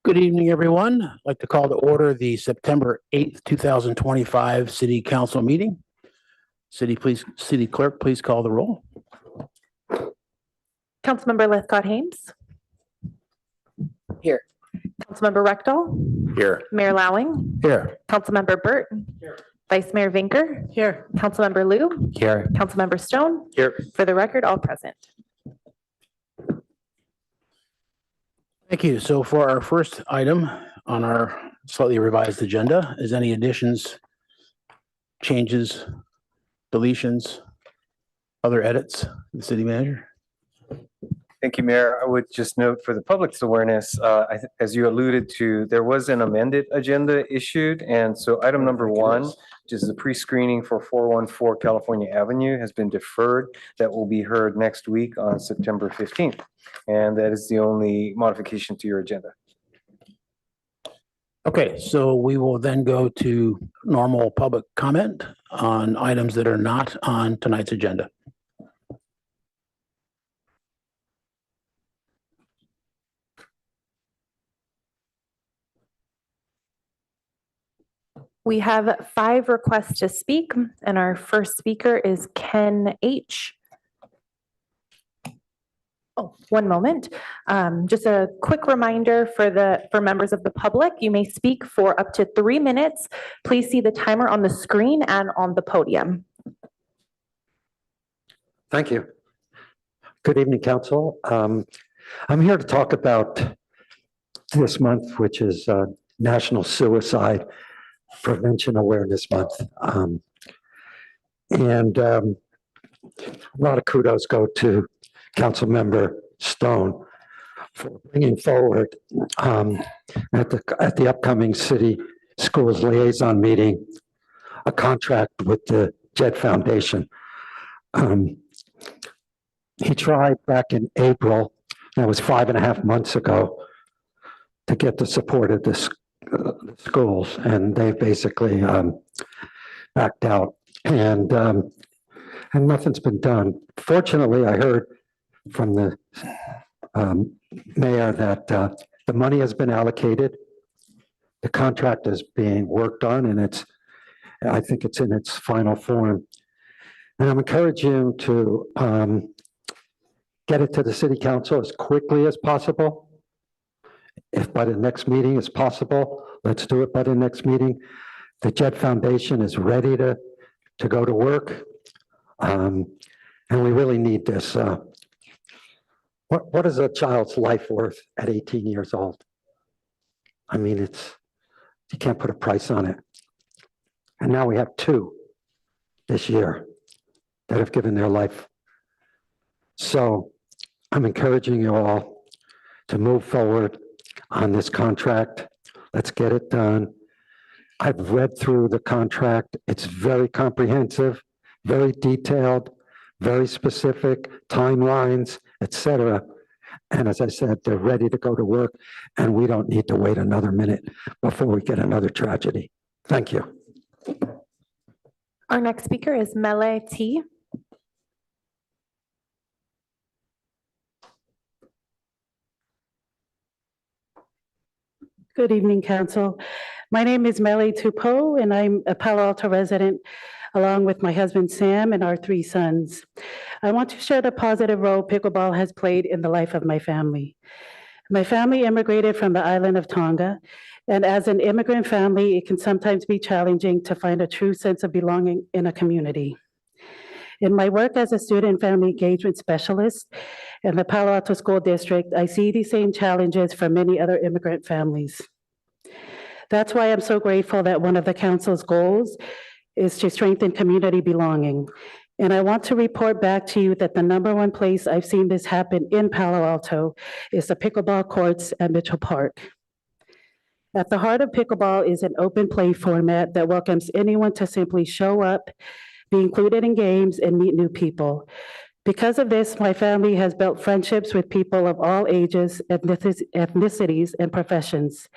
Good evening, everyone. I'd like to call to order the September 8th, 2025 City Council meeting. City Clerk, please call the roll. Councilmember Lithcott-Hames. Here. Councilmember Rechtel. Here. Mayor Lowing. Here. Councilmember Burt. Here. Vice Mayor Vinker. Here. Councilmember Liu. Here. Councilmember Stone. Here. For the record, all present. Thank you. So for our first item on our slightly revised agenda, is any additions, changes, deletions, other edits, the city manager? Thank you, Mayor. I would just note for the public's awareness, as you alluded to, there was an amended agenda issued. And so item number 1, which is the pre-screening for 414 California Avenue, has been deferred. That will be heard next week on September 15th. And that is the only modification to your agenda. Okay, so we will then go to normal public comment on items that are not on tonight's agenda. We have 5 requests to speak, and our first speaker is Ken H. Oh, one moment. Just a quick reminder for members of the public, you may speak for up to 3 minutes. Please see the timer on the screen and on the podium. Thank you. Good evening, Council. I'm here to talk about this month, which is National Suicide Prevention Awareness Month. And a lot of kudos go to Councilmember Stone for bringing forward at the upcoming City Schools Liaison meeting a contract with the JED Foundation. He tried back in April, that was 5.5 months ago, to get the support of the schools, and they basically backed out, and nothing's been done. Fortunately, I heard from the mayor that the money has been allocated, the contract is being worked on, and I think it's in its final form. And I'm encouraging you to get it to the city council as quickly as possible. If by the next meeting is possible, let's do it by the next meeting. The JED Foundation is ready to go to work. And we really need this. What is a child's life worth at 18 years old? I mean, you can't put a price on it. And now we have 2 this year that have given their life. So I'm encouraging you all to move forward on this contract. Let's get it done. I've read through the contract. It's very comprehensive, very detailed, very specific, timelines, etc. And as I said, they're ready to go to work, and we don't need to wait another minute before we get another tragedy. Thank you. Our next speaker is Mele T. Good evening, Council. My name is Mele Tupo, and I'm a Palo Alto resident, along with my husband, Sam, and our 3 sons. I want to share the positive role pickleball has played in the life of my family. My family immigrated from the island of Tonga, and as an immigrant family, it can sometimes be challenging to find a true sense of belonging in a community. In my work as a student family engagement specialist in the Palo Alto School District, I see these same challenges for many other immigrant families. That's why I'm so grateful that one of the council's goals is to strengthen community belonging. And I want to report back to you that the #1 place I've seen this happen in Palo Alto is the pickleball courts at Mitchell Park. At the heart of pickleball is an open play format that welcomes anyone to simply show up, be included in games, and meet new people. Because of this, my family has built friendships with people of all ages, ethnicities, and professions,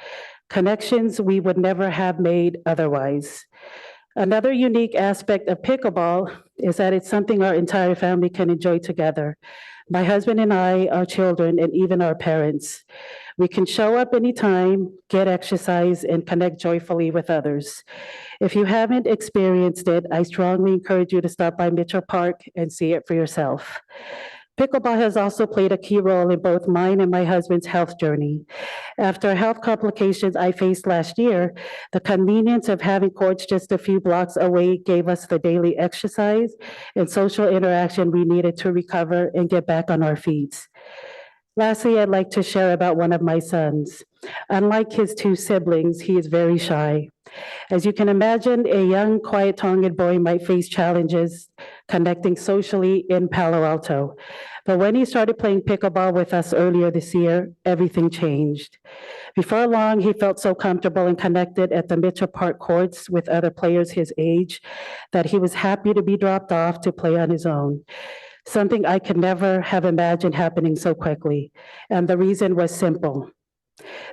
connections we would never have made otherwise. Another unique aspect of pickleball is that it's something our entire family can enjoy together. My husband and I, our children, and even our parents. We can show up anytime, get exercise, and connect joyfully with others. If you haven't experienced it, I strongly encourage you to stop by Mitchell Park and see it for yourself. Pickleball has also played a key role in both mine and my husband's health journey. After health complications I faced last year, the convenience of having courts just a few blocks away gave us the daily exercise and social interaction we needed to recover and get back on our feet. Lastly, I'd like to share about one of my sons. Unlike his two siblings, he is very shy. As you can imagine, a young, quiet Tongan boy might face challenges connecting socially in Palo Alto. But when he started playing pickleball with us earlier this year, everything changed. Before long, he felt so comfortable and connected at the Mitchell Park courts with other players his age that he was happy to be dropped off to play on his own. Something I could never have imagined happening so quickly. And the reason was simple.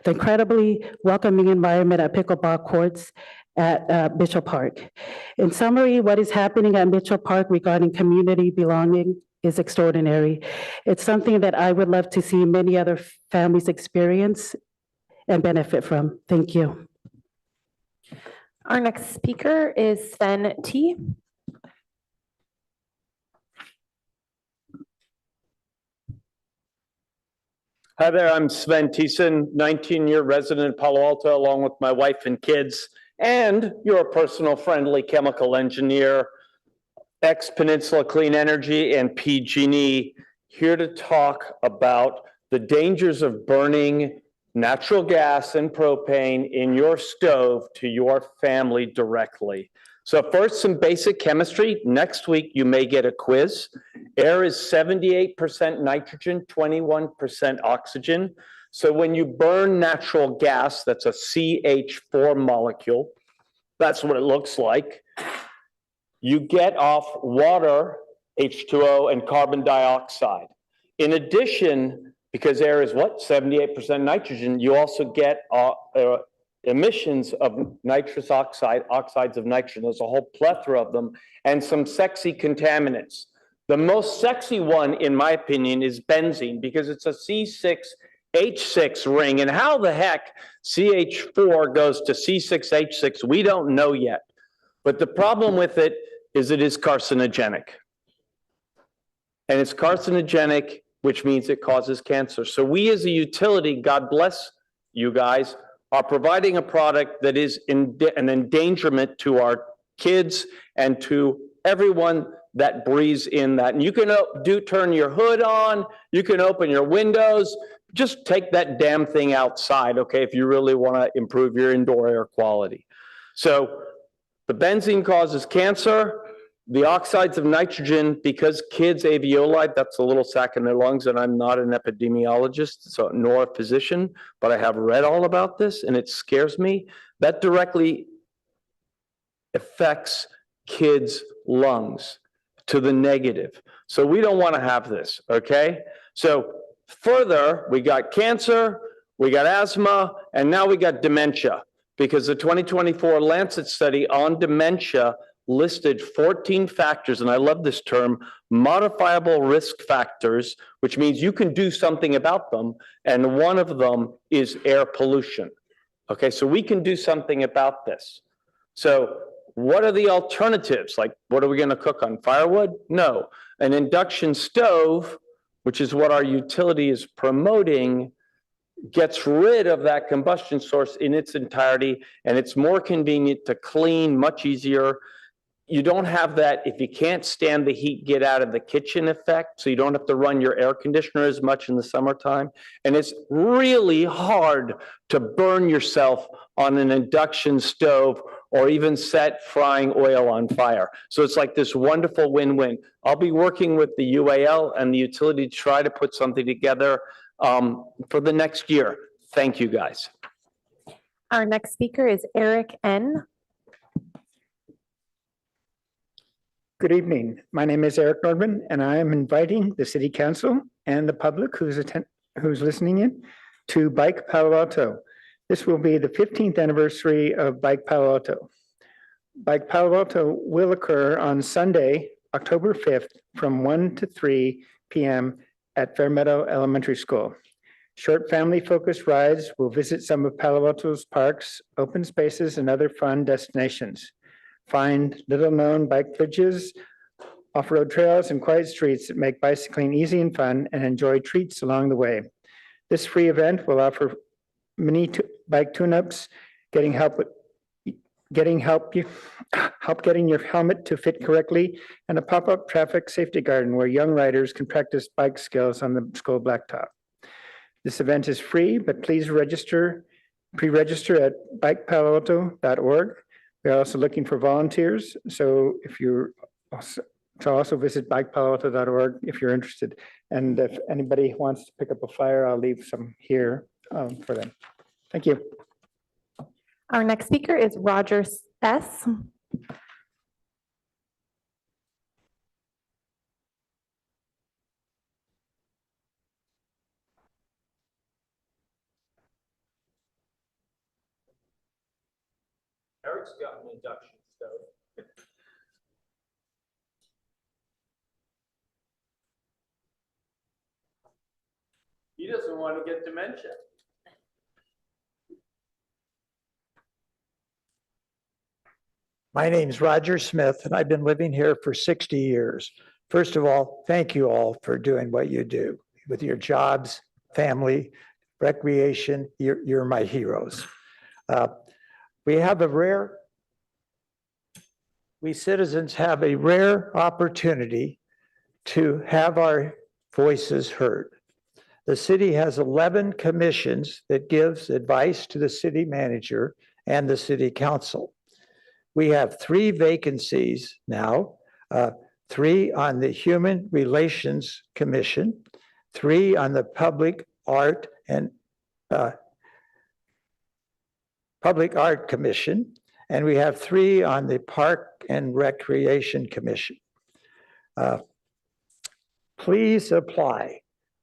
The incredibly welcoming environment at pickleball courts at Mitchell Park. In summary, what is happening at Mitchell Park regarding community belonging is extraordinary. It's something that I would love to see many other families experience and benefit from. Thank you. Our next speaker is Sven T. Hi there, I'm Sven Thiessen, 19-year resident of Palo Alto, along with my wife and kids, and your personal friendly chemical engineer, ex-Peninsula Clean Energy and PG&E, here to talk about the dangers of burning natural gas and propane in your stove to your family directly. So first, some basic chemistry. Next week, you may get a quiz. Air is 78% nitrogen, 21% oxygen. So when you burn natural gas, that's a CH4 molecule. That's what it looks like. You get off water, H2O, and carbon dioxide. In addition, because air is what? 78% nitrogen, you also get emissions of nitrous oxide, oxides of nitrogen. There's a whole plethora of them, and some sexy contaminants. The most sexy one, in my opinion, is benzene, because it's a C6H6 ring. And how the heck CH4 goes to C6H6, we don't know yet. But the problem with it is carcinogenic. And it's carcinogenic, which means it causes cancer. So we as a utility, God bless you guys, are providing a product that is an endangerment to our kids and to everyone that breathes in that. And you can turn your hood on, you can open your windows, just take that damn thing outside, okay, if you really want to improve your indoor air quality. So the benzene causes cancer. The oxides of nitrogen, because kids' alveoli, that's a little sac in their lungs, and I'm not an epidemiologist, so nor a physician, but I have read all about this, and it scares me. That directly affects kids' lungs to the negative. So we don't want to have this, okay? So further, we got cancer, we got asthma, and now we got dementia, because the 2024 Lancet study on dementia listed 14 factors, and I love this term, modifiable risk factors, which means you can do something about them, and one of them is air pollution. Okay, so we can do something about this. So what are the alternatives? Like, what are we going to cook on? Firewood? No. An induction stove, which is what our utility is promoting, gets rid of that combustion source in its entirety, and it's more convenient to clean, much easier. You don't have that, if you can't stand the heat, get out of the kitchen effect, so you don't have to run your air conditioner as much in the summertime. And it's really hard to burn yourself on an induction stove or even set frying oil on fire. So it's like this wonderful win-win. I'll be working with the UAL and the utility to try to put something together for the next year. Thank you, guys. Our next speaker is Eric N. Good evening. My name is Eric Nordman, and I am inviting the City Council and the public who's listening in to Bike Palo Alto. This will be the 15th anniversary of Bike Palo Alto. Bike Palo Alto will occur on Sunday, October 5th from 1 to 3 p.m. at Fairmeadow Elementary School. Short family-focused rides will visit some of Palo Alto's parks, open spaces, and other fun destinations. Find little-known bike bridges, off-road trails, and quiet streets that make bicycling easy and fun, and enjoy treats along the way. This free event will offer mini bike tune-ups, help getting your helmet to fit correctly, and a pop-up traffic safety garden where young riders can practice bike skills on the school blacktop. This event is free, but please pre-register at bikepaloalto.org. We're also looking for volunteers, so also visit bikepaloalto.org if you're interested. And if anybody wants to pick up a flyer, I'll leave some here for them. Thank you. Our next speaker is Roger S. Eric's got an induction stove. He doesn't want to get dementia. My name's Roger Smith, and I've been living here for 60 years. First of all, thank you all for doing what you do with your jobs, family, recreation. You're my heroes. We citizens have a rare opportunity to have our voices heard. The city has 11 commissions that gives advice to the city manager and the city council. We have 3 vacancies now, 3 on the Human Relations Commission, 3 on the Public Art Commission, and we have 3 on the Park and Recreation Commission. Please apply.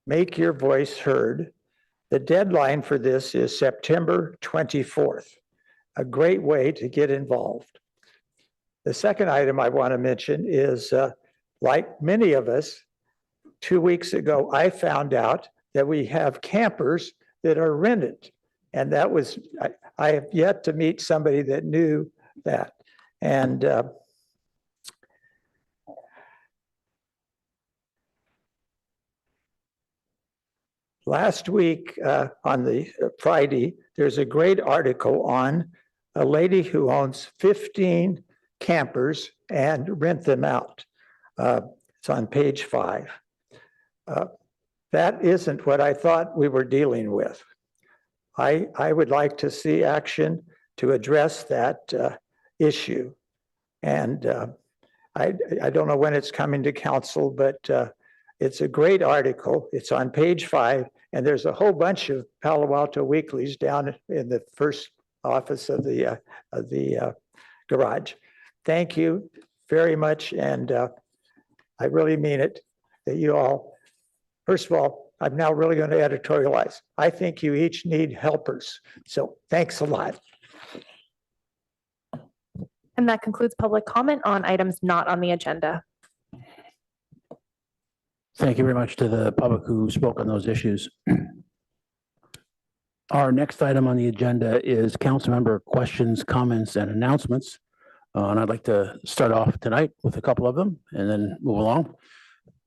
Make your voice heard. The deadline for this is September 24th. A great way to get involved. The second item I want to mention is, like many of us, 2 weeks ago, I found out that we have campers that are rented. And that was, I have yet to meet somebody that knew that. And last week on the Friday, there's a great article on a lady who owns 15 campers and rent them out. It's on page 5. That isn't what I thought we were dealing with. I would like to see action to address that issue. And I don't know when it's coming to council, but it's a great article. It's on page 5, and there's a whole bunch of Palo Alto weeklies down in the first office of the garage. Thank you very much, and I really mean it, that you all, first of all, I'm now really going to editorialize. I think you each need helpers, so thanks a lot. And that concludes public comment on items not on the agenda. Thank you very much to the public who spoke on those issues. Our next item on the agenda is council member questions, comments, and announcements. And I'd like to start off tonight with a couple of them and then move along.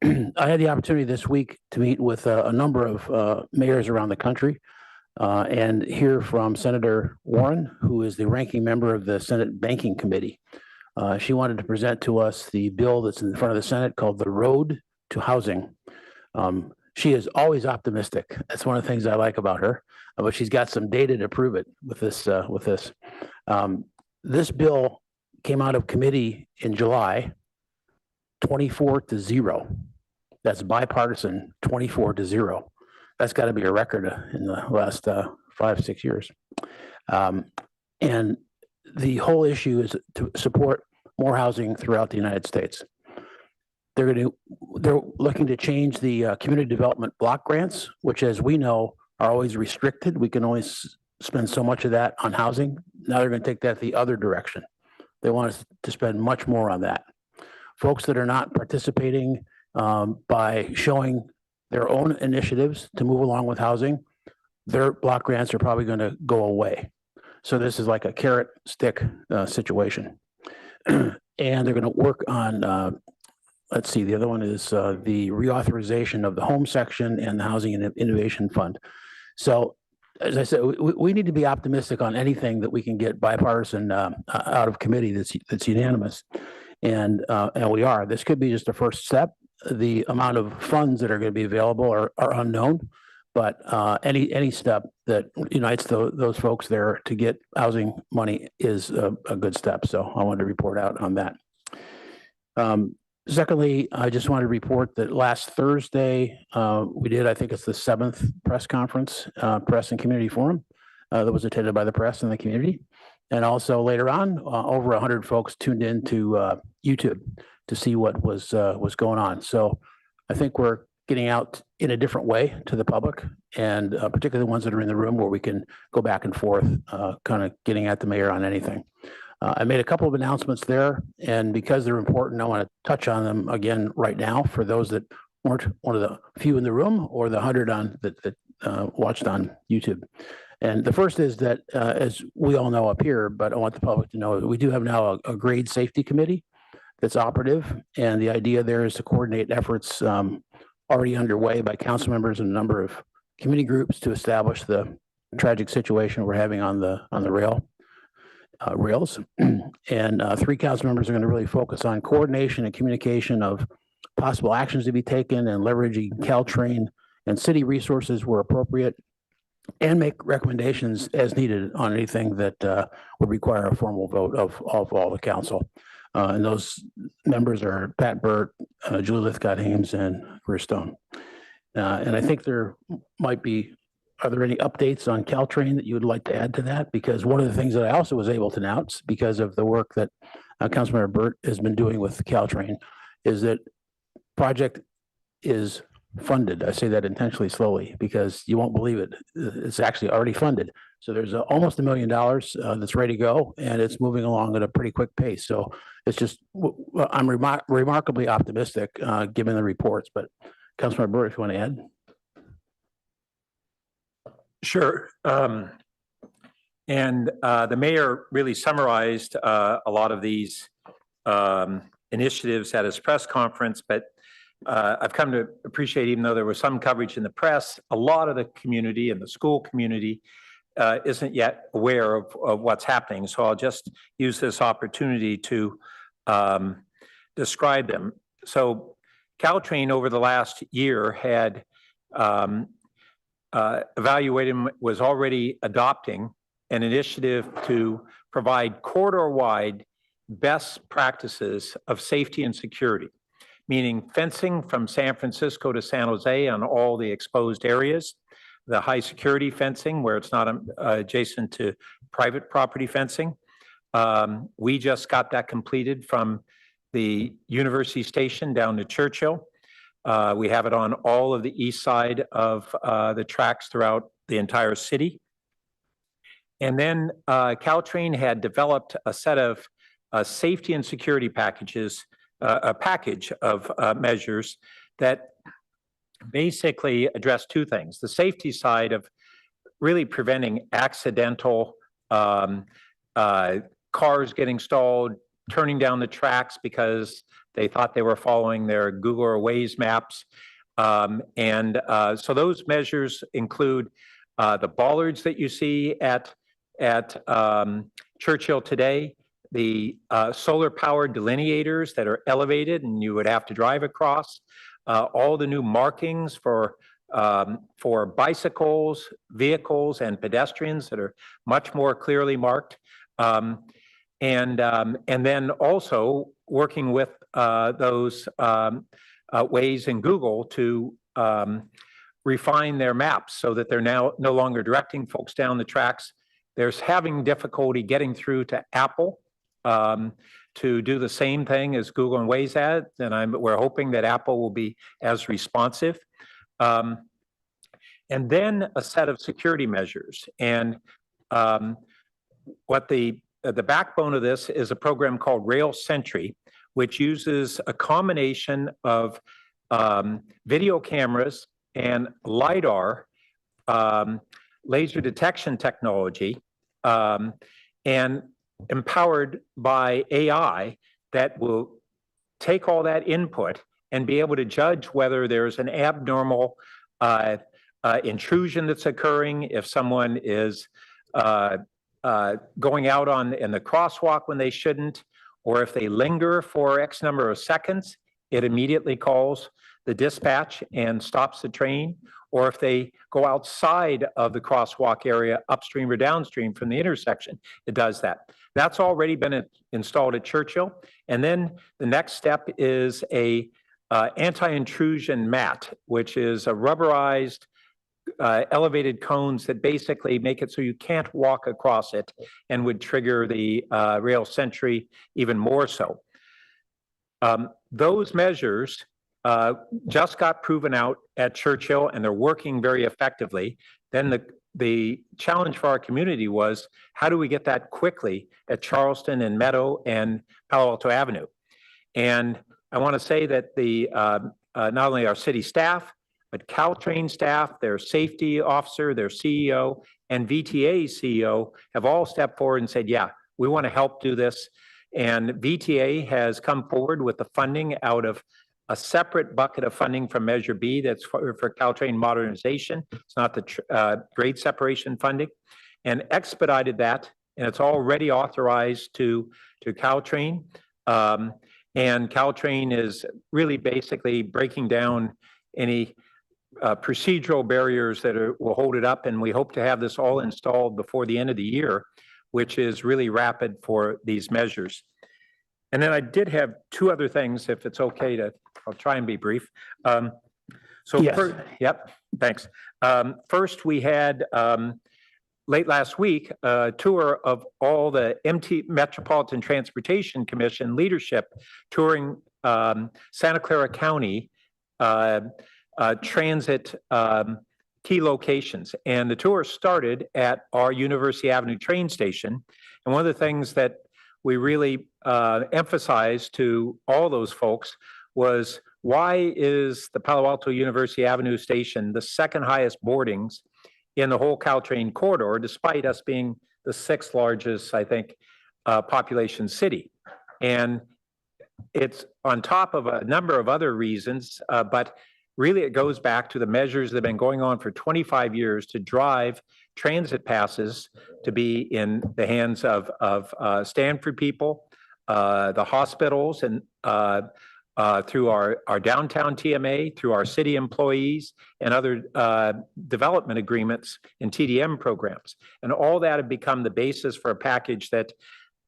I had the opportunity this week to meet with a number of mayors around the country and hear from Senator Warren, who is the ranking member of the Senate Banking Committee. She wanted to present to us the bill that's in front of the Senate called the Road to Housing. She is always optimistic. That's one of the things I like about her, but she's got some data to prove it with this. This bill came out of committee in July, 24-0. That's bipartisan, 24-0. That's got to be a record in the last 5-6 years. And the whole issue is to support more housing throughout the United States. They're looking to change the community development block grants, which, as we know, are always restricted. We can only spend so much of that on housing. Now they're going to take that the other direction. They want us to spend much more on that. Folks that are not participating by showing their own initiatives to move along with housing, their block grants are probably going to go away. So this is like a carrot stick situation. And they're going to work on, let's see, the other one is the reauthorization of the home section and the Housing and Innovation Fund. So as I said, we need to be optimistic on anything that we can get bipartisan out of committee that's unanimous. And we are. This could be just a first step. The amount of funds that are going to be available are unknown, but any step that unites those folks there to get housing money is a good step. So I wanted to report out on that. Secondly, I just wanted to report that last Thursday, we did, I think it's the 7th press conference, press and community forum that was attended by the press and the community. And also later on, over 100 folks tuned in to YouTube to see what was going on. So I think we're getting out in a different way to the public, and particularly the ones that are in the room where we can go back and forth, kind of getting at the mayor on anything. I made a couple of announcements there, and because they're important, I want to touch on them again right now for those that weren't one of the few in the room or the 100 that watched on YouTube. And the first is that, as we all know up here, but I want the public to know, we do have now a grade safety committee that's operative, and the idea there is to coordinate efforts already underway by council members and a number of community groups to establish the tragic situation we're having on the rails. And 3 council members are going to really focus on coordination and communication of possible actions to be taken and leveraging Caltrain and city resources where appropriate, and make recommendations as needed on anything that would require a formal vote of all the council. And those members are Pat Burt, Julie Lithcott-Hames, and Chris Stone. And I think there might be, are there any updates on Caltrain that you would like to add to that? Because one of the things that I also was able to announce, because of the work that Councilmember Burt has been doing with Caltrain, is that project is funded. I say that intentionally slowly because you won't believe it. It's actually already funded. So there's almost $1 million that's ready to go, and it's moving along at a pretty quick pace. So it's just, I'm remarkably optimistic given the reports. But Councilmember Burt, if you want to add. Sure. And the mayor really summarized a lot of these initiatives at his press conference, but I've come to appreciate, even though there was some coverage in the press, a lot of the community and the school community isn't yet aware of what's happening. So I'll just use this opportunity to describe them. So Caltrain over the last year had evaluated, was already adopting an initiative to provide corridor-wide best practices of safety and security, meaning fencing from San Francisco to San Jose on all the exposed areas, the high security fencing where it's not adjacent to private property fencing. We just got that completed from the University Station down to Churchill. We have it on all of the east side of the tracks throughout the entire city. And then Caltrain had developed a set of safety and security packages, a package of measures that basically address 2 things. The safety side of really preventing accidental cars getting stalled, turning down the tracks because they thought they were following their Google or Waze maps. So those measures include the bollards that you see at Churchill today, the solar powered delineators that are elevated and you would have to drive across, all the new markings for bicycles, vehicles, and pedestrians that are much more clearly marked. And then also working with those Waze and Google to refine their maps so that they're now no longer directing folks down the tracks. There's having difficulty getting through to Apple to do the same thing as Google and Waze had, and we're hoping that Apple will be as responsive. And then a set of security measures. And what the backbone of this is a program called Rail Sentry, which uses a combination of video cameras and LiDAR, laser detection technology, and empowered by AI that will take all that input and be able to judge whether there's an abnormal intrusion that's occurring, if someone is going out in the crosswalk when they shouldn't, or if they linger for X number of seconds, it immediately calls the dispatch and stops the train. Or if they go outside of the crosswalk area, upstream or downstream from the intersection, it does that. That's already been installed at Churchill. And then the next step is a anti-intrusion mat, which is a rubberized elevated cones that basically make it so you can't walk across it and would trigger the rail sentry even more so. Those measures just got proven out at Churchill and they're working very effectively. Then the challenge for our community was, how do we get that quickly at Charleston and Meadow and Palo Alto Avenue? And I want to say that not only our city staff, but Caltrain staff, their safety officer, their CEO, and VTA CEO have all stepped forward and said, yeah, we want to help do this. And VTA has come forward with the funding out of a separate bucket of funding from Measure B that's for Caltrain modernization. It's not the grade separation funding, and expedited that, and it's already authorized to Caltrain. And Caltrain is really basically breaking down any procedural barriers that will hold it up, and we hope to have this all installed before the end of the year, which is really rapid for these measures. And then I did have two other things, if it's okay I'll try and be brief. Yes. Yep, thanks. First, we had late last week a tour of all the Metropolitan Transportation Commission leadership touring Santa Clara County transit key locations. And the tour started at our University Avenue train station. And one of the things that we really emphasized to all those folks was, why is the Palo Alto University Avenue station the second highest boardings in the whole Caltrain corridor, despite us being the sixth largest, I think, population city? And it's on top of a number of other reasons, but really it goes back to the measures that have been going on for 25 years to drive transit passes to be in the hands of Stanford people, the hospitals, and through our downtown TMA, through our city employees, and other development agreements and TDM programs. And all that have become the basis for a package that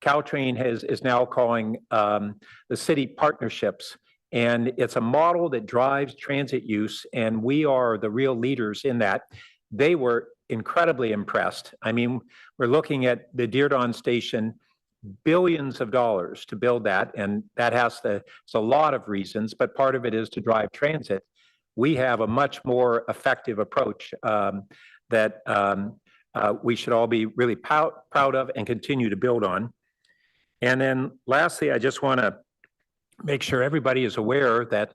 Caltrain is now calling the city partnerships. And it's a model that drives transit use, and we are the real leaders in that. They were incredibly impressed. I mean, we're looking at the Dearborn station, billions of dollars to build that, and that it's a lot of reasons, but part of it is to drive transit. We have a much more effective approach that we should all be really proud of and continue to build on. And then lastly, I just want to make sure everybody is aware that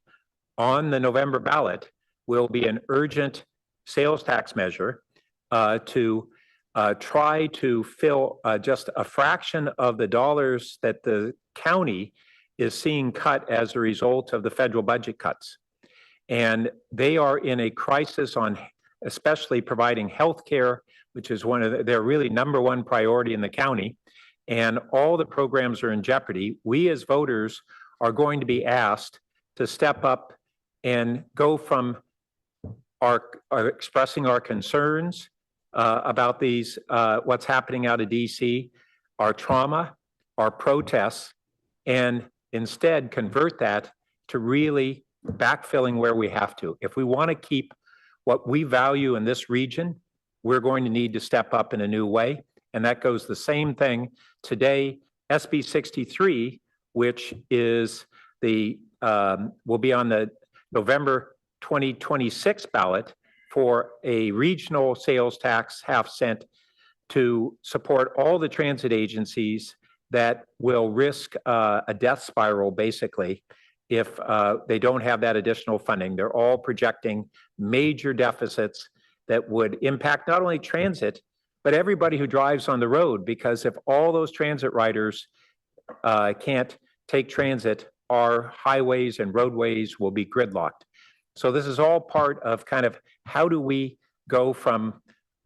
on the November ballot will be an urgent sales tax measure to try to fill just a fraction of the dollars that the county is seeing cut as a result of the federal budget cuts. And they are in a crisis on especially providing health care, which is one of their really number one priority in the county. And all the programs are in jeopardy. We as voters are going to be asked to step up and go from our expressing our concerns about these, what's happening out of DC, our trauma, our protests, and instead convert that to really backfilling where we have to. If we want to keep what we value in this region, we're going to need to step up in a new way. And that goes the same thing today. SB 63, which is will be on the November 2026 ballot for a regional sales tax half-cent to support all the transit agencies that will risk a death spiral, basically. if they don't have that additional funding. They're all projecting major deficits that would impact not only transit, but everybody who drives on the road, because if all those transit riders can't take transit, our highways and roadways will be gridlocked. So this is all part of kind of how do we go from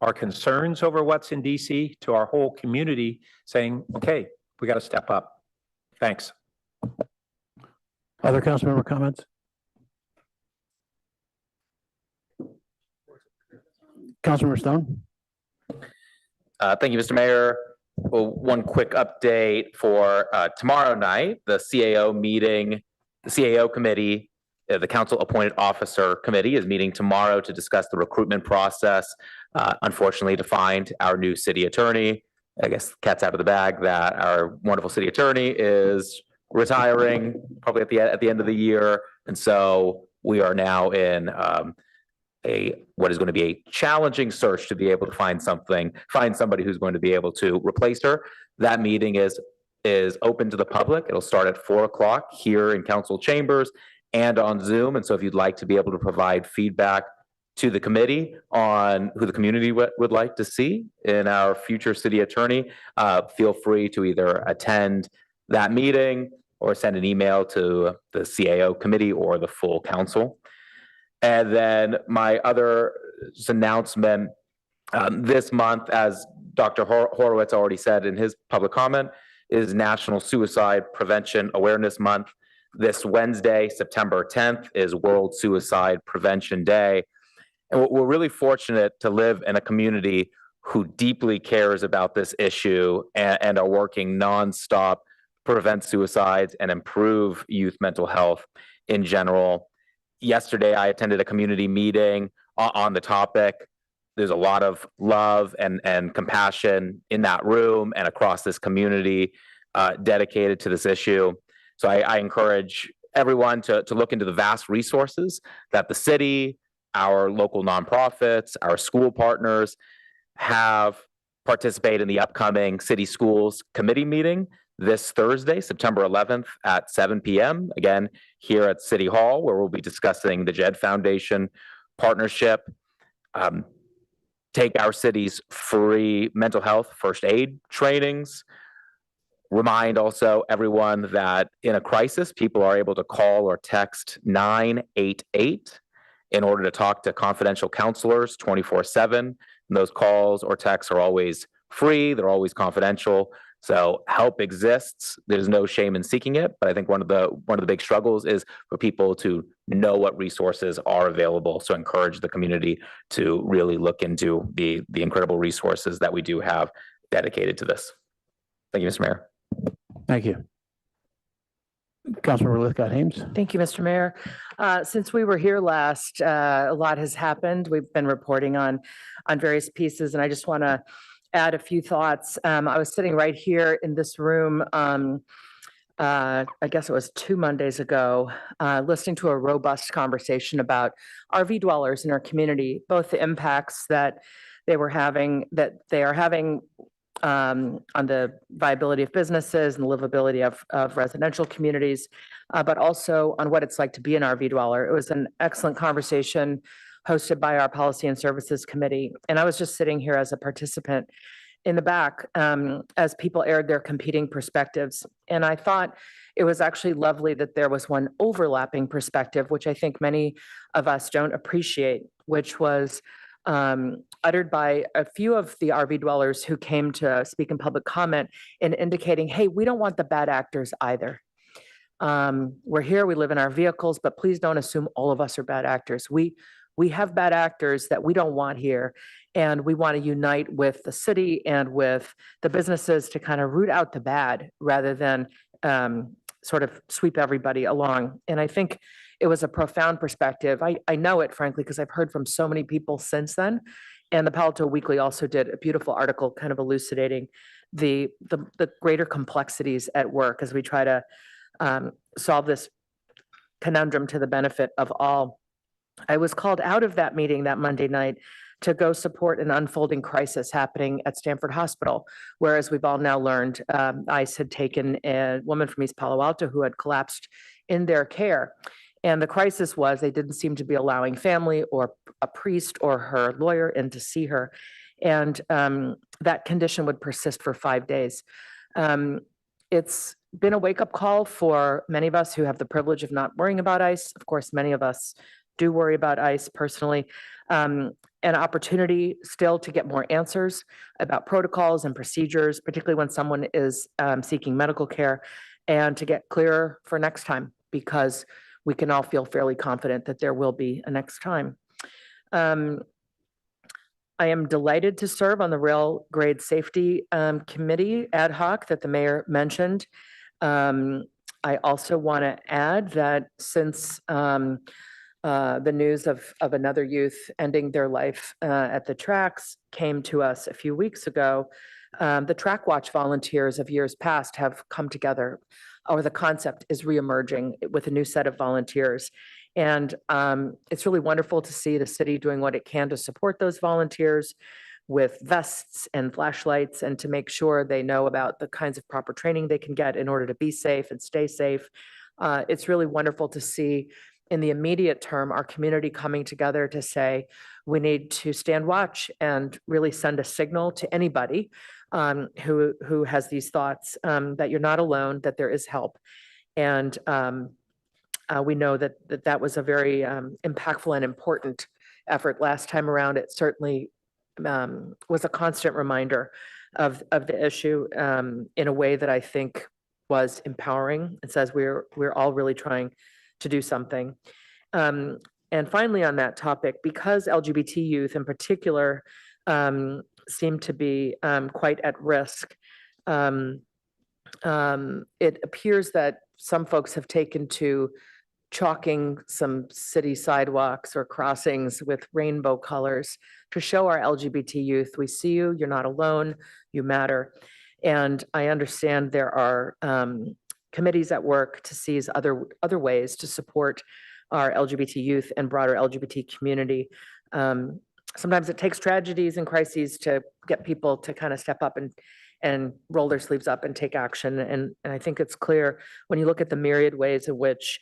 our concerns over what's in DC to our whole community saying, okay, we got to step up. Thanks. Other council member comments? Councilmember Stone? Thank you, Mr. Mayor. Well, one quick update for tomorrow night, the CAO meeting, the CAO committee, the council appointed officer committee is meeting tomorrow to discuss the recruitment process. Unfortunately, to find our new city attorney, I guess cat's out of the bag that our wonderful city attorney is retiring probably at the end of the year. And so we are now in what is going to be a challenging search to be able to find somebody who's going to be able to replace her. That meeting is open to the public. It'll start at 4 o'clock here in council chambers and on Zoom. And so if you'd like to be able to provide feedback to the committee on who the community would like to see in our future city attorney, feel free to either attend that meeting or send an email to the CAO committee or the full council. And then my other announcement this month, as Dr. Horowitz already said in his public comment, is National Suicide Prevention Awareness Month. This Wednesday, September 10th, is World Suicide Prevention Day. And we're really fortunate to live in a community who deeply cares about this issue and are working nonstop to prevent suicides and improve youth mental health in general. Yesterday, I attended a community meeting on the topic. There's a lot of love and compassion in that room and across this community dedicated to this issue. So I encourage everyone to look into the vast resources that the city, our local nonprofits, our school partners have participated in the upcoming City Schools Committee meeting this Thursday, September 11th at 7 p.m. Again, here at City Hall, where we'll be discussing the JED Foundation partnership. Take our city's free mental health first aid trainings. Remind also everyone that in a crisis, people are able to call or text 988 in order to talk to confidential counselors 24/7. And those calls or texts are always free. They're always confidential. So help exists. There's no shame in seeking it. But I think one of the big struggles is for people to know what resources are available. So encourage the community to really look into the incredible resources that we do have dedicated to this. Thank you, Mr. Mayor. Thank you. Councilmember Lithcott-Hames. Thank you, Mr. Mayor. Since we were here last, a lot has happened. We've been reporting on various pieces, and I just want to add a few thoughts. I was sitting right here in this room, I guess it was 2 Mondays ago, listening to a robust conversation about RV dwellers in our community, both the impacts that they are having on the viability of businesses and the livability of residential communities, but also on what it's like to be an RV dweller. It was an excellent conversation hosted by our Policy and Services Committee. And I was just sitting here as a participant in the back as people aired their competing perspectives. And I thought it was actually lovely that there was one overlapping perspective, which I think many of us don't appreciate, which was uttered by a few of the RV dwellers who came to speak in public comment and indicating, hey, we don't want the bad actors either. We're here, we live in our vehicles, but please don't assume all of us are bad actors. We have bad actors that we don't want here, and we want to unite with the city and with the businesses to kind of root out the bad rather than sort of sweep everybody along. And I think it was a profound perspective. I know it, frankly, because I've heard from so many people since then. And the Palo Alto Weekly also did a beautiful article kind of elucidating the greater complexities at work as we try to solve this conundrum to the benefit of all. I was called out of that meeting that Monday night to go support an unfolding crisis happening at Stanford Hospital, where, as we've all now learned, ICE had taken a woman from East Palo Alto who had collapsed in their care. And the crisis was they didn't seem to be allowing family or a priest or her lawyer in to see her. And that condition would persist for 5 days. It's been a wake-up call for many of us who have the privilege of not worrying about ICE. Of course, many of us do worry about ICE personally. An opportunity still to get more answers about protocols and procedures, particularly when someone is seeking medical care, and to get clearer for next time, because we can all feel fairly confident that there will be a next time. I am delighted to serve on the Rail Grade Safety Committee ad hoc that the mayor mentioned. I also want to add that since the news of another youth ending their life at the tracks came to us a few weeks ago, the Track Watch volunteers of years past have come together, or the concept is reemerging with a new set of volunteers. And it's really wonderful to see the city doing what it can to support those volunteers with vests and flashlights, and to make sure they know about the kinds of proper training they can get in order to be safe and stay safe. It's really wonderful to see in the immediate term our community coming together to say we need to stand watch and really send a signal to anybody who has these thoughts that you're not alone, that there is help. And we know that was a very impactful and important effort last time around. It certainly was a constant reminder of the issue in a way that I think was empowering. It says we're all really trying to do something. And finally, on that topic, because LGBT youth in particular seem to be quite at risk, it appears that some folks have taken to chalking some city sidewalks or crossings with rainbow colors to show our LGBT youth, we see you, you're not alone, you matter. And I understand there are committees at work to seize other ways to support our LGBT youth and broader LGBT community. Sometimes it takes tragedies and crises to get people to kind of step up and roll their sleeves up and take action. And I think it's clear when you look at the myriad ways in which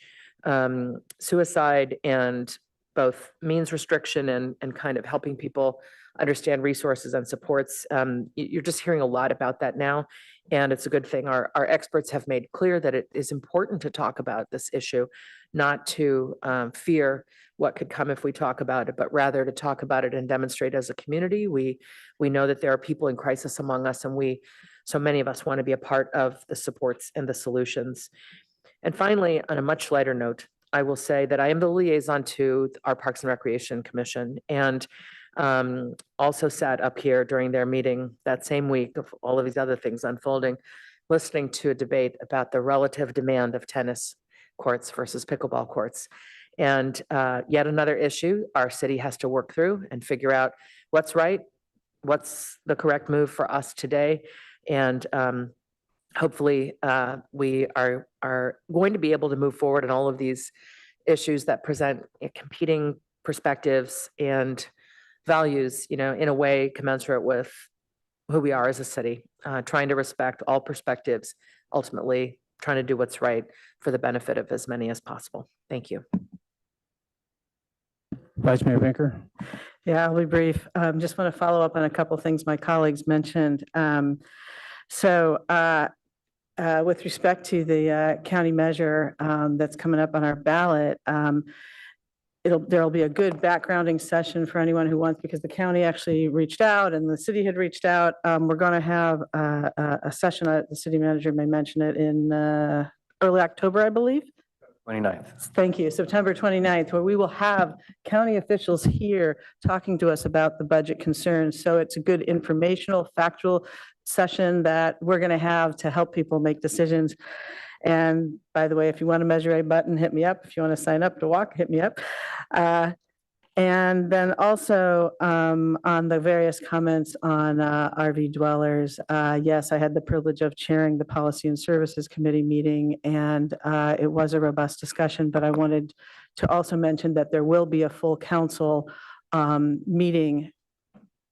suicide and both means restriction and kind of helping people understand resources and supports. You're just hearing a lot about that now, and it's a good thing. Our experts have made clear that it is important to talk about this issue, not to fear what could come if we talk about it, but rather to talk about it and demonstrate as a community. We know that there are people in crisis among us, and so many of us want to be a part of the supports and the solutions. And finally, on a much lighter note, I will say that I am the liaison to our Parks and Recreation Commission, and also sat up here during their meeting that same week of all of these other things unfolding, listening to a debate about the relative demand of tennis courts versus pickleball courts. And yet another issue our city has to work through and figure out what's right, what's the correct move for us today. And hopefully we are going to be able to move forward in all of these issues that present competing perspectives and values, in a way commensurate with who we are as a city, trying to respect all perspectives, ultimately trying to do what's right for the benefit of as many as possible. Thank you. Vice Mayor Vinker. Yeah, I'll be brief. Just want to follow up on a couple things my colleagues mentioned. With respect to the county measure that's coming up on our ballot, there'll be a good backgrounding session for anyone who wants, because the county actually reached out and the city had reached out. We're going to have a session, the city manager may mention it, in early October, I believe. 29th. Thank you. September 29th, where we will have county officials here talking to us about the budget concerns. So it's a good informational, factual session that we're going to have to help people make decisions. And by the way, if you want to measure a button, hit me up. If you want to sign up to walk, hit me up. And then also on the various comments on RV dwellers, yes, I had the privilege of chairing the Policy and Services Committee meeting, and it was a robust discussion, but I wanted to also mention that there will be a full council meeting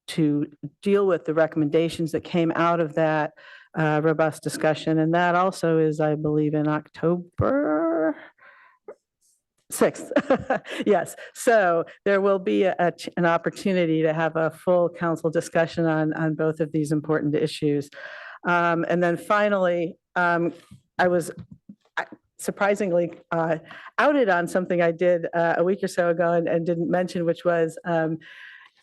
to deal with the recommendations that came out of that robust discussion. And that also is, I believe, in October. 6th. Yes, so there will be an opportunity to have a full council discussion on both of these important issues. And then finally, I was surprisingly outed on something I did a week or so ago and didn't mention, which was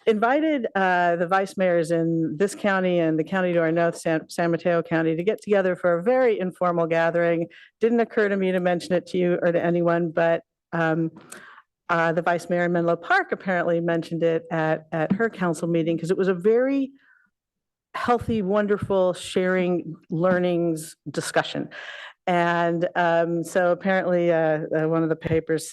invited the vice mayors in this county and the county to our north, San Mateo County, to get together for a very informal gathering. Didn't occur to me to mention it to you or to anyone, but the vice mayor in Menlo Park apparently mentioned it at her council meeting because it was a very healthy, wonderful sharing, learnings discussion. And so apparently one of the papers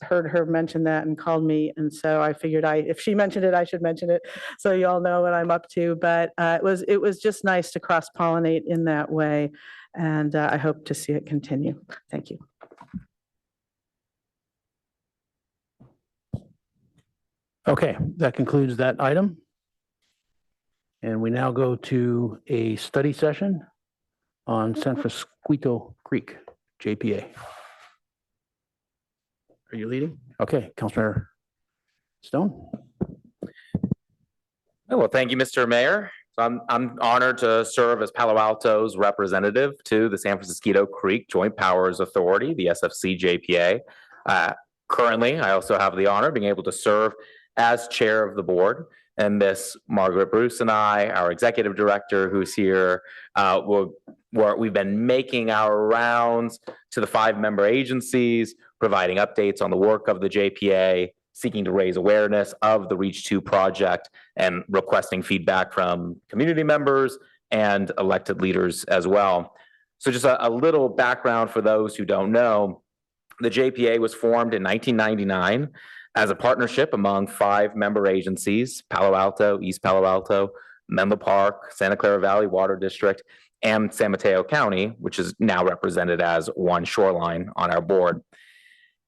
heard her mention that and called me. And so I figured if she mentioned it, I should mention it. So you all know what I'm up to. But it was just nice to cross-pollinate in that way. And I hope to see it continue. Thank you. Okay, that concludes that item. And we now go to a study session on San Francisco Creek, JPA. Are you leading? Okay, Councilmember Stone. Well, thank you, Mr. Mayor. So I'm honored to serve as Palo Alto's representative to the San Francisco Creek Joint Powers Authority, the SFCJPA. Currently, I also have the honor of being able to serve as chair of the board. And Miss Margaret Bruce and I, our executive director who's here, we've been making our rounds to the 5-member agencies, providing updates on the work of the JPA, seeking to raise awareness of the Reach 2 project, and requesting feedback from community members and elected leaders as well. So just a little background for those who don't know, the JPA was formed in 1999 as a partnership among 5-member agencies: Palo Alto, East Palo Alto, Menlo Park, Santa Clara Valley Water District, and San Mateo County, which is now represented as One Shoreline on our board.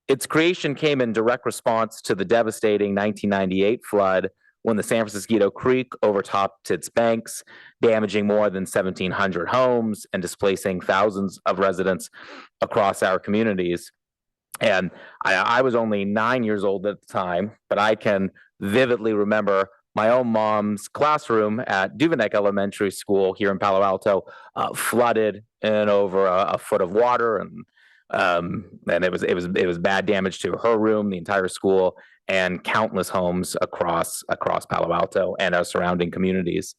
Its creation came in direct response to the devastating 1998 flood when the San Francisco Creek overtopped its banks, damaging more than 1,700 homes and displacing thousands of residents across our communities. And I was only 9 years old at the time, but I can vividly remember my own mom's classroom at Duveneck Elementary School here in Palo Alto flooded in over a foot of water, and it was bad damage to her room, the entire school, and countless homes across Palo Alto and our surrounding communities.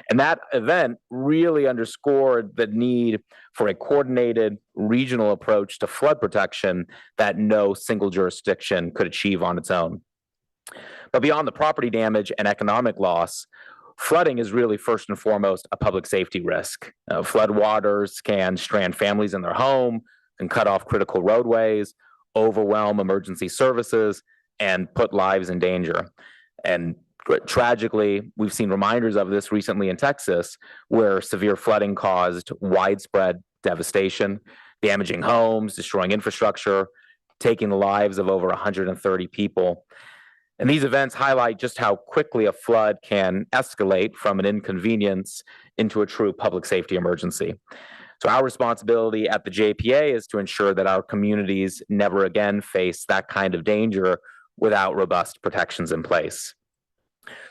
And that event really underscored the need for a coordinated regional approach to flood protection that no single jurisdiction could achieve on its own. But beyond the property damage and economic loss, flooding is really first and foremost a public safety risk. Flood waters can strand families in their home and cut off critical roadways, overwhelm emergency services, and put lives in danger. And tragically, we've seen reminders of this recently in Texas, where severe flooding caused widespread devastation, damaging homes, destroying infrastructure, taking the lives of over 130 people. And these events highlight just how quickly a flood can escalate from an inconvenience into a true public safety emergency. So our responsibility at the JPA is to ensure that our communities never again face that kind of danger without robust protections in place.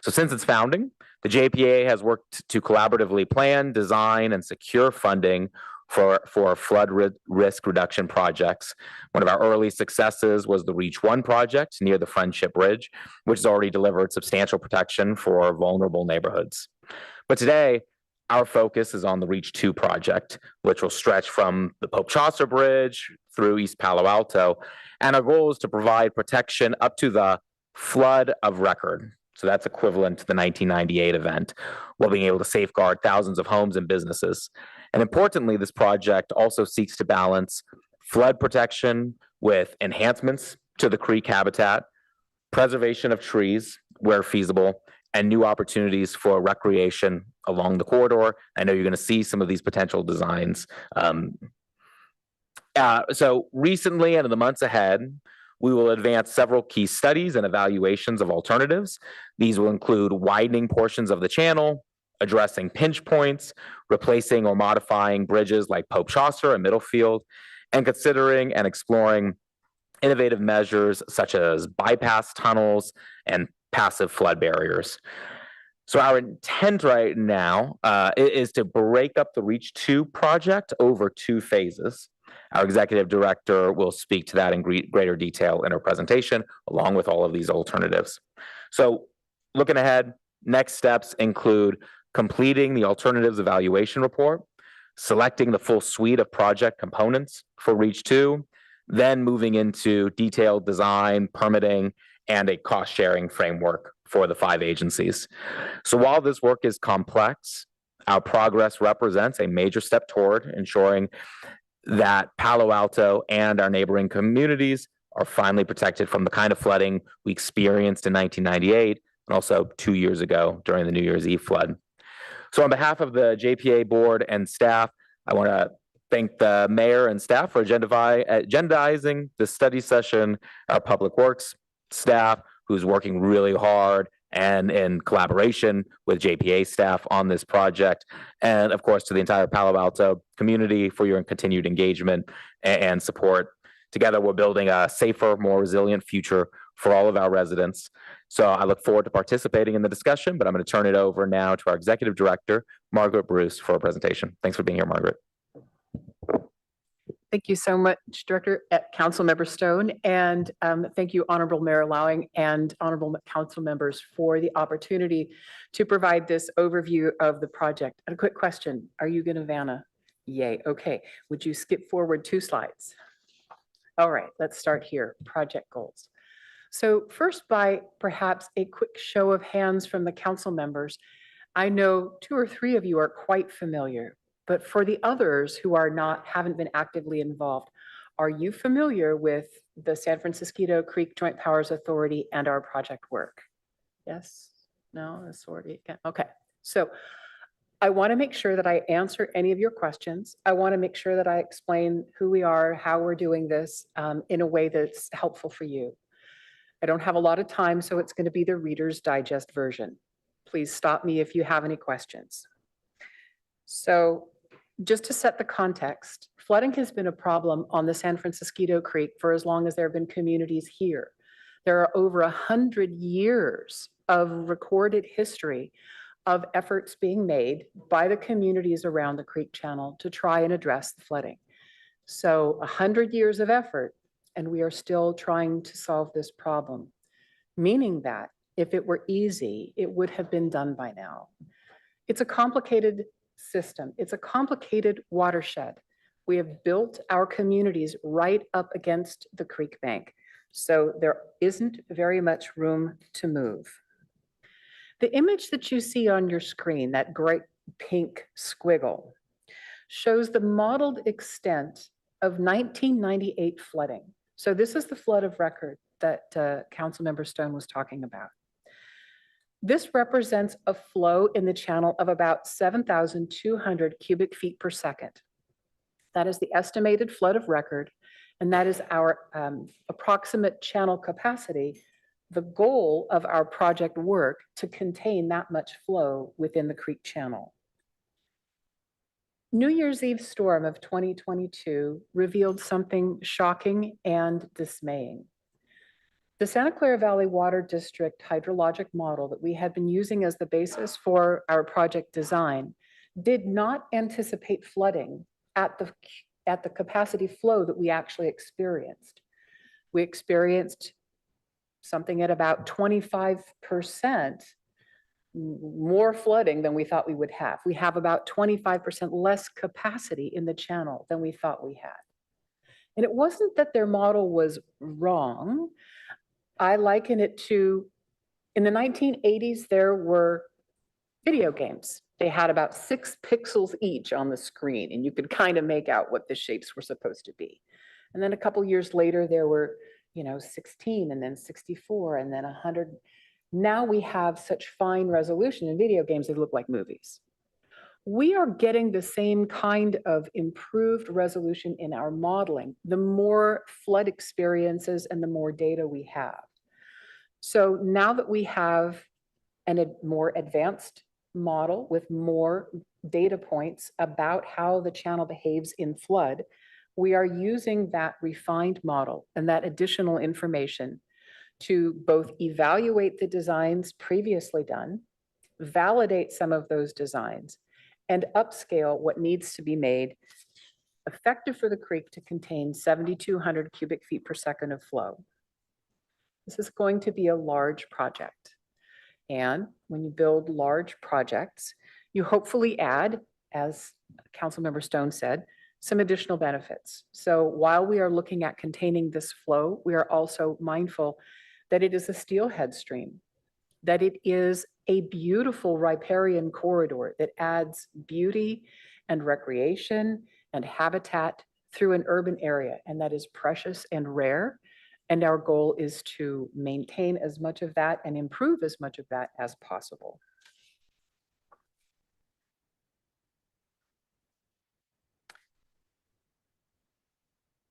So since its founding, the JPA has worked to collaboratively plan, design, and secure funding for flood risk reduction projects. One of our early successes was the Reach 1 project near the Friendship Bridge, which has already delivered substantial protection for vulnerable neighborhoods. But today, our focus is on the Reach 2 project, which will stretch from the Pope Chaucer Bridge through East Palo Alto. And our goal is to provide protection up to the flood of record. So that's equivalent to the 1998 event, while being able to safeguard thousands of homes and businesses. And importantly, this project also seeks to balance flood protection with enhancements to the creek habitat, preservation of trees where feasible, and new opportunities for recreation along the corridor. I know you're going to see some of these potential designs. So recently and in the months ahead, we will advance several key studies and evaluations of alternatives. These will include widening portions of the channel, addressing pinch points, replacing or modifying bridges like Pope Chaucer and Middlefield, and considering and exploring innovative measures such as bypass tunnels and passive flood barriers. So our intent right now is to break up the Reach 2 project over 2 phases. Our executive director will speak to that in greater detail in her presentation, along with all of these alternatives. So looking ahead, next steps include completing the alternatives evaluation report, selecting the full suite of project components for Reach 2, then moving into detailed design, permitting, and a cost-sharing framework for the 5 agencies. So while this work is complex, our progress represents a major step toward ensuring that Palo Alto and our neighboring communities are finally protected from the kind of flooding we experienced in 1998 and also 2 years ago during the New Year's Eve flood. So on behalf of the JPA board and staff, I want to thank the mayor and staff for agendizing this study session, our public works staff who's working really hard and in collaboration with JPA staff on this project, and of course to the entire Palo Alto community for your continued engagement and support. Together, we're building a safer, more resilient future for all of our residents. So I look forward to participating in the discussion, but I'm going to turn it over now to our executive director, Margaret Bruce, for a presentation. Thanks for being here, Margaret. Thank you so much, Director, Councilmember Stone, and thank you, Honorable Mayor Lowing and Honorable Council members for the opportunity to provide this overview of the project. And a quick question, are you going to Vanna? Yay, okay. Would you skip forward 2 slides? All right, let's start here, project goals. So first, by perhaps a quick show of hands from the council members, I know 2 or 3 of you are quite familiar. But for the others who are not, haven't been actively involved, are you familiar with the San Francisco Creek Joint Powers Authority and our project work? Yes? No? Authority? Okay. So I want to make sure that I answer any of your questions. I want to make sure that I explain who we are, how we're doing this in a way that's helpful for you. I don't have a lot of time, so it's going to be the Reader's Digest version. Please stop me if you have any questions. So just to set the context, flooding has been a problem on the San Francisco Creek for as long as there have been communities here. There are over 100 years of recorded history of efforts being made by the communities around the creek channel to try and address the flooding. So 100 years of effort, and we are still trying to solve this problem, meaning that if it were easy, it would have been done by now. It's a complicated system. It's a complicated watershed. We have built our communities right up against the creek bank, so there isn't very much room to move. The image that you see on your screen, that bright pink squiggle, shows the modeled extent of 1998 flooding. So this is the flood of record that Councilmember Stone was talking about. This represents a flow in the channel of about 7,200 cubic feet per second. That is the estimated flood of record, and that is our approximate channel capacity, the goal of our project work to contain that much flow within the creek channel. New Year's Eve storm of 2022 revealed something shocking and dismaying. The Santa Clara Valley Water District hydrologic model that we had been using as the basis for our project design did not anticipate flooding at the capacity flow that we actually experienced. We experienced something at about 25% more flooding than we thought we would have. We have about 25% less capacity in the channel than we thought we had. And it wasn't that their model was wrong. I liken it to, in the 1980s, there were video games. They had about 6 pixels each on the screen, and you could kind of make out what the shapes were supposed to be. And then a couple years later, there were, 16, and then 64, and then 100. Now we have such fine resolution in video games, they look like movies. We are getting the same kind of improved resolution in our modeling, the more flood experiences and the more data we have. So now that we have a more advanced model with more data points about how the channel behaves in flood, we are using that refined model and that additional information to both evaluate the designs previously done, validate some of those designs, and upscale what needs to be made effective for the creek to contain 7,200 cubic feet per second of flow. This is going to be a large project. And when you build large projects, you hopefully add, as Councilmember Stone said, some additional benefits. So while we are looking at containing this flow, we are also mindful that it is a steelhead stream, that it is a beautiful riparian corridor that adds beauty and recreation and habitat through an urban area, and that is precious and rare. And our goal is to maintain as much of that and improve as much of that as possible.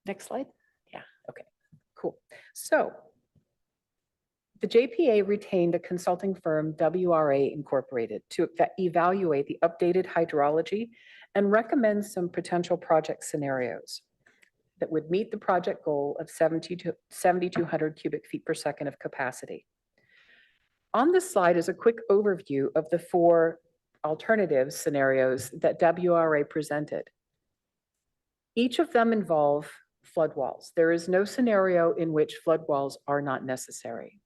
Next slide. Yeah, okay, cool. So the JPA retained a consulting firm, WRA Incorporated, to evaluate the updated hydrology and recommend some potential project scenarios that would meet the project goal of 7,200 cubic feet per second of capacity. On this slide is a quick overview of the 4 alternative scenarios that WRA presented. Each of them involve flood walls. There is no scenario in which flood walls are not necessary.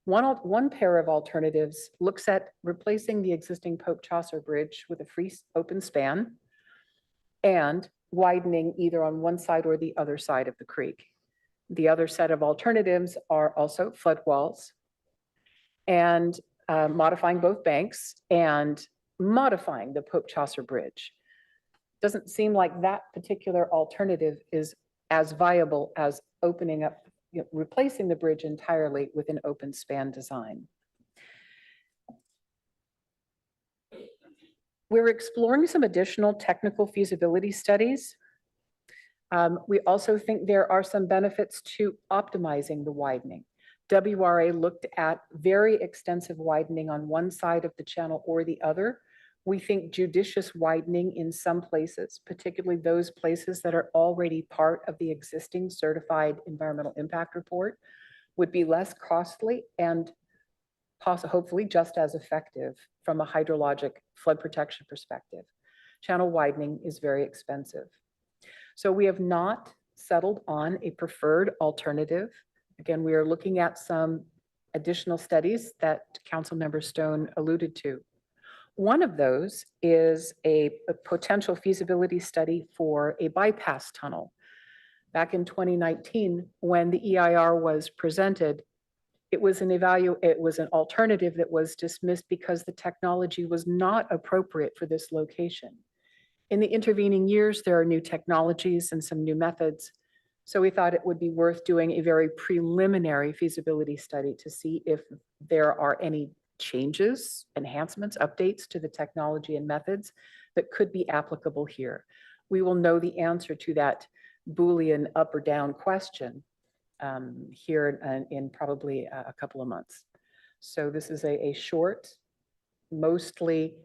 One pair of alternatives looks at replacing the existing Pope Chaucer Bridge with a free open span and widening either on one side or the other side of the creek. The other set of alternatives are also flood walls and modifying both banks and modifying the Pope Chaucer Bridge. Doesn't seem like that particular alternative is as viable as opening up, replacing the bridge entirely with an open span design. We're exploring some additional technical feasibility studies. We also think there are some benefits to optimizing the widening. WRA looked at very extensive widening on one side of the channel or the other. We think judicious widening in some places, particularly those places that are already part of the existing certified environmental impact report, would be less costly and hopefully just as effective from a hydrologic flood protection perspective. Channel widening is very expensive. So we have not settled on a preferred alternative. Again, we are looking at some additional studies that Councilmember Stone alluded to. One of those is a potential feasibility study for a bypass tunnel. Back in 2019, when the EIR was presented, it was an alternative that was dismissed because the technology was not appropriate for this location. In the intervening years, there are new technologies and some new methods. So we thought it would be worth doing a very preliminary feasibility study to see if there are any changes, enhancements, updates to the technology and methods that could be applicable here. We will know the answer to that Boolean up or down question here in probably a couple of months. So this is a short, mostly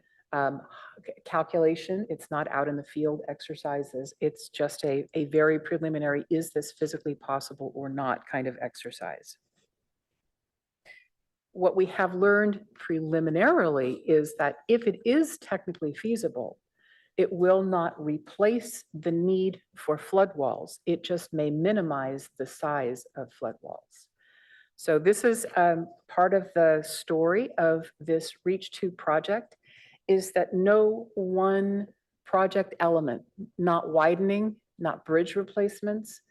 calculation. It's not out in the field exercises. It's just a very preliminary, is this physically possible or not kind of exercise. What we have learned preliminarily is that if it is technically feasible, it will not replace the need for flood walls. It just may minimize the size of flood walls. So this is part of the story of this REACH 2 project, is that no one project element, not widening, not bridge replacements,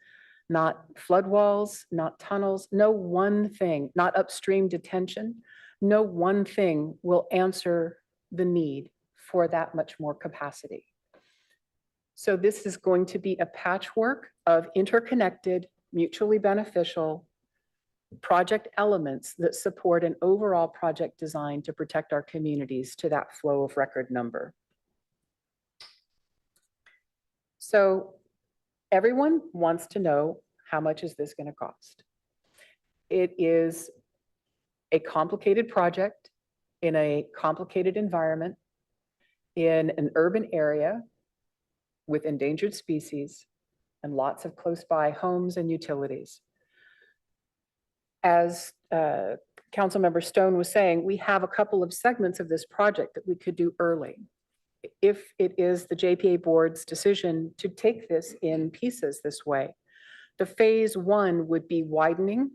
not flood walls, not tunnels, no one thing, not upstream detention, no one thing will answer the need for that much more capacity. So this is going to be a patchwork of interconnected, mutually beneficial project elements that support an overall project design to protect our communities to that flow of record number. So everyone wants to know, how much is this going to cost? It is a complicated project in a complicated environment in an urban area with endangered species and lots of close by homes and utilities. As Councilmember Stone was saying, we have a couple of segments of this project that we could do early. If it is the JPA board's decision to take this in pieces this way, the phase one would be widening,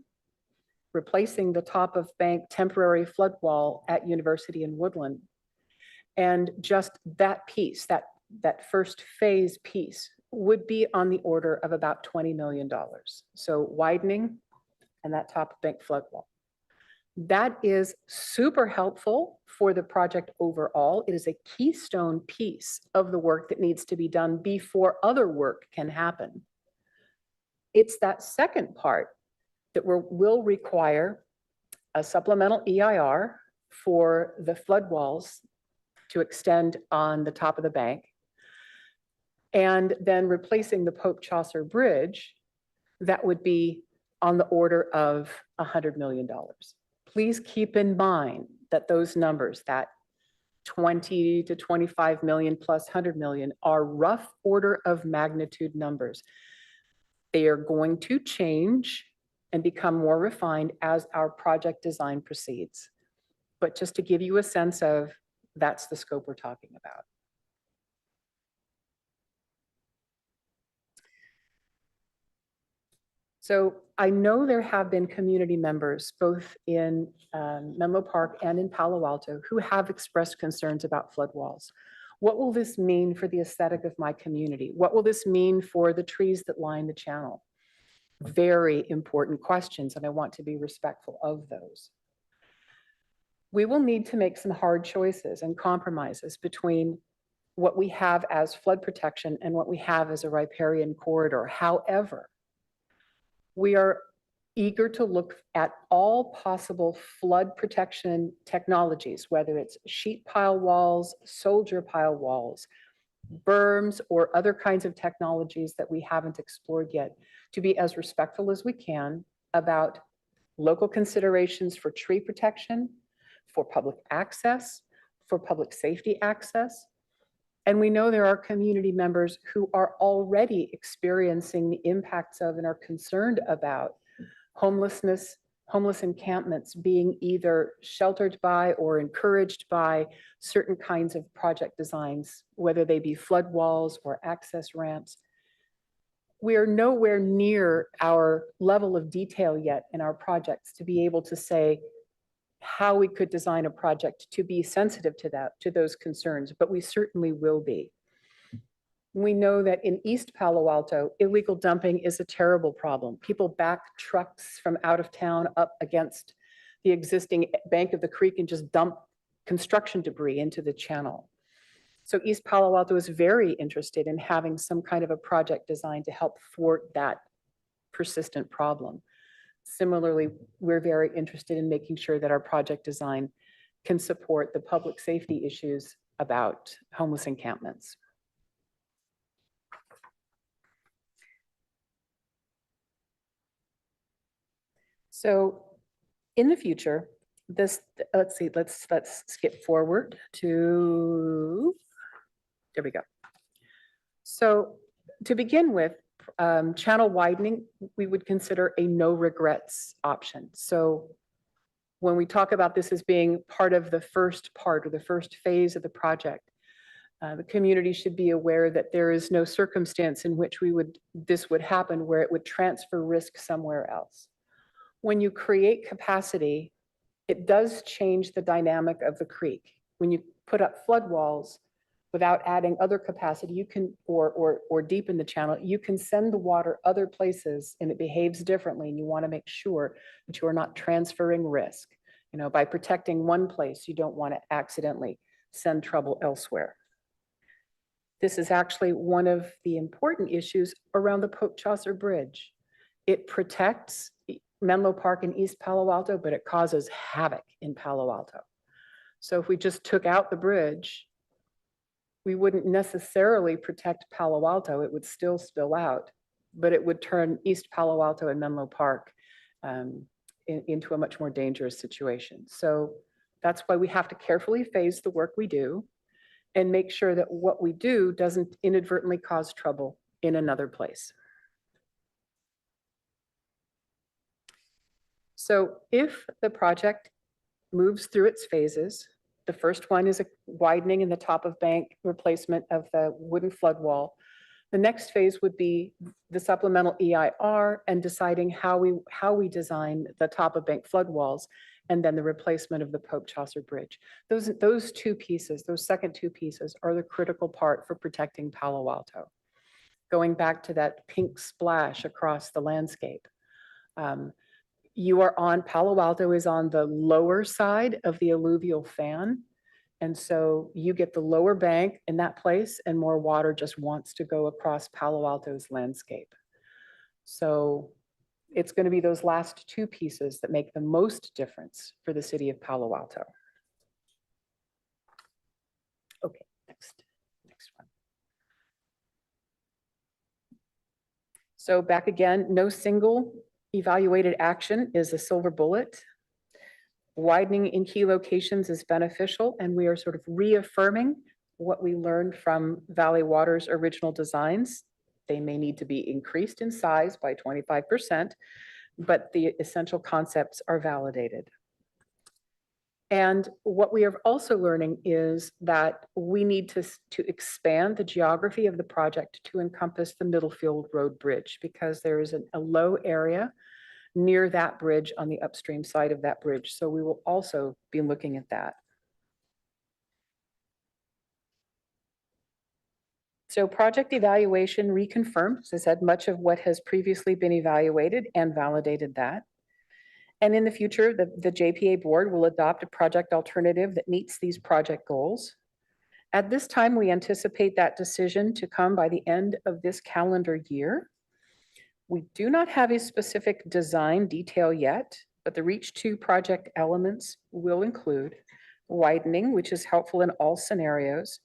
replacing the top of bank temporary flood wall at University and Woodland. And just that piece, that first phase piece would be on the order of about $20 million. So widening and that top of bank flood wall. That is super helpful for the project overall. It is a keystone piece of the work that needs to be done before other work can happen. It's that second part that will require a supplemental EIR for the flood walls to extend on the top of the bank, and then replacing the Pope Chaucer Bridge, that would be on the order of $100 million. Please keep in mind that those numbers, that 20 to 25 million plus 100 million, are rough order of magnitude numbers. They are going to change and become more refined as our project design proceeds. But just to give you a sense of, that's the scope we're talking about. So I know there have been community members, both in Menlo Park and in Palo Alto, who have expressed concerns about flood walls. What will this mean for the aesthetic of my community? What will this mean for the trees that line the channel? Very important questions, and I want to be respectful of those. We will need to make some hard choices and compromises between what we have as flood protection and what we have as a riparian corridor. However, we are eager to look at all possible flood protection technologies, whether it's sheet pile walls, soldier pile walls, berms, or other kinds of technologies that we haven't explored yet, to be as respectful as we can about local considerations for tree protection, for public access, for public safety access. And we know there are community members who are already experiencing the impacts of and are concerned about homeless encampments being either sheltered by or encouraged by certain kinds of project designs, whether they be flood walls or access ramps. We are nowhere near our level of detail yet in our projects to be able to say how we could design a project to be sensitive to those concerns, but we certainly will be. We know that in East Palo Alto, illegal dumping is a terrible problem. People back trucks from out of town up against the existing bank of the creek and just dump construction debris into the channel. So East Palo Alto is very interested in having some kind of a project designed to help thwart that persistent problem. Similarly, we're very interested in making sure that our project design can support the public safety issues about homeless encampments. So in the future, let's skip forward to, there we go. So to begin with, channel widening, we would consider a no regrets option. So when we talk about this as being part of the first part or the first phase of the project, the community should be aware that there is no circumstance in which this would happen where it would transfer risk somewhere else. When you create capacity, it does change the dynamic of the creek. When you put up flood walls, without adding other capacity, you can, or deepen the channel, you can send the water other places and it behaves differently. And you want to make sure that you are not transferring risk. You know, by protecting one place, you don't want to accidentally send trouble elsewhere. This is actually one of the important issues around the Pope Chaucer Bridge. It protects Menlo Park and East Palo Alto, but it causes havoc in Palo Alto. So if we just took out the bridge, we wouldn't necessarily protect Palo Alto. It would still spill out, but it would turn East Palo Alto and Menlo Park into a much more dangerous situation. So that's why we have to carefully phase the work we do and make sure that what we do doesn't inadvertently cause trouble in another place. So if the project moves through its phases, the first one is a widening in the top of bank replacement of the wooden flood wall. The next phase would be the supplemental EIR and deciding how we design the top of bank flood walls, and then the replacement of the Pope Chaucer Bridge. Those two pieces, those second two pieces, are the critical part for protecting Palo Alto. Going back to that pink splash across the landscape. Palo Alto is on the lower side of the alluvial fan. And so you get the lower bank in that place and more water just wants to go across Palo Alto's landscape. So it's going to be those last two pieces that make the most difference for the city of Palo Alto. Okay, next one. So back again, no single evaluated action is a silver bullet. Widening in key locations is beneficial, and we are sort of reaffirming what we learned from Valley Water's original designs. They may need to be increased in size by 25%, but the essential concepts are validated. And what we are also learning is that we need to expand the geography of the project to encompass the Middlefield Road Bridge, because there is a low area near that bridge on the upstream side of that bridge. So we will also be looking at that. So project evaluation reconfirmed, as I said, much of what has previously been evaluated and validated that. And in the future, the JPA board will adopt a project alternative that meets these project goals. At this time, we anticipate that decision to come by the end of this calendar year. We do not have a specific design detail yet, but the REACH 2 project elements will include widening, which is helpful in all scenarios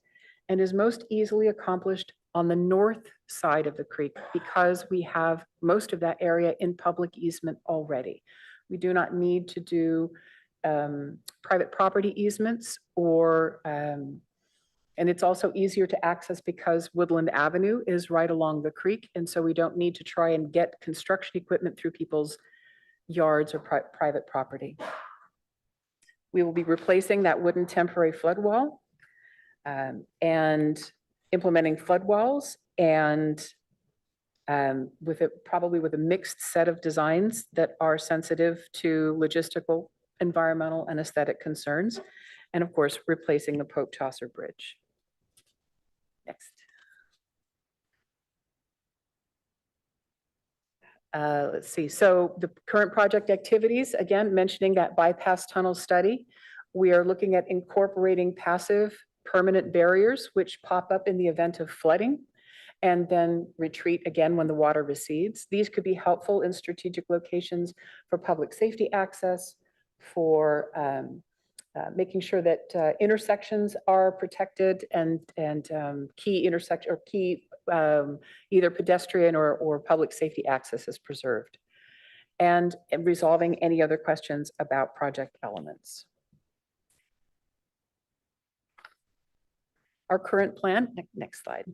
and is most easily accomplished on the north side of the creek because we have most of that area in public easement already. We do not need to do private property easements and it's also easier to access because Woodland Avenue is right along the creek. And so we don't need to try and get construction equipment through people's yards or private property. We will be replacing that wooden temporary flood wall and implementing flood walls and probably with a mixed set of designs that are sensitive to logistical, environmental, and aesthetic concerns. And of course, replacing the Pope Chaucer Bridge. Next. Let's see. So the current project activities, again, mentioning that bypass tunnel study, we are looking at incorporating passive permanent barriers which pop up in the event of flooding and then retreat again when the water recedes. These could be helpful in strategic locations for public safety access, for making sure that intersections are protected and key intersection or key either pedestrian or public safety access is preserved, and resolving any other questions about project elements. Our current plan, next slide.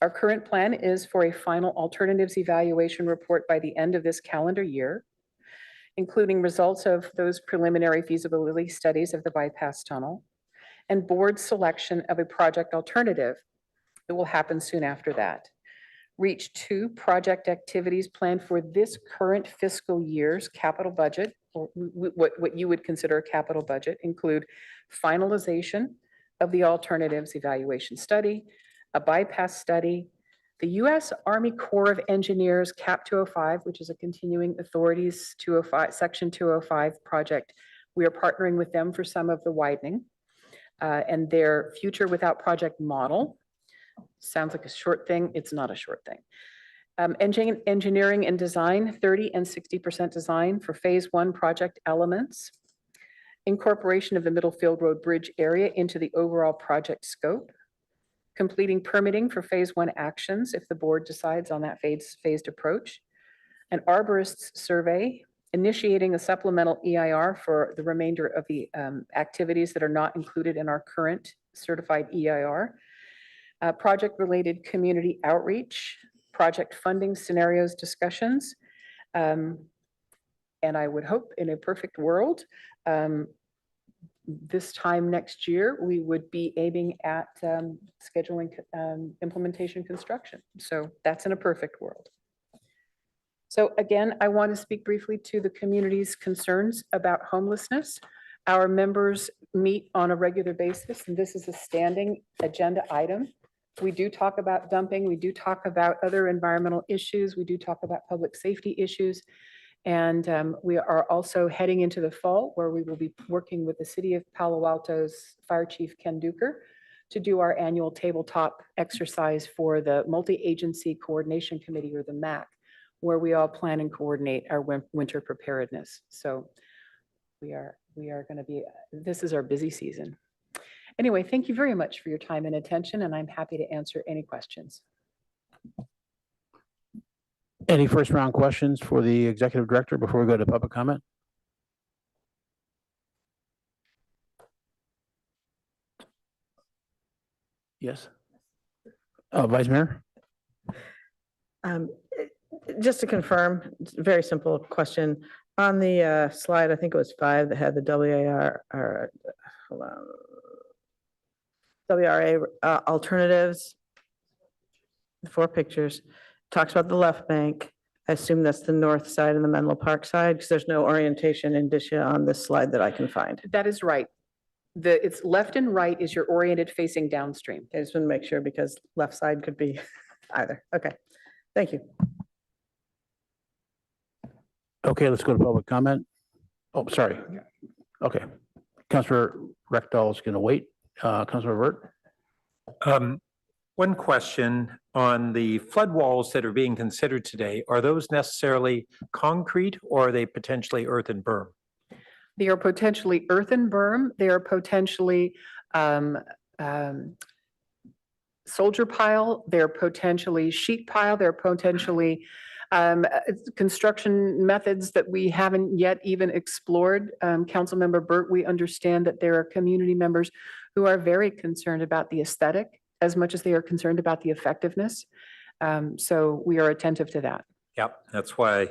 Our current plan is for a final alternatives evaluation report by the end of this calendar year, including results of those preliminary feasibility studies of the bypass tunnel and board selection of a project alternative that will happen soon after that. REACH 2 project activities planned for this current fiscal year's capital budget, or what you would consider a capital budget, include finalization of the alternatives evaluation study, a bypass study, the U.S. Army Corps of Engineers CAP 205, which is a continuing authorities 205, Section 205 project. We are partnering with them for some of the widening and their future without project model. Sounds like a short thing. It's not a short thing. Engineering and design, 30 and 60% design for phase 1 project elements. Incorporation of the Middlefield Road Bridge area into the overall project scope. Completing permitting for phase 1 actions if the board decides on that phased approach. An arborist's survey, initiating a supplemental EIR for the remainder of the activities that are not included in our current certified EIR. Project-related community outreach, project funding scenarios discussions, And I would hope in a perfect world, this time next year, we would be aiming at scheduling implementation construction. So that's in a perfect world. So again, I want to speak briefly to the community's concerns about homelessness. Our members meet on a regular basis, and this is a standing agenda item. We do talk about dumping. We do talk about other environmental issues. We do talk about public safety issues. And we are also heading into the fall where we will be working with the City of Palo Alto's Fire Chief Ken Duker to do our annual tabletop exercise for the Multi-Agency Coordination Committee, or the MAC, where we all plan and coordinate our winter preparedness. So we are going to be, this is our busy season. Anyway, thank you very much for your time and attention, and I'm happy to answer any questions. Any first round questions for the executive director before we go to public comment? Yes. Vice Mayor? Just to confirm, it's a very simple question. On the slide, I think it was 5 that had the WRA alternatives, the 4 pictures, talks about the left bank. I assume that's the north side and the Menlo Park side, because there's no orientation indicia on this slide that I can find. That is right. It's left and right is your oriented facing downstream. I just want to make sure, because left side could be either. Okay, thank you. Okay, let's go to public comment. Oh, sorry. Okay. Councilor Rectal is going to wait. Councilor Vert? One question on the flood walls that are being considered today. Are those necessarily concrete, or are they potentially earthen berm? They are potentially earthen berm. They are potentially soldier pile. They're potentially sheet pile. They're potentially construction methods that we haven't yet even explored. Councilmember Burt, we understand that there are community members who are very concerned about the aesthetic as much as they are concerned about the effectiveness. So we are attentive to that. Yep, that's why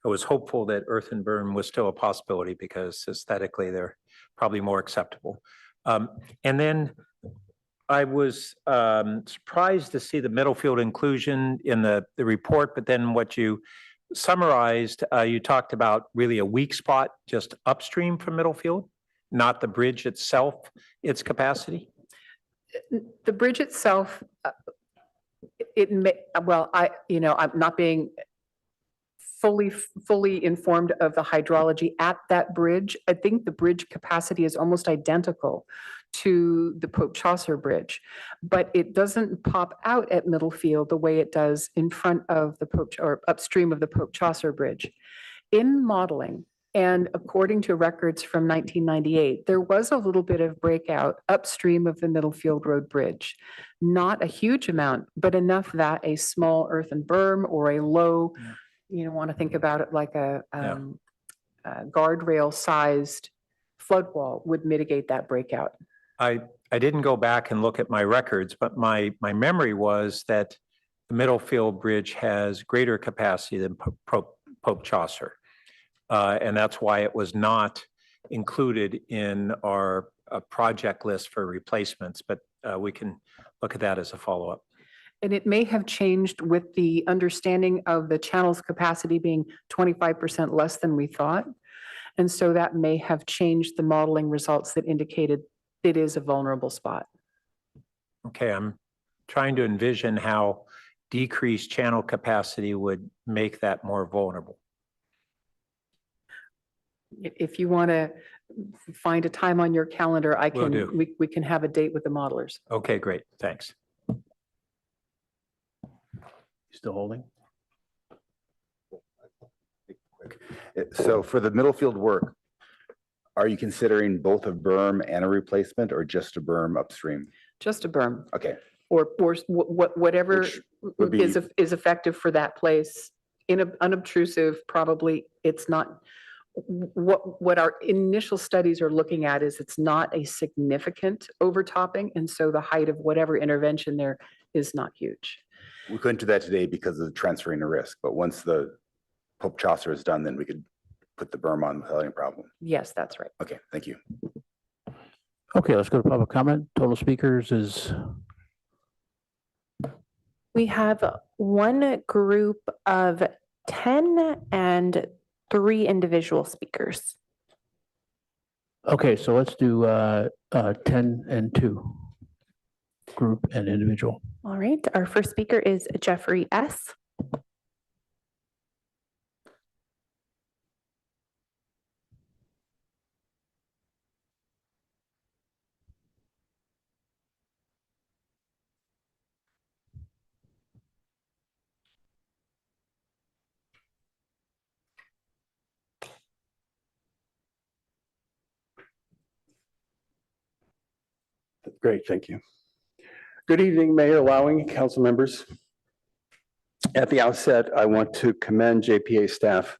I was hopeful that earthen berm was still a possibility, because aesthetically they're probably more acceptable. And then I was surprised to see the Middlefield inclusion in the report, but then what you summarized, you talked about really a weak spot just upstream from Middlefield, not the bridge itself, its capacity. The bridge itself, it may, well, I'm not being fully informed of the hydrology at that bridge. I think the bridge capacity is almost identical to the Pope Chaucer Bridge, but it doesn't pop out at Middlefield the way it does in front of the or upstream of the Pope Chaucer Bridge. In modeling, and according to records from 1998, there was a little bit of breakout upstream of the Middlefield Road Bridge. Not a huge amount, but enough that a small earthen berm or a low, want to think about it like a guardrail sized flood wall would mitigate that breakout. I didn't go back and look at my records, but my memory was that the Middlefield Bridge has greater capacity than Pope Chaucer. And that's why it was not included in our project list for replacements, but we can look at that as a follow-up. And it may have changed with the understanding of the channel's capacity being 25% less than we thought. And so that may have changed the modeling results that indicated it is a vulnerable spot. Okay, I'm trying to envision how decreased channel capacity would make that more vulnerable. If you want to find a time on your calendar, Will do. we can have a date with the modelers. Okay, great, thanks. Still holding? So for the Middlefield work, are you considering both a berm and a replacement, or just a berm upstream? Just a berm. Okay. Or whatever Which would be- is effective for that place. Unobtrusive, probably. It's not, what our initial studies are looking at is it's not a significant overtopping. And so the height of whatever intervention there is not huge. We couldn't do that today because of the transferring the risk, but once the Pope Chaucer is done, then we could put the berm on without any problem. Yes, that's right. Okay, thank you. Okay, let's go to public comment. Total speakers is, We have one group of 10 and 3 individual speakers. okay, so let's do 10 and 2. Group and individual. All right, our first speaker is Jeffrey S. Great, thank you. Good evening, Mayor Lowing, council members. At the outset, I want to commend JPA staff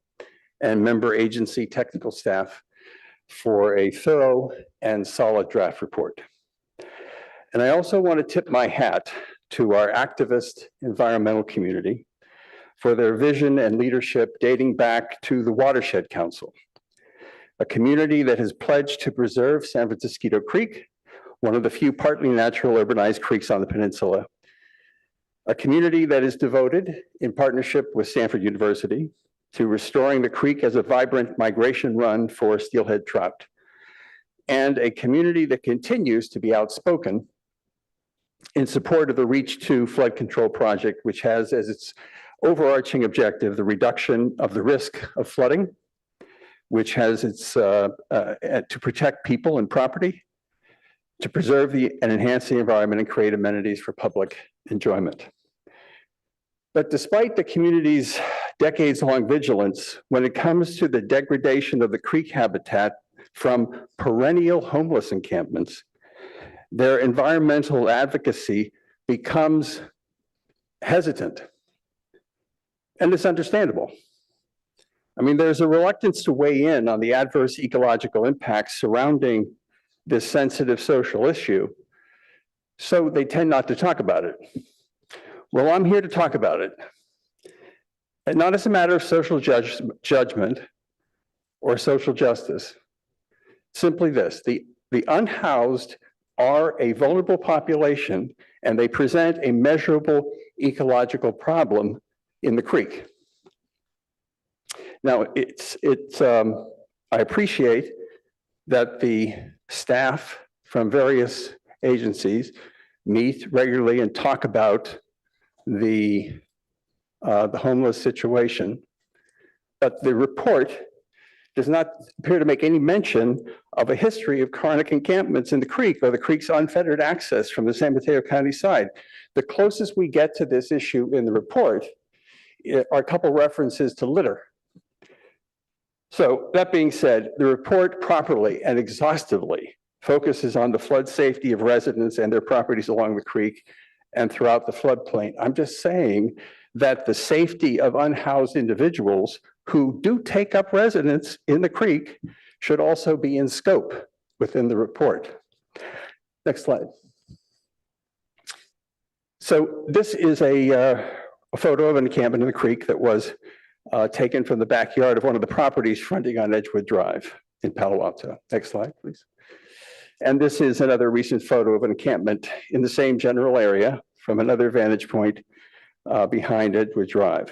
and member agency technical staff for a thorough and solid draft report. And I also want to tip my hat to our activist environmental community for their vision and leadership dating back to the Watershed Council, a community that has pledged to preserve San Francisco Creek, one of the few partly natural urbanized creeks on the peninsula. A community that is devoted, in partnership with Stanford University, to restoring the creek as a vibrant migration run for steelhead trout. And a community that continues to be outspoken in support of the Reach 2 flood control project, which has as its overarching objective the reduction of the risk of flooding, which has its to protect people and property, to preserve and enhance the environment and create amenities for public enjoyment. But despite the community's decades-long vigilance, when it comes to the degradation of the creek habitat from perennial homeless encampments, their environmental advocacy becomes hesitant. And it's understandable. I mean, there's a reluctance to weigh in on the adverse ecological impacts surrounding this sensitive social issue, so they tend not to talk about it. Well, I'm here to talk about it, and not as a matter of social judgment or social justice. Simply this: the unhoused are a vulnerable population, and they present a measurable ecological problem in the creek. Now, I appreciate that the staff from various agencies meet regularly and talk about the homeless situation, but the report does not appear to make any mention of a history of chronic encampments in the creek or the creek's unfettered access from the San Mateo County side. The closest we get to this issue in the report are a couple references to litter. So that being said, the report properly and exhaustively focuses on the flood safety of residents and their properties along the creek and throughout the floodplain. I'm just saying that the safety of unhoused individuals who do take up residence in the creek should also be in scope within the report. Next slide. So this is a photo of an encampment in the creek that was taken from the backyard of one of the properties fronting on Edgewood Drive in Palo Alto. Next slide, please. And this is another recent photo of an encampment in the same general area from another vantage point behind Edgewood Drive.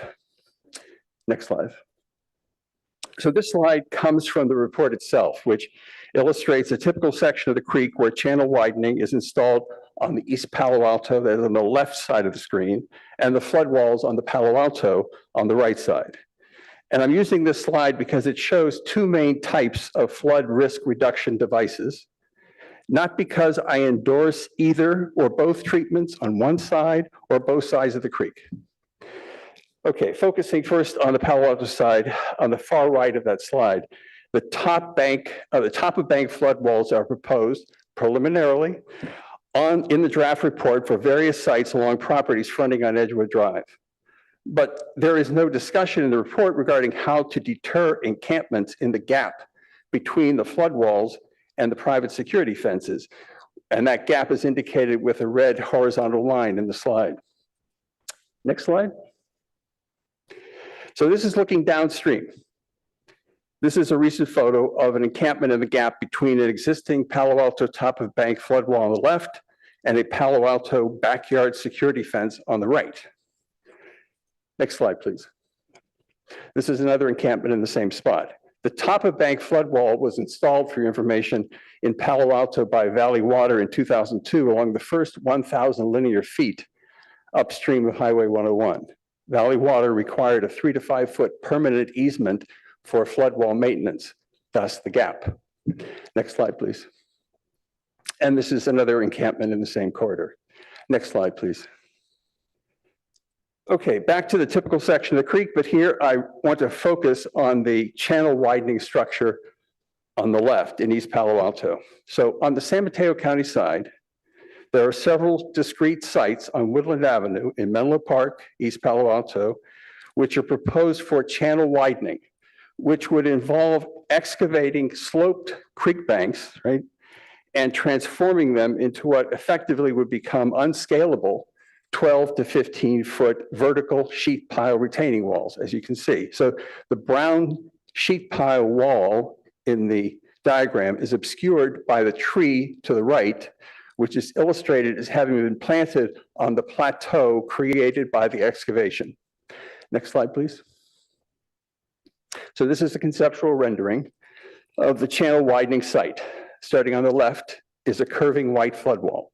Next slide. So this slide comes from the report itself, which illustrates a typical section of the creek where channel widening is installed on the East Palo Alto, that is on the left side of the screen, and the flood walls on the Palo Alto on the right side. And I'm using this slide because it shows two main types of flood risk reduction devices, not because I endorse either or both treatments on one side or both sides of the creek. Okay, focusing first on the Palo Alto side, on the far right of that slide, the top of bank flood walls are proposed preliminarily in the draft report for various sites along properties fronting on Edgewood Drive. But there is no discussion in the report regarding how to deter encampments in the gap between the flood walls and the private security fences. And that gap is indicated with a red horizontal line in the slide. Next slide. So this is looking downstream. This is a recent photo of an encampment in the gap between an existing Palo Alto top of bank flood wall on the left and a Palo Alto backyard security fence on the right. Next slide, please. This is another encampment in the same spot. The top of bank flood wall was installed, for your information, in Palo Alto by Valley Water in 2002 along the first 1,000 linear feet upstream of Highway 101. Valley Water required a 3 to 5 foot permanent easement for flood wall maintenance, thus the gap. Next slide, please. And this is another encampment in the same corridor. Next slide, please. Okay, back to the typical section of the creek, but here I want to focus on the channel widening structure on the left in East Palo Alto. So on the San Mateo County side, there are several discrete sites on Woodland Avenue in Menlo Park, East Palo Alto, which are proposed for channel widening, which would involve excavating sloped creek banks, right, and transforming them into what effectively would become unscalable 12 to 15 foot vertical sheet pile retaining walls, as you can see. So the brown sheet pile wall in the diagram is obscured by the tree to the right, which is illustrated as having been planted on the plateau created by the excavation. Next slide, please. So this is a conceptual rendering of the channel widening site. Starting on the left is a curving white flood wall,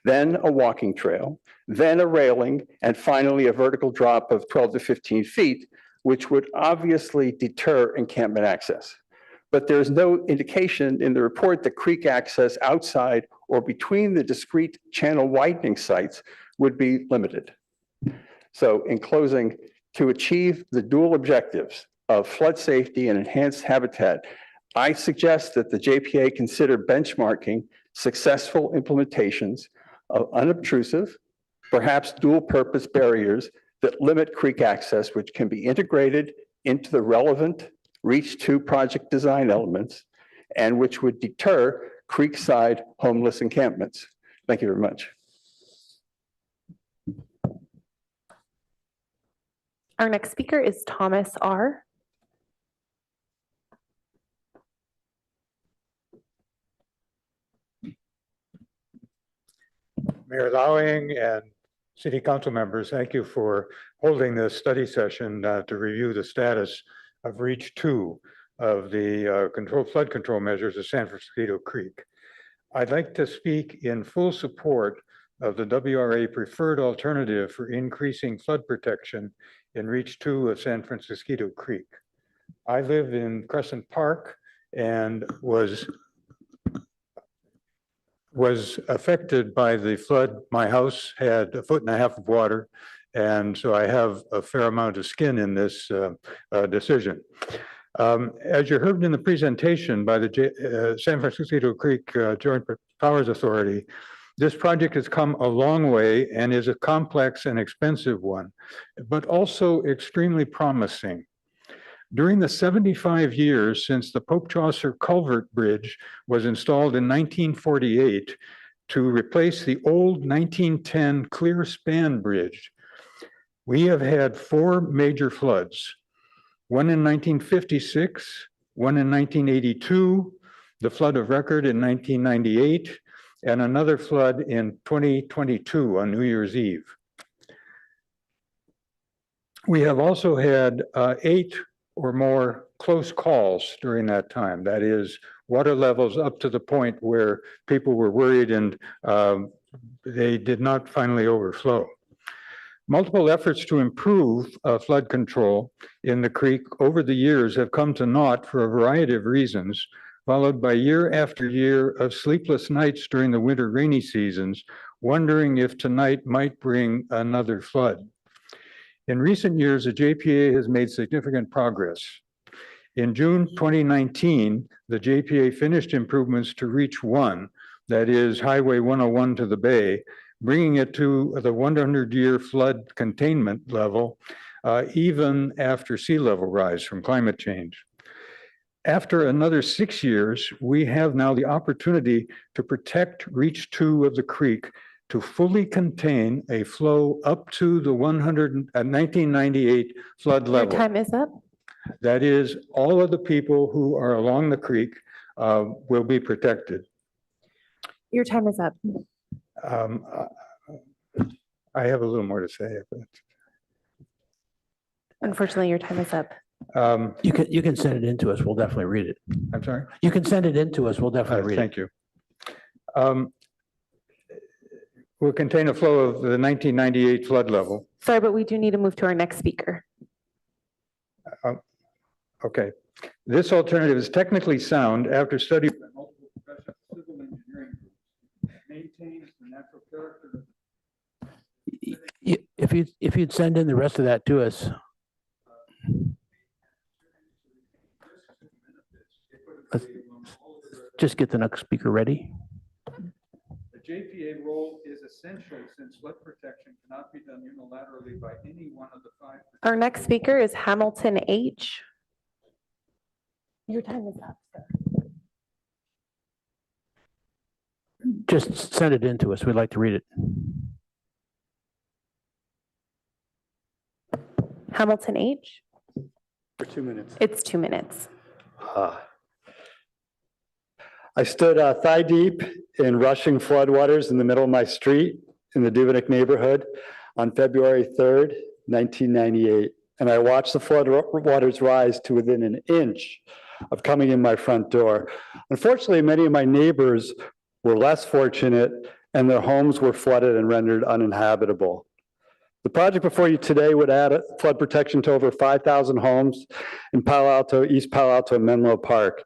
then a walking trail, then a railing, and finally a vertical drop of 12 to 15 feet, which would obviously deter encampment access. But there's no indication in the report that creek access outside or between the discrete channel widening sites would be limited. So in closing, to achieve the dual objectives of flood safety and enhanced habitat, I suggest that the JPA consider benchmarking successful implementations of unobtrusive, perhaps dual purpose barriers that limit creek access, which can be integrated into the relevant Reach 2 project design elements and which would deter creekside homeless encampments. Thank you very much. Our next speaker is Thomas R. Mayor Lowing and City Council members, thank you for holding this study session to review the status of Reach 2 of the flood control measures of San Francisco Creek. I'd like to speak in full support of the WRA preferred alternative for increasing flood protection in Reach 2 of San Francisco Creek. I live in Crescent Park and was affected by the flood. My house had 1.5 feet of water, and so I have a fair amount of skin in this decision. As you heard in the presentation by the San Francisco Creek Joint Powers Authority, this project has come a long way and is a complex and expensive one, but also extremely promising. During the 75 years since the Pope Chaucer Culvert Bridge was installed in 1948 to replace the old 1910 Clear Span Bridge, we have had 4 major floods, one in 1956, one in 1982, the flood of record in 1998, and another flood in 2022 on New Year's Eve. We have also had 8 or more close calls during that time. That is, water levels up to the point where people were worried and they did not finally overflow. Multiple efforts to improve flood control in the creek over the years have come to naught for a variety of reasons, followed by year after year of sleepless nights during the winter rainy seasons, wondering if tonight might bring another flood. In recent years, the JPA has made significant progress. In June 2019, the JPA finished improvements to Reach 1, that is Highway 101 to the Bay, bringing it to the 100-year flood containment level, even after sea level rise from climate change. After another 6 years, we have now the opportunity to protect Reach 2 of the creek to fully contain a flow up to the 1998 flood level. Your time is up. That is, all of the people who are along the creek will be protected. Your time is up. Um, I have a little more to say. Unfortunately, your time is up. You can send it in to us. We'll definitely read it. I'm sorry? You can send it in to us. We'll definitely read it. Thank you. Will contain a flow of the 1998 flood level. Sorry, but we do need to move to our next speaker. Okay. This alternative is technically sound after study by multiple professional civil engineering groups. Maintains the natural character. If you'd send in the rest of that to us. Let's just get the next speaker ready. The JPA role is essential since flood protection cannot be done unilaterally by any one of the 5. Our next speaker is Hamilton H. Your time is up, sir. Just send it in to us. We'd like to read it. Hamilton H. For 2 minutes. It's 2 minutes. I stood thigh deep in rushing floodwaters in the middle of my street in the Duvenick neighborhood on February 3rd, 1998. And I watched the flood waters rise to within an inch of coming in my front door. Unfortunately, many of my neighbors were less fortunate and their homes were flooded and rendered uninhabitable. The project before you today would add flood protection to over 5,000 homes in Palo Alto, East Palo Alto, and Menlo Park.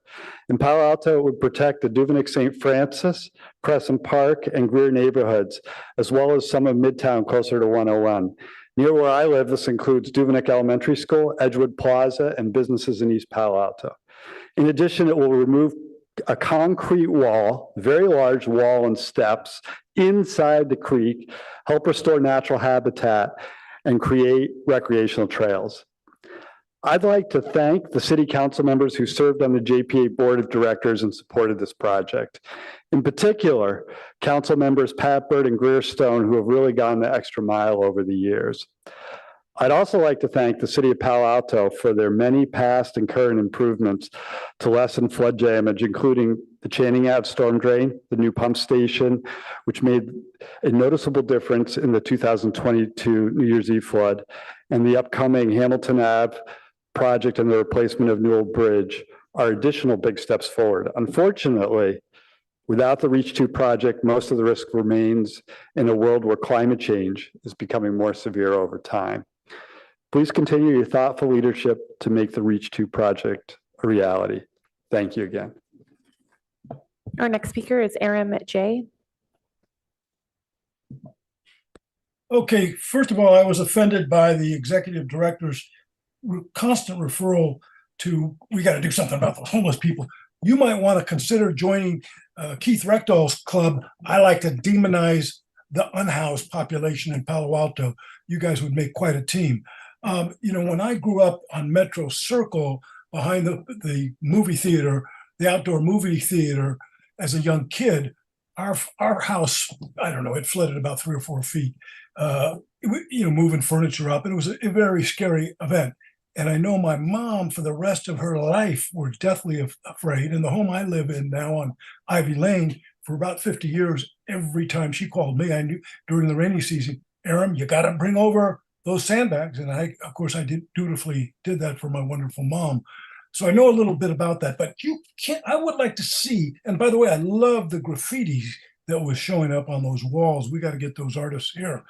In Palo Alto, it would protect the Duvenick St. Francis, Crescent Park, and Greer neighborhoods, as well as some of Midtown closer to 101. Near where I live, this includes Duvenick Elementary School, Edgewood Plaza, and businesses in East Palo Alto. In addition, it will remove a concrete wall, very large wall and steps inside the creek, help restore natural habitat, and create recreational trails. I'd like to thank the city council members who served on the JPA board of directors and supported this project. In particular, council members Pat Bird and Greer Stone, who have really gone the extra mile over the years. I'd also like to thank the city of Palo Alto for their many past and current improvements to lessen flood damage, including the Channing Ave storm drain, the new pump station, which made a noticeable difference in the 2022 New Year's Eve flood, and the upcoming Hamilton Ave project and the replacement of Newell Bridge are additional big steps forward. Unfortunately, without the Reach 2 project, most of the risk remains in a world where climate change is becoming more severe over time. Please continue your thoughtful leadership to make the Reach 2 project a reality. Thank you again. Our next speaker is Aram J. Okay, first of all, I was offended by the executive director's constant referral to, we got to do something about the homeless people. You might want to consider joining Keith Rechthal's club. I like to demonize the unhoused population in Palo Alto. You guys would make quite a team. When I grew up on Metro Circle behind the movie theater, the outdoor movie theater, as a young kid, our house, I don't know, it flooded about 3 or 4 feet, moving furniture up. And it was a very scary event. And I know my mom, for the rest of her life, were deathly afraid. And the home I live in now on Ivy Lane, for about 50 years, every time she called me, I knew during the rainy season, Aram, you got to bring over those sandbags. And I dutifully did that for my wonderful mom. So I know a little bit about that, but I would like to see, and by the way, I love the graffiti that was showing up on those walls. We got to get those artists here.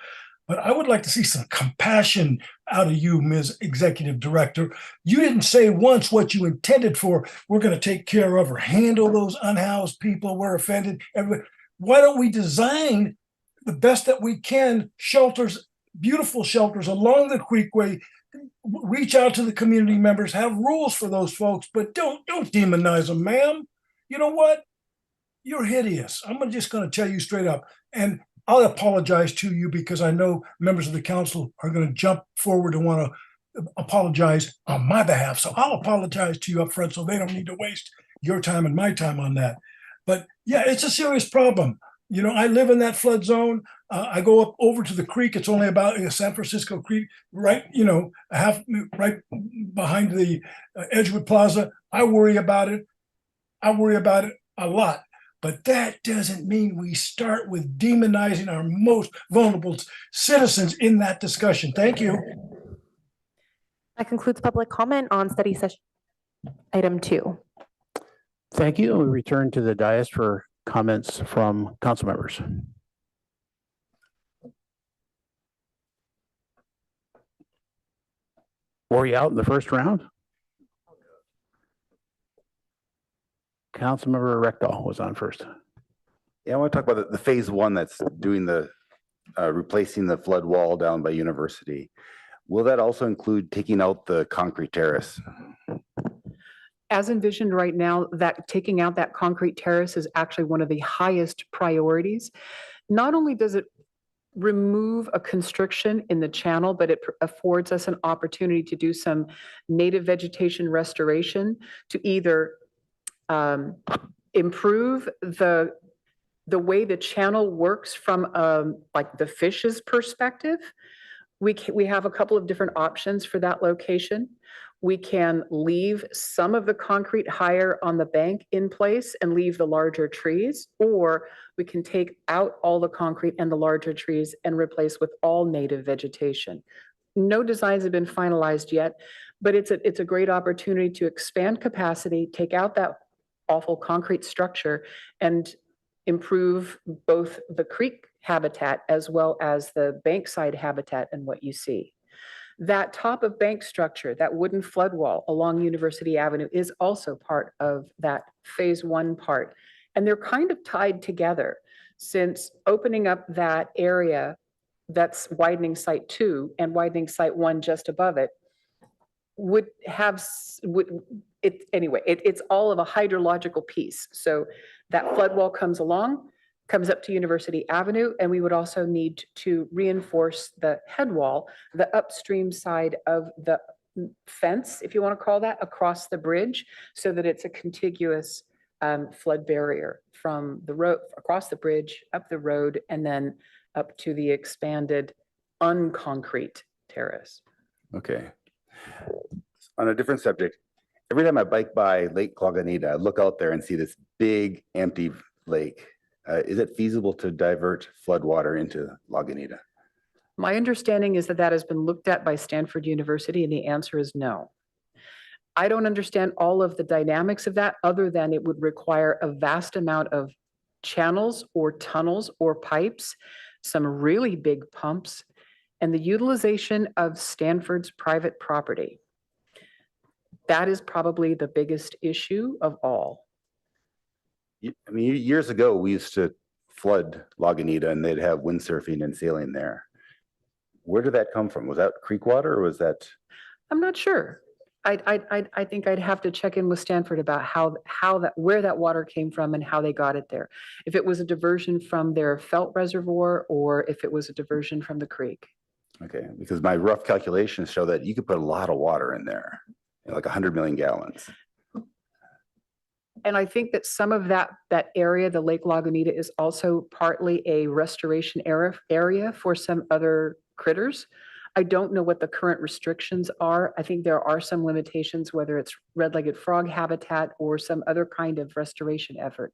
But I would like to see some compassion out of you, Ms. Executive Director. You didn't say once what you intended for. We're going to take care of or handle those unhoused people. We're offended. Why don't we design the best that we can, shelters, beautiful shelters along the creekway, reach out to the community members, have rules for those folks, but don't demonize them, ma'am. You know what? You're hideous. I'm just going to tell you straight up. And I'll apologize to you because I know members of the council are going to jump forward and want to apologize on my behalf. So I'll apologize to you up front so they don't need to waste your time and my time on that. But yeah, it's a serious problem. I live in that flood zone. I go up over to the creek. It's only about San Francisco Creek, right, right behind the Edgewood Plaza. I worry about it. I worry about it a lot. But that doesn't mean we start with demonizing our most vulnerable citizens in that discussion. Thank you. That concludes public comment on study session item 2. Thank you. We return to the dais for comments from council members. Were you out in the first round? Councilmember Rectal was on first. Yeah, I want to talk about the phase 1 that's doing the replacing the flood wall down by University. Will that also include taking out the concrete terrace? As envisioned right now, that taking out that concrete terrace is actually one of the highest priorities. Not only does it remove a constriction in the channel, but it affords us an opportunity to do some native vegetation restoration to either improve the way the channel works from like the fish's perspective. We have a couple of different options for that location. We can leave some of the concrete higher on the bank in place and leave the larger trees, or we can take out all the concrete and the larger trees and replace with all native vegetation. No designs have been finalized yet, but it's a great opportunity to expand capacity, take out that awful concrete structure, and improve both the creek habitat as well as the bankside habitat and what you see. That top of bank structure, that wooden flood wall along University Avenue, is also part of that phase 1 part. And they're kind of tied together, since opening up that area that's widening site 2 and widening site 1 just above it would have, it's all of a hydrological piece. So that flood wall comes up to University Avenue, and we would also need to reinforce the head wall, the upstream side of the fence, if you want to call that, across the bridge, so that it's a contiguous flood barrier from the road, across the bridge, up the road, and then up to the expanded unconcrete terrace. Okay. On a different subject, every time I bike by Lake Lagunita, I look out there and see this big empty lake. Is it feasible to divert flood water into Lagunita? My understanding is that that has been looked at by Stanford University, and the answer is no. I don't understand all of the dynamics of that, other than it would require a vast amount of channels or tunnels or pipes, some really big pumps, and the utilization of Stanford's private property. That is probably the biggest issue of all. I mean, years ago, we used to flood Lagunita and they'd have windsurfing and sailing there. Where did that come from? Was that creek water, or was that? I'm not sure. I think I'd have to check in with Stanford about where that water came from and how they got it there. If it was a diversion from their felt reservoir, or if it was a diversion from the creek. Okay, because my rough calculations show that you could put a lot of water in there, like 100 million gallons. And I think that some of that area, the Lake Lagunita, is also partly a restoration area for some other critters. I don't know what the current restrictions are. I think there are some limitations, whether it's red-legged frog habitat or some other kind of restoration effort.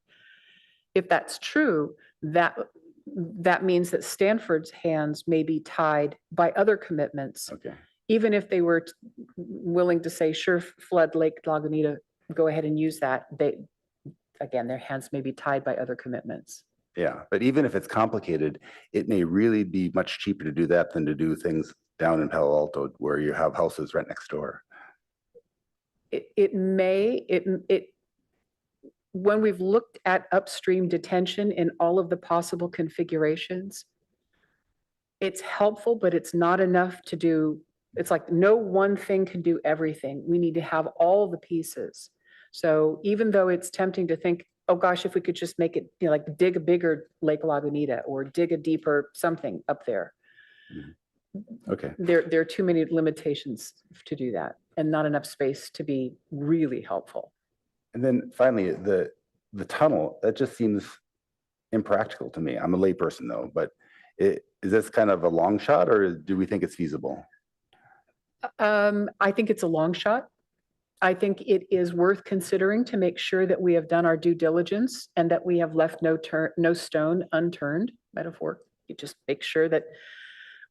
If that's true, that means that Stanford's hands may be tied by other commitments. Okay. Even if they were willing to say, sure, flood Lake Lagunita, go ahead and use that, again, their hands may be tied by other commitments. Yeah, but even if it's complicated, it may really be much cheaper to do that than to do things down in Palo Alto where you have houses right next door. When we've looked at upstream detention in all of the possible configurations, it's helpful, but it's not enough to do. It's like no one thing can do everything. We need to have all the pieces. So even though it's tempting to think, oh gosh, if we could just make it, like dig a bigger Lake Lagunita or dig a deeper something up there. Okay. There are too many limitations to do that, and not enough space to be really helpful. And then finally, the tunnel, that just seems impractical to me. I'm a layperson though, but is this kind of a long shot or do we think it's feasible? I think it's a long shot. I think it is worth considering to make sure that we have done our due diligence and that we have left no stone unturned, metaphor. You just make sure that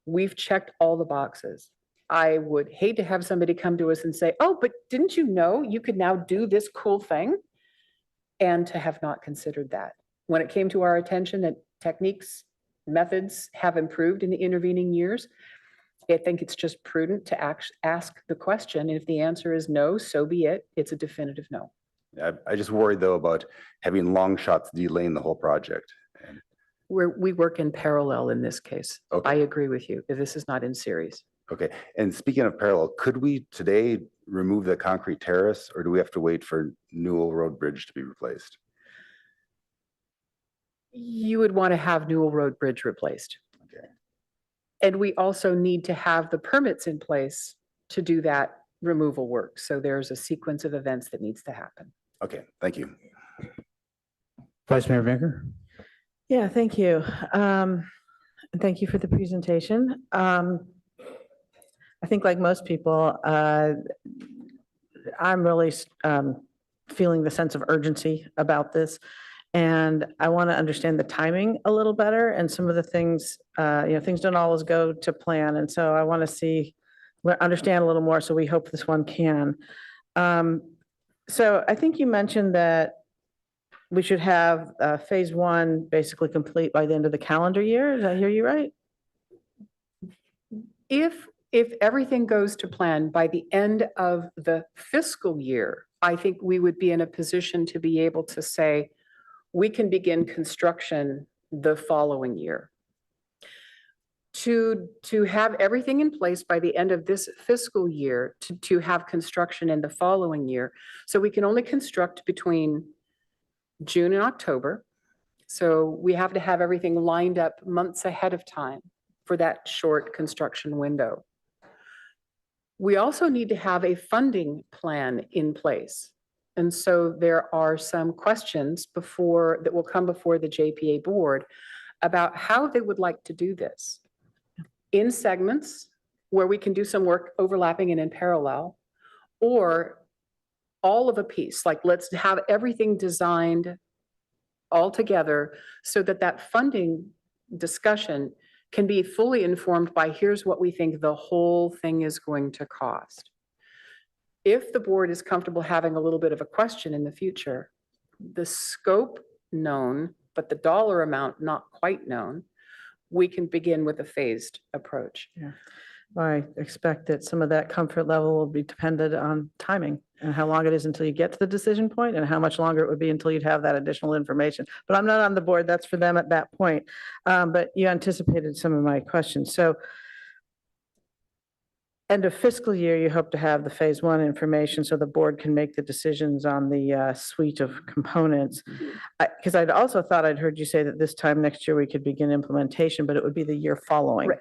we've checked all the boxes. I would hate to have somebody come to us and say, oh, but didn't you know you could now do this cool thing? And to have not considered that. When it came to our attention that techniques, methods have improved in the intervening years, I think it's just prudent to ask the question. If the answer is no, so be it. It's a definitive no. I just worried though about having long shots delaying the whole project. We work in parallel in this case. Okay. I agree with you. This is not in series. Okay. And speaking of parallel, could we today remove the concrete terrace or do we have to wait for Newell Road Bridge to be replaced? You would want to have Newell Road Bridge replaced. And we also need to have the permits in place to do that removal work. So there's a sequence of events that needs to happen. Okay, thank you. Vice Mayor Baker. Yeah, thank you. Thank you for the presentation. I think like most people, I'm really feeling the sense of urgency about this. And I want to understand the timing a little better and some of the things, things don't always go to plan. And so I want to understand a little more. So we hope this one can. So I think you mentioned that we should have phase one basically complete by the end of the calendar year. Did I hear you right? If everything goes to plan by the end of the fiscal year, I think we would be in a position to be able to say, we can begin construction the following year. To have everything in place by the end of this fiscal year, to have construction in the following year. So we can only construct between June and October. So we have to have everything lined up months ahead of time for that short construction window. We also need to have a funding plan in place. And so there are some questions that will come before the JPA board about how they would like to do this in segments where we can do some work overlapping and in parallel, or all of a piece, like let's have everything designed all together so that that funding discussion can be fully informed by here's what we think the whole thing is going to cost. If the board is comfortable having a little bit of a question in the future, the scope known, but the dollar amount not quite known, we can begin with a phased approach. Yeah. I expect that some of that comfort level will be dependent on timing and how long it is until you get to the decision point and how much longer it would be until you'd have that additional information. But I'm not on the board. That's for them at that point. But you anticipated some of my questions. So end of fiscal year, you hope to have the phase one information so the board can make the decisions on the suite of components. Because I'd also thought I'd heard you say that this time next year we could begin implementation, but it would be the year following. Right.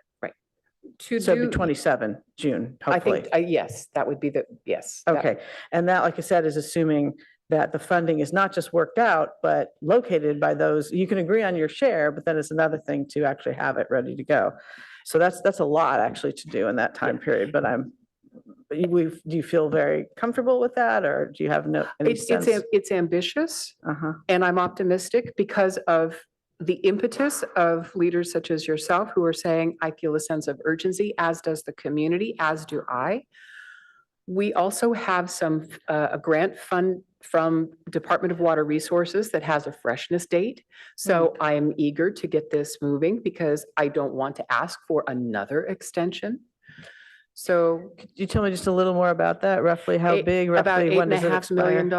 So it'd be 27 June, hopefully. I think, yes, that would be yes. Okay. And that, like I said, is assuming that the funding is not just worked out, but located by those. You can agree on your share, but then it's another thing to actually have it ready to go. So that's a lot actually to do in that time period, but do you feel very comfortable with that or do you have any sense? It's ambitious and I'm optimistic because of the impetus of leaders such as yourself who are saying, I feel a sense of urgency, as does the community, as do I. We also have a grant fund from Department of Water Resources that has a freshness date. So I am eager to get this moving because I don't want to ask for another extension. So could you tell me just a little more about that? Roughly how big? About roughly when does it $8.5 million.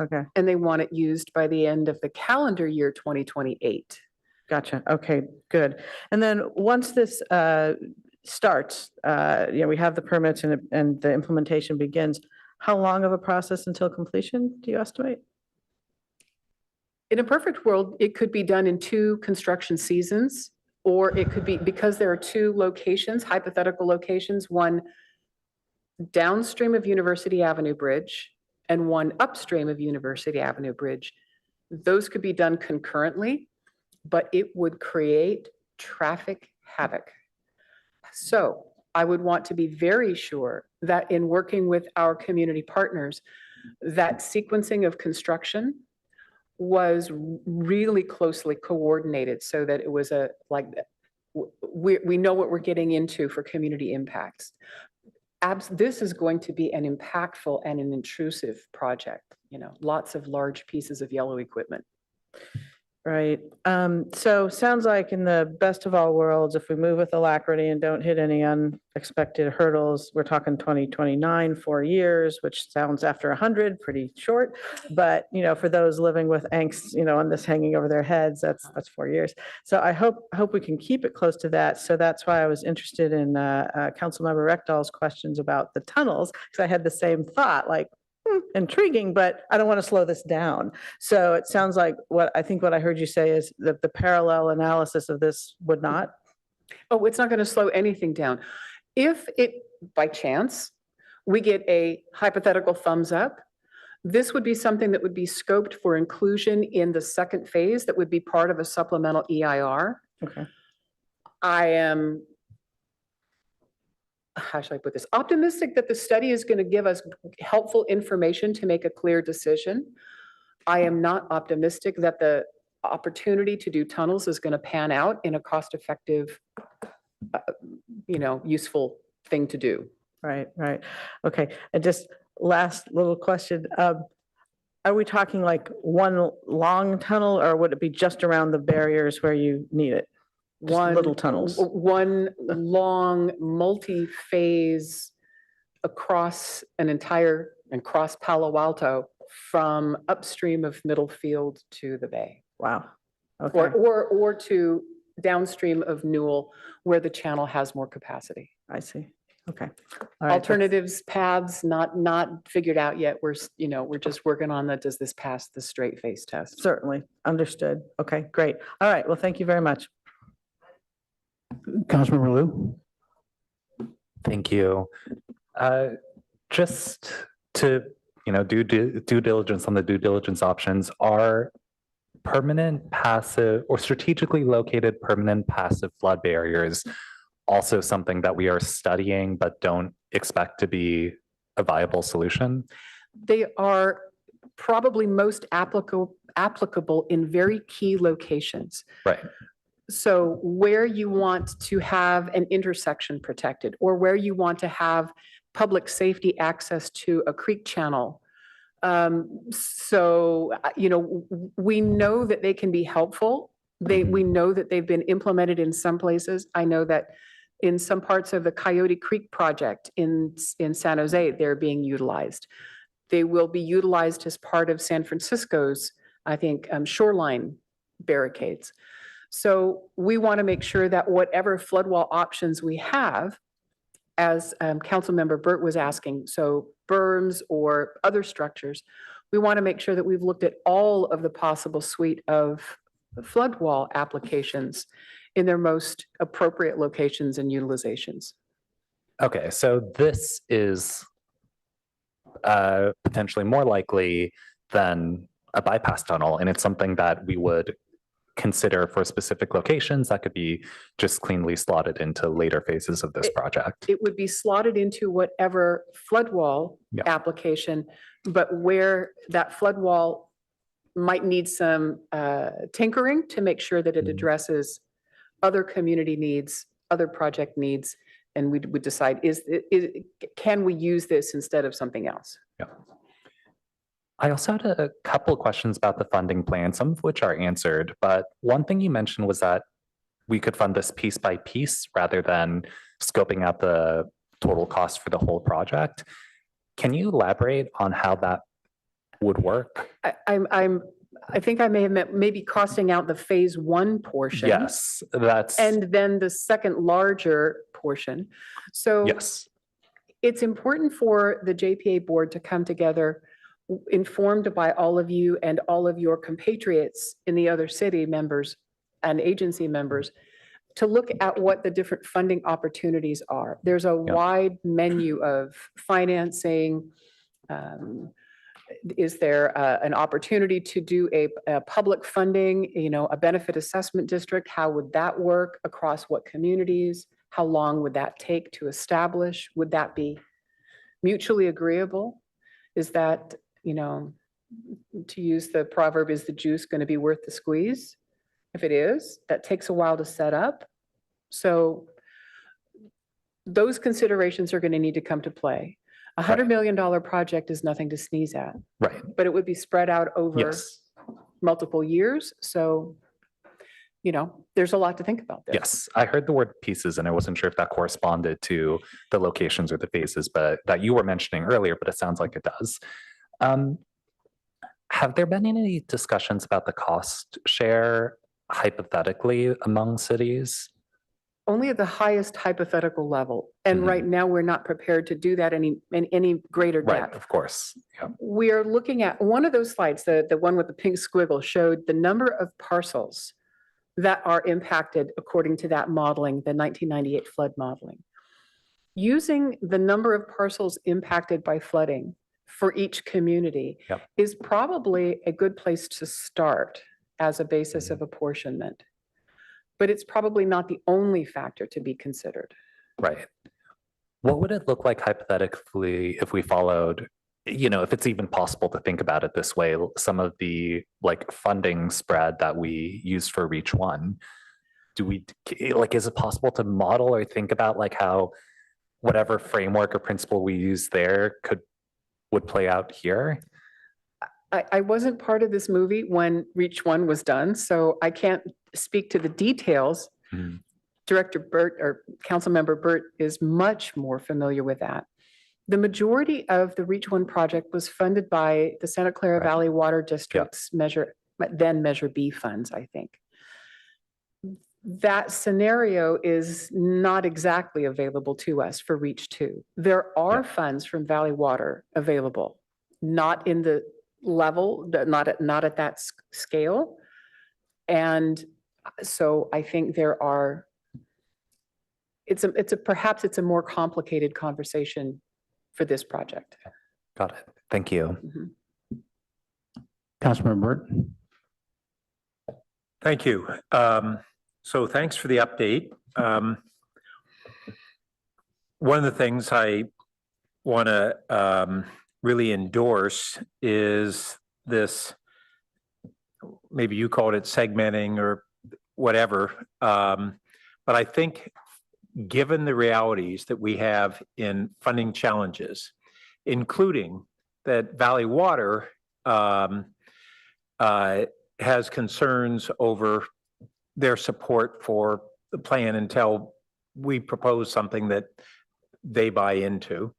Okay. And they want it used by the end of the calendar year 2028. Gotcha. Okay, good. And then once this starts, we have the permits and the implementation begins. How long of a process until completion do you estimate? In a perfect world, it could be done in 2 construction seasons, or it could be, because there are 2 locations, hypothetical locations, one downstream of University Avenue Bridge and one upstream of University Avenue Bridge. Those could be done concurrently. but it would create traffic havoc. So I would want to be very sure that in working with our community partners, that sequencing of construction was really closely coordinated so that it was we know what we're getting into for community impacts. This is going to be an impactful and an intrusive project, lots of large pieces of yellow equipment. Right. So sounds like in the best of all worlds, if we move with alacrity and don't hit any unexpected hurdles, we're talking 2029, 4 years, which sounds after 100, pretty short. But, for those living with angst, and this hanging over their heads, that's 4 years. So I hope we can keep it close to that. So that's why I was interested in Councilmember Rekdal's questions about the tunnels, because I had the same thought, like, intriguing, but I don't want to slow this down. So it sounds like what I heard you say is that the parallel analysis of this would not. Oh, it's not going to slow anything down. If by chance, we get a hypothetical thumbs up, this would be something that would be scoped for inclusion in the second phase that would be part of a supplemental EIR. Okay. I am, how should I put this? Optimistic that the study is going to give us helpful information to make a clear decision. I am not optimistic that the opportunity to do tunnels is going to pan out in a cost-effective, useful thing to do. Right. Okay. And just last little question. Are we talking like one long tunnel, or would it be just around the barriers where you need it? Just little tunnels. One long multi-phase across cross Palo Alto from upstream of Middlefield to the bay. Wow. Okay. Or to downstream of Newell, where the channel has more capacity. I see. Okay. All right. Alternatives, paths, not figured out yet. We're just working on does this pass the straight face test? Certainly. Understood. Okay, great. All right. Well, thank you very much. Councilmember Lou? Thank you. Just to, do due diligence on the due diligence options, are permanent passive or strategically located permanent passive flood barriers also something that we are studying but don't expect to be a viable solution? They are probably most applicable in very key locations. Right. So where you want to have an intersection protected, or where you want to have public safety access to a creek channel. We know that they can be helpful. We know that they've been implemented in some places. I know that in some parts of the Coyote Creek project in San Jose, they're being utilized. They will be utilized as part of San Francisco's, I think, shoreline barricades. So we want to make sure that whatever flood wall options we have, as Councilmember Burt was asking, so berms or other structures, we want to make sure that we've looked at all of the possible suite of flood wall applications in their most appropriate locations and utilizations. Okay, so this is potentially more likely than a bypass tunnel, and it's something that we would consider for specific locations that could be just cleanly slotted into later phases of this project. It would be slotted into whatever flood wall application, but where that flood wall might need some tinkering to make sure that it addresses other community needs, other project needs, and we would decide, can we use this instead of something else? Yeah. I also had a couple of questions about the funding plan, some of which are answered, but one thing you mentioned was that we could fund this piece by piece rather than scoping out the total cost for the whole project. Can you elaborate on how that would work? I think I may have meant maybe costing out the phase one portion. Yes, that's. And then the second larger portion. So yes, it's important for the JPA board to come together informed by all of you and all of your compatriots in the other city members and agency members to look at what the different funding opportunities are. There's a wide menu of financing, Is there an opportunity to do a public funding, a benefit assessment district? How would that work across what communities? How long would that take to establish? Would that be mutually agreeable? Is that, to use the proverb, is the juice going to be worth the squeeze? If it is, that takes a while to set up. So those considerations are going to need to come to play. $100 million project is nothing to sneeze at. Right. But it would be spread out over Yes. multiple years. So, there's a lot to think about there. Yes, I heard the word pieces and I wasn't sure if that corresponded to the locations or the phases, but that you were mentioning earlier, but it sounds like it does. Have there been any discussions about the cost share hypothetically among cities? Only at the highest hypothetical level. And right now, we're not prepared to do that in any greater Right, depth. of course. Yeah. We are looking at one of those slides, the one with the pink squiggle, showed the number of parcels that are impacted according to that modeling, the 1998 flood modeling. Using the number of parcels impacted by flooding for each community is probably a good place to start as a basis of apportionment. But it's probably not the only factor to be considered. Right. What would it look like hypothetically if we followed, if it's even possible to think about it this way, some of the funding spread that we use for Reach One? Is it possible to model or think about how whatever framework or principle we use there would play out here? I wasn't part of this movie when Reach One was done, so I can't speak to the details. Director Burt or Councilmember Burt is much more familiar with that. The majority of the Reach One project was funded by the Santa Clara Valley Water District's Measure B funds, I think. That scenario is not exactly available to us for Reach Two. There are funds from Valley Water available, not in the level, not at that scale. And so I think perhaps it's a more complicated conversation for this project. Got it. Thank you. Councilmember Burt. Thank you. So thanks for the update. One of the things I want to really endorse is this, maybe you called it segmenting or whatever, but I think given the realities that we have in funding challenges, including that Valley Water has concerns over their support for the plan until we propose something that they buy into.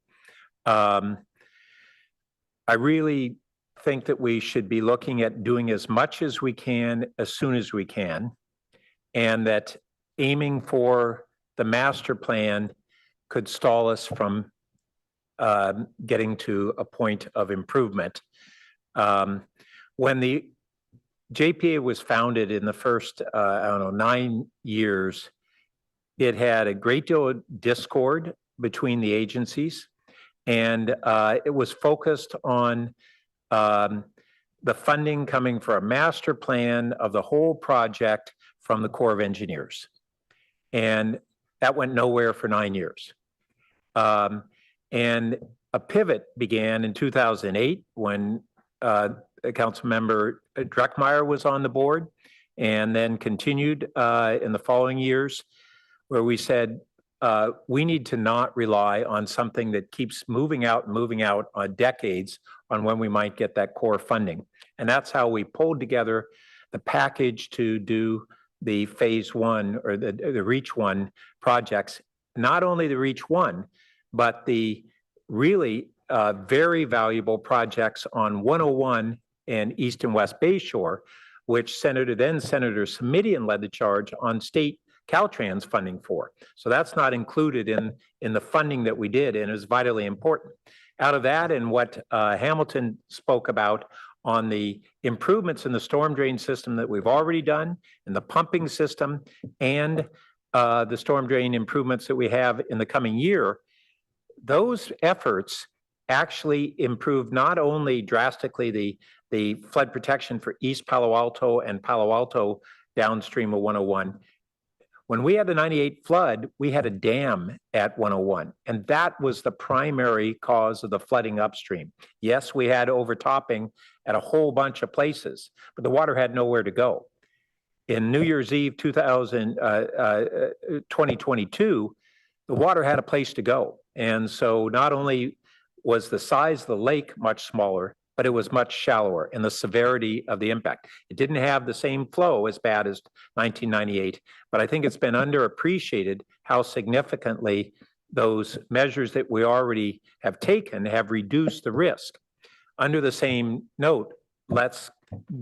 I really think that we should be looking at doing as much as we can as soon as we can, and that aiming for the master plan could stall us from getting to a point of improvement. When the JPA was founded in the first, 9 years, it had a great deal of discord between the agencies, and it was focused on the funding coming for a master plan of the whole project from the Corps of Engineers. And that went nowhere for 9 years. And a pivot began in 2008 when Councilmember Dreckmeyer was on the board, and then continued in the following years, where we said, we need to not rely on something that keeps moving out on decades on when we might get that core funding. And that's how we pulled together the package to do the phase one or the Reach One projects, not only the Reach One, but the really very valuable projects on 101 and East and West Bay Shore, which Senator Semidian led the charge on state Caltrans funding for. So that's not included in the funding that we did, and is vitally important. Out of that, and what Hamilton spoke about on the improvements in the storm drain system that we've already done, and the pumping system, and the storm drain improvements that we have in the coming year, those efforts actually improved not only drastically the flood protection for East Palo Alto and Palo Alto downstream of 101. When we had the 98 flood, we had a dam at 101, and that was the primary cause of the flooding upstream. Yes, we had overtopping at a whole bunch of places, but the water had nowhere to go. In New Year's Eve 2022, the water had a place to go. And so not only was the size of the lake much smaller, but it was much shallower in the severity of the impact. It didn't have the same flow as bad as 1998, but I think it's been underappreciated how significantly those measures that we already have taken have reduced the risk. Under the same note, let's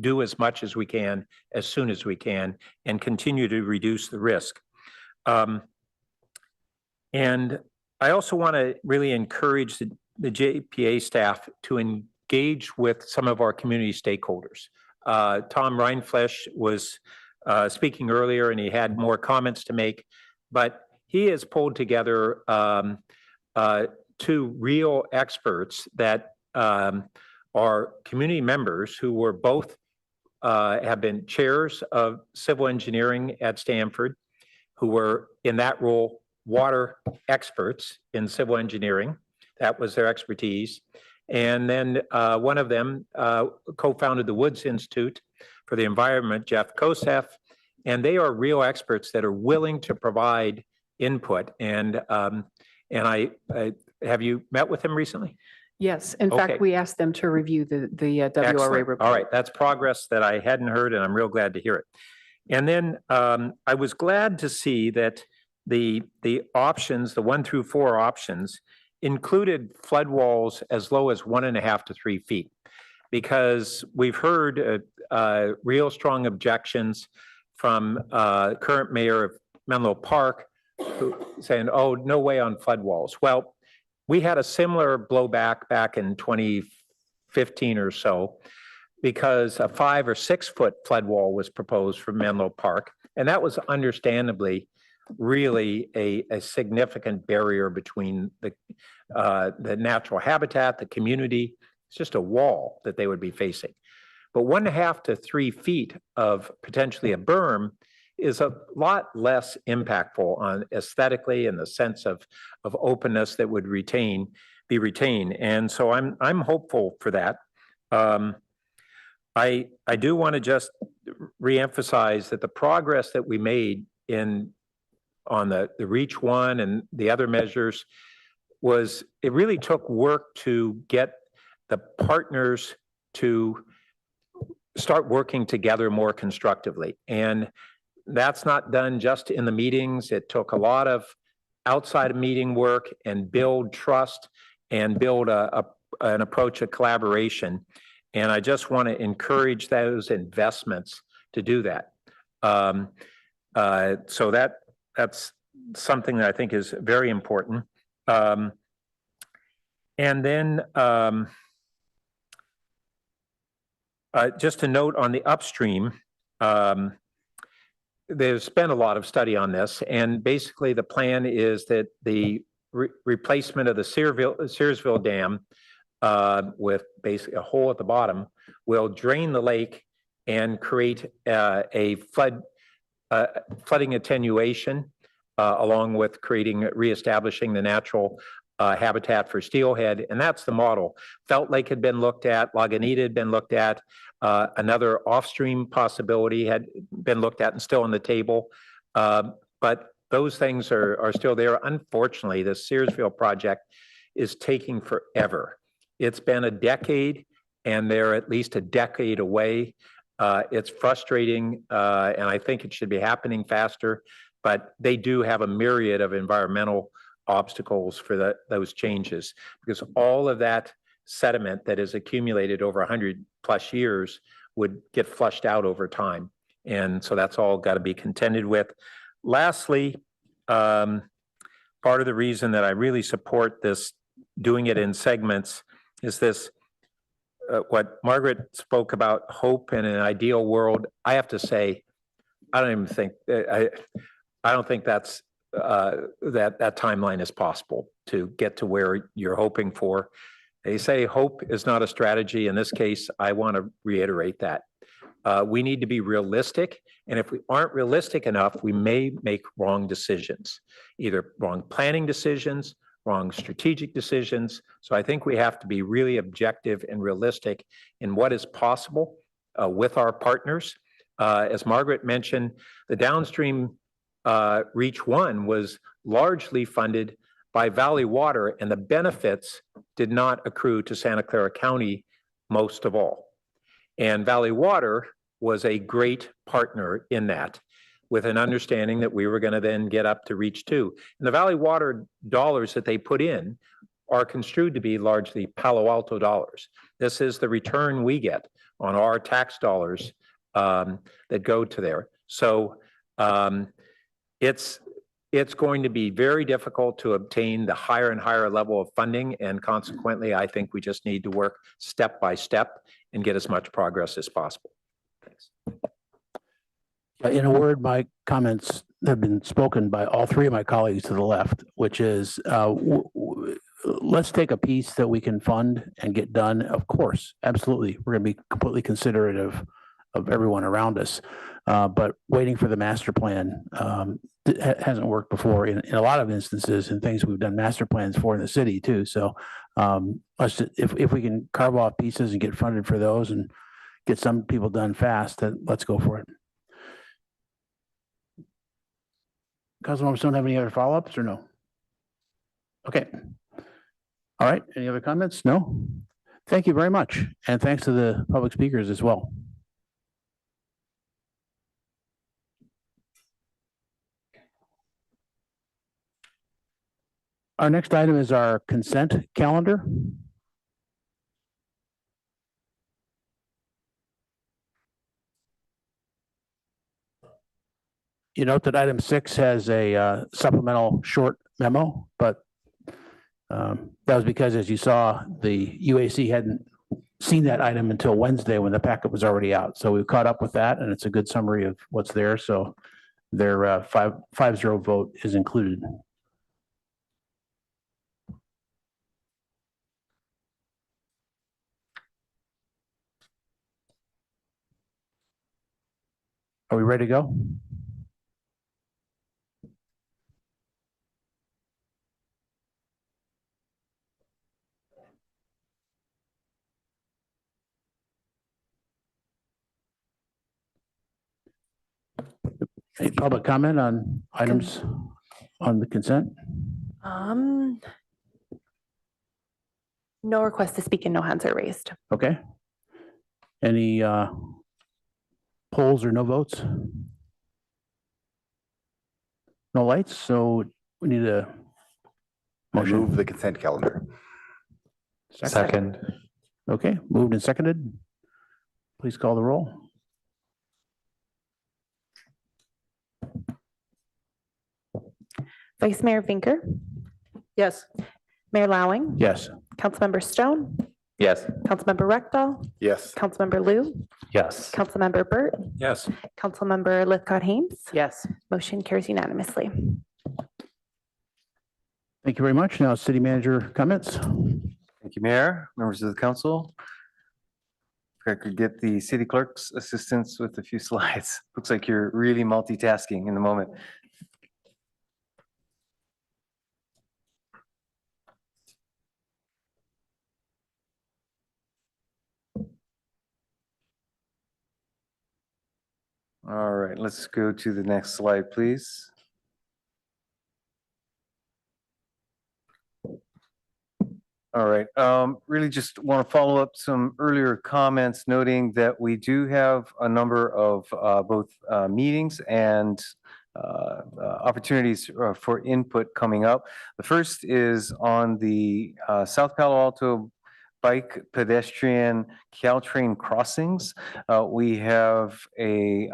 do as much as we can, as soon as we can, and continue to reduce the risk. And I also want to really encourage the JPA staff to engage with some of our community stakeholders. Tom Reinflesch was speaking earlier, and he had more comments to make, but he has pulled together two real experts that are community members who were both have been chairs of civil engineering at Stanford, who were in that role water experts in civil engineering. That was their expertise. And then one of them co-founded the Woods Institute for the Environment, Jeff Kosef, and they are real experts that are willing to provide input. And I have you met with them recently? Yes, in Okay. fact, we asked them to review the WRA Excellent. report. All right, that's progress that I hadn't heard, and I'm real glad to hear it. And then I was glad to see that the options, the 1 through 4 options, included flood walls as low as 1.5 to 3 feet, because we've heard real strong objections from current mayor of Menlo Park saying, "Oh, no way on flood walls." Well, we had a similar blowback back in 2015 or so, because a 5 or 6 foot flood wall was proposed for Menlo Park, and that was understandably really a significant barrier between the natural habitat, the community. It's just a wall that they would be facing. But 1.5 to 3 feet of potentially a berm is a lot less impactful on aesthetically in the sense of openness that would be retained. And so I'm hopeful for that. I do want to just reemphasize that the progress that we made on the Reach 1 and the other measures it really took work to get the partners to start working together more constructively. And that's not done just in the meetings. It took a lot of outside of meeting work and build trust and build an approach of collaboration. And I just want to encourage those investments to do that. So that's something that I think is very important. And then just a note on the upstream, there's been a lot of study on this, and basically the plan is that the replacement of the Searsville Dam with basically a hole at the bottom will drain the lake and create a flooding attenuation along with reestablishing the natural habitat for steelhead, and that's the model. Felt Lake had been looked at, Lagunita had been looked at, another off-stream possibility had been looked at and still on the table, but those things are still there. Unfortunately, the Searsville project is taking forever. It's been a decade, and they're at least a decade away. It's frustrating, and I think it should be happening faster, but they do have a myriad of environmental obstacles for those changes, because all of that sediment that is accumulated over 100+ years would get flushed out over time. And so that's all got to be contended with. Lastly, part of the reason that I really support this, doing it in segments, is this, what Margaret spoke about, hope in an ideal world. I have to say, I don't think that's that timeline is possible to get to where you're hoping for. They say hope is not a strategy. In this case, I want to reiterate that. We need to be realistic, and if we aren't realistic enough, we may make wrong decisions, either wrong planning decisions, wrong strategic decisions. So I think we have to be really objective and realistic in what is possible with our partners. As Margaret mentioned, the downstream Reach 1 was largely funded by Valley Water, and the benefits did not accrue to Santa Clara County most of all. And Valley Water was a great partner in that, with an understanding that we were going to then get up to Reach 2. And the Valley Water dollars that they put in are construed to be largely Palo Alto dollars. This is the return we get on our tax dollars that go to there. So it's going to be very difficult to obtain the higher and higher level of funding, and consequently, I think we just need to work step by step and get as much progress as possible. Thanks. In a word, my comments have been spoken by all three of my colleagues to the left, which is let's take a piece that we can fund and get done. Of course, absolutely. We're going to be completely considerate of everyone around us. But waiting for the master plan hasn't worked before in a lot of instances, and things we've done master plans for in the city too. So if we can carve off pieces and get funded for those and get some people done fast, then let's go for it. Councilmember Stone, have any other follow-ups or no? Okay. All right. Any other comments? No? Thank you very much. And thanks to the public speakers as well. Our next item is our consent calendar. You note that item 6 has a supplemental short memo, but that was because, as you saw, the UAC hadn't seen that item until Wednesday when the packet was already out. So we've caught up with that, and it's a good summary of what's there. So their 5-0 vote is included. Are we ready to go? Any public comment on items on the consent? No request to speak and no hands are raised. Okay. Any polls or no votes? No lights, so we need a motion. Move the consent calendar. Second. Okay, moved and seconded. Please call the roll. Vice Mayor Vinker, Yes. Mayor Lowing, Yes. Councilmember Stone, Yes. Councilmember Rectal, Yes. Councilmember Lou, Yes. Councilmember Burt, Yes. Councilmember Lithcott-Haynes. Yes. Motion carries unanimously. Thank you very much. Now, city manager comments. Thank you, Mayor, members of the council. If I could get the city clerk's assistance with a few slides. Looks like you're really multitasking in the moment. All right, let's go to the next slide, please. All right, really just want to follow up some earlier comments, noting that we do have a number of both meetings and opportunities for input coming up. The first is on the South Palo Alto bike pedestrian Caltrain crossings. We have a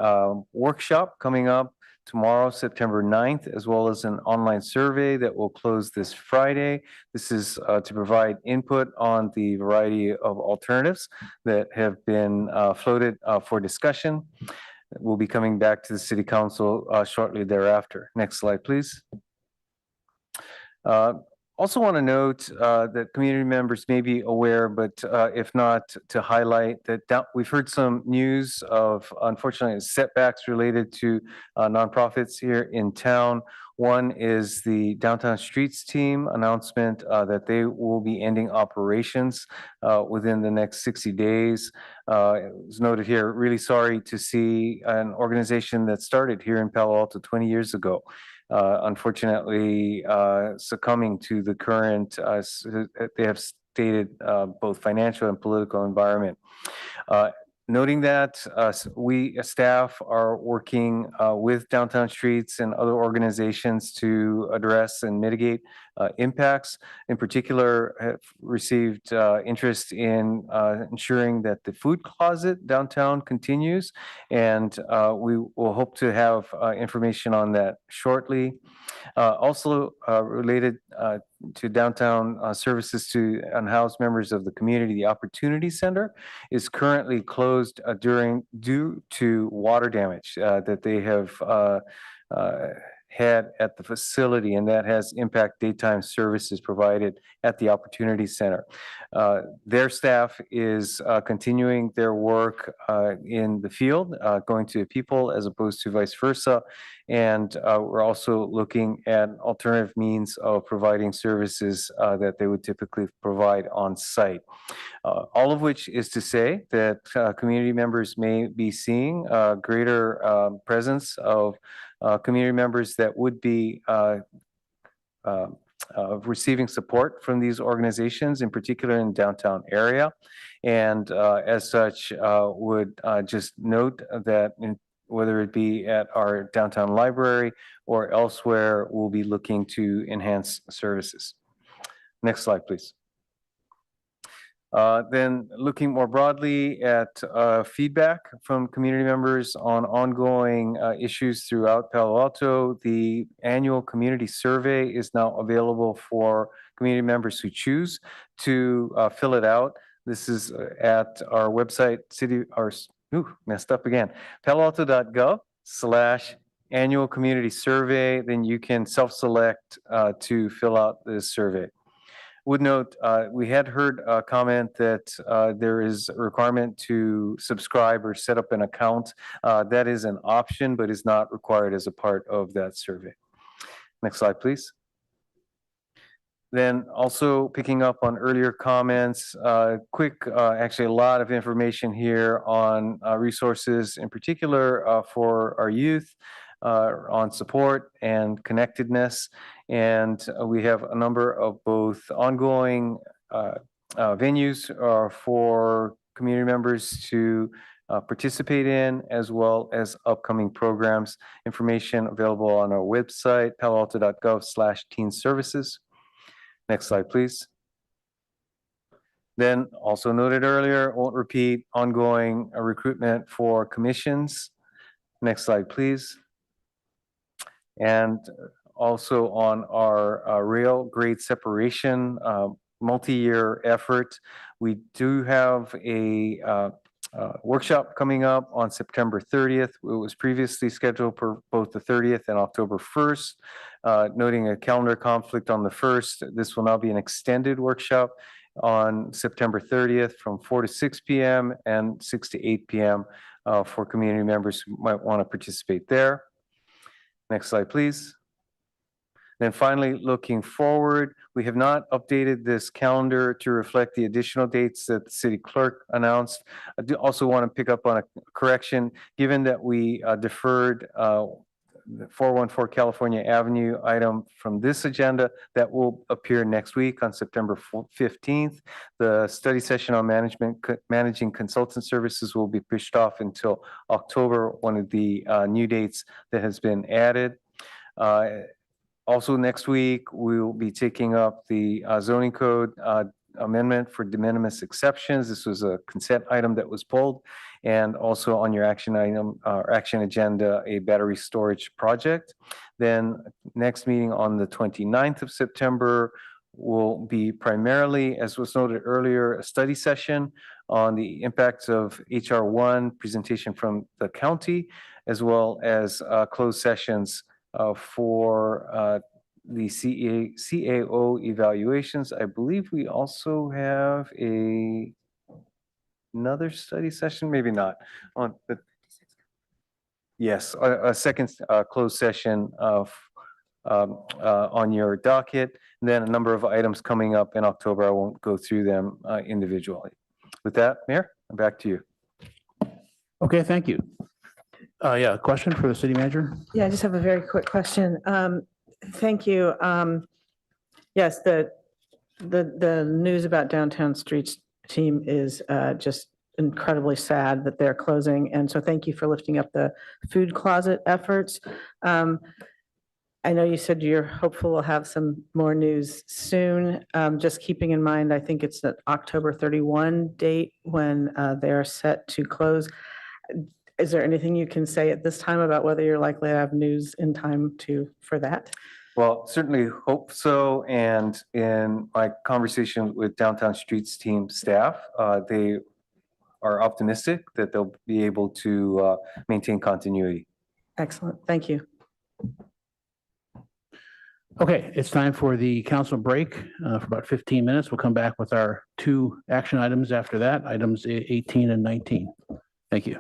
workshop coming up tomorrow, September 9th, as well as an online survey that will close this Friday. This is to provide input on the variety of alternatives that have been floated for discussion. We'll be coming back to the city council shortly thereafter. Next slide, please. Also want to note that community members may be aware, but if not, to highlight that we've heard some news of unfortunately setbacks related to nonprofits here in town. One is the Downtown Streets Team announcement that they will be ending operations within the next 60 days. It was noted here, really sorry to see an organization that started here in Palo Alto 20 years ago unfortunately succumbing to the current, they have stated, both financial and political environment. Noting that we staff are working with Downtown Streets and other organizations to address and mitigate impacts. In particular, have received interest in ensuring that the food closet downtown continues, and we will hope to have information on that shortly. Also related to downtown services to unhoused members of the community, the Opportunity Center is currently closed due to water damage that they have had at the facility, and that has impacted daytime services provided at the Opportunity Center. Their staff is continuing their work in the field, going to people as opposed to vice versa. And we're also looking at alternative means of providing services that they would typically provide on site. All of which is to say that community members may be seeing greater presence of community members that would be receiving support from these organizations, in particular in downtown area. And as such, would just note that whether it be at our downtown library or elsewhere, we'll be looking to enhance services. Next slide, please. Then looking more broadly at feedback from community members on ongoing issues throughout Palo Alto, the annual community survey is now available for community members who choose to fill it out. This is at our website, messed up again, paloalto.gov/annual community survey. Then you can self-select to fill out this survey. Would note, we had heard a comment that there is a requirement to subscribe or set up an account. That is an option, but is not required as a part of that survey. Next slide, please. Then also picking up on earlier comments, actually a lot of information here on resources in particular for our youth. On support and connectedness. And we have a number of both ongoing venues for community members to participate in, as well as upcoming programs. Information available on our website, paloalto.gov/teen services. Next slide, please. Then also noted earlier, won't repeat, ongoing recruitment for commissions. Next slide, please. And also on our rail grade separation multi-year effort, we do have a workshop coming up on September 30th. It was previously scheduled for both the 30th and October 1st. Noting a calendar conflict on the 1st, this will now be an extended workshop on September 30th from 4 to 6 p.m. and 6 to 8 p.m. For community members who might want to participate there. Next slide, please. Then finally, looking forward, we have not updated this calendar to reflect the additional dates that the city clerk announced. I do also want to pick up on a correction, given that we deferred the 414 California Avenue item from this agenda that will appear next week on September 15th. The study session on managing consultant services will be pushed off until October, one of the new dates that has been added. Also next week, we will be taking up the zoning code amendment for de minimis exceptions. This was a consent item that was pulled. And also on your action item, action agenda, a battery storage project. Then next meeting on the 29th of September will be primarily, as was noted earlier, a study session on the impacts of HR 1 presentation from the county, as well as closed sessions for the CAO evaluations. I believe we also have another study session, maybe not, on the yes, a second closed session of on your docket. And then a number of items coming up in October. I won't go through them individually. With that, Mayor, back to you. Okay, thank you. Yeah, a question for the city manager? Yeah, I just have a very quick question. Thank you. Yes, the news about Downtown Streets team is just incredibly sad that they're closing. And so thank you for lifting up the food closet efforts. I know you said you're hopeful we'll have some more news soon. Just keeping in mind, I think it's the October 31 date when they are set to close. Is there anything you can say at this time about whether you're likely to have news in time for that? Well, certainly hope so. And in my conversation with Downtown Streets team staff, they are optimistic that they'll be able to maintain continuity. Excellent. Thank you. Okay, it's time for the council break for about 15 minutes. We'll come back with our 2 action items after that, items 18 and 19. Thank you.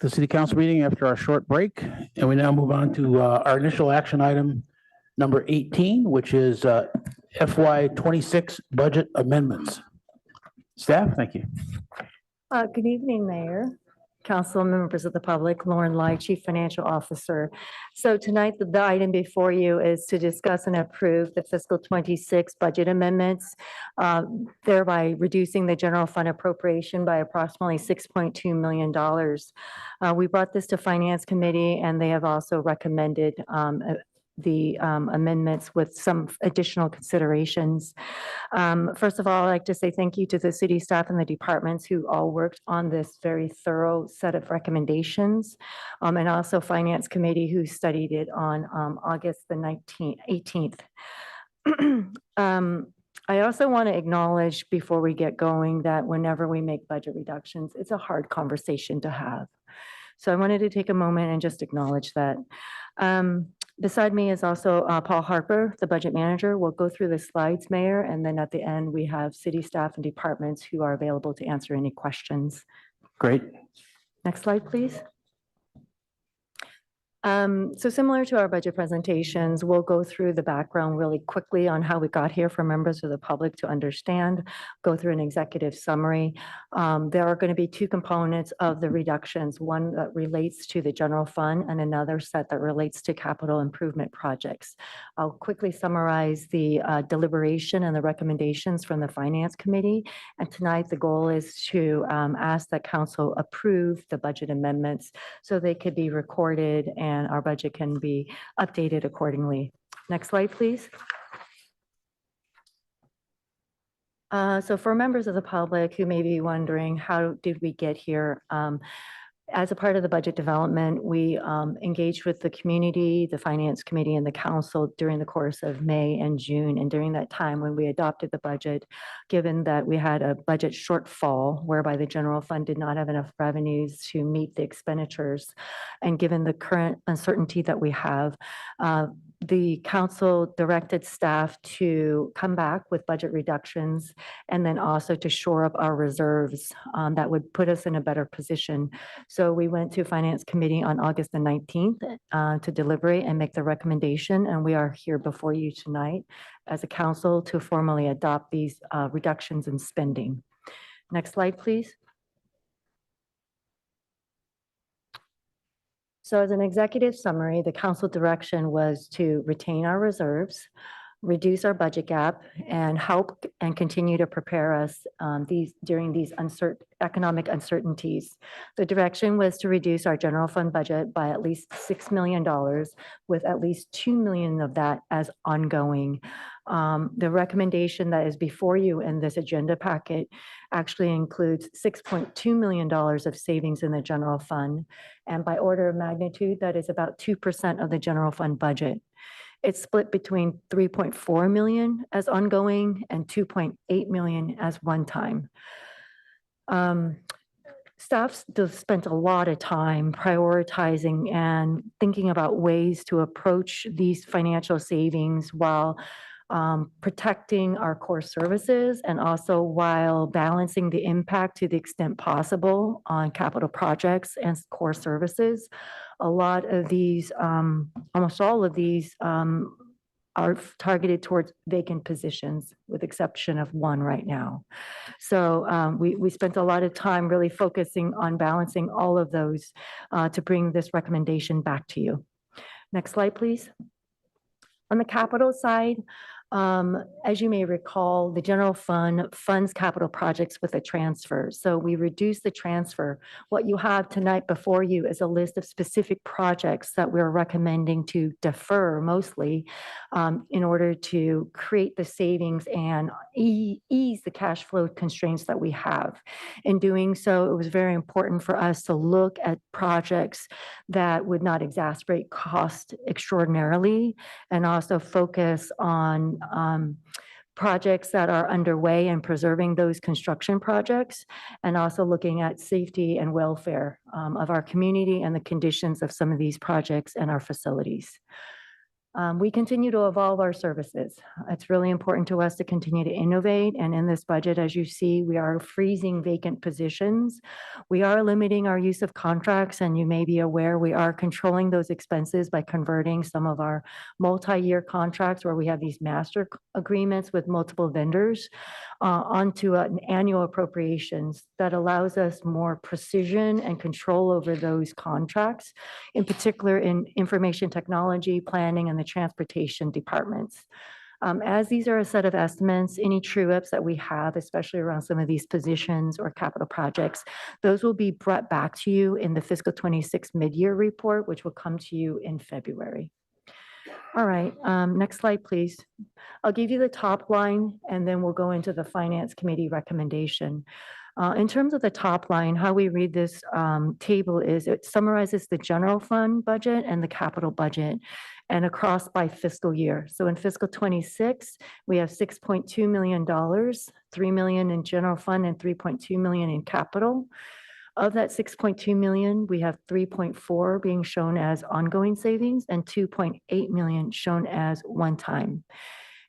to the city council meeting after our short break, and we now move on to our initial action item number 18, which is FY 26 budget amendments. Staff, thank you. Good evening, Mayor, Council, members of the public, Lauren Lai, Chief Financial Officer. So tonight, the item before you is to discuss and approve the fiscal 26 budget amendments, thereby reducing the general fund appropriation by approximately $6.2 million. We brought this to Finance Committee, and they have also recommended the amendments with some additional considerations. First of all, I'd like to say thank you to the city staff and the departments who all worked on this very thorough set of recommendations, and also Finance Committee who studied it on August the 18th. I also want to acknowledge before we get going that whenever we make budget reductions, it's a hard conversation to have. So I wanted to take a moment and just acknowledge that. Beside me is also Paul Harper, the budget manager. We'll go through the slides, Mayor, and then at the end, we have city staff and departments who are available to answer any questions. Great. Next slide, please. So similar to our budget presentations, we'll go through the background really quickly on how we got here for members of the public to understand, go through an executive summary. There are going to be two components of the reductions, one that relates to the general fund and another set that relates to capital improvement projects. I'll quickly summarize the deliberation and the recommendations from the Finance Committee. And tonight, the goal is to ask that Council approve the budget amendments so they could be recorded and our budget can be updated accordingly. Next slide, please. So for members of the public who may be wondering, how did we get here? As a part of the budget development, we engaged with the community, the Finance Committee, and the Council during the course of May and June. And during that time when we adopted the budget, given that we had a budget shortfall whereby the general fund did not have enough revenues to meet the expenditures, and given the current uncertainty that we have, the council directed staff to come back with budget reductions and then also to shore up our reserves that would put us in a better position. So we went to Finance Committee on August the 19th to deliberate and make the recommendation, and we are here before you tonight as a council to formally adopt these reductions in spending. Next slide, please. So as an executive summary, the council direction was to retain our reserves, reduce our budget gap, and help and continue to prepare us during these economic uncertainties. The direction was to reduce our general fund budget by at least $6 million, with at least $2 million of that as ongoing. The recommendation that is before you in this agenda packet actually includes $6.2 million of savings in the general fund. And by order of magnitude, that is about 2% of the general fund budget. It's split between 3.4 million as ongoing and 2.8 million as one time. Staff spent a lot of time prioritizing and thinking about ways to approach these financial savings while protecting our core services and also while balancing the impact to the extent possible on capital projects and core services. A lot of these, almost all of these are targeted towards vacant positions with exception of one right now. So we spent a lot of time really focusing on balancing all of those to bring this recommendation back to you. Next slide, please. On the capital side, as you may recall, the general fund funds capital projects with a transfer. So we reduce the transfer. What you have tonight before you is a list of specific projects that we're recommending to defer mostly in order to create the savings and ease the cash flow constraints that we have. In doing so, it was very important for us to look at projects that would not exacerbate cost extraordinarily and also focus on projects that are underway and preserving those construction projects, and also looking at safety and welfare of our community and the conditions of some of these projects and our facilities. We continue to evolve our services. It's really important to us to continue to innovate. And in this budget, as you see, we are freezing vacant positions. We are limiting our use of contracts, and you may be aware we are controlling those expenses by converting some of our multi-year contracts where we have these master agreements with multiple vendors onto an annual appropriations that allows us more precision and control over those contracts, in particular in information technology, planning, and the transportation departments. As these are a set of estimates, any true ups that we have, especially around some of these positions or capital projects, those will be brought back to you in the fiscal 26 mid-year report, which will come to you in February. All right, next slide, please. I'll give you the top line and then we'll go into the Finance Committee recommendation. In terms of the top line, how we read this table is it summarizes the general fund budget and the capital budget and across by fiscal year. So in fiscal 26, we have $6.2 million, $3 million in general fund and $3.2 million in capital. Of that 6.2 million, we have 3.4 being shown as ongoing savings and 2.8 million shown as one time.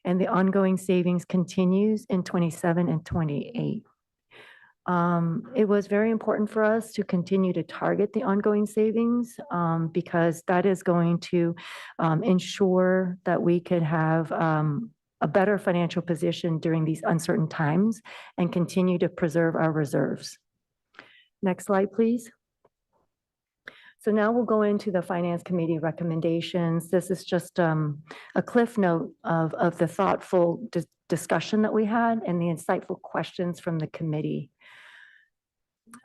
And the ongoing savings continues in 27 and 28. It was very important for us to continue to target the ongoing savings because that is going to ensure that we could have a better financial position during these uncertain times and continue to preserve our reserves. Next slide, please. So now we'll go into the Finance Committee recommendations. This is just a cliff note of the thoughtful discussion that we had and the insightful questions from the committee.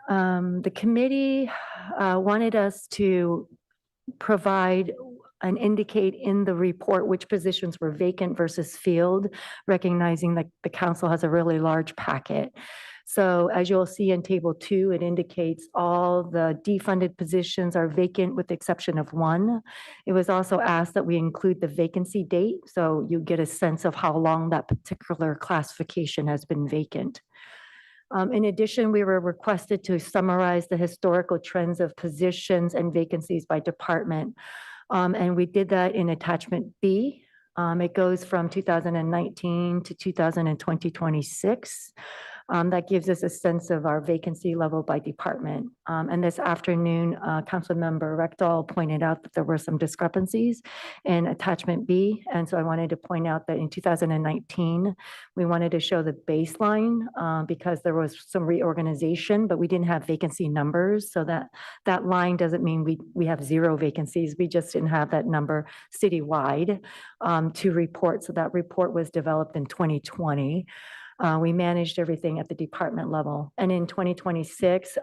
The committee wanted us to provide and indicate in the report which positions were vacant versus filled, recognizing that the council has a really large packet. So as you'll see in table 2, it indicates all the defunded positions are vacant with the exception of one. It was also asked that we include the vacancy date, so you get a sense of how long that particular classification has been vacant. In addition, we were requested to summarize the historical trends of positions and vacancies by department. And we did that in attachment B. It goes from 2019 to 2026. That gives us a sense of our vacancy level by department. And this afternoon, Councilmember Rectal pointed out that there were some discrepancies in attachment B. And so I wanted to point out that in 2019, we wanted to show the baseline because there was some reorganization, but we didn't have vacancy numbers. So that line doesn't mean we have 0 vacancies. We just didn't have that number citywide to report. So that report was developed in 2020. We managed everything at the department level. And in 2026,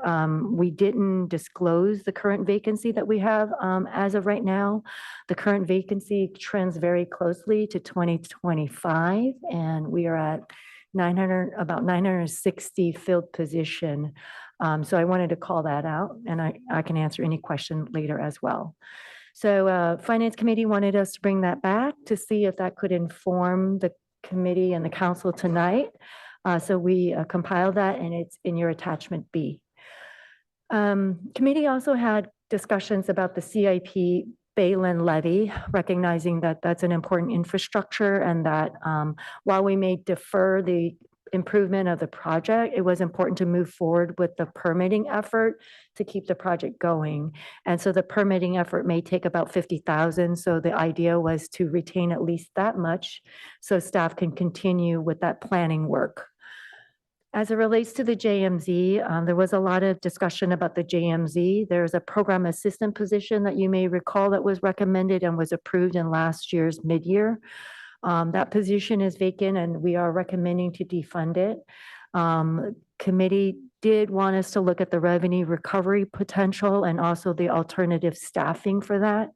we didn't disclose the current vacancy that we have as of right now. The current vacancy trends very closely to 2025, and we are at about 960 filled position. So I wanted to call that out, and I can answer any question later as well. So Finance Committee wanted us to bring that back to see if that could inform the committee and the council tonight. So we compiled that and it's in your attachment B. Committee also had discussions about the CIP Bayland levy, recognizing that that's an important infrastructure and that while we may defer the improvement of the project, it was important to move forward with the permitting effort to keep the project going. And so the permitting effort may take about 50,000. So the idea was to retain at least that much so staff can continue with that planning work. As it relates to the JMZ, there was a lot of discussion about the JMZ. There's a program assistant position that you may recall that was recommended and was approved in last year's mid-year. That position is vacant and we are recommending to defund it. Committee did want us to look at the revenue recovery potential and also the alternative staffing for that.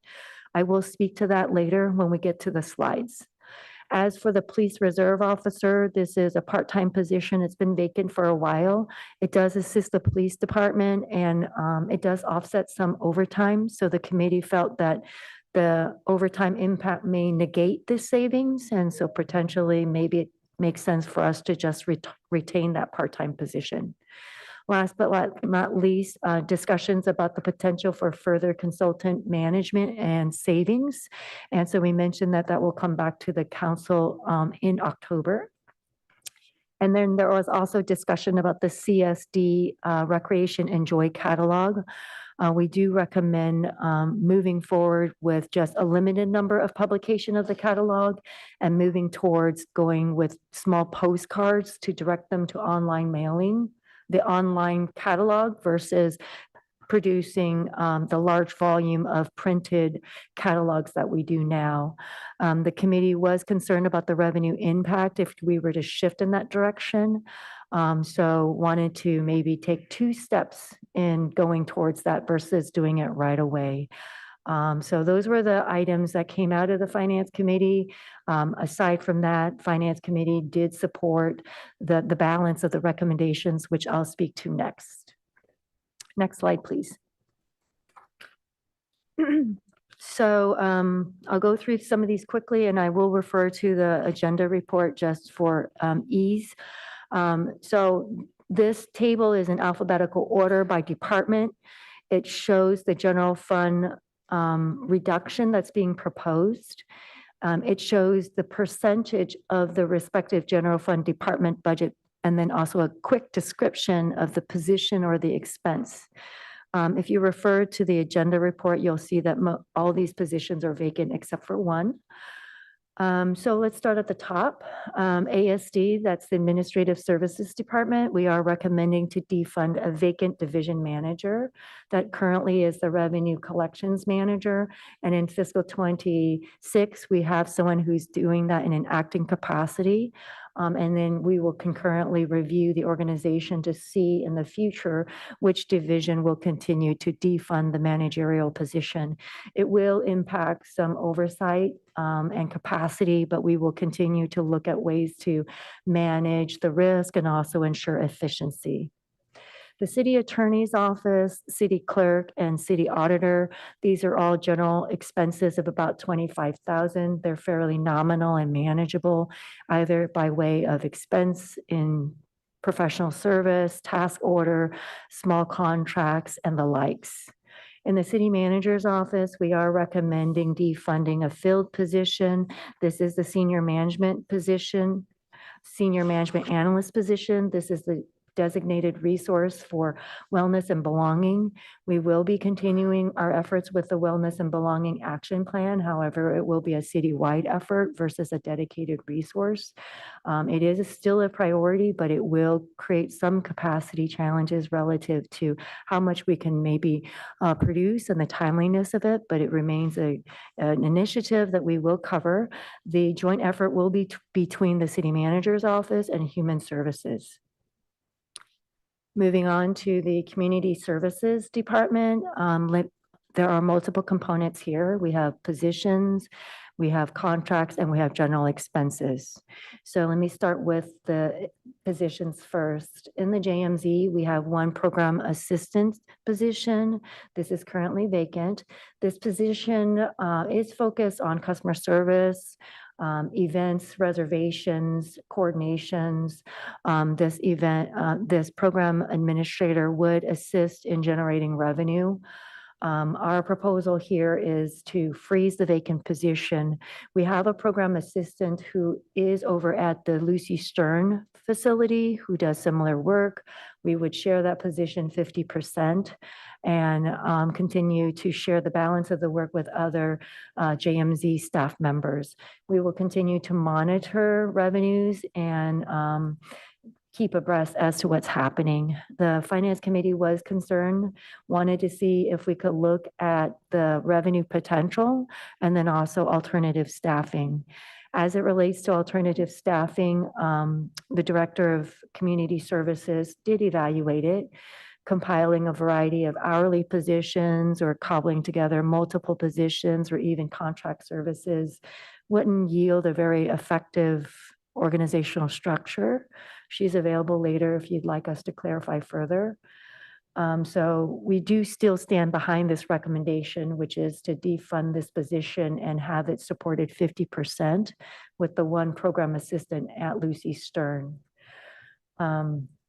I will speak to that later when we get to the slides. As for the police reserve officer, this is a part-time position. It's been vacant for a while. It does assist the police department and it does offset some overtime. So the committee felt that the overtime impact may negate this savings. And so potentially maybe it makes sense for us to just retain that part-time position. Last but not least, discussions about the potential for further consultant management and savings. And so we mentioned that that will come back to the council in October. And then there was also discussion about the CSD Recreation and Joy Catalog. We do recommend moving forward with just a limited number of publication of the catalog and moving towards going with small postcards to direct them to online mailing, the online catalog versus producing the large volume of printed catalogs that we do now. The committee was concerned about the revenue impact if we were to shift in that direction. So wanted to maybe take 2 steps in going towards that versus doing it right away. So those were the items that came out of the Finance Committee. Aside from that, Finance Committee did support the balance of the recommendations, which I'll speak to next. Next slide, please. So I'll go through some of these quickly, and I will refer to the agenda report just for ease. So this table is in alphabetical order by department. It shows the general fund reduction that's being proposed. It shows the percentage of the respective general fund department budget, and then also a quick description of the position or the expense. If you refer to the agenda report, you'll see that all these positions are vacant except for one. So let's start at the top. ASD, that's the Administrative Services Department. We are recommending to defund a vacant division manager that currently is the Revenue Collections Manager. And in fiscal 26, we have someone who's doing that in an acting capacity. And then we will concurrently review the organization to see in the future which division will continue to defund the managerial position. It will impact some oversight and capacity, but we will continue to look at ways to manage the risk and also ensure efficiency. The city attorney's office, city clerk, and city auditor, these are all general expenses of about $25,000. They're fairly nominal and manageable, either by way of expense in professional service, task order, small contracts, and the likes. In the city manager's office, we are recommending defunding a filled position. This is the senior management position, senior management analyst position. This is the designated resource for wellness and belonging. We will be continuing our efforts with the Wellness and Belonging Action Plan. However, it will be a citywide effort versus a dedicated resource. It is still a priority, but it will create some capacity challenges relative to how much we can maybe produce and the timeliness of it, but it remains an initiative that we will cover. The joint effort will be between the city manager's office and human services. Moving on to the Community Services Department, there are multiple components here. We have positions, we have contracts, and we have general expenses. So let me start with the positions first. In the JMZ, we have one program assistant position. This is currently vacant. This position is focused on customer service, events, reservations, coordinations. This program administrator would assist in generating revenue. Our proposal here is to freeze the vacant position. We have a program assistant who is over at the Lucy Stern facility who does similar work. We would share that position 50% and continue to share the balance of the work with other JMZ staff members. We will continue to monitor revenues and keep abreast as to what's happening. The Finance Committee was concerned, wanted to see if we could look at the revenue potential and then also alternative staffing. As it relates to alternative staffing, the Director of Community Services did evaluate it, compiling a variety of hourly positions or cobbling together multiple positions or even contract services wouldn't yield a very effective organizational structure. She's available later if you'd like us to clarify further. So we do still stand behind this recommendation, which is to defund this position and have it supported 50% with the one program assistant at Lucy Stern.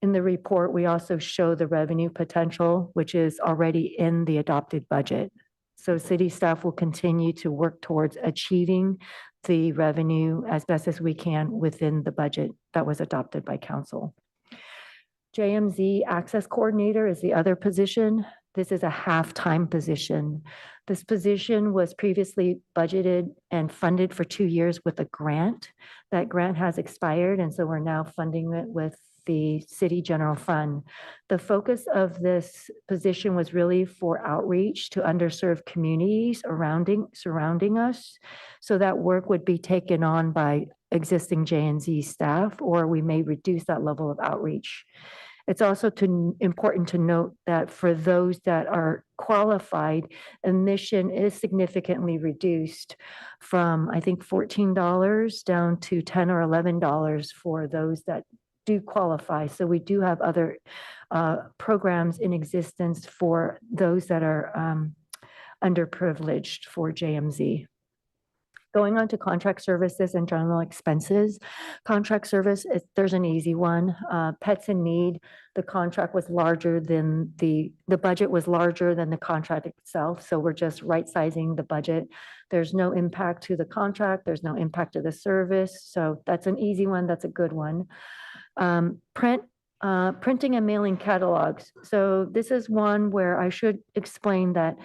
In the report, we also show the revenue potential, which is already in the adopted budget. So city staff will continue to work towards achieving the revenue as best as we can within the budget that was adopted by council. JMZ Access Coordinator is the other position. This is a half-time position. This position was previously budgeted and funded for 2 years with a grant. That grant has expired, and so we're now funding it with the city general fund. The focus of this position was really for outreach to underserved communities surrounding us. So that work would be taken on by existing J&Z staff, or we may reduce that level of outreach. It's also important to note that for those that are qualified, admission is significantly reduced from, I think, $14 down to $10 or $11 for those that do qualify. So we do have other programs in existence for those that are underprivileged for JMZ. Going on to contract services and general expenses. Contract service, there's an easy one. Pets in need, the contract was larger than the budget was larger than the contract itself. So we're just right sizing the budget. There's no impact to the contract. There's no impact to the service. So that's an easy one. That's a good one. Printing and mailing catalogs. So this is one where I should explain that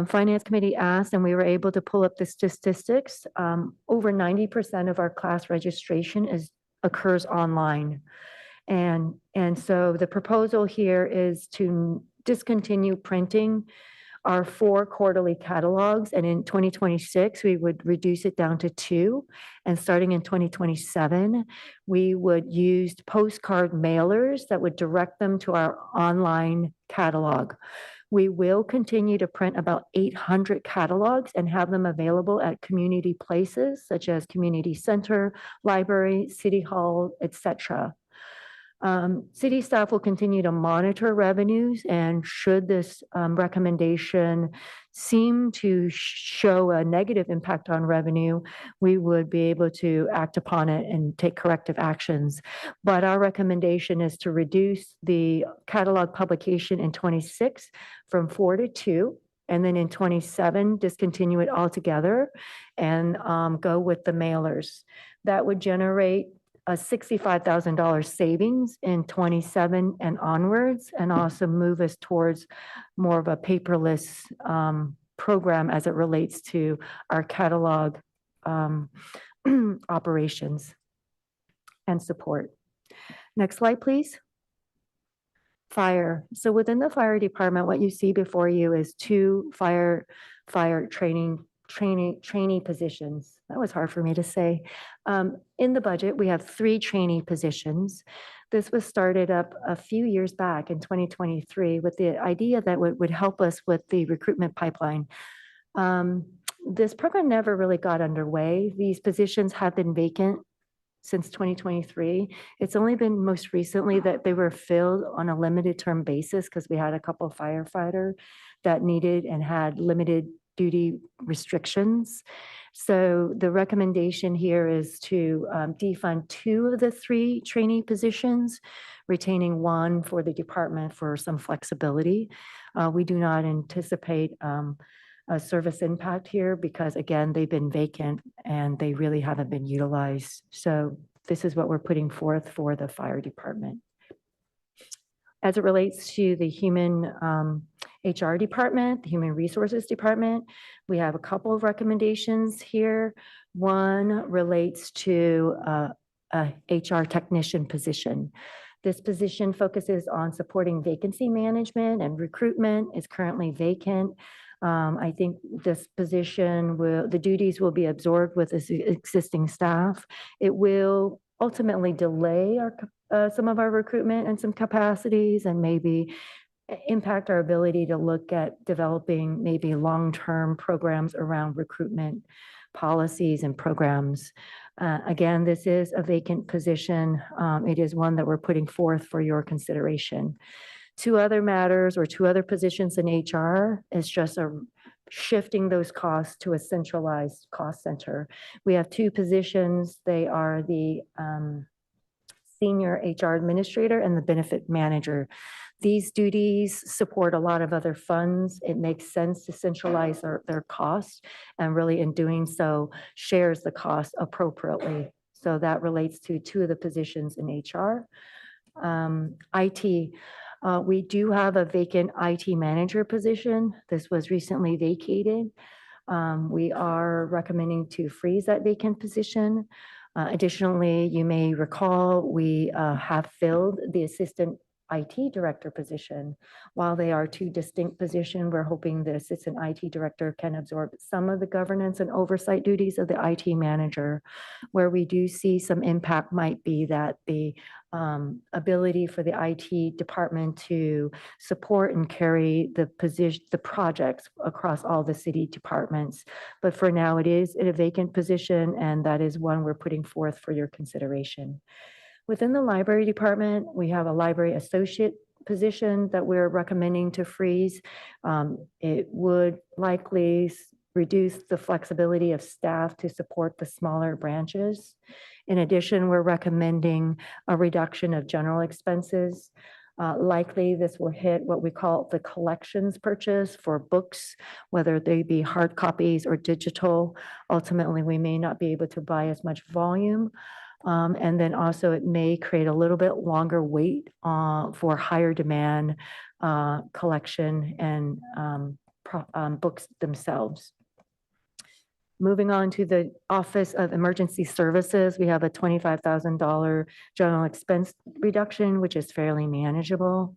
Finance Committee asked, and we were able to pull up the statistics. Over 90% of our class registration occurs online. And so the proposal here is to discontinue printing our 4 quarterly catalogs, and in 2026, we would reduce it down to 2. And starting in 2027, we would use postcard mailers that would direct them to our online catalog. We will continue to print about 800 catalogs and have them available at community places such as community center, library, city hall, etc. City staff will continue to monitor revenues, and should this recommendation seem to show a negative impact on revenue, we would be able to act upon it and take corrective actions. But our recommendation is to reduce the catalog publication in 26 from 4 to 2. And then in 27, discontinue it altogether and go with the mailers. That would generate a $65,000 savings in 27 and onwards, and also move us towards more of a paperless program as it relates to our catalog operations and support. Next slide, please. Fire. So within the fire department, what you see before you is 2 fire trainee positions. That was hard for me to say. In the budget, we have 3 trainee positions. This was started up a few years back in 2023 with the idea that would help us with the recruitment pipeline. This program never really got underway. These positions have been vacant since 2023. It's only been most recently that they were filled on a limited term basis because we had a couple of firefighters that needed and had limited duty restrictions. So the recommendation here is to defund 2 of the 3 trainee positions, retaining 1 for the department for some flexibility. We do not anticipate a service impact here because, again, they've been vacant and they really haven't been utilized. So this is what we're putting forth for the fire department. As it relates to the human HR department, the human resources department, we have a couple of recommendations here. One relates to a HR technician position. This position focuses on supporting vacancy management and recruitment. Is currently vacant. I think this position the duties will be absorbed with existing staff. It will ultimately delay some of our recruitment and some capacities, and maybe impact our ability to look at developing maybe long-term programs around recruitment policies and programs. Again, this is a vacant position. It is one that we're putting forth for your consideration. 2 other matters or 2 other positions in HR is just shifting those costs to a centralized cost center. We have 2 positions. They are the senior HR administrator and the benefit manager. These duties support a lot of other funds. It makes sense to centralize their costs, and really in doing so shares the cost appropriately. So that relates to two of the positions in HR. IT, we do have a vacant IT manager position. This was recently vacated. We are recommending to freeze that vacant position. Additionally, you may recall we have filled the assistant IT director position. While they are two distinct positions, we're hoping the assistant IT director can absorb some of the governance and oversight duties of the IT manager. Where we do see some impact might be that the ability for the IT department to support and carry the projects across all the city departments. But for now, it is a vacant position, and that is one we're putting forth for your consideration. Within the library department, we have a library associate position that we're recommending to freeze. It would likely reduce the flexibility of staff to support the smaller branches. In addition, we're recommending a reduction of general expenses. Likely, this will hit what we call the collections purchase for books, whether they be hard copies or digital. Ultimately, we may not be able to buy as much volume. And then also it may create a little bit longer wait for higher demand collection and books themselves. Moving on to the Office of Emergency Services, we have a $25,000 general expense reduction, which is fairly manageable.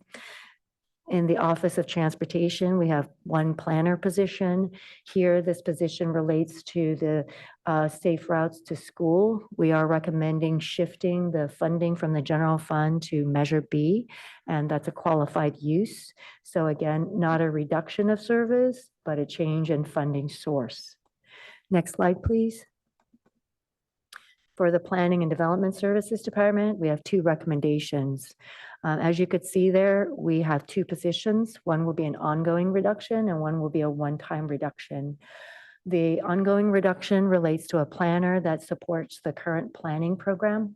In the Office of Transportation, we have one planner position. Here, this position relates to the safe routes to school. We are recommending shifting the funding from the general fund to Measure B, and that's a qualified use. So again, not a reduction of service, but a change in funding source. Next slide, please. For the Planning and Development Services Department, we have two recommendations. As you could see there, we have two positions. One will be an ongoing reduction and one will be a one-time reduction. The ongoing reduction relates to a planner that supports the current planning program.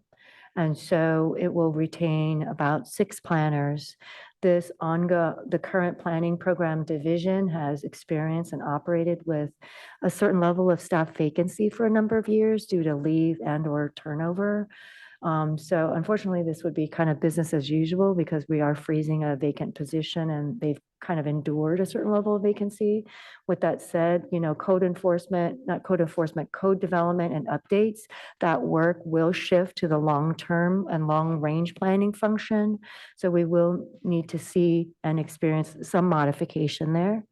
And so it will retain about 6 planners. The current planning program division has experienced and operated with a certain level of staff vacancy for a number of years due to leave and or turnover. So unfortunately, this would be kind of business as usual because we are freezing a vacant position and they've kind of endured a certain level of vacancy. With that said, code development and updates, that work will shift to the long-term and long-range planning function. So we will need to see and experience some modification there.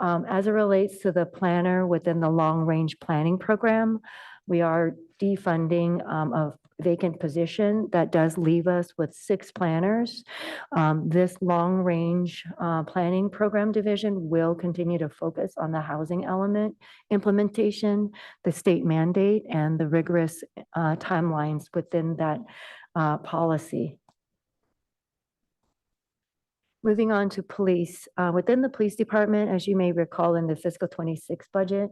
As it relates to the planner within the long-range planning program, we are defunding a vacant position that does leave us with 6 planners. This long-range planning program division will continue to focus on the housing element implementation, the state mandate, and the rigorous timelines within that policy. Moving on to police. Within the police department, as you may recall in the fiscal 26 budget,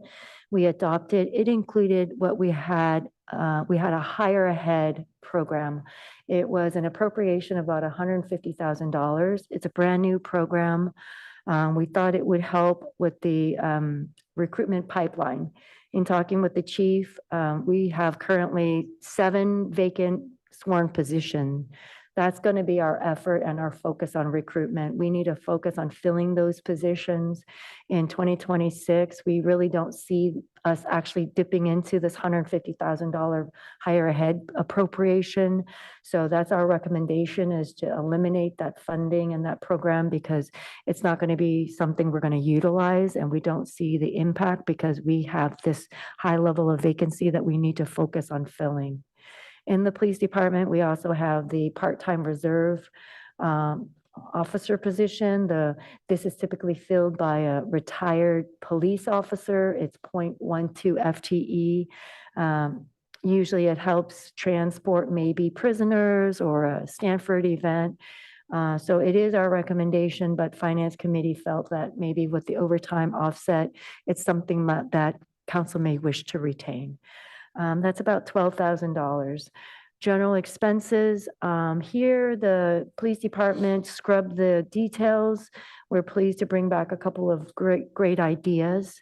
it included what we had a hire ahead program. It was an appropriation of about $150,000. It's a brand new program. We thought it would help with the recruitment pipeline. In talking with the chief, we have currently 7 vacant sworn positions. That's going to be our effort and our focus on recruitment. We need to focus on filling those positions. In 2026, we really don't see us actually dipping into this $150,000 hire ahead appropriation. So that's our recommendation, is to eliminate that funding and that program because it's not going to be something we're going to utilize, and we don't see the impact because we have this high level of vacancy that we need to focus on filling. In the police department, we also have the part-time reserve officer position. This is typically filled by a retired police officer. It's 0.12 FTE. Usually it helps transport maybe prisoners or a Stanford event. So it is our recommendation, but Finance Committee felt that maybe with the overtime offset, it's something that council may wish to retain. That's about $12,000. General expenses, here, the police department scrubbed the details. We're pleased to bring back a couple of great ideas.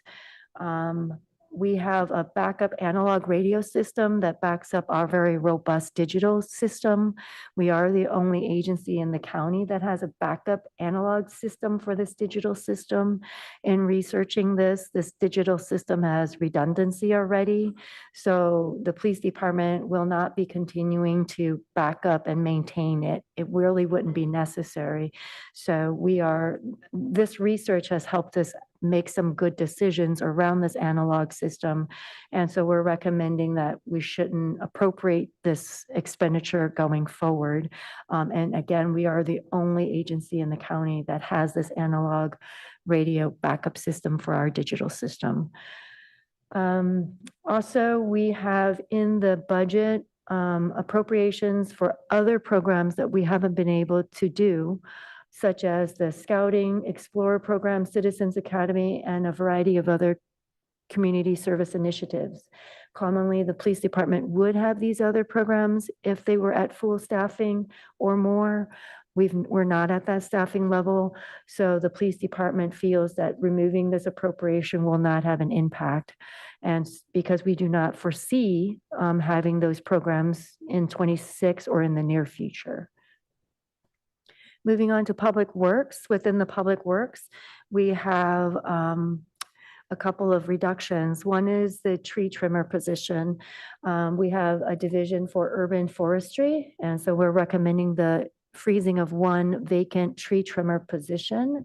We have a backup analog radio system that backs up our very robust digital system. We are the only agency in the county that has a backup analog system for this digital system. In researching this digital system has redundancy already. So the police department will not be continuing to back up and maintain it. It really wouldn't be necessary. So this research has helped us make some good decisions around this analog system. And so we're recommending that we shouldn't appropriate this expenditure going forward. And again, we are the only agency in the county that has this analog radio backup system for our digital system. Also, we have in the budget appropriations for other programs that we haven't been able to do, such as the Scouting, Explorer Program, Citizens Academy, and a variety of other community service initiatives. Commonly, the police department would have these other programs if they were at full staffing or more. We're not at that staffing level, so the police department feels that removing this appropriation will not have an impact. And because we do not foresee having those programs in 26 or in the near future. Moving on to Public Works. Within the Public Works, we have a couple of reductions. One is the tree trimmer position. We have a division for urban forestry, and so we're recommending the freezing of one vacant tree trimmer position.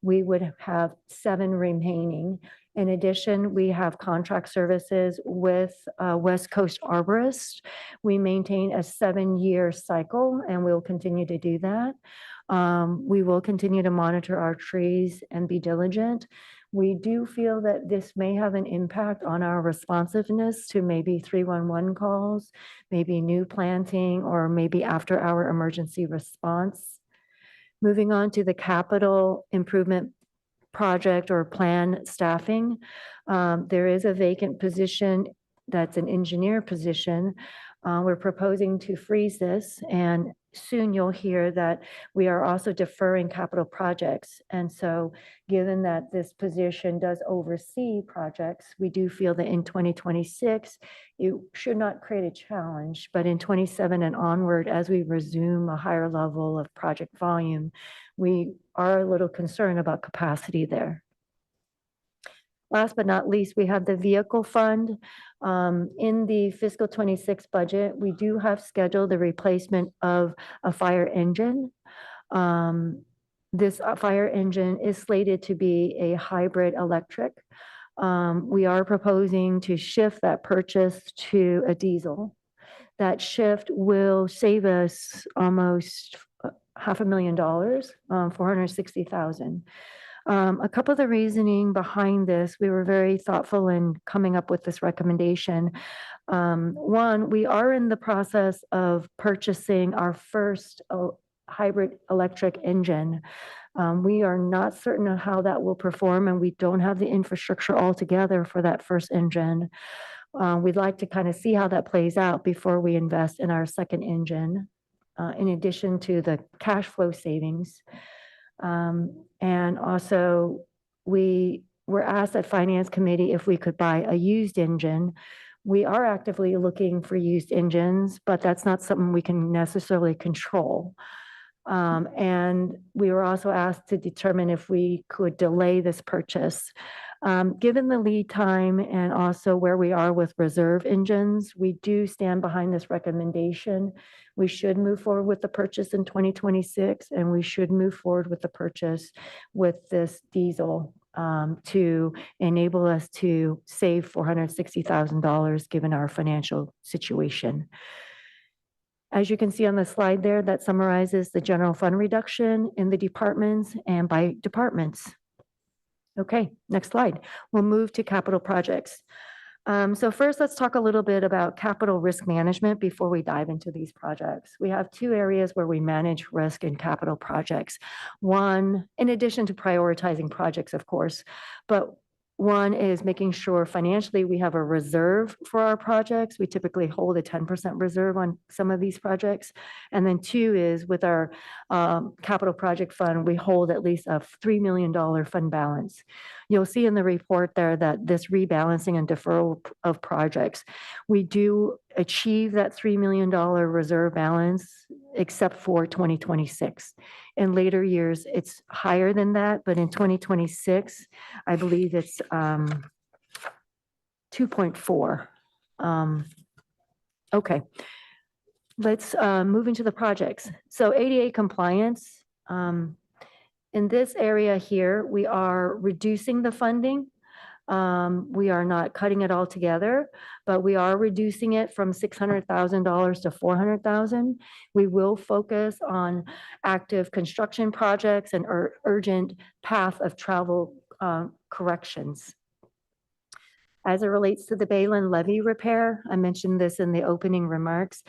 We would have 7 remaining. In addition, we have contract services with West Coast Arborists. We maintain a 7-year cycle, and we'll continue to do that. We will continue to monitor our trees and be diligent. We do feel that this may have an impact on our responsiveness to maybe 311 calls, maybe new planting, or maybe after our emergency response. Moving on to the capital improvement project or plan staffing. There is a vacant position that's an engineer position. We're proposing to freeze this, and soon you'll hear that we are also deferring capital projects. And so given that this position does oversee projects, we do feel that in 2026, it should not create a challenge, but in 27 and onward, as we resume a higher level of project volume, we are a little concerned about capacity there. Last but not least, we have the vehicle fund. In the fiscal 26 budget, we do have scheduled the replacement of a fire engine. This fire engine is slated to be a hybrid electric. We are proposing to shift that purchase to a diesel. That shift will save us almost $500,000, $460,000. A couple of the reasoning behind this, we were very thoughtful in coming up with this recommendation. One, we are in the process of purchasing our first hybrid electric engine. We are not certain of how that will perform, and we don't have the infrastructure altogether for that first engine. We'd like to kind of see how that plays out before we invest in our second engine, in addition to the cash flow savings. And also, we were asked at Finance Committee if we could buy a used engine. We are actively looking for used engines, but that's not something we can necessarily control. And we were also asked to determine if we could delay this purchase. Given the lead time and also where we are with reserve engines, we do stand behind this recommendation. We should move forward with the purchase in 2026, and we should move forward with the purchase with this diesel to enable us to save $460,000 given our financial situation. As you can see on the slide there, that summarizes the general fund reduction in the departments and by departments. Okay, next slide. We'll move to capital projects. So first, let's talk a little bit about capital risk management before we dive into these projects. We have 2 areas where we manage risk in capital projects. One, in addition to prioritizing projects, of course, but One is making sure financially we have a reserve for our projects. We typically hold a 10% reserve on some of these projects. And then two is with our capital project fund, we hold at least a $3 million fund balance. You'll see in the report there that this rebalancing and deferral of projects, we do achieve that $3 million reserve balance except for 2026. In later years, it's higher than that, but in 2026, I believe it's 2.4. Okay, let's move into the projects. So ADA compliance. In this area here, we are reducing the funding. We are not cutting it all together, but we are reducing it from $600,000 to $400,000. We will focus on active construction projects and urgent path of travel corrections. As it relates to the Bayland levee repair, I mentioned this in the opening remarks.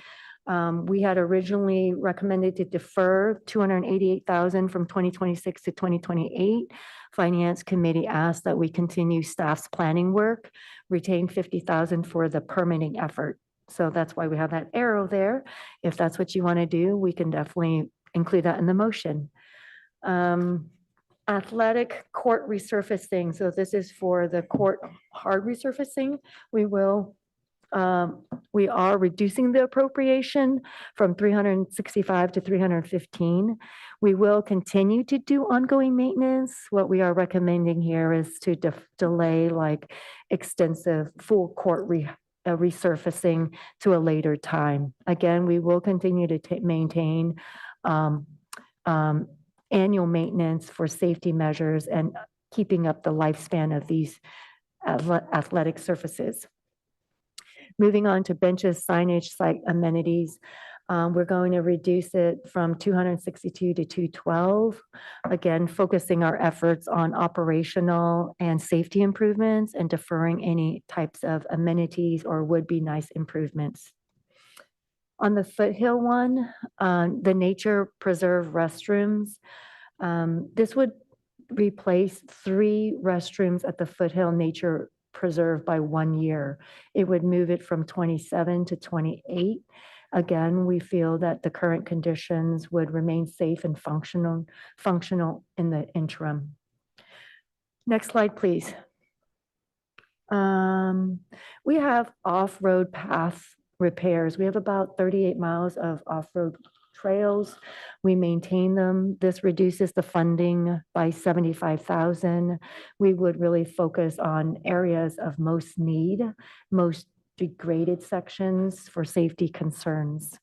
We had originally recommended to defer $288,000 from 2026 to 2028. Finance Committee asked that we continue staff's planning work, retain $50,000 for the permitting effort. So that's why we have that arrow there. If that's what you want to do, we can definitely include that in the motion. Athletic court resurfacing. So this is for the court hard resurfacing. We are reducing the appropriation from 365 to 315. We will continue to do ongoing maintenance. What we are recommending here is to delay like extensive full court resurfacing to a later time. Again, we will continue to maintain annual maintenance for safety measures and keeping up the lifespan of these athletic surfaces. Moving on to benches, signage, site amenities. We're going to reduce it from 262 to 212. Again, focusing our efforts on operational and safety improvements and deferring any types of amenities or would-be nice improvements. On the foothill one, the nature preserve restrooms, this would replace 3 restrooms at the foothill nature preserve by 1 year. It would move it from 27 to 28. Again, we feel that the current conditions would remain safe and functional in the interim. Next slide, please. We have off-road path repairs. We have about 38 miles of off-road trails. We maintain them. This reduces the funding by $75,000. We would really focus on areas of most need, most degraded sections for safety concerns.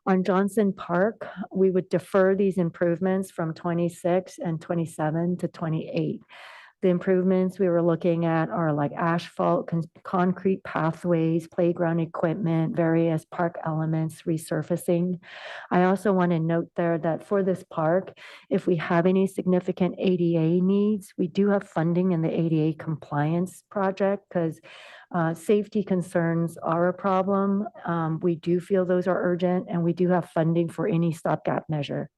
On Johnson Park, we would defer these improvements from 26 and 27 to 28. The improvements we were looking at are like asphalt, concrete pathways, playground equipment, various park elements, resurfacing. I also want to note there that for this park, if we have any significant ADA needs, we do have funding in the ADA compliance project because safety concerns are a problem. We do feel those are urgent and we do have funding for any stopgap measure.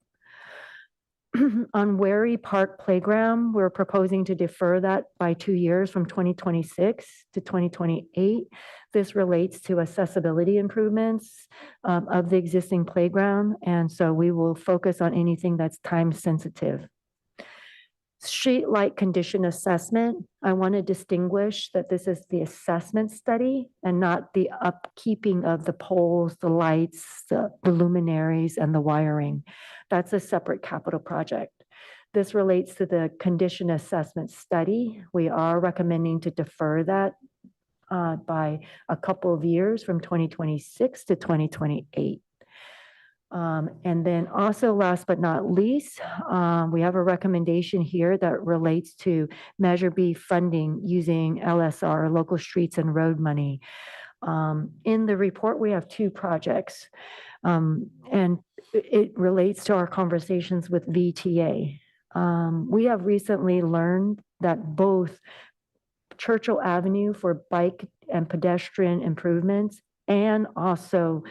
On Wary Park Playground, we're proposing to defer that by 2 years from 2026 to 2028. This relates to accessibility improvements of the existing playground, and so we will focus on anything that's time sensitive. Street light condition assessment, I want to distinguish that this is the assessment study and not the upkeeping of the poles, the lights, the luminaries, and the wiring. That's a separate capital project. This relates to the condition assessment study. We are recommending to defer that by a couple of years from 2026 to 2028. And then also last but not least, we have a recommendation here that relates to Measure B funding using LSR, local streets and road money. In the report, we have 2 projects, and it relates to our conversations with VTA. We have recently learned that both Churchill Avenue for bike and pedestrian improvements and also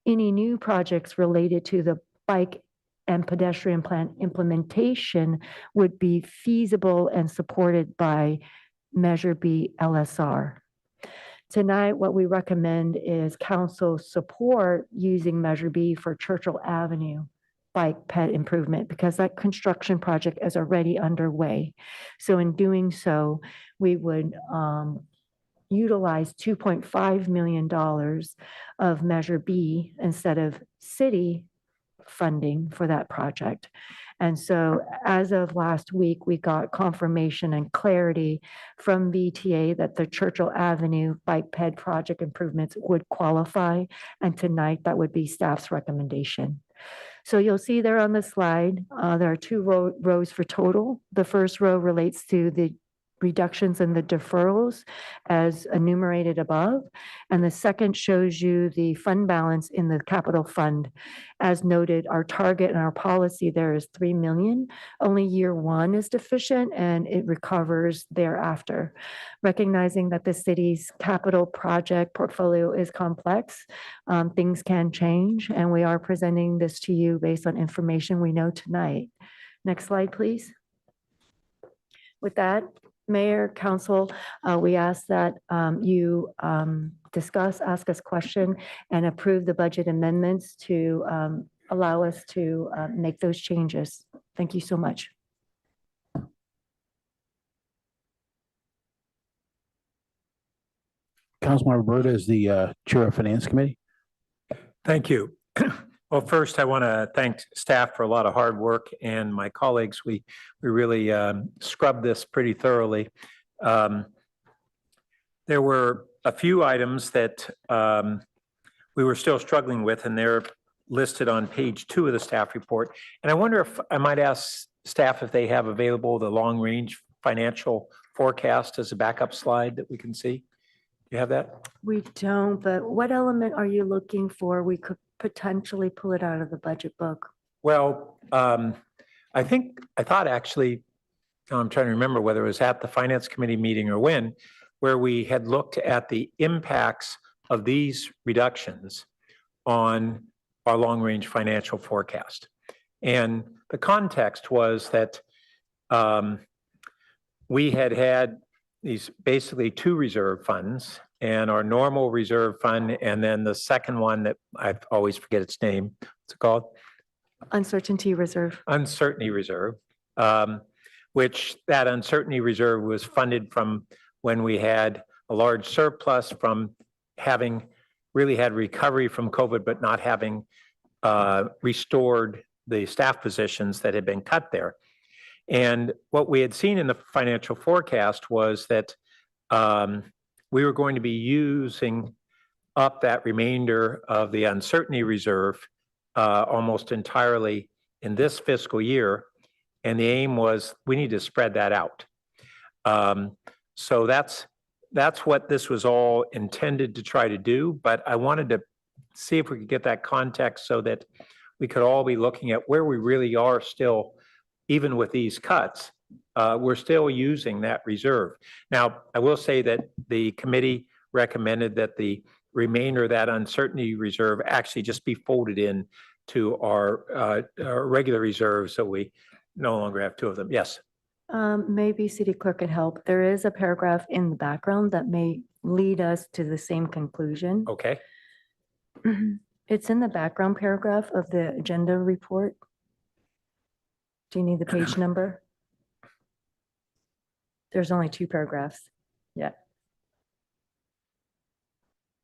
any new projects related to the bike and pedestrian plan implementation would be feasible and supported by Measure B LSR. Tonight, what we recommend is council support using Measure B for Churchill Avenue bike ped improvement because that construction project is already underway. So in doing so, we would utilize $2.5 million of Measure B instead of city funding for that project. And so as of last week, we got confirmation and clarity from VTA that the Churchill Avenue bike ped project improvements would qualify. And tonight that would be staff's recommendation. So you'll see there on the slide, there are two rows for total. The first row relates to the reductions in the deferrals as enumerated above. And the second shows you the fund balance in the capital fund. As noted, our target and our policy there is 3 million. Only year one is deficient and it recovers thereafter. Recognizing that the city's capital project portfolio is complex, things can change, and we are presenting this to you based on information we know tonight. Next slide, please. With that, Mayor, Council, we ask that you discuss, ask us question, and approve the budget amendments to allow us to make those changes. Thank you so much. Councilmember Berta is the Chair of Finance Committee. Thank you. Well, first, I want to thank staff for a lot of hard work and my colleagues. We really scrubbed this pretty thoroughly. There were a few items that we were still struggling with, and they're listed on page 2 of the staff report. And I wonder if I might ask staff if they have available the long-range financial forecast as a backup slide that we can see. Do you have that? We don't, but what element are you looking for? We could potentially pull it out of the budget book. Well, I thought actually, I'm trying to remember whether it was at the Finance Committee meeting or when, where we had looked at the impacts of these reductions on our long-range financial forecast. And the context was that we had these basically 2 reserve funds, and our normal reserve fund, and then the second one that I always forget its name. What's it called? Uncertainty reserve. Uncertainty reserve, which that uncertainty reserve was funded from when we had a large surplus from having really had recovery from COVID, but not having restored the staff positions that had been cut there. And what we had seen in the financial forecast was that we were going to be using up that remainder of the uncertainty reserve almost entirely in this fiscal year. And the aim was we need to spread that out. So that's what this was all intended to try to do. But I wanted to see if we could get that context so that we could all be looking at where we really are still, even with these cuts. We're still using that reserve. Now, I will say that the committee recommended that the remainder of that uncertainty reserve actually just be folded in to our regular reserve, so we no longer have 2 of them. Yes. Maybe City Clerk could help. There is a paragraph in the background that may lead us to the same conclusion. Okay. It's in the background paragraph of the agenda report. Do you need the page number? There's only 2 paragraphs. Yeah.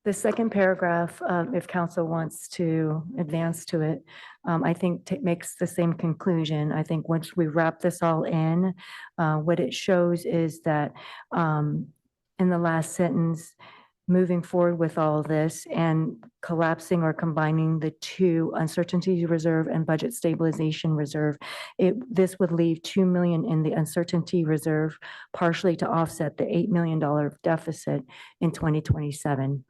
The second paragraph, if council wants to advance to it, I think makes the same conclusion. I think once we wrap this all in, what it shows is that in the last sentence, moving forward with all this and collapsing or combining the 2 uncertainty reserve and budget stabilization reserve, this would leave 2 million in the uncertainty reserve, partially to offset the $8 million deficit in 2027.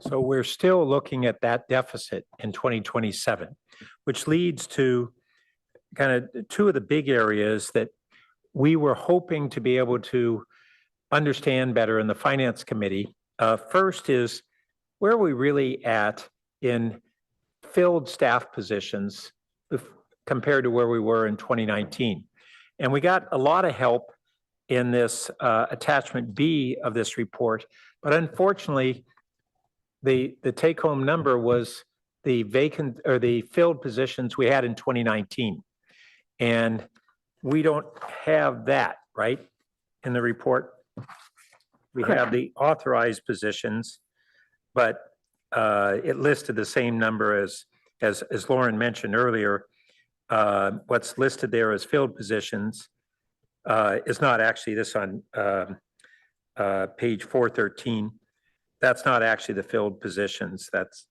So we're still looking at that deficit in 2027, which leads to kind of 2 of the big areas that we were hoping to be able to understand better in the Finance Committee. First is, where are we really at in filled staff positions compared to where we were in 2019. And we got a lot of help in this attachment B of this report, but unfortunately, the take-home number was the vacant or the filled positions we had in 2019. And we don't have that, right, in the report. We have the authorized positions, but it listed the same number as Lauren mentioned earlier. What's listed there as filled positions is not actually this on page 413. That's not actually the filled positions. That's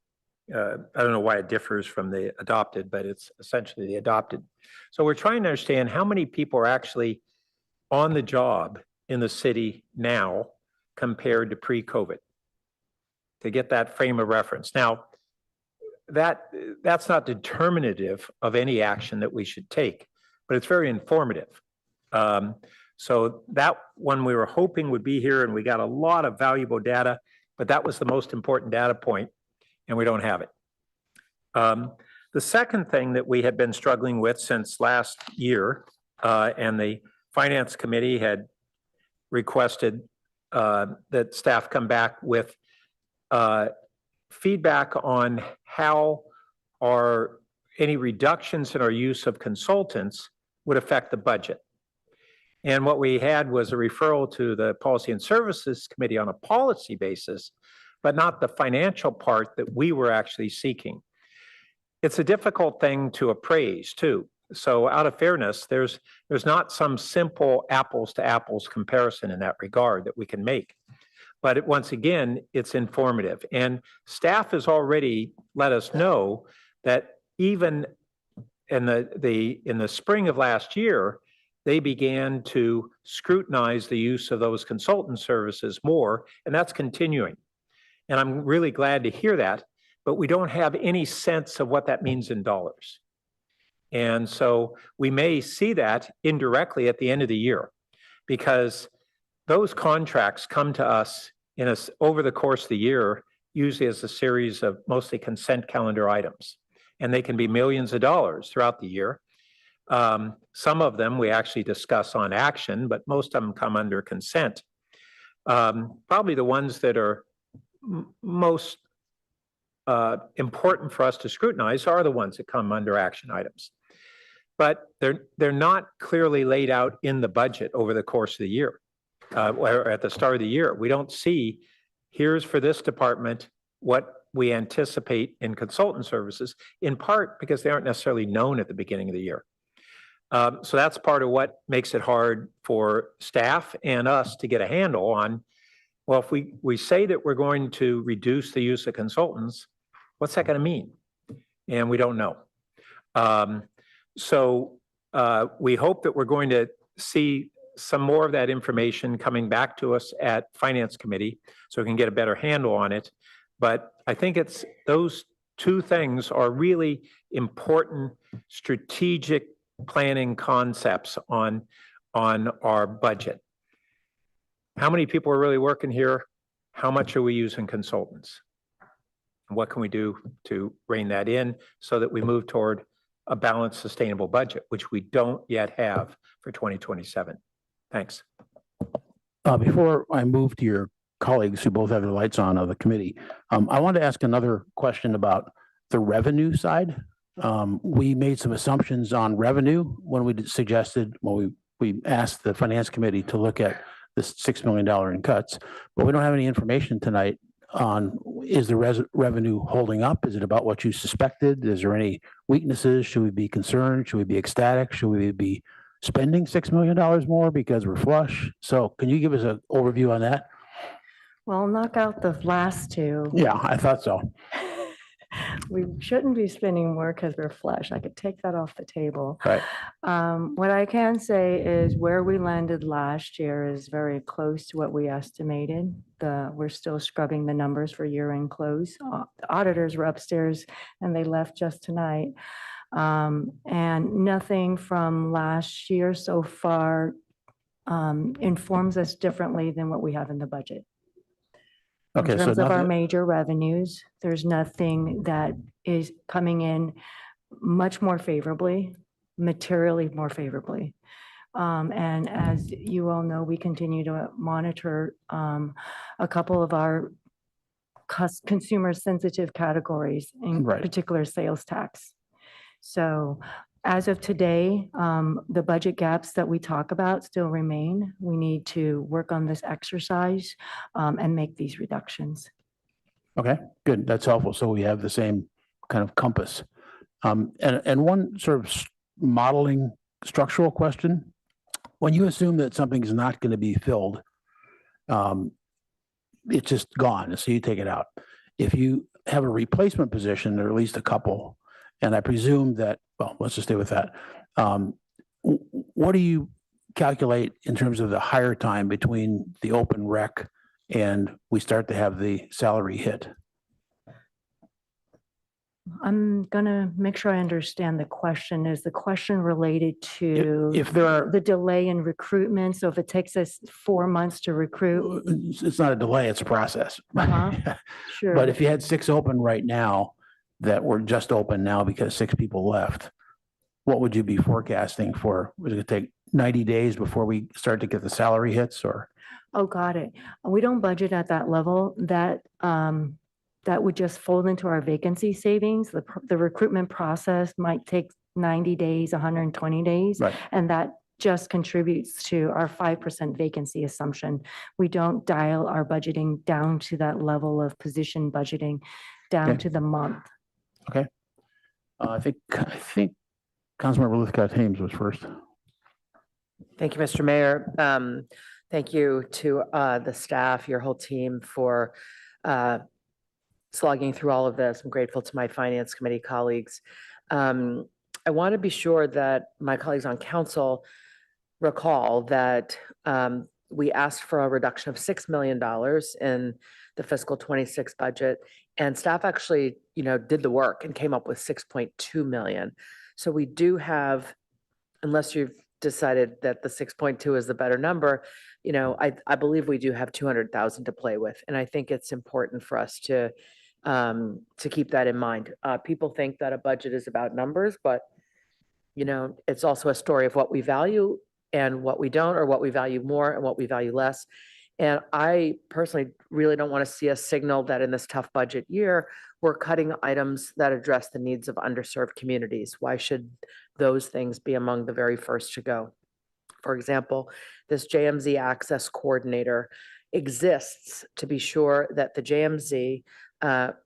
I don't know why it differs from the adopted, but it's essentially the adopted. So we're trying to understand how many people are actually on the job in the city now compared to pre-COVID, to get that frame of reference. Now, that's not determinative of any action that we should take, but it's very informative. So that one we were hoping would be here, and we got a lot of valuable data, but that was the most important data point, and we don't have it. The second thing that we had been struggling with since last year, and the Finance Committee had requested that staff come back with feedback on how any reductions in our use of consultants would affect the budget. And what we had was a referral to the Policy and Services Committee on a policy basis, but not the financial part that we were actually seeking. It's a difficult thing to appraise too. So out of fairness, there's not some simple apples to apples comparison in that regard that we can make. But once again, it's informative. And staff has already let us know that even in the spring of last year, they began to scrutinize the use of those consultant services more, and that's continuing. And I'm really glad to hear that, but we don't have any sense of what that means in dollars. And so we may see that indirectly at the end of the year, because those contracts come to us over the course of the year, usually as a series of mostly consent calendar items. And they can be millions of dollars throughout the year. Some of them we actually discuss on action, but most of them come under consent. Probably the ones that are most important for us to scrutinize are the ones that come under action items. But they're not clearly laid out in the budget over the course of the year, or at the start of the year. We don't see, here's for this department what we anticipate in consultant services, in part because they aren't necessarily known at the beginning of the year. So that's part of what makes it hard for staff and us to get a handle on, well, if we say that we're going to reduce the use of consultants, what's that going to mean? And we don't know. So we hope that we're going to see some more of that information coming back to us at Finance Committee so we can get a better handle on it. But I think it's those two things are really important strategic planning concepts on our budget. How many people are really working here? How much are we using consultants? And what can we do to rein that in so that we move toward a balanced, sustainable budget, which we don't yet have for 2027? Thanks. Before I move to your colleagues who both have their lights on of the committee, I want to ask another question about the revenue side. We made some assumptions on revenue when we suggested, well, we asked the Finance Committee to look at this $6 million in cuts, but we don't have any information tonight on, is the revenue holding up? Is it about what you suspected? Is there any weaknesses? Should we be concerned? Should we be ecstatic? Should we be spending $6 million more because we're flush? So can you give us an overview on that? Well, knock out the last two. Yeah, I thought so. We shouldn't be spending more because we're flush. I could take that off the table. Right. What I can say is where we landed last year is very close to what we estimated. We're still scrubbing the numbers for year-end close. The auditors were upstairs and they left just tonight. And nothing from last year so far informs us differently than what we have in the budget. Okay, in terms of our major revenues, there's nothing that is coming in much more favorably, materially more favorably. And as you all know, we continue to monitor a couple of our consumer sensitive categories, in Right. particular sales tax. So as of today, the budget gaps that we talk about still remain. We need to work on this exercise and make these reductions. Okay, good. That's helpful. So we have the same kind of compass. And one sort of modeling structural question. When you assume that something's not going to be filled, it's just gone. So you take it out. If you have a replacement position, or at least a couple, and I presume that, well, let's just stay with that. What do you calculate in terms of the hire time between the open rec and we start to have the salary hit? I'm gonna make sure I understand the question. Is the question related to If there are, the delay in recruitment? So if it takes us 4 months to recruit, it's not a delay, it's a process. sure. But if you had 6 open right now that were just open now because 6 people left, what would you be forecasting for? Was it gonna take 90 days before we start to get the salary hits, or? Oh, got it. We don't budget at that level. That would just fold into our vacancy savings. The recruitment process might take 90 days, 120 days. Right. And that just contributes to our 5% vacancy assumption. We don't dial our budgeting down to that level of position budgeting down Okay. to the month. Okay. I think Councilmember Lithcott-Hames was first. Thank you, Mr. Mayor. Thank you to the staff, your whole team for slogging through all of this. I'm grateful to my Finance Committee colleagues. I want to be sure that my colleagues on council recall that we asked for a reduction of $6 million in the fiscal 26 budget, and staff actually, did the work and came up with 6.2 million. So we do have, unless you've decided that the 6.2 is the better number, I believe we do have 200,000 to play with, and I think it's important for us to keep that in mind. People think that a budget is about numbers, but it's also a story of what we value and what we don't, or what we value more and what we value less. And I personally really don't want to see a signal that in this tough budget year, we're cutting items that address the needs of underserved communities. Why should those things be among the very first to go? For example, this JMZ Access Coordinator exists to be sure that the JMZ,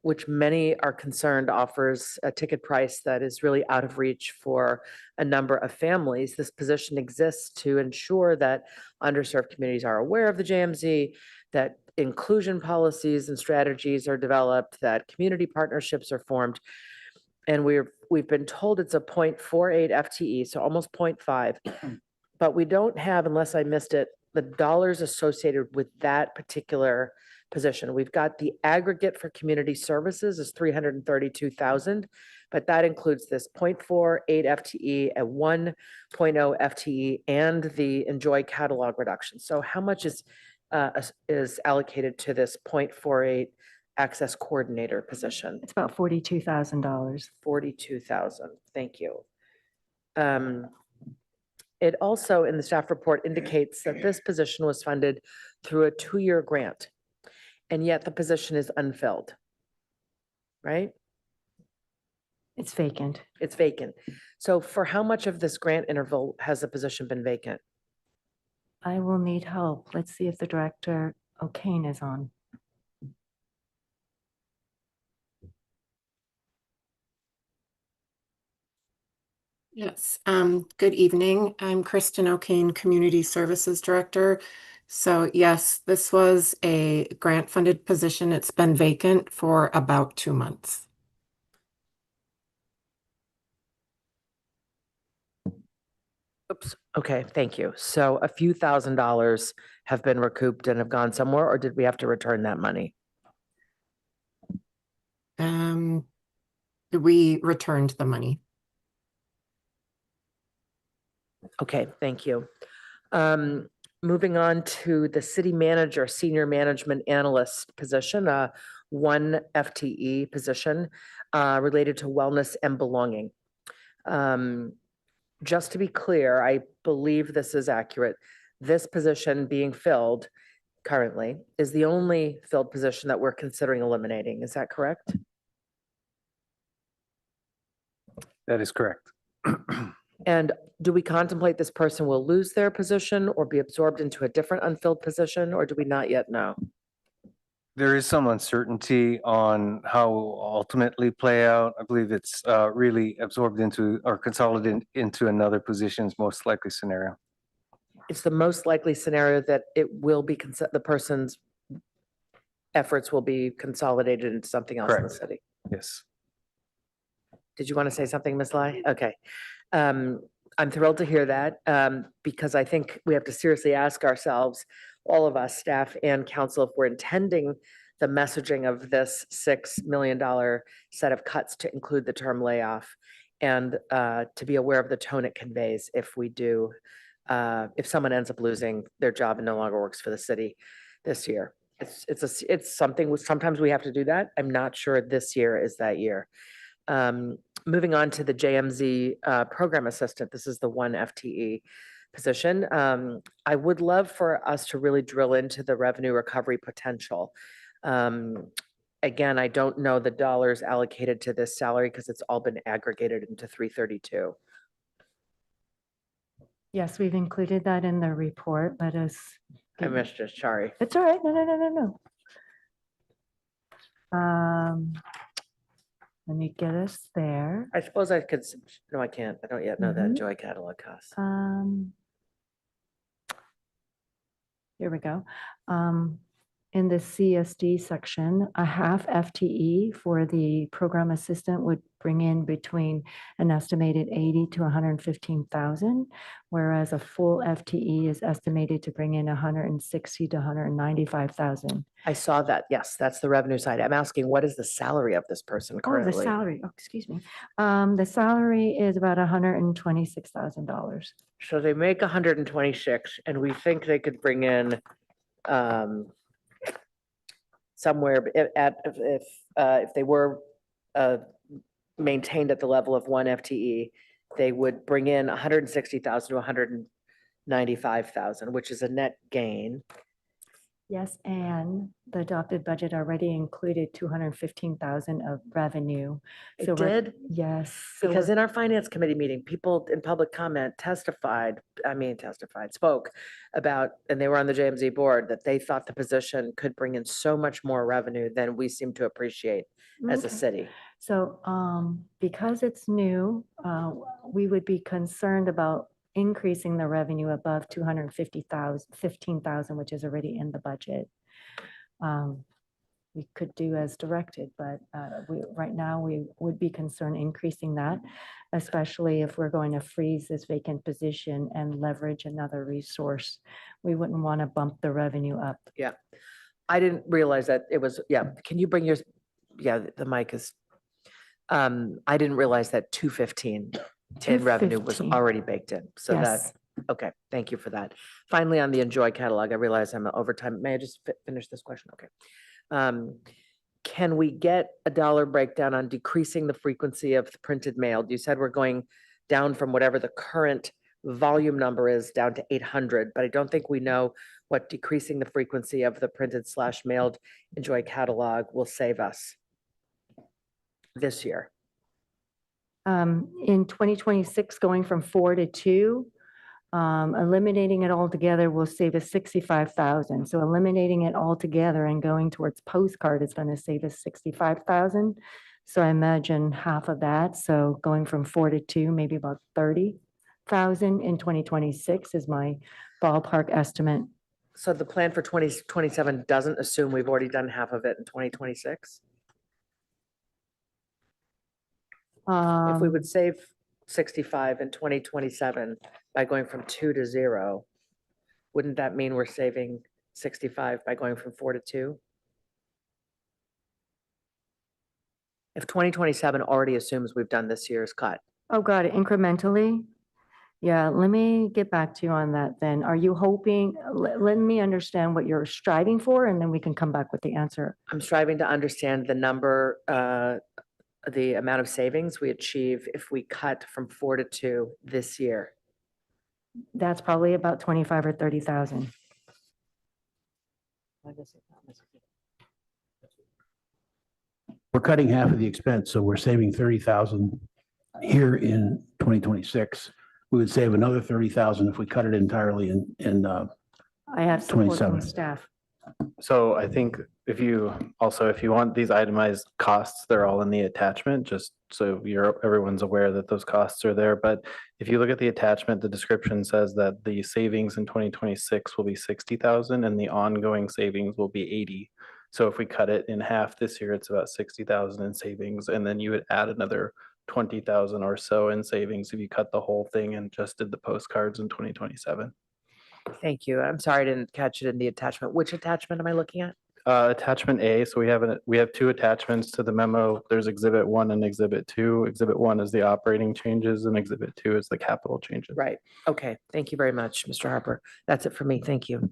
which many are concerned offers a ticket price that is really out of reach for a number of families. This position exists to ensure that underserved communities are aware of the JMZ, that inclusion policies and strategies are developed, that community partnerships are formed. And we've been told it's a 0.48 FTE, so almost 0.5, but we don't have, unless I missed it, the dollars associated with that particular position. We've got the aggregate for community services is 332,000, but that includes this 0.48 FTE and 1.0 FTE and the Enjoy catalog reduction. So how much is allocated to this 0.48 access coordinator position? It's about $42,000. 42,000. Thank you. It also, in the staff report, indicates that this position was funded through a 2-year grant, and yet the position is unfilled, right? It's vacant. It's vacant. So for how much of this grant interval has the position been vacant? I will need help. Let's see if the director O'Kane is on. Yes, good evening. I'm Kristen O'Kane, Community Services Director. So yes, this was a grant-funded position. It's been vacant for about 2 months. Oops. Okay, thank you. So a few $1,000s have been recouped and have gone somewhere, or did we have to return that money? We returned the money. Okay, thank you. Moving on to the city manager, senior management analyst position, 1 FTE position related to wellness and belonging. Just to be clear, I believe this is accurate. This position being filled currently is the only filled position that we're considering eliminating. Is that correct? That is correct. And do we contemplate this person will lose their position or be absorbed into a different unfilled position, or do we not yet know? There is some uncertainty on how it will ultimately play out. I believe it's really absorbed into or consolidated into another position's most likely scenario. It's the most likely scenario that it will be, the person's efforts will be consolidated into something else in the Correct. city. Yes. Did you want to say something, Ms. Lai? Okay. I'm thrilled to hear that because I think we have to seriously ask ourselves, all of us, staff and council, if we're intending the messaging of this $6 million set of cuts to include the term layoff and to be aware of the tone it conveys if we do, if someone ends up losing their job and no longer works for the city this year. It's something, sometimes we have to do that. I'm not sure this year is that year. Moving on to the JMZ program assistant, this is the 1 FTE position. I would love for us to really drill into the revenue recovery potential. Again, I don't know the dollars allocated to this salary because it's all been aggregated into 332. Yes, we've included that in the report. Let us. I missed it, sorry. It's all right. No. Let me get us there. I suppose I could, no, I can't. I don't yet know that Enjoy catalog costs. Here we go. In the CSD section, a half FTE for the program assistant would bring in between an estimated 80 to 115,000, whereas a full FTE is estimated to bring in 160 to 195,000. I saw that. Yes, that's the revenue side. I'm asking, what is the salary of this person currently? Oh, the salary. Oh, excuse me. The salary is about $126,000. So they make 126 and we think they could bring in somewhere if they were maintained at the level of 1 FTE, they would bring in 160,000 to 195,000, which is a net gain. Yes, and the adopted budget already included 215,000 of revenue. It did? Yes. Because in our finance committee meeting, people in public comment spoke about, and they were on the JMZ board, that they thought the position could bring in so much more revenue than we seem to appreciate as a Okay. city. So because it's new, we would be concerned about increasing the revenue above 15,000, which is already in the budget. We could do as directed, but right now we would be concerned increasing that, especially if we're going to freeze this vacant position and leverage another resource. We wouldn't want to bump the revenue up. Yeah. I didn't realize that it was, yeah. Can you bring yours? Yeah, the mic is, I didn't realize that 215 in revenue was 215. already baked in. So Yes. that's, okay, thank you for that. Finally, on the Enjoy catalog, I realize I'm over time. May I just finish this question? Okay. Can we get a dollar breakdown on decreasing the frequency of the printed mail? You said we're going down from whatever the current volume number is down to 800, but I don't think we know what decreasing the frequency of the printed / mailed Enjoy catalog will save us this year. In 2026, going from 4 to 2, eliminating it altogether will save us 65,000. So eliminating it altogether and going towards postcard is going to save us 65,000. So I imagine half of that. So going from 4 to 2, maybe about 30,000 in 2026 is my ballpark estimate. So the plan for 2027 doesn't assume we've already done half of it in 2026? If we would save 65 in 2027 by going from 2 to 0, wouldn't that mean we're saving 65 by going from 4 to 2? If 2027 already assumes we've done this year's cut. Oh, got it. Incrementally? Yeah, let me get back to you on that then. Are you hoping, let me understand what you're striving for, and then we can come back with the answer. I'm striving to understand the number the amount of savings we achieve if we cut from 4 to 2 this year? That's probably about 25 or 30,000. We're cutting half of the expense, so we're saving 30,000 here in 2026. We would save another 30,000 if we cut it entirely in I have support from 27. staff. So I think if you want these itemized costs, they're all in the attachment, just so everyone's aware that those costs are there. But if you look at the attachment, the description says that the savings in 2026 will be 60,000 and the ongoing savings will be 80. So if we cut it in half this year, it's about 60,000 in savings, and then you would add another 20,000 or so in savings if you cut the whole thing and just did the postcards in 2027. Thank you. I'm sorry I didn't catch it in the attachment. Which attachment am I looking at? Attachment A, so we have two attachments to the memo. There's Exhibit 1 and Exhibit 2. Exhibit 1 is the operating changes and Exhibit 2 is the capital changes. Right. Okay. Thank you very much, Mr. Harper. That's it for me. Thank you.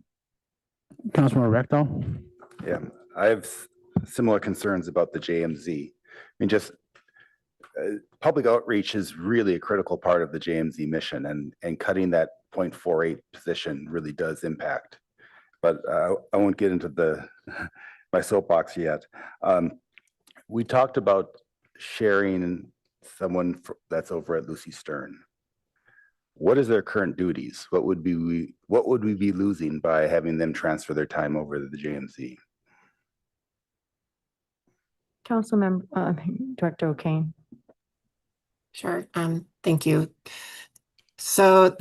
Councilmember Rectal? Yeah, I have similar concerns about the JMZ. I mean, just public outreach is really a critical part of the JMZ mission, and cutting that 0.48 position really does impact. But I won't get into my soapbox yet. We talked about sharing someone that's over at Lucy Stern. What is their current duties? What would we be losing by having them transfer their time over to the JMZ? Director O'Kane. Sure. Thank you. So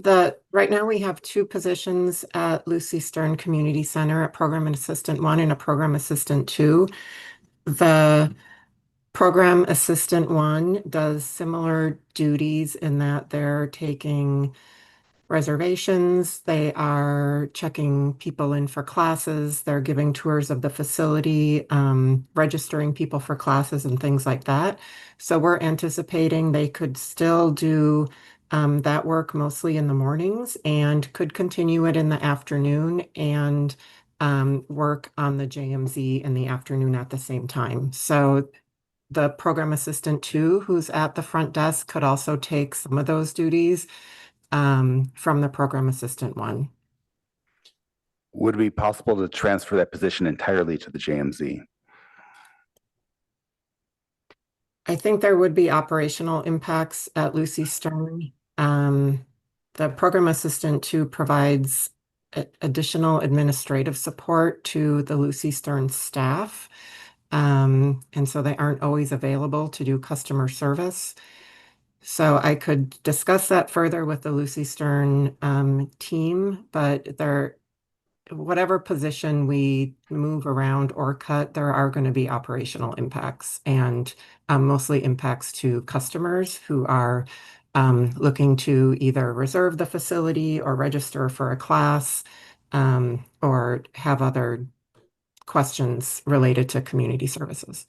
right now we have two positions at Lucy Stern Community Center, a Program Assistant 1 and a Program Assistant 2. The Program Assistant 1 does similar duties in that they're taking reservations, they are checking people in for classes, they're giving tours of the facility, registering people for classes and things like that. So we're anticipating they could still do that work mostly in the mornings and could continue it in the afternoon and work on the JMZ in the afternoon at the same time. So the Program Assistant 2, who's at the front desk, could also take some of those duties from the Program Assistant 1. Would it be possible to transfer that position entirely to the JMZ? I think there would be operational impacts at Lucy Stern. The Program Assistant 2 provides additional administrative support to the Lucy Stern staff. And so they aren't always available to do customer service. So I could discuss that further with the Lucy Stern team, but whatever position we move around or cut, there are going to be operational impacts and mostly impacts to customers who are looking to either reserve the facility or register for a class or have other questions related to community services.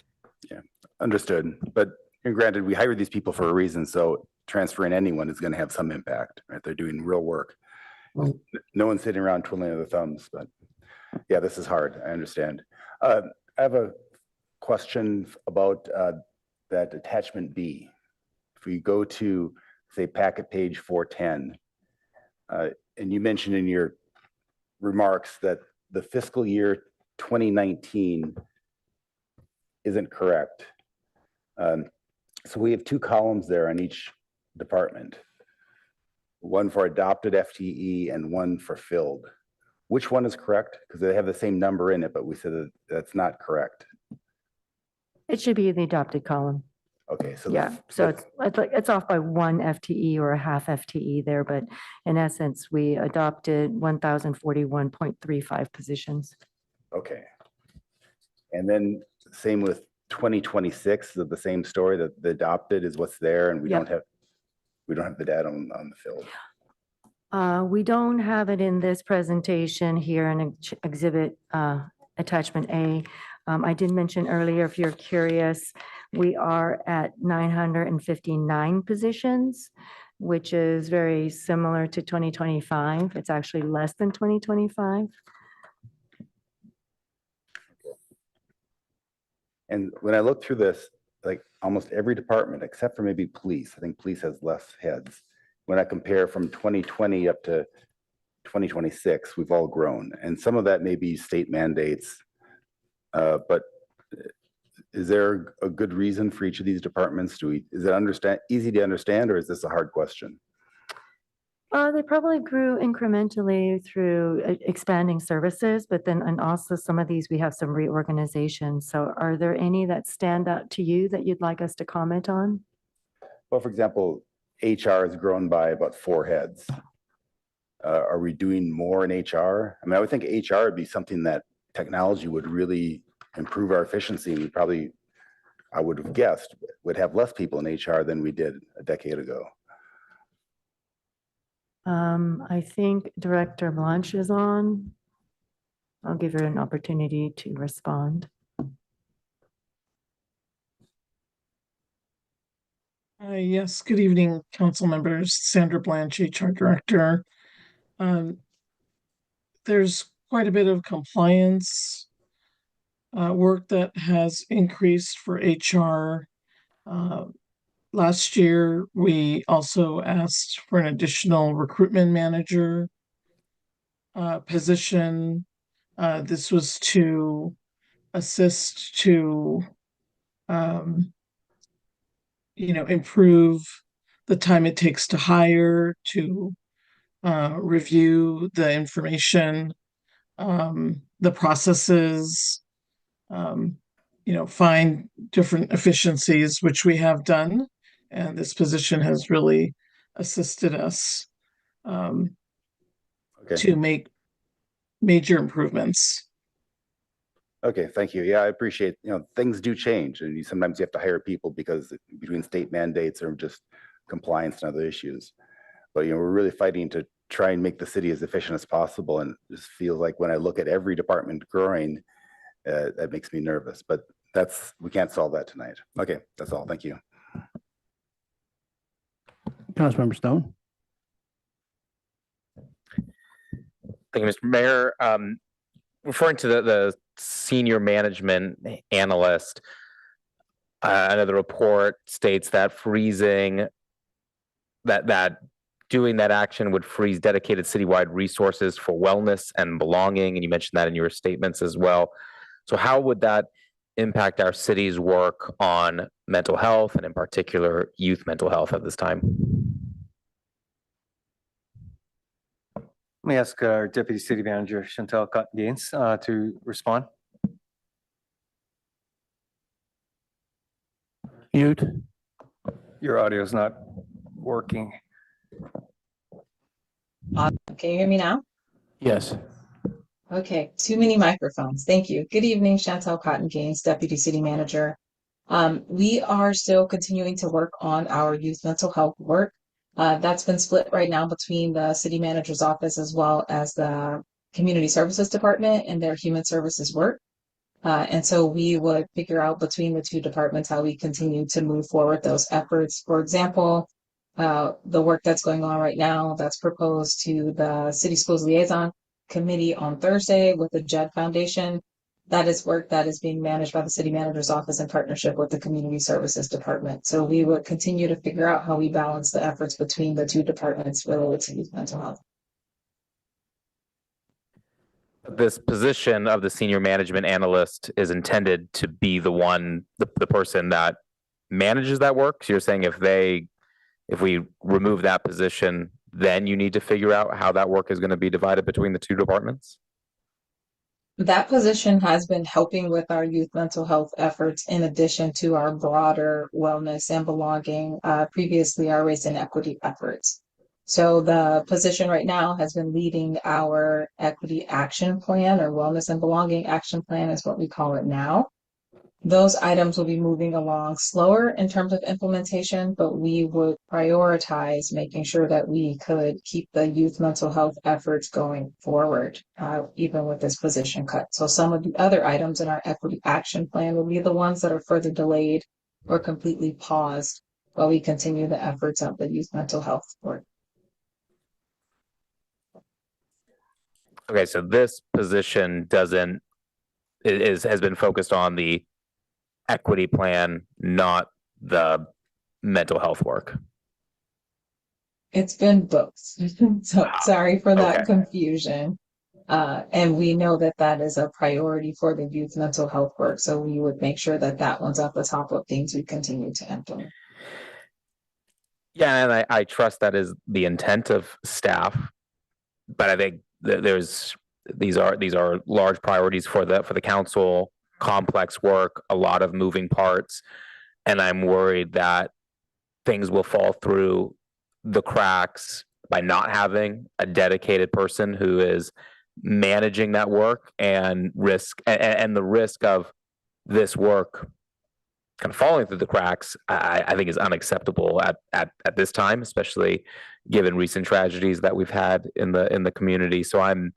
Yeah, understood. But and granted, we hired these people for a reason, so transferring anyone is going to have some impact, right? They're doing real work. No one's sitting around twiddling their thumbs, but yeah, this is hard. I understand. I have a question about that attachment B. If we go to, say, packet page 410, and you mentioned in your remarks that the fiscal year 2019 isn't correct. So we have two columns there on each department, one for adopted FTE and one for filled. Which one is correct? Because they have the same number in it, but we said that that's not correct. It should be in the adopted column. Okay, so Yeah, so it's off by 1 FTE or a half FTE there, but in essence, we adopted 1,041.35 positions. Okay. And then same with 2026, is the same story, that the adopted is what's there and we don't have the data on the field. We don't have it in this presentation here in exhibit attachment A. I did mention earlier, if you're curious, we are at 959 positions, which is very similar to 2025. It's actually less than 2025. And when I look through this like almost every department, except for maybe police. I think police has less heads. When I compare from 2020 up to 2026, we've all grown. And some of that may be state mandates. But is there a good reason for each of these departments? Is it easy to understand, or is this a hard question? They probably grew incrementally through expanding services, but then, and also some of these, we have some reorganization. So are there any that stand out to you that you'd like us to comment on? Well, for example, HR has grown by about 4 heads. Are we doing more in HR? I mean, I would think HR would be something that technology would really improve our efficiency. We probably, I would have guessed, would have less people in HR than we did a decade ago. I think Director Blanche is on. I'll give her an opportunity to respond. Yes, good evening, council members. Sandra Blanche, HR Director. There's quite a bit of compliance work that has increased for HR. Last year, we also asked for an additional recruitment manager position. This was to assist to, improve the time it takes to hire, to review the information, the processes, find different efficiencies, which we have done. And this position has really assisted us to make major improvements. Okay, thank you. Yeah, I appreciate, things do change, and sometimes you have to hire people because between state mandates or just compliance and other issues. But, we're really fighting to try and make the city as efficient as possible. And it just feels like when I look at every department growing, that makes me nervous, but we can't solve that tonight. Okay, that's all. Thank you. Councilmember Stone. Thank you, Mr. Mayor. Referring to the senior management analyst, I know the report states that freezing that doing that action would freeze dedicated citywide resources for wellness and belonging, and you mentioned that in your statements as well. So how would that impact our city's work on mental health, and in particular youth mental health at this time? Let me ask our Deputy City Manager, Chantel Cotton-Gaines, to respond. Mute. Your audio is not working. Can you hear me now? Yes. Okay, too many microphones. Thank you. Good evening, Chantel Cotton-Gaines, Deputy City Manager. We are still continuing to work on our youth mental health work. That's been split right now between the city manager's office as well as the community services department and their human services work. And so we would figure out between the two departments how we continue to move forward those efforts. For example, the work that's going on right now that's proposed to the City Schools Liaison Committee on Thursday with the JED Foundation. That is work that is being managed by the city manager's office in partnership with the community services department. So we would continue to figure out how we balance the efforts between the two departments related to youth mental health. This position of the senior management analyst is intended to be the person that manages that work. So you're saying if we remove that position, then you need to figure out how that work is going to be divided between the two departments? That position has been helping with our youth mental health efforts in addition to our broader wellness and belonging, previously our race and equity efforts. So the position right now has been leading our equity action plan, or wellness and belonging action plan is what we call it now. Those items will be moving along slower in terms of implementation, but we would prioritize making sure that we could keep the youth mental health efforts going forward, even with this position cut. So some of the other items in our equity action plan will be the ones that are further delayed or completely paused while we continue the efforts of the youth mental health work. Okay, so this position has been focused on the equity plan, not the mental health work. It's been both. So sorry for that Okay. confusion. And we know that that is a priority for the youth mental health work. So we would make sure that that one's at the top of things we continue to implement. Yeah, and I trust that is the intent of staff, but I think that these are large priorities for the council, complex work, a lot of moving parts, and I'm worried that things will fall through the cracks by not having a dedicated person who is managing that work, and the risk of this work kind of falling through the cracks, I think is unacceptable at this time, especially given recent tragedies that we've had in the community. So I'm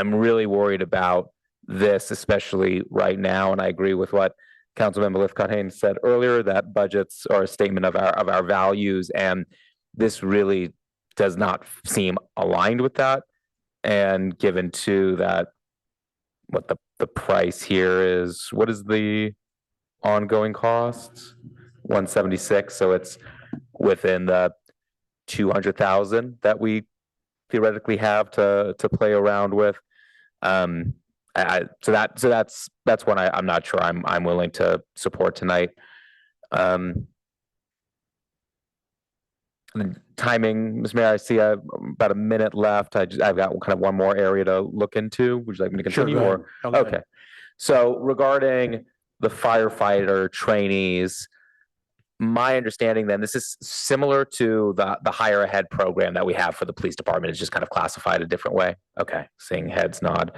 really worried about this, especially right now. And I agree with what Councilmember Lithcott-Haynes said earlier, that budgets are a statement of our values, and this really does not seem aligned with that. And given too that what the price here is, what is the ongoing costs? 176. So it's within the 200,000 that we theoretically have to play around with. So that's one I'm not sure I'm willing to support tonight. And timing, Ms. Mayor, I see about a minute left. I've got kind of one more area to look into. Would you like me to continue? Sure, go ahead. Okay. So regarding the firefighter trainees, my understanding then, this is similar to the hire ahead program that we have for the police department. It's just kind of classified a different way. Okay, seeing heads nod.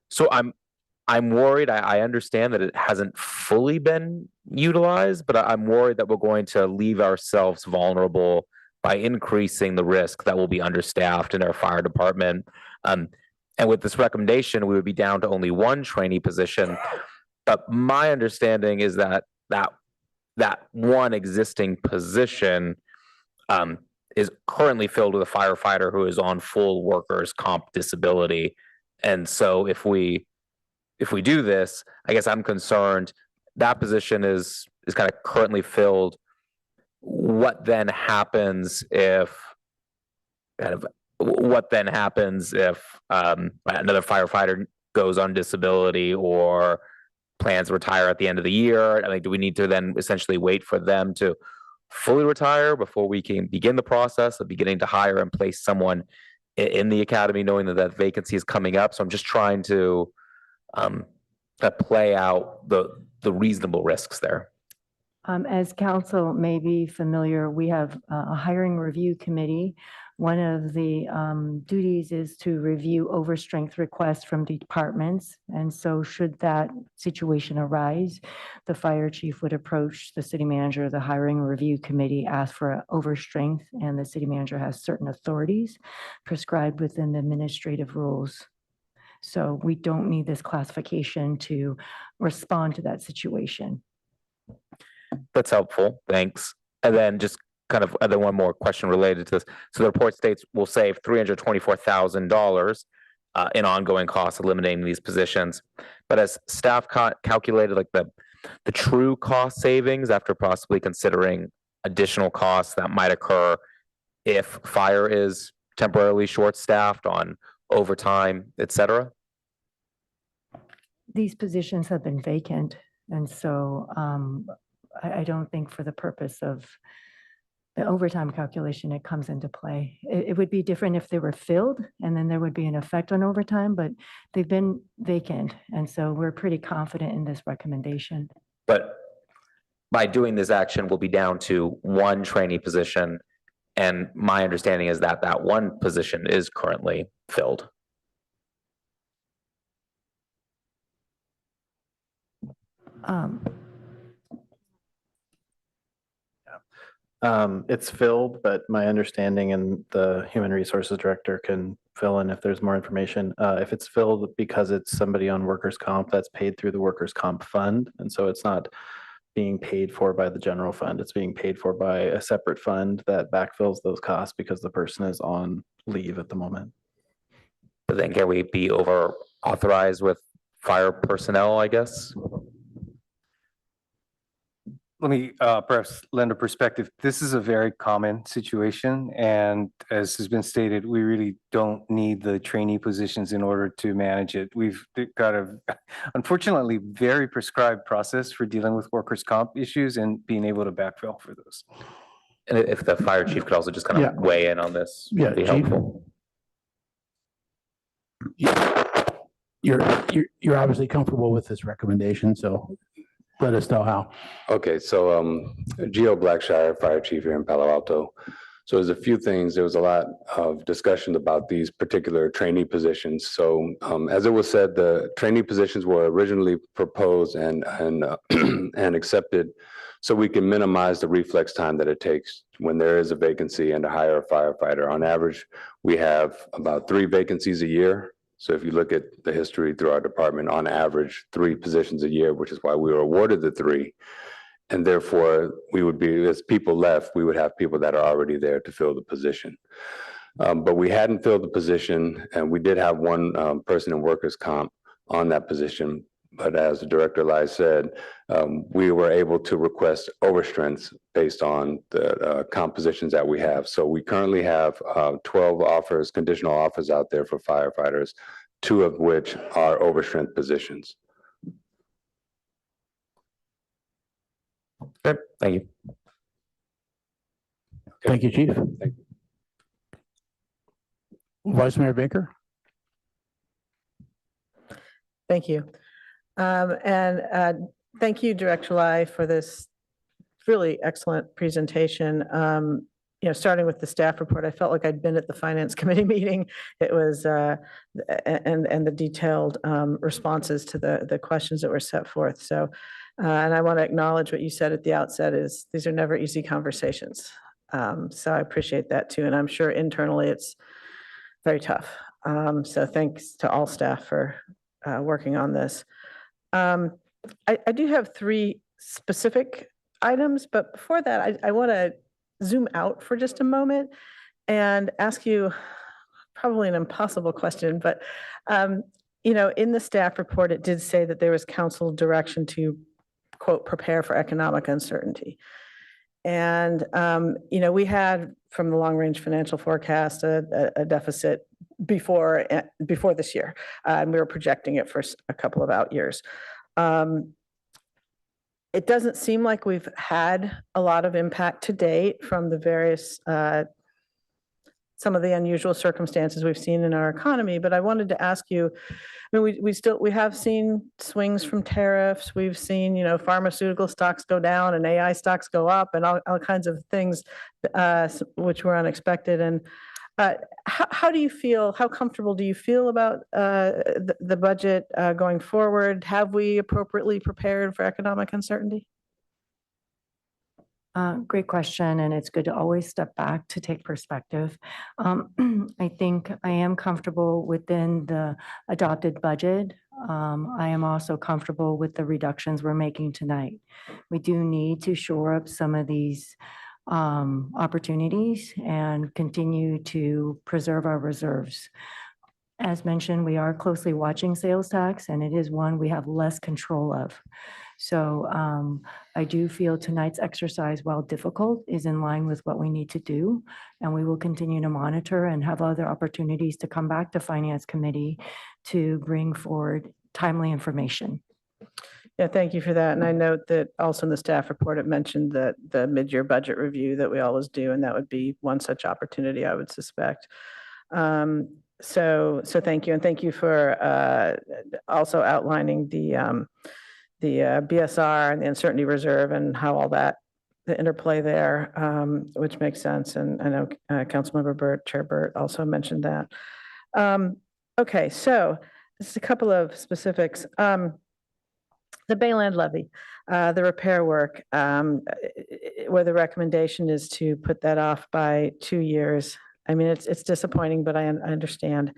So I'm worried. I understand that it hasn't fully been utilized, but I'm worried that we're going to leave ourselves vulnerable by increasing the risk that we'll be understaffed in our fire department. And with this recommendation, we would be down to only one trainee position. But my understanding is that one existing position is currently filled with a firefighter who is on full workers' comp disability. And so if we do this, I guess I'm concerned that position is kind of currently filled. What then happens if another firefighter goes on disability or plans to retire at the end of the year? I mean, do we need to then essentially wait for them to fully retire before we can begin the process of beginning to hire and place someone in the academy, knowing that vacancy is coming up? So I'm just trying to play out the reasonable risks there. As council may be familiar, we have a hiring review committee. One of the duties is to review overstrength requests from departments. And so should that situation arise, the fire chief would approach the city manager, the hiring review committee, ask for overstrength, and the city manager has certain authorities prescribed within the administrative rules. So we don't need this classification to respond to that situation. That's helpful. Thanks. And then just kind of one more question related to this. So the report states we'll save $324,000 in ongoing costs eliminating these positions. But as staff calculated, like the true cost savings after possibly considering additional costs that might occur if fire is temporarily short-staffed on overtime, et cetera? These positions have been vacant. And so I don't think for the purpose of the overtime calculation, it comes into play. It would be different if they were filled and then there would be an effect on overtime, but they've been vacant. And so we're pretty confident in this recommendation. But by doing this action, we'll be down to one trainee position. And my understanding is that that one position is currently filled. It's filled, but my understanding, and the human resources director can fill in if there's more information. If it's filled because it's somebody on workers' comp, that's paid through the workers' comp fund. And so it's not being paid for by the general fund. It's being paid for by a separate fund that backfills those costs because the person is on leave at the moment. But then can we be over authorized with fire personnel, I guess? let me perhaps lend a perspective. This is a very common situation, and as has been stated, we really don't need the trainee positions in order to manage it. We've got a, unfortunately, very prescribed process for dealing with workers' comp issues and being able to backfill for those. And if the fire chief could also just kind of weigh in on this, would be Chief. helpful. You're obviously comfortable with this recommendation, so let us know how. Okay, so Geo Blackshire, Fire Chief here in Palo Alto. So there's a few things. There was a lot of discussion about these particular trainee positions. So as it was said, the trainee positions were originally proposed and and accepted so we can minimize the reflex time that it takes when there is a vacancy and to hire a firefighter. On average, we have about 3 vacancies a year. So if you look at the history through our department, on average, 3 positions a year, which is why we were awarded the 3. And therefore, we would be, as people left, we would have people that are already there to fill the position. But we hadn't filled the position, and we did have one person in workers' comp on that position. But as the Director Lai said, we were able to request overstrengths based on the compositions that we have. So we currently have 12 offers, conditional offers out there for firefighters, 2 of which are overstrength positions. Good, thank you. Thank you, Chief. Vice Mayor Baker. Thank you. Thank you, Director Lai, for this really excellent presentation. Starting with the staff report, I felt like I'd been at the Finance Committee meeting. It was, and the detailed responses to the questions that were set forth. So, and I want to acknowledge what you said at the outset is these are never easy conversations. So I appreciate that too. And I'm sure internally it's very tough. So thanks to all staff for working on this. I do have 3 specific items, but before that, I want to zoom out for just a moment and ask you probably an impossible question, but in the staff report, it did say that there was council direction to, quote, prepare for economic uncertainty. And, we had from the long range financial forecast a deficit before this year, and we were projecting it for a couple of out years. It doesn't seem like we've had a lot of impact to date from the various, some of the unusual circumstances we've seen in our economy, but I wanted to ask you, I mean, we have seen swings from tariffs. We've seen, pharmaceutical stocks go down and AI stocks go up and all kinds of things, which were unexpected. And how do you feel, how comfortable do you feel about the budget going forward? Have we appropriately prepared for economic uncertainty? Great question, and it's good to always step back to take perspective. I think I am comfortable within the adopted budget. I am also comfortable with the reductions we're making tonight. We do need to shore up some of these opportunities and continue to preserve our reserves. As mentioned, we are closely watching sales tax, and it is one we have less control of. So I do feel tonight's exercise, while difficult, is in line with what we need to do. And we will continue to monitor and have other opportunities to come back to Finance Committee to bring forward timely information. Yeah, thank you for that. And I note that also in the staff report, it mentioned that the mid-year budget review that we always do, and that would be one such opportunity, I would suspect. So thank you. And thank you for also outlining the BSR and the uncertainty reserve and how all that, the interplay there, which makes sense. And I know Councilmember Burt, Chair Burt also mentioned that. Okay, so this is a couple of specifics. The Bayland levy, the repair work, where the recommendation is to put that off by 2 years. I mean, it's disappointing, but I understand.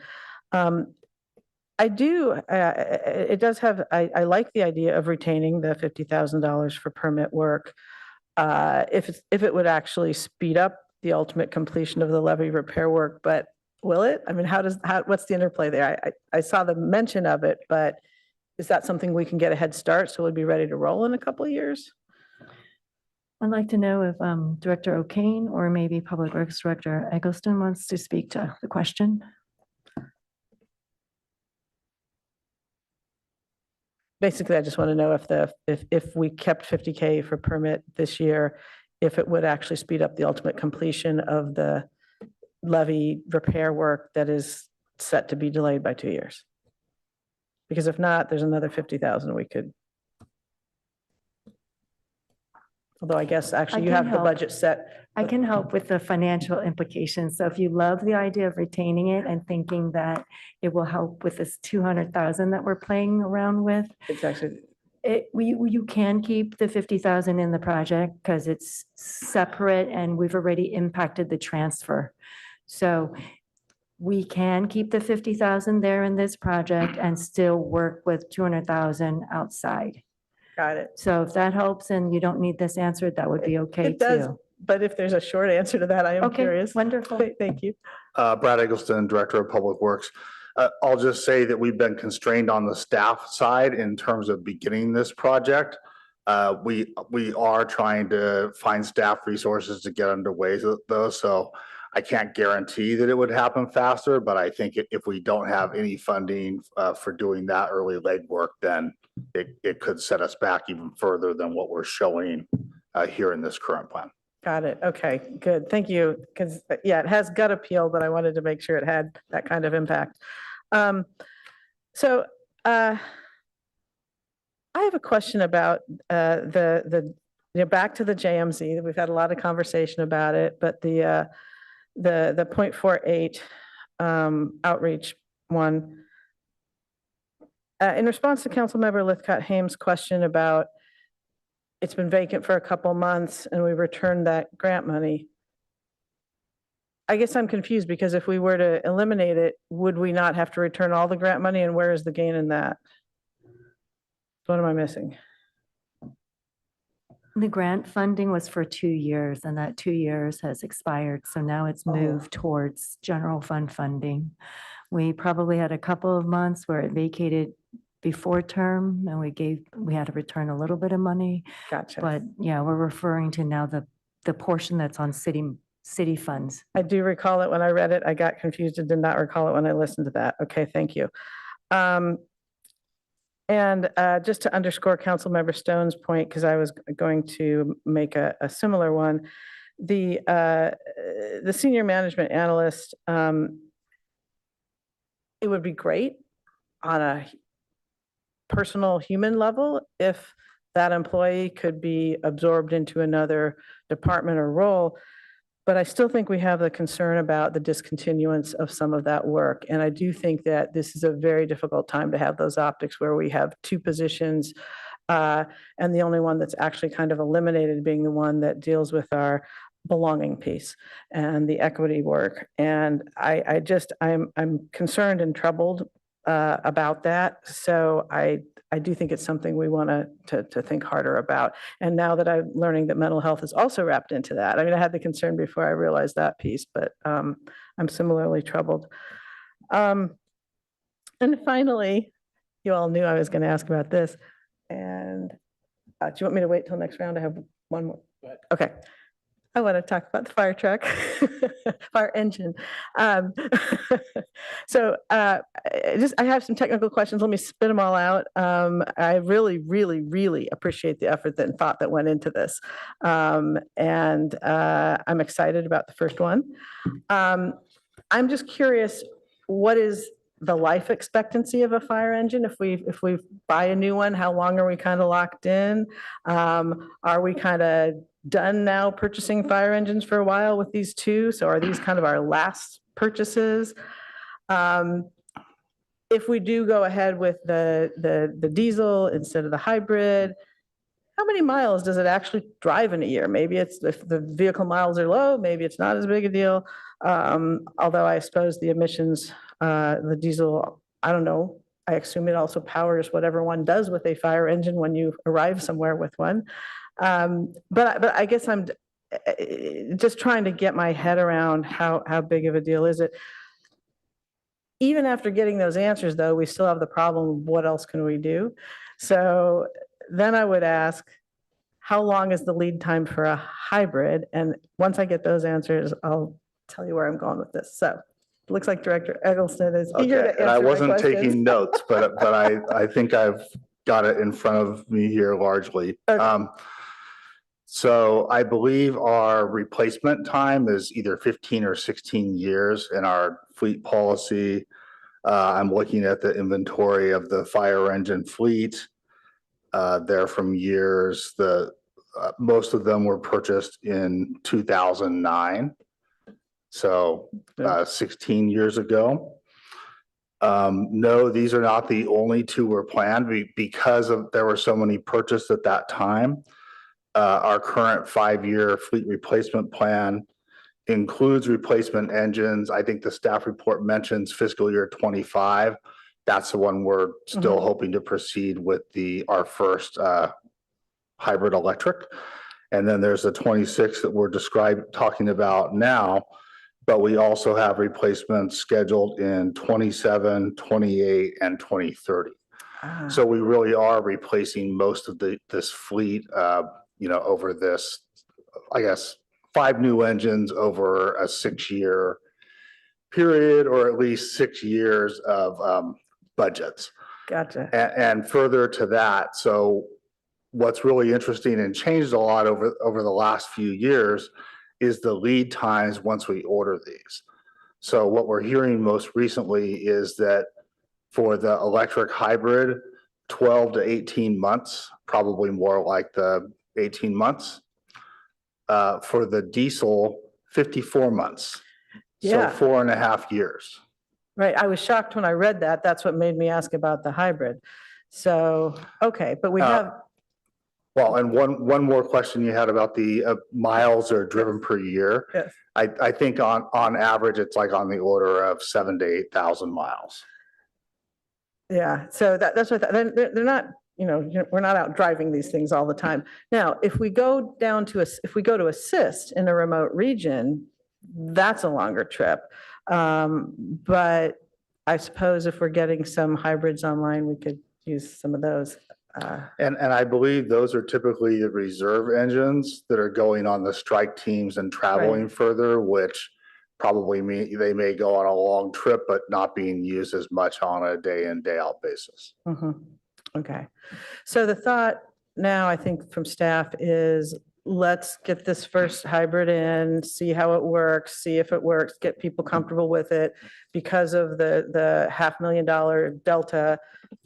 It does have, I like the idea of retaining the $50,000 for permit work. If it would actually speed up the ultimate completion of the levee repair work, but will it? I mean, what's the interplay there? I saw the mention of it, but is that something we can get a head start so we'll be ready to roll in a couple of years? I'd like to know if Director O'Kane or maybe Public Works Director Eggleston wants to speak to the question. Basically, I just want to know if we kept 50K for permit this year, if it would actually speed up the ultimate completion of the levee repair work that is set to be delayed by 2 years. Because if not, there's another 50,000 we could. Although I guess actually you can have the help. budget set. I can help with the financial implications. So if you love the idea of retaining it and thinking that it will help with this 200,000 that we're playing around with, It's actually, you can keep the 50,000 in the project because it's separate and we've already impacted the transfer. So we can keep the 50,000 there in this project and still work with 200,000 outside. got it. So if that helps and you don't need this answered, that would be okay It does, too. but if there's a short answer to that, I am Okay, curious. wonderful. Thank you. Brad Eggleston, Director of Public Works. I'll just say that we've been constrained on the staff side in terms of beginning this project. We are trying to find staff resources to get underway though, so I can't guarantee that it would happen faster, but I think if we don't have any funding for doing that early legwork, then it could set us back even further than what we're showing here in this current plan. Got it. Okay, good. Thank you. Because, yeah, it has gut appeal, but I wanted to make sure it had that kind of impact. So I have a question about back to the JMZ. We've had a lot of conversation about it, but the 0.48 outreach one. In response to Councilmember Lithcott-Hames' question about it's been vacant for a couple months and we returned that grant money. I guess I'm confused because if we were to eliminate it, would we not have to return all the grant money, and where is the gain in that? What am I missing? The grant funding was for 2 years and that 2 years has expired. So now it's moved towards general fund funding. We probably had a couple of months where it vacated before term and we had to return a little bit of money. Gotcha. But yeah, we're referring to now the portion that's on city funds. I do recall it when I read it. I got confused and did not recall it when I listened to that. Okay, thank you. And just to underscore Councilmember Stone's point, because I was going to make a similar one, the senior management analyst, it would be great on a personal human level if that employee could be absorbed into another department or role. But I still think we have the concern about the discontinuance of some of that work. And I do think that this is a very difficult time to have those optics where we have two positions and the only one that's actually kind of eliminated being the one that deals with our belonging piece and the equity work. And I'm concerned and troubled about that. So I do think it's something we want to think harder about. And now that I'm learning that mental health is also wrapped into that. I mean, I had the concern before I realized that piece, but I'm similarly troubled. And finally, you all knew I was going to ask about this. And do you want me to wait till next round? I have one more. Okay. I want to talk about the fire truck, fire engine. So I have some technical questions. Let me spit them all out. I really, really, really appreciate the effort and thought that went into this. And I'm excited about the first one. I'm just curious, what is the life expectancy of a fire engine? If we buy a new one, how long are we kind of locked in? Are we kind of done now purchasing fire engines for a while with these two? So are these kind of our last purchases? If we do go ahead with the diesel instead of the hybrid, how many miles does it actually drive in a year? Maybe it's if the vehicle miles are low, maybe it's not as big a deal. Although I suppose the emissions, the diesel, I don't know. I assume it also powers whatever one does with a fire engine when you arrive somewhere with one. But I guess I'm just trying to get my head around how big of a deal is it. Even after getting those answers, though, we still have the problem of what else can we do? So then I would ask, how long is the lead time for a hybrid? And once I get those answers, I'll tell you where I'm going with this. So it looks like Director Eggleston is eager Okay, to and I answer my wasn't questions. taking notes, but I think I've got it in front of me here largely. Okay. So I believe our replacement time is either 15 or 16 years in our fleet policy. I'm looking at the inventory of the fire engine fleet. They're from years, most of them were purchased in 2009. So 16 years ago. No, these are not the only two were planned because there were so many purchased at that time. Our current 5-year fleet replacement plan includes replacement engines. I think the staff report mentions fiscal year 25. That's the one we're still hoping to proceed with our first hybrid electric. And then there's the 26 that we're talking about now, but we also have replacements scheduled in 27, 28, and 2030. So we really are replacing most of this fleet, over this, I guess, 5 new engines over a 6-year period, or at least 6 years of budgets. Gotcha. And further to that, so what's really interesting and changed a lot over the last few years is the lead times once we order these. So what we're hearing most recently is that for the electric hybrid, 12 to 18 months, probably more like the 18 months. For the diesel, 54 months. Yeah. So 4.5 years. Right. I was shocked when I read that. That's what made me ask about the hybrid. So, okay, but we have. Well, and one more question you had about the miles are driven per year. Yes. I think on average, it's like on the order of 7,000 to 8,000 miles. Yeah, so that's what, they're not, we're not out driving these things all the time. Now, if we go to assist in a remote region, that's a longer trip. But I suppose if we're getting some hybrids online, we could use some of those. And I believe those are typically the reserve engines that are going on the strike teams and traveling further, which probably mean they may go on a long trip, but not being used as much on a day in, day out basis. Okay. So the thought now, I think from staff is let's get this first hybrid in, see how it works, see if it works, get people comfortable with it. Because of the $500,000 delta,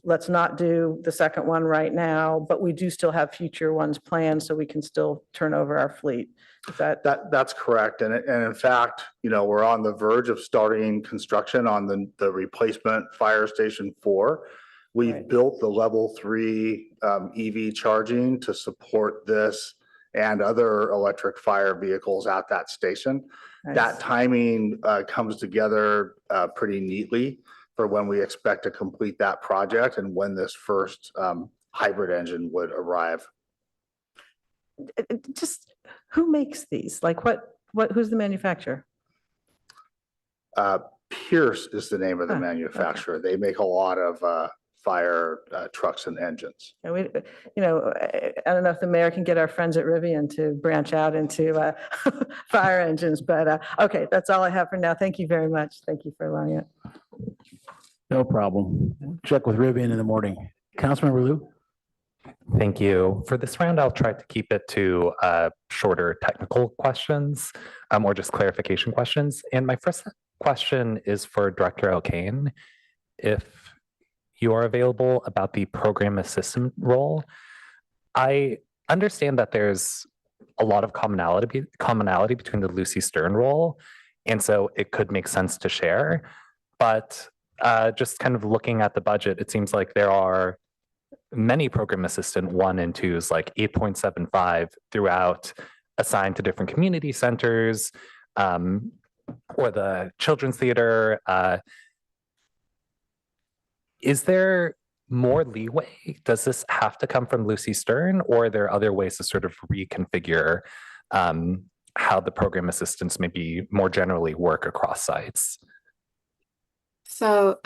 let's not do the second one right now, but we do still have future ones planned so we can still turn over our fleet. That's correct. And in fact, we're on the verge of starting construction on the replacement fire station 4. We've built the level 3 EV charging to support this and other electric fire vehicles at that station. Nice. That timing comes together pretty neatly for when we expect to complete that project and when this first hybrid engine would arrive. Just who makes these? Like who's the manufacturer? Pierce is the name of the manufacturer. Okay. They make a lot of fire trucks and engines. And I don't know if the mayor can get our friends at Rivian to branch out into fire engines, but okay, that's all I have for now. Thank you very much. Thank you for allowing it. No problem. Check with Rivian in the morning. Councilmember Liu. Thank you. For this round, I'll try to keep it to shorter technical questions or just clarification questions. And my first question is for Director O'Kane. If you are available, about the program assistant role. I understand that there's a lot of commonality between the Lucy Stern role, and so it could make sense to share. But just kind of looking at the budget, it seems like there are many program assistant 1 and 2s, like 8.75 throughout, assigned to different community centers or the Children's Theater. Is there more leeway? Does this have to come from Lucy Stern, or are there other ways to sort of reconfigure how the program assistants maybe more generally work across sites? So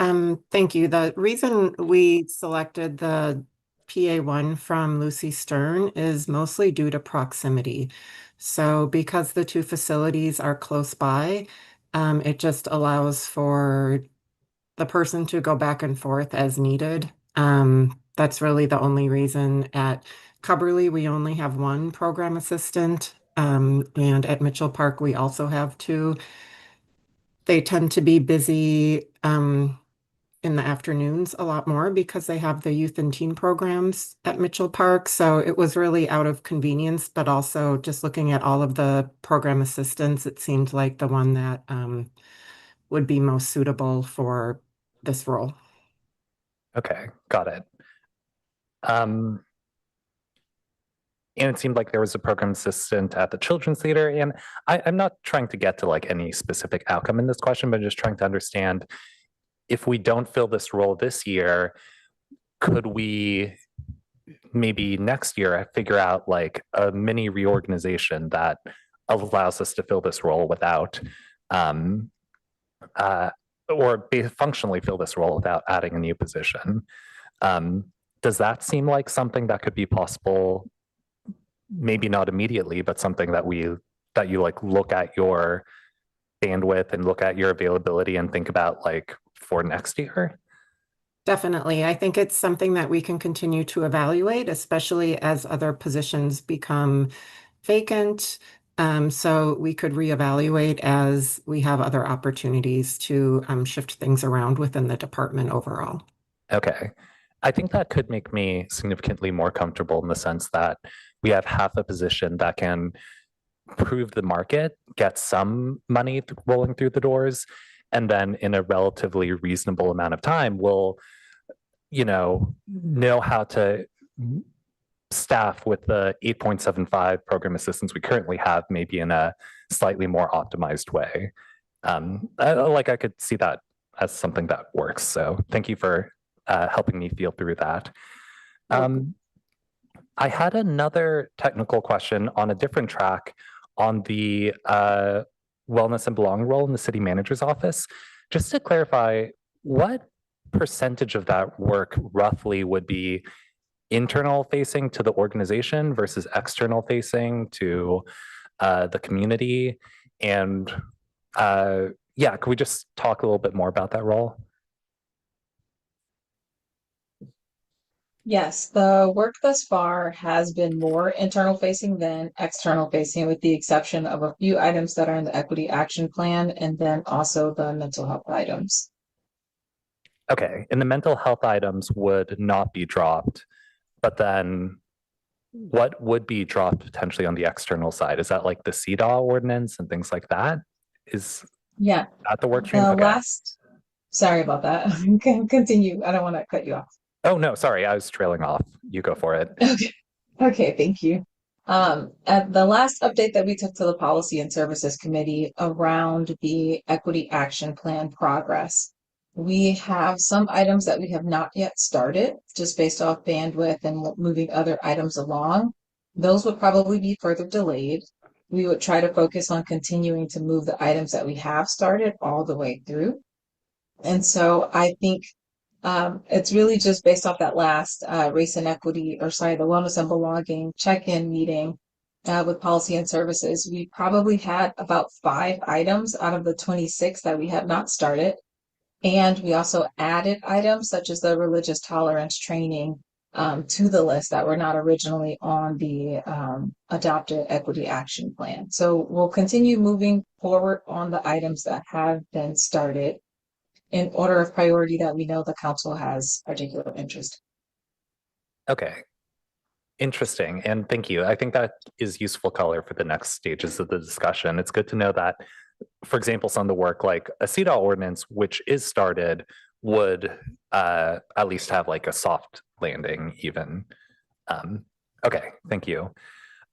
thank you. The reason we selected the PA1 from Lucy Stern is mostly due to proximity. So because the two facilities are close by, it just allows for the person to go back and forth as needed. That's really the only reason. At Cubberley, we only have one program assistant, and at Mitchell Park, we also have two. They tend to be busy in the afternoons a lot more because they have the youth and teen programs at Mitchell Park. So it was really out of convenience, but also just looking at all of the program assistants, it seemed like the one that would be most suitable for this role. Okay, got it. And it seemed like there was a program assistant at the Children's Theater. And I'm not trying to get to like any specific outcome in this question, but just trying to understand if we don't fill this role this year, could we maybe next year figure out like a mini reorganization that allows us to fill this role without, functionally fill this role without adding a new position? Does that seem like something that could be possible? Maybe not immediately, but something that you like look at your bandwidth and look at your availability and think about like for next year? Definitely. I think it's something that we can continue to evaluate, especially as other positions become vacant. So we could reevaluate as we have other opportunities to shift things around within the department overall. Okay. I think that could make me significantly more comfortable in the sense that we have half a position that can prove the market, get some money rolling through the doors, and then in a relatively reasonable amount of time, we'll, know how to staff with the 8.75 program assistants we currently have, maybe in a slightly more optimized way. I could see that as something that works. So thank you for helping me feel through that. I had another technical question on a different track on the wellness and belonging role in the city manager's office. Just to clarify, what percentage of that work roughly would be internal facing to the organization versus external facing to the community? And could we just talk a little bit more about that role? Yes, the work thus far has been more internal facing than external facing, with the exception of a few items that are in the equity action plan and then also the mental health items. Okay, and the mental health items would not be dropped, but then what would be dropped potentially on the external side? Is that like the CDAW ordinance and things like that? Is that the work stream? Sorry about that. Continue. I don't want to cut you off. Oh, no, sorry. I was trailing off. You go for it. Okay, thank you. At the last update that we took to the Policy and Services Committee around the Equity Action Plan progress, we have some items that we have not yet started, just based off bandwidth and moving other items along. Those would probably be further delayed. We would try to focus on continuing to move the items that we have started all the way through. And so I think it's really just based off that last the wellness and belonging check-in meeting with Policy and Services. We probably had about 5 items out of the 26 that we had not started. And we also added items such as the religious tolerance training to the list that were not originally on the adopted equity action plan. So we'll continue moving forward on the items that have been started in order of priority that we know the council has particular interest. Okay. Interesting. And thank you. I think that is useful color for the next stages of the discussion. It's good to know that, for example, some of the work like a CDAW ordinance, which is started, would at least have like a soft landing even. Okay, thank you.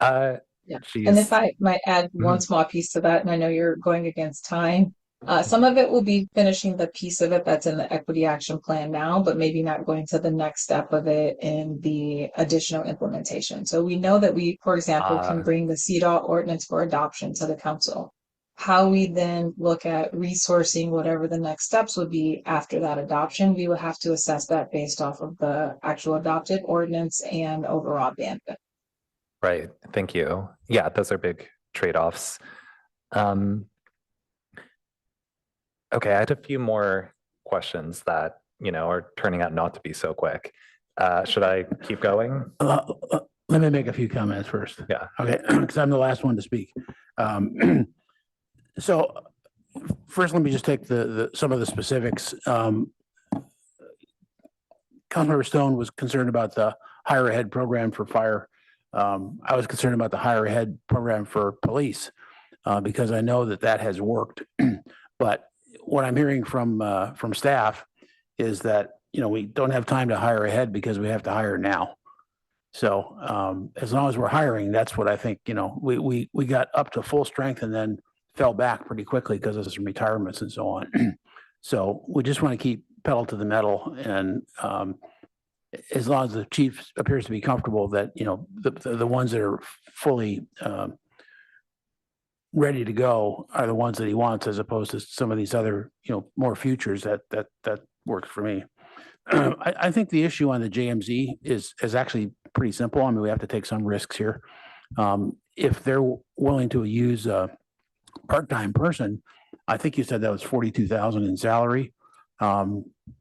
And if I might add one small piece to that, and I know you're going against time, some of it will be finishing the piece of it that's in the equity action plan now, but maybe not going to the next step of it in the additional implementation. So we know that we, for example, can bring the CDAW ordinance for adoption to the council. How we then look at resourcing whatever the next steps would be after that adoption, we would have to assess that based off of the actual adopted ordinance and overall bandwidth. Right, thank you. Yeah, those are big trade-offs. Okay, I had a few more questions that, are turning out not to be so quick. Should I keep going? Let me make a few comments first. Yeah. Okay, because I'm the last one to speak. So first, let me just take some of the specifics. Councilmember Stone was concerned about the higher ahead program for fire. I was concerned about the higher ahead program for police because I know that has worked. But what I'm hearing from staff is that, we don't have time to hire ahead because we have to hire now. So as long as we're hiring, that's what I think, we got up to full strength and then fell back pretty quickly because of some retirements and so on. So we just want to keep pedal to the metal, and as long as the chief appears to be comfortable that, the ones that are fully ready to go are the ones that he wants, as opposed to some of these other, more futures that works for me. I think the issue on the JMZ is actually pretty simple. I mean, we have to take some risks here. If they're willing to use a part-time person, I think you said that was 42,000 in salary.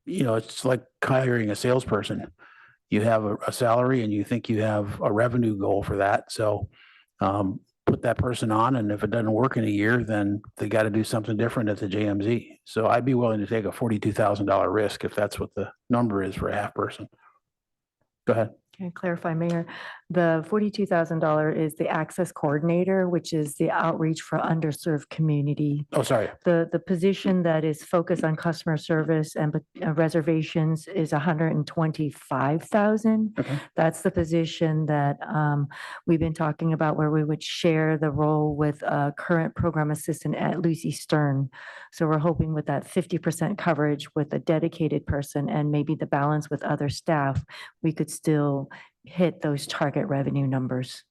It's like hiring a salesperson. You have a salary and you think you have a revenue goal for that. So put that person on, and if it doesn't work in a year, then they got to do something different at the JMZ. So I'd be willing to take a $42,000 risk if that's what the number is for a half person. Go ahead. Can I clarify, Mayor? The $42,000 is the access coordinator, which is the outreach for underserved community. Oh, sorry. The position that is focused on customer service and reservations is $125,000. Okay. That's the position that we've been talking about, where we would share the role with a current program assistant at Lucy Stern. So we're hoping with that 50% coverage with a dedicated person and maybe the balance with other staff, we could still hit those target revenue numbers.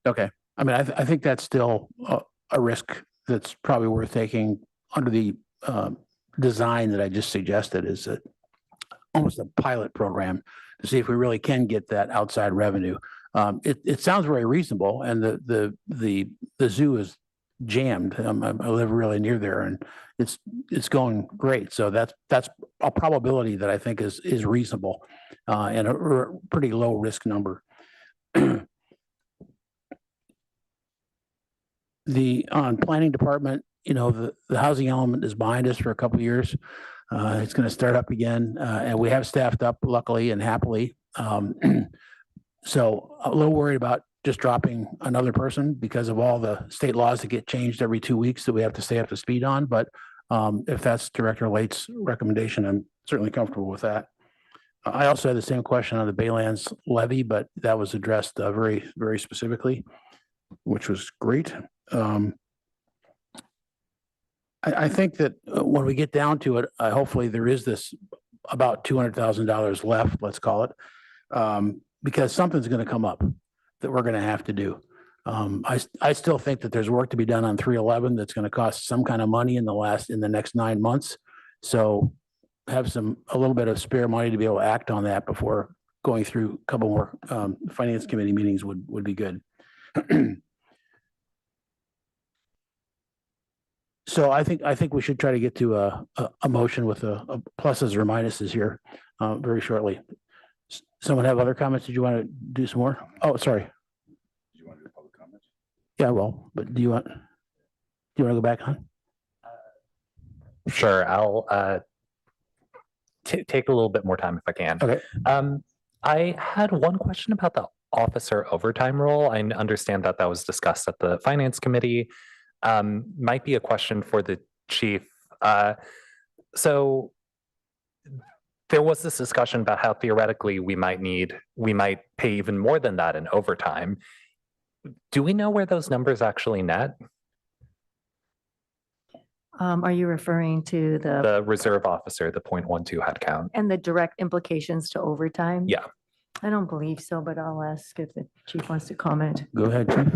Okay. I mean, I think that's still a risk that's probably worth taking under the design that I just suggested, is almost a pilot program to see if we really can get that outside revenue. It sounds very reasonable, and the zoo is jammed. I live really near there, and it's going great. So that's a probability that I think is reasonable, and a pretty low risk number. The planning department, the housing element is behind us for a couple of years. It's going to start up again, and we have staffed up luckily and happily. So a little worried about just dropping another person because of all the state laws that get changed every 2 weeks that we have to stay up to speed on. But if that's Director Late's recommendation, I'm certainly comfortable with that. I also had the same question on the Baylands levy, but that was addressed very, very specifically, which was great. I think that when we get down to it, hopefully there is this about $200,000 left, let's call it, because something's going to come up that we're going to have to do. I still think that there's work to be done on 311 that's going to cost some kind of money in the next 9 months. So have a little bit of spare money to be able to act on that before going through a couple more finance committee meetings would be good. So I think we should try to get to a motion with a pluses or minuses here very shortly. Someone have other comments? Did you want to do some more? Oh, sorry. Do you want to do public comments? Yeah, well, but do you want to go back on? Sure, I'll take a little bit more time if I can. Okay. I had one question about the officer overtime role. I understand that was discussed at the finance committee. Might be a question for the chief. So there was this discussion about how theoretically we might pay even more than that in overtime. Do we know where those numbers actually net? Are you referring to The reserve officer, the 0.12 headcount? and the direct implications to overtime? Yeah. I don't believe so, but I'll ask if the chief wants to comment. Go ahead, Chief.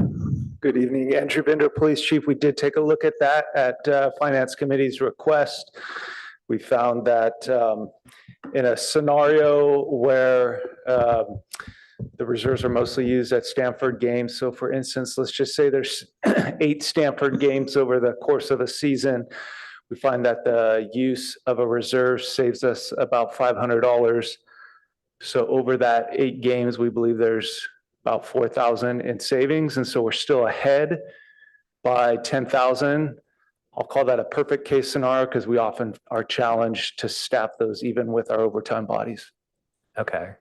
Good evening, Andrew Binder, Police Chief. We did take a look at that at Finance Committee's request. We found that in a scenario where the reserves are mostly used at Stanford games. So for instance, let's just say there's 8 Stanford games over the course of a season. We find that the use of a reserve saves us about $500. So over that 8 games, we believe there's about 4,000 in savings. And so we're still ahead by 10,000. I'll call that a perfect case scenario because we often are challenged to staff those even with our overtime bodies. Okay.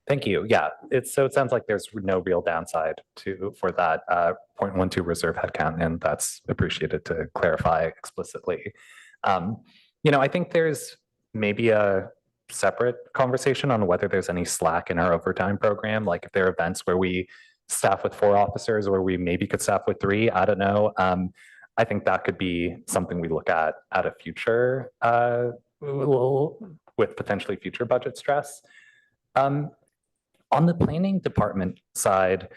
Thank you. Yeah, so it sounds like there's no real downside for that 0.12 reserve headcount, and that's appreciated to clarify explicitly. I think there's maybe a separate conversation on whether there's any slack in our overtime program, like if there are events where we staff with 4 officers or we maybe could staff with 3, I don't know. I think that could be something we look at a future, with potentially future budget stress. On the planning department side,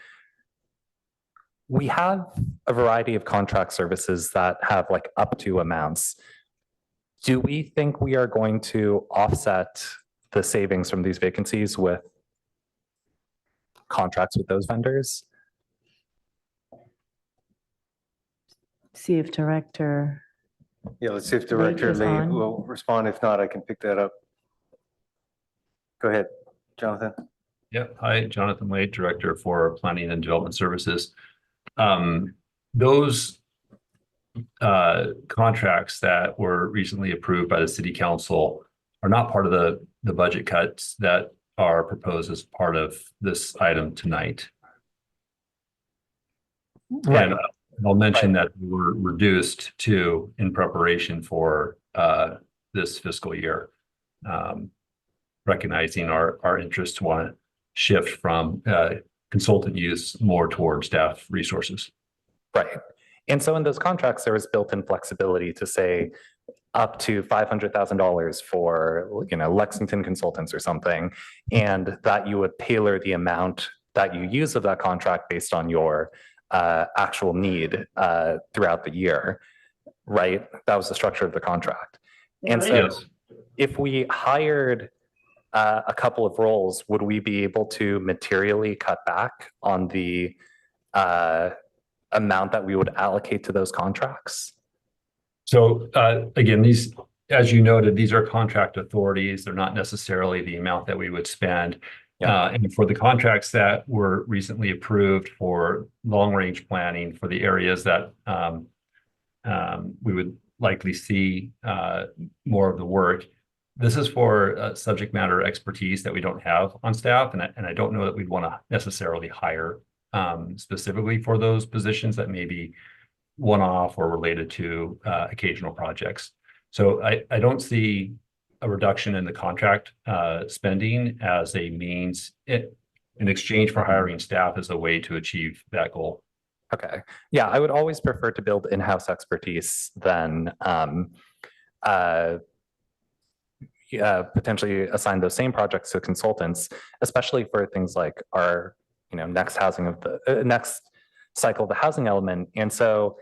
we have a variety of contract services that have like up to amounts. Do we think we are going to offset the savings from these vacancies with contracts with those vendors? See if Director. Yeah, let's see if Director is Lee on. will respond. If not, I can pick that up. Go ahead, Jonathan. Yep. Hi, Jonathan Wade, Director for Planning and Development Services. Those contracts that were recently approved by the City Council are not part of the budget cuts that are proposed as part of this item tonight. Right. And I'll mention that we were reduced to in preparation for this fiscal year, recognizing our interest to want to shift from consultant use more towards staff resources. Right. And so in those contracts, there was built-in flexibility to say up to $500,000 for, Lexington consultants or something, and that you would tailor the amount that you use of that contract based on your actual need throughout the year, right? That was the structure of the contract. And so Yes. if we hired a couple of roles, would we be able to materially cut back on the amount that we would allocate to those contracts? So again, these, as you noted, these are contract authorities. They're not necessarily the amount that we would spend. And for the contracts that were recently approved for long-range planning for the areas that we would likely see more of the work, this is for subject matter expertise that we don't have on staff. And I don't know that we'd want to necessarily hire specifically for those positions that may be one-off or related to occasional projects. So I don't see a reduction in the contract spending as a means in exchange for hiring staff as a way to achieve that goal. Okay. Yeah, I would always prefer to build in-house expertise than potentially assign those same projects to consultants, especially for things like our, next housing of the next cycle of the housing element. And so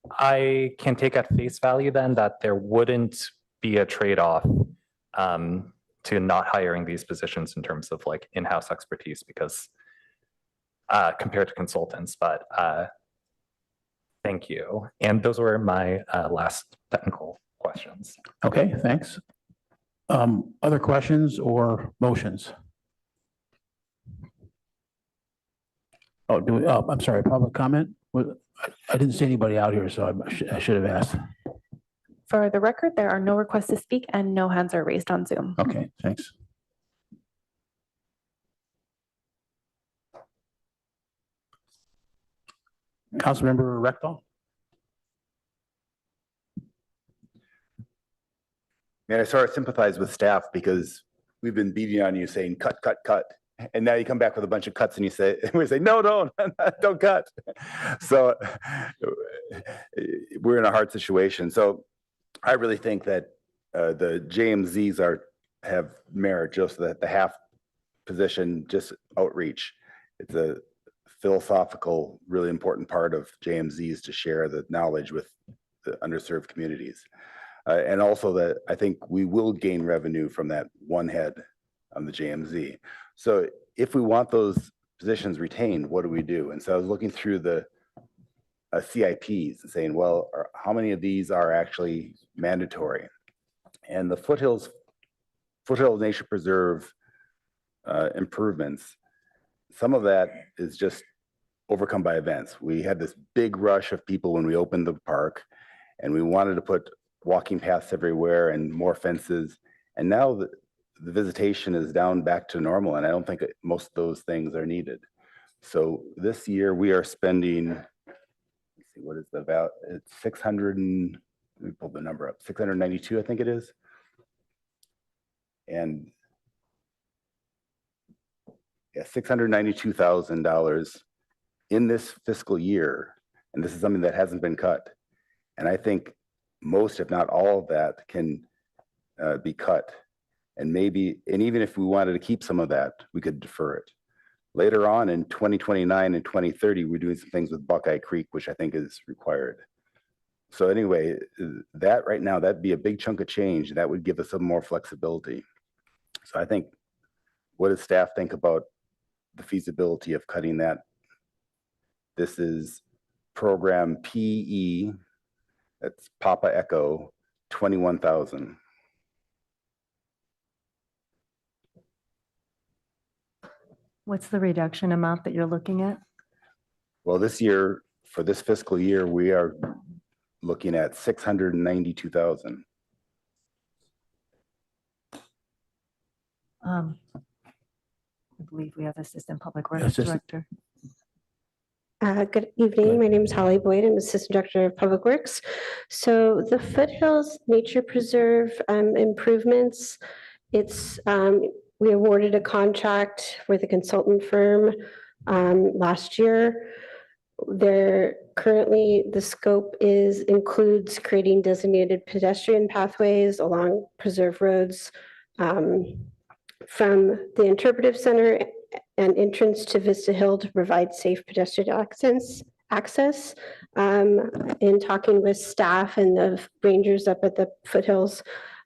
I can take at face value then that there wouldn't be a trade-off to not hiring these positions in terms of like in-house expertise because compared to consultants, but thank you. And those were my last technical questions. Okay, thanks. Other questions or motions? Oh, I'm sorry, public comment? I didn't see anybody out here, so I should have asked. For the record, there are no requests to speak and no hands are raised on Zoom. Okay, thanks. Councilmember Rectal? Man, I sort of sympathize with staff because we've been beating on you saying, cut, cut, cut. And now you come back with a bunch of cuts and you say, we say, no, don't cut. So we're in a hard situation. So I really think that the JMZs are have merit, just that the half position, just outreach. It's a philosophical, really important part of JMZs to share the knowledge with the underserved communities. And also that I think we will gain revenue from that one head on the JMZ. So if we want those positions retained, what do we do? And so I was looking through the CIPs and saying, well, how many of these are actually mandatory? And the Foothills Nature Preserve improvements, some of that is just overcome by events. We had this big rush of people when we opened the park, and we wanted to put walking paths everywhere and more fences. And now the visitation is down back to normal, and I don't think most of those things are needed. So this year we are spending, let's see, what is the value? It's 600 and, let me pull the number up, 692, I think it is. And yeah, $692,000 in this fiscal year. And this is something that hasn't been cut. And I think most, if not all of that, can be cut. And maybe, and even if we wanted to keep some of that, we could defer it. Later on in 2029 and 2030, we're doing some things with Buckeye Creek, which I think is required. So anyway, that right now, that'd be a big chunk of change. That would give us some more flexibility. So I think, what does staff think about the feasibility of cutting that? This is program PE, that's Papa Echo, 21,000. What's the reduction amount that you're looking at? Well, this year, for this fiscal year, we are looking at 692,000. I believe we have Assistant Public Works Assistant. Director. Good evening. My name is Holly Boyd. I'm Assistant Director of Public Works. So the Foothills Nature Preserve improvements, it's we awarded a contract with a consultant firm last year. There currently the scope includes creating designated pedestrian pathways along preserve roads from the interpretive center and entrance to Vista Hill to provide safe pedestrian access. In talking with staff and the rangers up at the Foothills,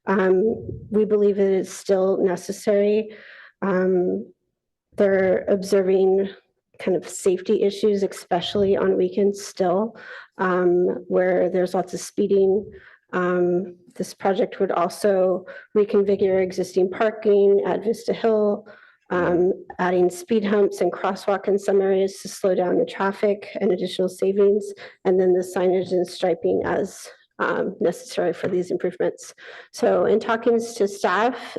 we believe it is still necessary. They're observing kind of safety issues, especially on weekends still, where there's lots of speeding. This project would also reconfigure existing parking at Vista Hill, adding speed humps and crosswalk in some areas to slow down the traffic and additional savings, and then the signage and striping as necessary for these improvements. So in talking to staff,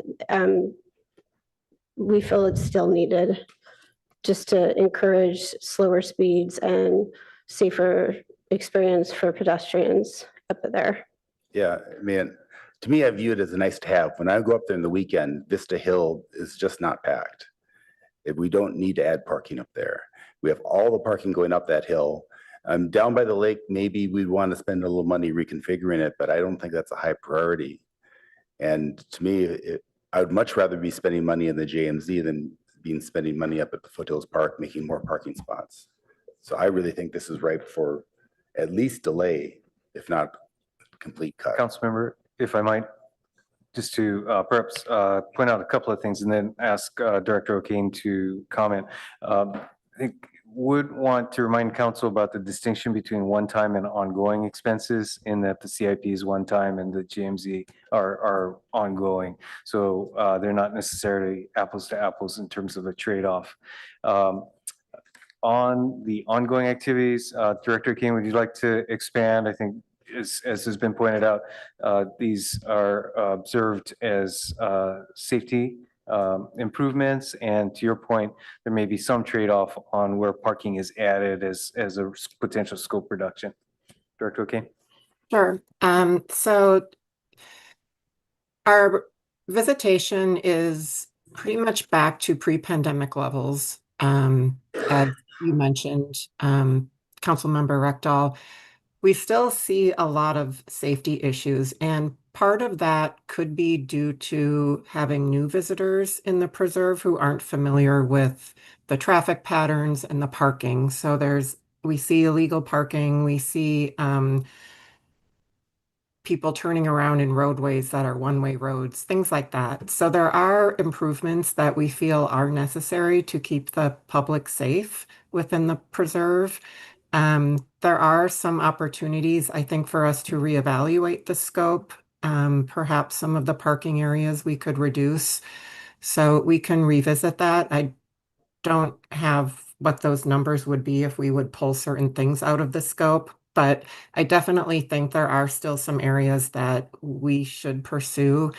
we feel it's still needed just to encourage slower speeds and safer experience for pedestrians up there. Yeah, I mean, to me, I view it as a nice to have. When I go up there in the weekend, Vista Hill is just not packed. If we don't need to add parking up there. We have all the parking going up that hill. Down by the lake, maybe we'd want to spend a little money reconfiguring it, but I don't think that's a high priority. And to me, I would much rather be spending money in the JMZ than spending money up at the Foothills Park, making more parking spots. So I really think this is ripe for at least delay, if not complete cut. Councilmember, if I might, just to perhaps point out a couple of things and then ask Director O'Kane to comment. I think would want to remind council about the distinction between one-time and ongoing expenses, in that the CIP is one-time and the GMZ are ongoing. So they're not necessarily apples to apples in terms of a trade-off. On the ongoing activities, Director O'Kane, would you like to expand? I think as has been pointed out, these are observed as safety improvements, and to your point, there may be some trade-off on where parking is added as a potential scope reduction. Director O'Kane? Sure. So our visitation is pretty much back to pre-pandemic levels. As you mentioned, Councilmember Rectal, we still see a lot of safety issues, and part of that could be due to having new visitors in the preserve who aren't familiar with the traffic patterns and the parking. So we see illegal parking, we see people turning around in roadways that are one-way roads, things like that. So there are improvements that we feel are necessary to keep the public safe within the preserve. There are some opportunities, I think, for us to reevaluate the scope. Perhaps some of the parking areas we could reduce. So we can revisit that. I don't have what those numbers would be if we would pull certain things out of the scope, but I definitely think there are still some areas that we should pursue.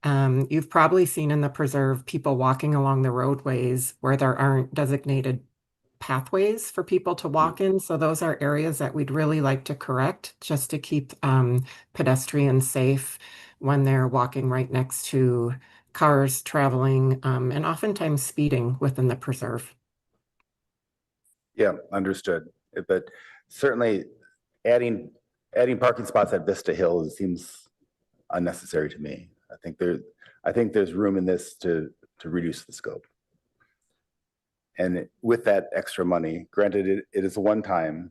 You've probably seen in the preserve people walking along the roadways where there aren't designated pathways for people to walk in. So those are areas that we'd really like to correct just to keep pedestrians safe when they're walking right next to cars traveling and oftentimes speeding within the preserve. Yeah, understood. But certainly adding parking spots at Vista Hill seems unnecessary to me. I think there's room in this to reduce the scope. And with that extra money, granted, it is a one-time,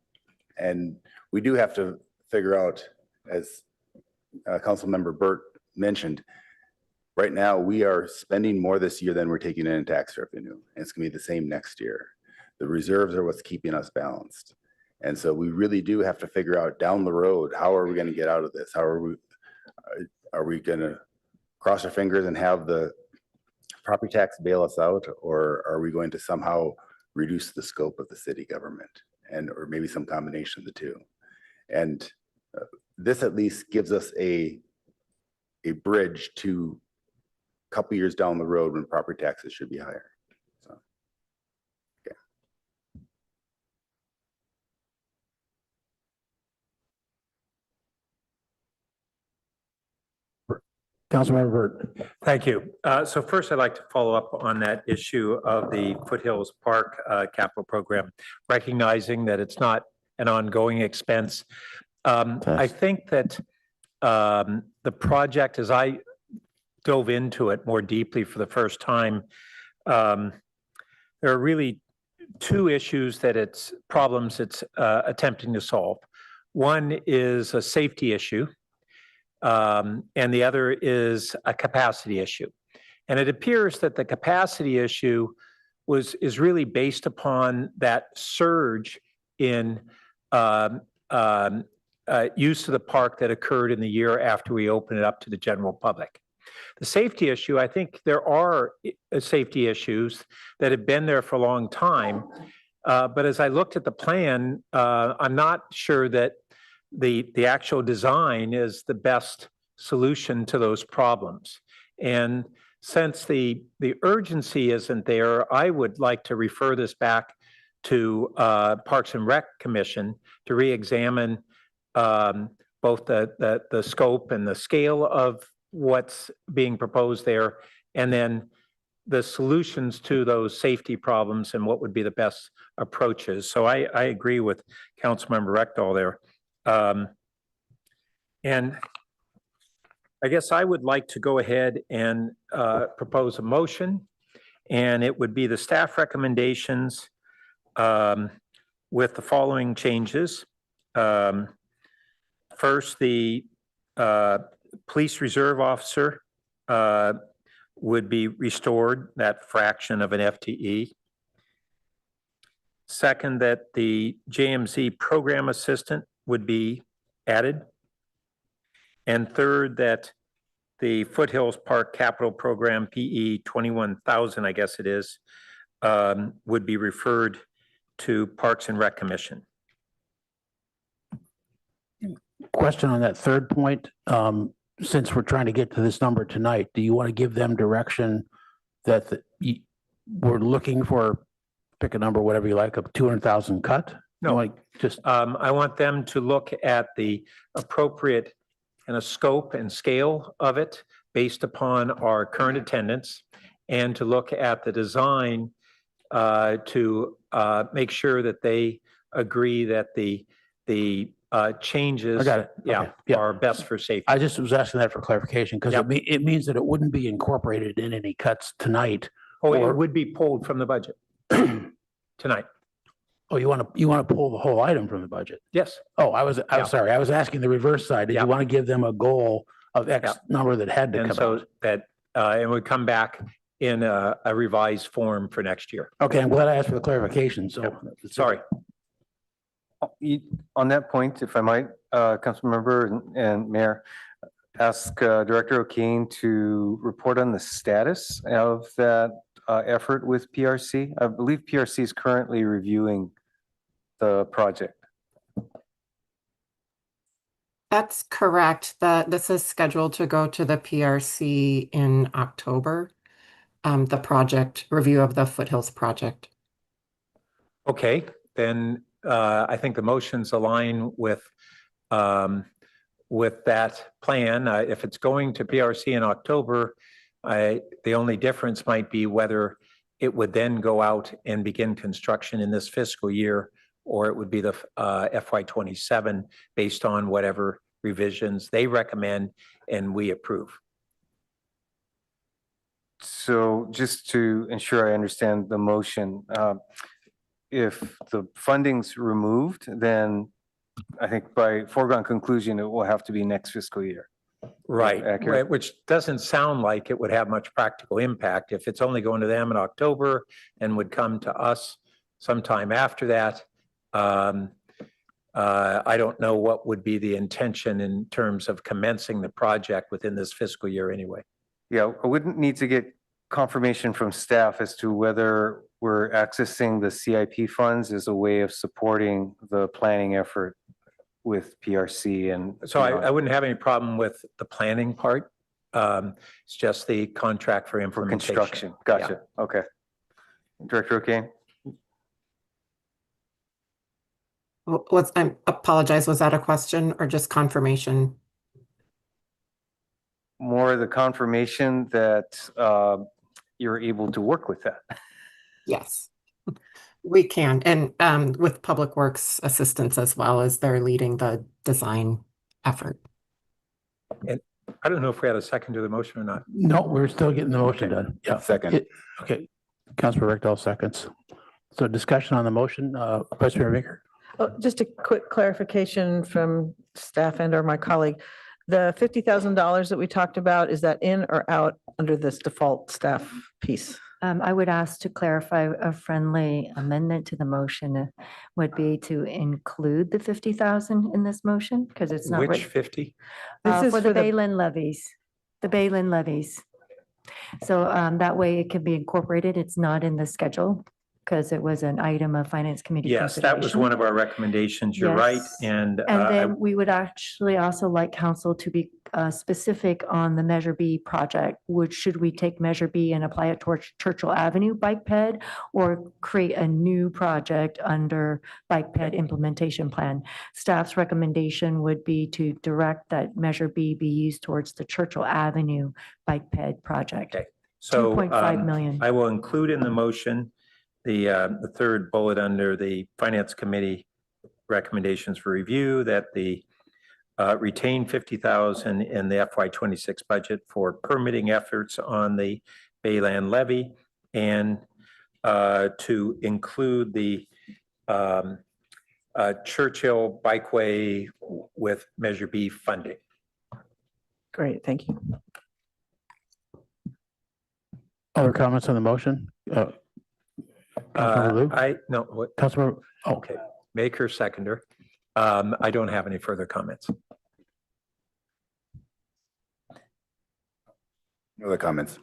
and we do have to figure out, as Councilmember Burt mentioned, right now we are spending more this year than we're taking in tax revenue. And it's gonna be the same next year. The reserves are what's keeping us balanced. And so we really do have to figure out down the road, how are we gonna get out of this? Are we gonna cross our fingers and have the property tax bail us out, or are we going to somehow reduce the scope of the city government, or maybe some combination of the two? And this at least gives us a bridge to a couple years down the road when property taxes should be higher. So, okay. Councilmember Burt. Thank you. So first, I'd like to follow up on that issue of the Foothills Park capital program, recognizing that it's not an ongoing expense. I think that the project, as I dove into it more deeply for the first time, there are really two issues problems it's attempting to solve. One is a safety issue. And the other is a capacity issue. And it appears that the capacity issue is really based upon that surge in use of the park that occurred in the year after we opened it up to the general public. The safety issue, I think there are safety issues that have been there for a long time. But as I looked at the plan, I'm not sure that the actual design is the best solution to those problems. And since the urgency isn't there, I would like to refer this back to Parks and Rec Commission to re-examine both the scope and the scale of what's being proposed there, and then the solutions to those safety problems and what would be the best approaches. So I agree with Councilmember Rectal there. And I guess I would like to go ahead and propose a motion, and it would be the staff recommendations with the following changes. First, the police reserve officer would be restored, that fraction of an FTE. Second, that the JMZ program assistant would be added. And third, that the Foothills Park Capital Program PE 21,000, I guess it is, would be referred to Parks and Rec Commission. Question on that third point. Since we're trying to get to this number tonight, do you want to give them direction that we're looking for, pick a number, whatever you like, a 200,000 cut? No, like just I want them to look at the appropriate kind of scope and scale of it based upon our current attendance, and to look at the design to make sure that they agree that the changes. I got it. Yeah, Okay. Yeah. are best for safety. I just was asking that for clarification because Yep. it means that it wouldn't be incorporated in any cuts tonight. Oh, or- it would be pulled from the budget tonight. Oh, you want to pull the whole item from the budget? Yes. Oh, I was Yeah. sorry. I was asking the reverse side. Did Yeah. you want to give them a goal of X Yeah. number that had to And come so out? that it would come back in a revised form for next year. Okay, I'm glad I asked for the clarification. So Sorry. On that point, if I might, Councilmember and Mayor, ask Director O'Kane to report on the status of that effort with PRC. I believe PRC is currently reviewing the project. That's correct. This is scheduled to go to the PRC in October. The project review of the Foothills project. Okay, then I think the motions align with that plan. If it's going to PRC in October, the only difference might be whether it would then go out and begin construction in this fiscal year, or it would be the FY27 based on whatever revisions they recommend and we approve. So just to ensure I understand the motion, if the funding's removed, then I think by foregone conclusion, it will have to be next fiscal year. Right, Accurate. which doesn't sound like it would have much practical impact. If it's only going to them in October and would come to us sometime after that, I don't know what would be the intention in terms of commencing the project within this fiscal year anyway. Yeah, I wouldn't need to get confirmation from staff as to whether we're accessing the CIP funds as a way of supporting the planning effort with PRC and. So I wouldn't have any problem with the planning part. It's just the contract for For implementation. construction, gotcha, okay. Director O'Kane? I apologize, was that a question or just confirmation? More the confirmation that you're able to work with that. Yes, we can. And with Public Works assistance as well, as they're leading the design effort. And I don't know if we had a second to the motion or not. no, we're still getting the motion done. Yeah. Second. Okay. Councilor Rectal seconds. So discussion on the motion, Vice Mayor Baker. Oh, just a quick clarification from staff and or my colleague. The $50,000 that we talked about, is that in or out under this default staff piece? I would ask to clarify a friendly amendment to the motion would be to include the 50,000 in this motion because it's not. Which 50? This is For the for the- Bayland levies, the Bayland levies. So that way it can be incorporated. It's not in the schedule because it was an item of Finance Committee. Yes, that was consideration. one of our recommendations. You're right. Yes. And And then we would actually also like council to be specific on the Measure B project. Should we take Measure B and apply it towards Churchill Avenue bike ped or create a new project under bike ped implementation plan? Staff's recommendation would be to direct that Measure B be used towards the Churchill Avenue bike ped project. Okay. So 2.5 million. I will include in the motion the third bullet under the Finance Committee recommendations for review that the retain 50,000 in the FY26 budget for permitting efforts on the Bayland levy and to include the Churchill Bikeway with Measure B funding. Great, thank you. Other comments on the motion? Councilmember Lou? No, what? Councilmember, Okay, Maker, seconder. I don't have any further comments. No other comments.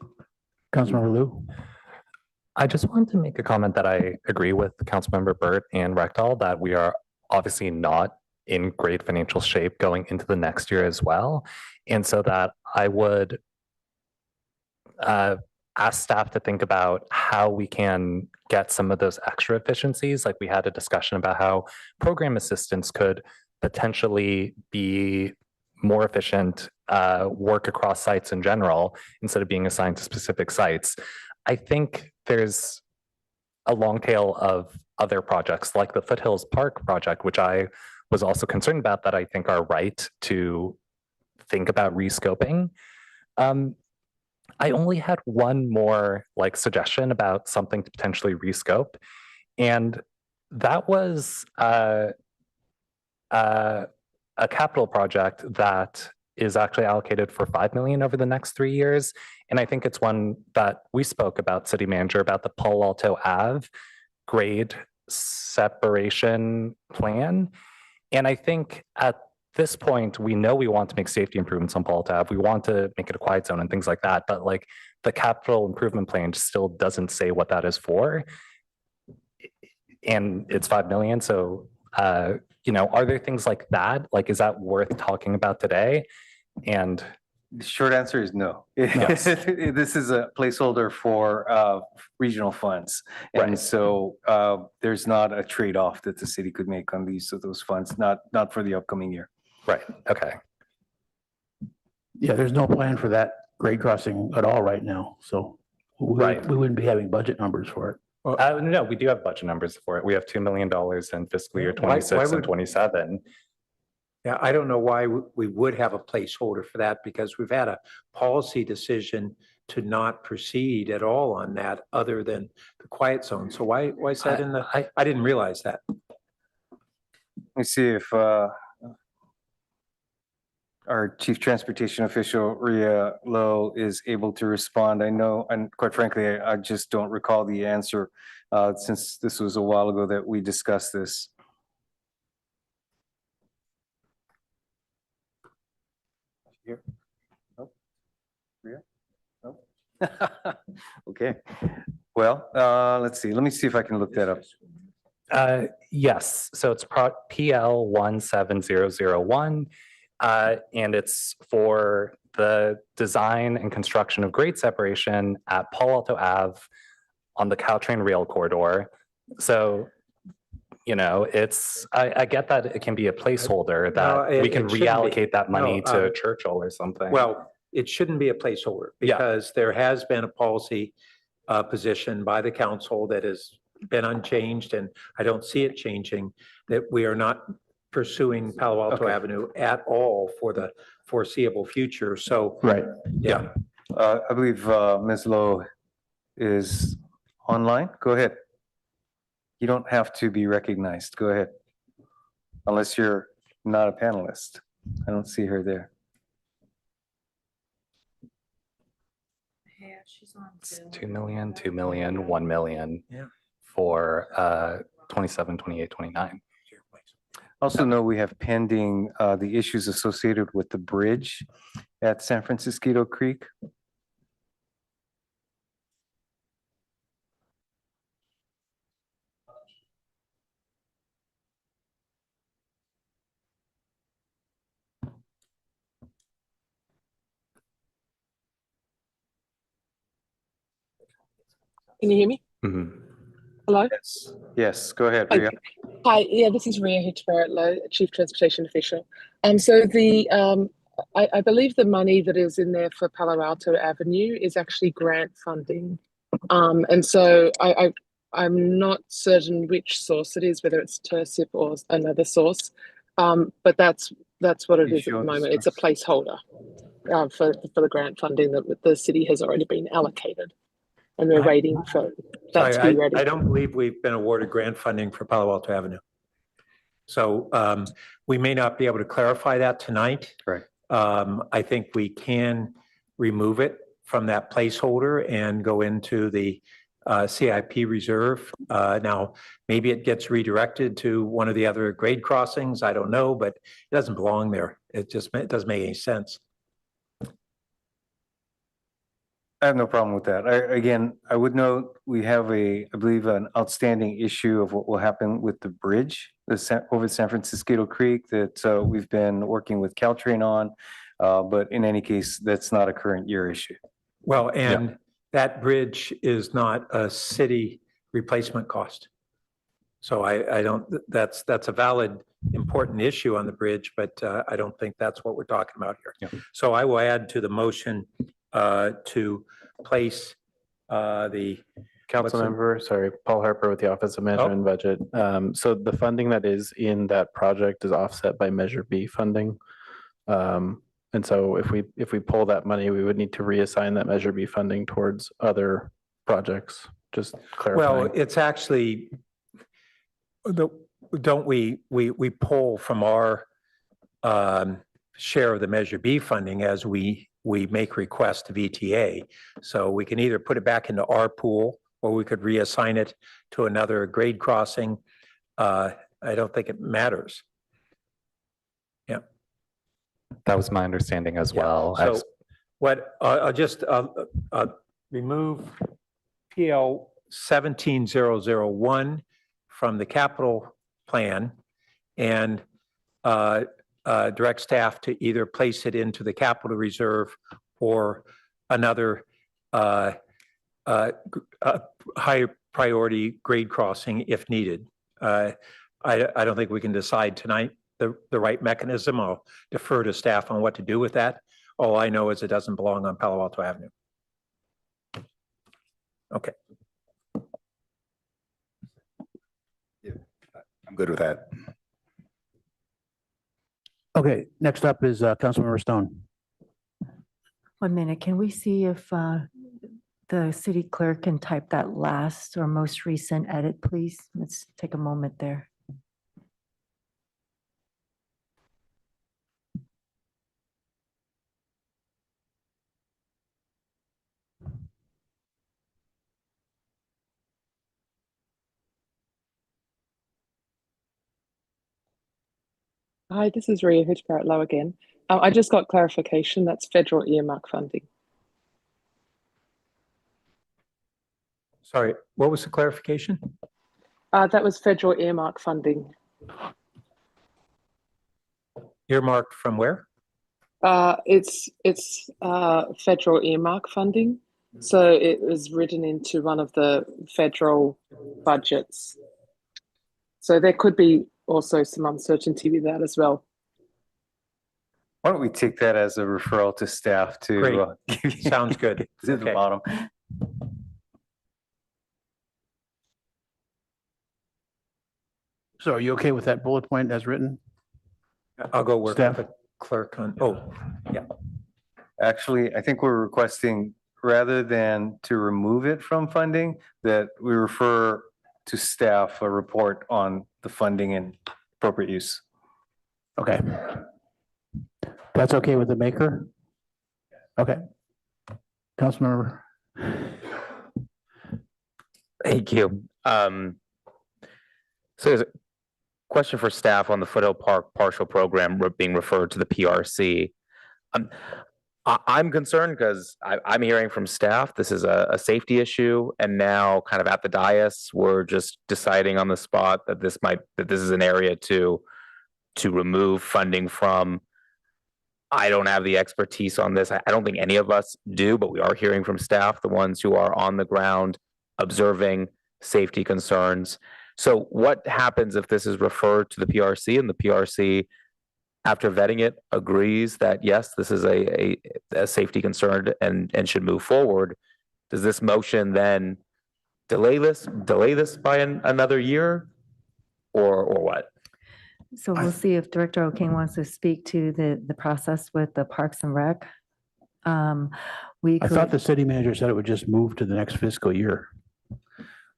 Councilmember Lou? I just wanted to make a comment that I agree with Councilmember Burt and Rectal that we are obviously not in great financial shape going into the next year as well. And so that I would ask staff to think about how we can get some of those extra efficiencies. Like we had a discussion about how program assistants could potentially be more efficient, work across sites in general, instead of being assigned to specific sites. I think there's a long tail of other projects like the Foothills Park project, which I was also concerned about that I think are right to think about rescoping. I only had one more like suggestion about something to potentially rescope, and that was a capital project that is actually allocated for 5 million over the next 3 years. And I think it's one that we spoke about, city manager, about the Palo Alto Ave grade separation plan. And I think at this point, we know we want to make safety improvements on Palo Alto Ave. We want to make it a quiet zone and things like that. But like the capital improvement plan still doesn't say what that is for. And it's 5 million. So, you know, are there things like that? Like, is that worth talking about today? And the short answer is no. Yes. This is a placeholder for regional funds. And so there's not a trade-off that the city could make on those funds, not for the upcoming year. Right. Okay. Yeah, there's no plan for that grade crossing at all right now. So we wouldn't be having budget numbers for it. No, we do have budget numbers for it. We have $2 million in fiscal year Why 26 and would- 27. Yeah, I don't know why we would have a placeholder for that, because we've had a policy decision to not proceed at all on that other than the quiet zone. So why is that in the, I didn't realize that. Let me see if our Chief Transportation Official, Rhea Lowe, is able to respond. I know, and quite frankly, I just don't recall the answer since this was a while ago that we discussed this. Here? Nope. Rhea? Nope. Okay. Well, let's see. Let me see if I can look that up. Yes, so it's PL 17001. And it's for the design and construction of grade separation at Palo Alto Ave on the Caltrain rail corridor. So, you know, it's, I get that it can be a placeholder that we can reallocate that money to Churchill or something. Well, it shouldn't be a placeholder because there has been a policy position by the council that has been unchanged, and I don't see it changing, that we are not pursuing Palo Alto Avenue at all for the foreseeable future. So, yeah. I believe Ms. Lowe is online. Go ahead. You don't have to be recognized. Go ahead. Unless you're not a panelist. I don't see her there. Yeah, she's on Zoom. 2 million, 2 million, 1 million for 27, 28, 29. Also know we have pending the issues associated with the bridge at San Francisco Creek. Can you hear me? Hello? Yes. Yes, go ahead, Rhea. Hi, yeah, this is Rhea Hitchbarrett, Chief Transportation Official. So I believe the money that is in there for Palo Alto Avenue is actually grant funding. And so I'm not certain which source it is, whether it's TIRSIP or another source. But that's what it is at the moment. It's a placeholder for the grant funding that the city has already been allocated. And we're waiting for that to be ready. I don't believe we've been awarded grant funding for Palo Alto Avenue. So we may not be able to clarify that tonight. Right. I think we can remove it from that placeholder and go into the CIP reserve. Now, maybe it gets redirected to one of the other grade crossings. I don't know, but it doesn't belong there. It doesn't make any sense. I have no problem with that. Again, I would note we have I believe, an outstanding issue of what will happen with the bridge over San Francisco Creek that we've been working with Caltrain on. But in any case, that's not a current year issue. Well, and that bridge is not a city replacement cost. So I don't, that's a valid, important issue on the bridge, but I don't think that's what we're talking about here. So I will add to the motion to place the Councilmember, sorry, Paul Harper with the Office of Management and Budget. So the funding that is in that project is offset by Measure B funding. And so if we pull that money, we would need to reassign that Measure B funding towards other projects. Just clarifying. Well, it's actually, don't we pull from our share of the Measure B funding as we make requests to VTA. So we can either put it back into our pool or we could reassign it to another grade crossing. I don't think it matters. Yeah. That was my understanding as well. So what, I'll just remove PL 17001 from the capital plan and direct staff to either place it into the capital reserve or another high priority grade crossing if needed. I don't think we can decide tonight the right mechanism. I'll defer to staff on what to do with that. All I know is it doesn't belong on Palo Alto Avenue. Okay. I'm good with that. Okay, next up is Councilmember Stone. 1 minute, can we see if the city clerk can type that last or most recent edit, please? Let's take a moment there. Hi, this is Ria Hoochbarrett-Low again. I just got clarification. That's federal earmark funding. Sorry, what was the clarification? That was federal earmark funding. Earmarked from where? It's federal earmark funding. So it was written into one of the federal budgets. So there could be also some uncertainty with that as well. Why don't we take that as a referral to staff to Sounds good. to the bottom. So are you okay with that bullet point as written? I'll go work Staff? with the clerk on, oh, yeah. Actually, I think we're requesting, rather than to remove it from funding, that we refer to staff a report on the funding and appropriate use. Okay. That's okay with the maker? Okay. Councilmember. Thank you. So there's a question for staff on the Foothill Park partial program being referred to the PRC. I'm concerned because I'm hearing from staff, this is a safety issue. And now kind of at the dais, we're just deciding on the spot that this is an area to remove funding from. I don't have the expertise on this. I don't think any of us do, but we are hearing from staff, the ones who are on the ground observing safety concerns. So what happens if this is referred to the PRC and the PRC, after vetting it, agrees that yes, this is a safety concern and should move forward? Does this motion then delay this by another year or what? So we'll see if Director O'King wants to speak to the process with the Parks and Rec. I thought the city manager said it would just move to the next fiscal year.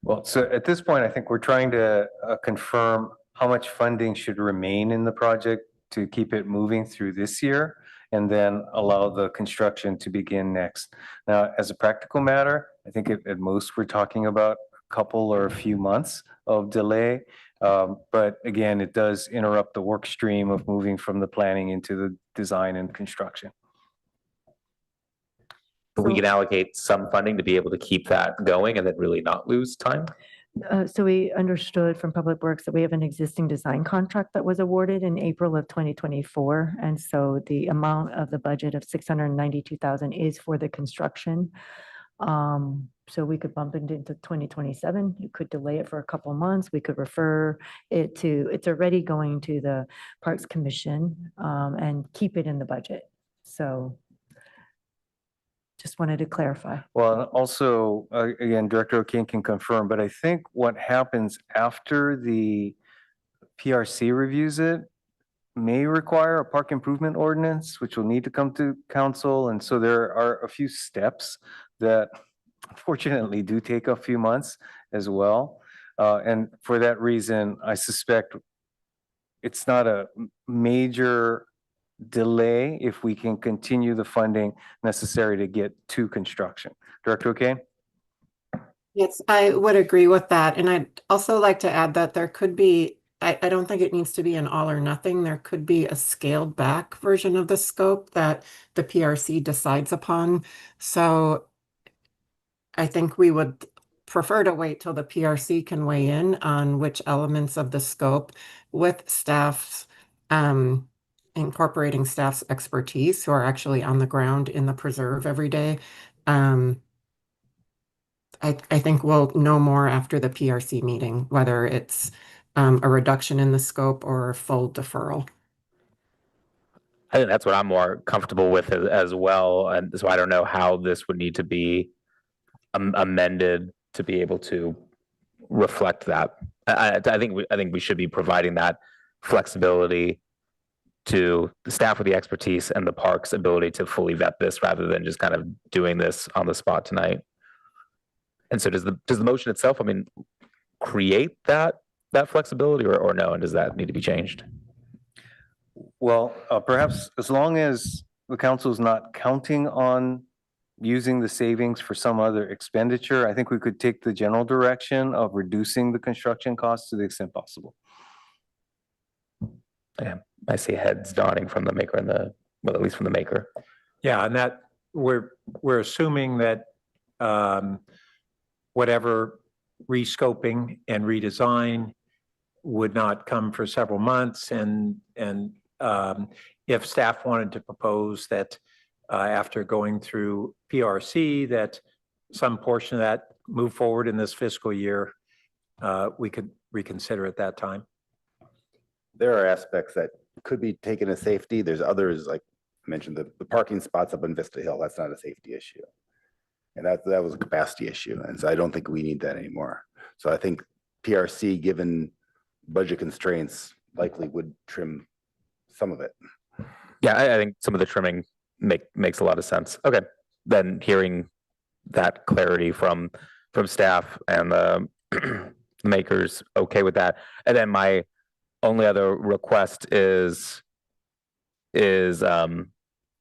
Well, so at this point, I think we're trying to confirm how much funding should remain in the project to keep it moving through this year and then allow the construction to begin next. Now, as a practical matter, I think at most we're talking about a couple or a few months of delay. But again, it does interrupt the work stream of moving from the planning into the design and construction. But we can allocate some funding to be able to keep that going and then really not lose time? So we understood from Public Works that we have an existing design contract that was awarded in April of 2024. And so the amount of the budget of $692,000 is for the construction. So we could bump it into 2027. You could delay it for a couple of months. We could refer it to, it's already going to the Parks Commission and keep it in the budget. So Just wanted to clarify. Well, also, again, Director O'Kane can confirm, but I think what happens after the PRC reviews it may require a park improvement ordinance, which will need to come to council. And so there are a few steps that unfortunately do take a few months as well. And for that reason, I suspect it's not a major delay if we can continue the funding necessary to get to construction. Director O'Kane? Yes, I would agree with that. And I'd also like to add that there could be, I don't think it needs to be an all or nothing. There could be a scaled back version of the scope that the PRC decides upon. So I think we would prefer to wait till the PRC can weigh in on which elements of the scope with staff's incorporating staff's expertise who are actually on the ground in the preserve every day. I think we'll know more after the PRC meeting, whether it's a reduction in the scope or full deferral. I think that's what I'm more comfortable with as well. And so I don't know how this would need to be amended to be able to reflect that. I think we should be providing that flexibility to the staff with the expertise and the park's ability to fully vet this rather than just kind of doing this on the spot tonight. And so does the motion itself, I mean, create that flexibility or no? And does that need to be changed? Well, perhaps as long as the council is not counting on using the savings for some other expenditure, I think we could take the general direction of reducing the construction costs to the extent possible. Yeah, I see heads nodding from the maker and well, at least from the maker. Yeah, and that we're assuming that whatever rescoping and redesign would not come for several months, and if staff wanted to propose that after going through PRC that some portion of that move forward in this fiscal year, we could reconsider at that time. There are aspects that could be taken as safety. There's others, like I mentioned, the parking spots up in Vista Hill, that's not a safety issue. And that was a capacity issue. And so I don't think we need that anymore. So I think PRC, given budget constraints, likely would trim some of it. Yeah, I think some of the trimming makes a lot of sense. Okay, then hearing that clarity from staff and the makers, okay with that. And then my only other request is an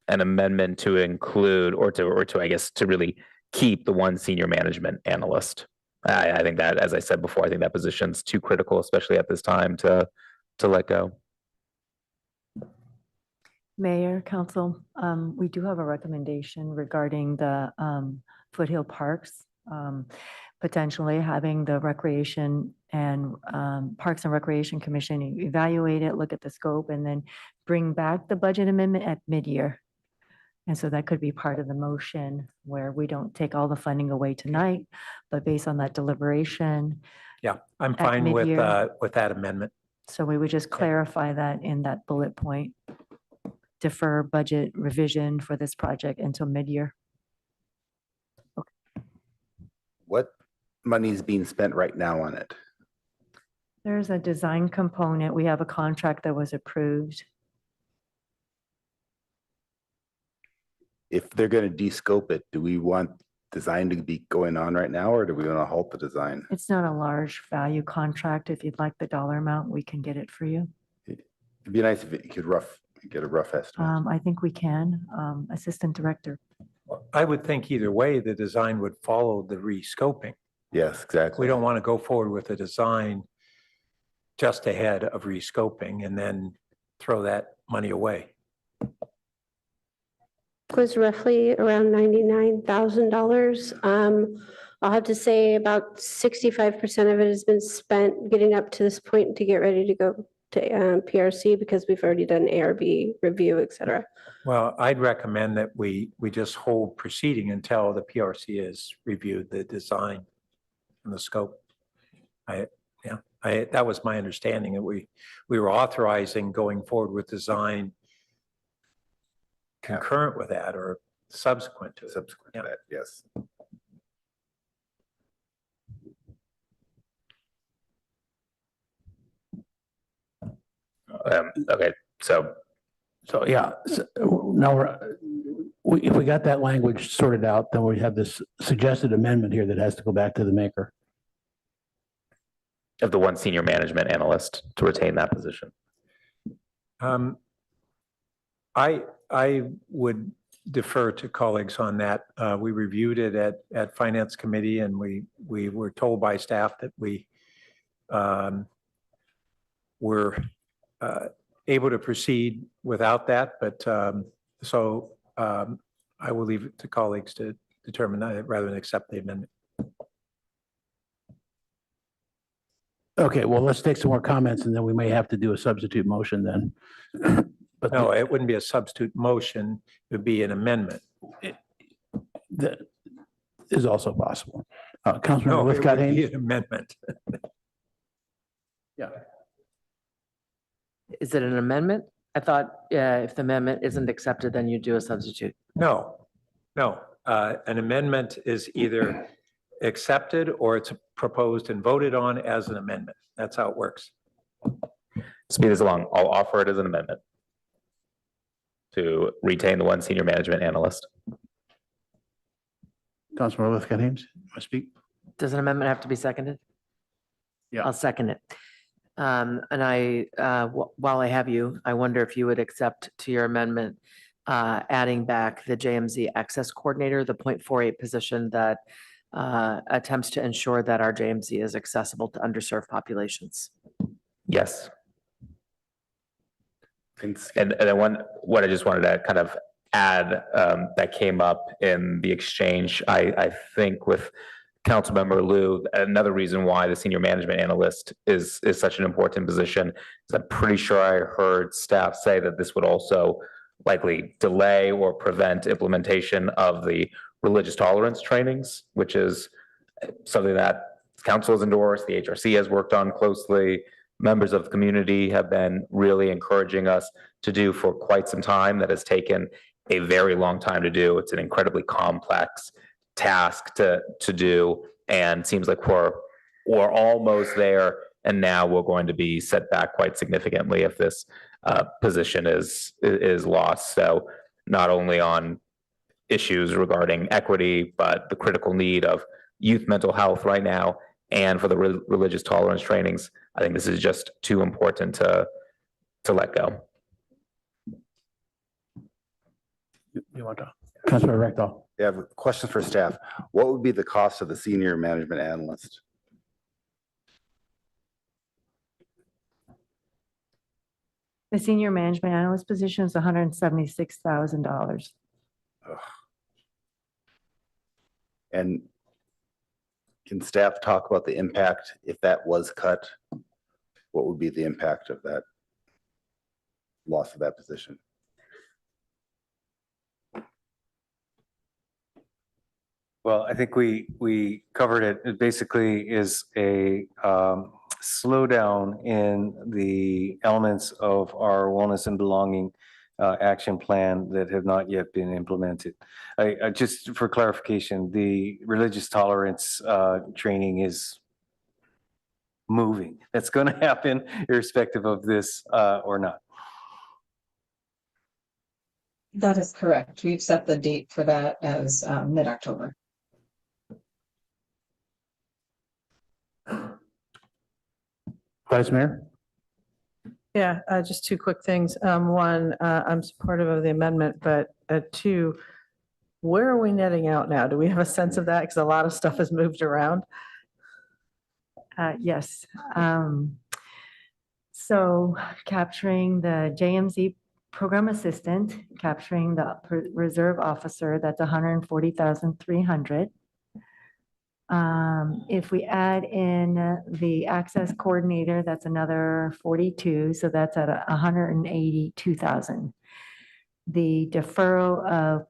amendment to include or to I guess to really keep the one senior management analyst. I think that, as I said before, I think that position's too critical, especially at this time, to let go. Mayor, Council, we do have a recommendation regarding the Foothill Parks, potentially having the Recreation and Parks and Recreation Commission evaluate it, look at the scope, and then bring back the budget amendment at mid-year. And so that could be part of the motion where we don't take all the funding away tonight, but based on that deliberation. Yeah, I'm at fine with mid-year. that amendment. So we would just clarify that in that bullet point. Defer budget revision for this project until mid-year. What money is being spent right now on it? There's a design component. We have a contract that was approved. If they're going to de-scope it, do we want design to be going on right now, or do we want to halt the design? It's not a large value contract. If you'd like the dollar amount, we can get it for you. It'd be nice if you could get a rough estimate. I think we can. Assistant Director. I would think either way, the design would follow the rescoping. Yes, exactly. We don't want to go forward with a design just ahead of rescoping and then throw that money away. Was roughly around $99,000. I'll have to say about 65% of it has been spent getting up to this point to get ready to go to PRC because we've already done ARB review, et cetera. Well, I'd recommend that we just hold proceeding until the PRC has reviewed the design and the scope. That was my understanding, that we were authorizing going forward with design concurrent with that, or subsequent to it. Subsequent to that, yes. Okay, so yeah, now if we got that language sorted out, then we have this suggested amendment here that has to go back to the maker. of the one senior management analyst to retain that position. I would defer to colleagues on that. We reviewed it at Finance Committee, and we were told by staff that we were able to proceed without that, but I will leave it to colleagues to determine that rather than accept the amendment. Okay, well, let's take some more comments and then we may have to do a substitute motion then. But No, it wouldn't be a substitute motion. It would be an amendment. that is also possible. No, Councilmember it would Lithcott be Haynes? an amendment. Yeah. Is it an amendment? I thought, if the amendment isn't accepted, then you do a substitute. No. An amendment is either accepted or it's proposed and voted on as an amendment. That's how it works. Speed this along. I'll offer it as an amendment to retain the one senior management analyst. Councilmember Lithcott Haynes, want to speak? Does an amendment have to be seconded? Yeah. I'll second it. And while I have you, I wonder if you would accept to your amendment, adding back the JMZ access coordinator, the 0.48 position that attempts to ensure that our JMZ is accessible to underserved populations. Yes. And then what I just wanted to kind of add that came up in the exchange, I think with Councilmember Liu, another reason why the senior management analyst is such an important position is I'm pretty sure I heard staff say that this would also likely delay or prevent implementation of the religious tolerance trainings, which is something that council has endorsed, the HRC has worked on closely, members of the community have been really encouraging us to do for quite some time. That has taken a very long time to do. It's an incredibly complex task to do, and seems like we're almost there, and now we're going to be set back quite significantly if this position is lost. So not only on issues regarding equity, but the critical need of youth mental health right now, and for the religious tolerance trainings, I think this is just too important to let go. You want to? Councilmember Rectal. Yeah, I have a question for staff. What would be the cost of the senior management analyst? The senior management analyst position is $176,000. And can staff talk about the impact if that was cut? What would be the impact of that loss of that position? Well, I think we covered it. It basically is a slowdown in the elements of our wellness and belonging action plan that have not yet been implemented. I just for clarification, the religious tolerance training is moving. That's going to happen irrespective of this or not. That is correct. We've set the date for that as mid-October. Vice Mayor? Yeah, just two quick things. One, I'm supportive of the amendment, but two, where are we netting out now? Do we have a sense of that? Because a lot of stuff has moved around. Yes. So capturing the JMZ program assistant, capturing the reserve officer, that's 140,300. If we add in the access coordinator, that's another 42, so that's at 182,000. The deferral of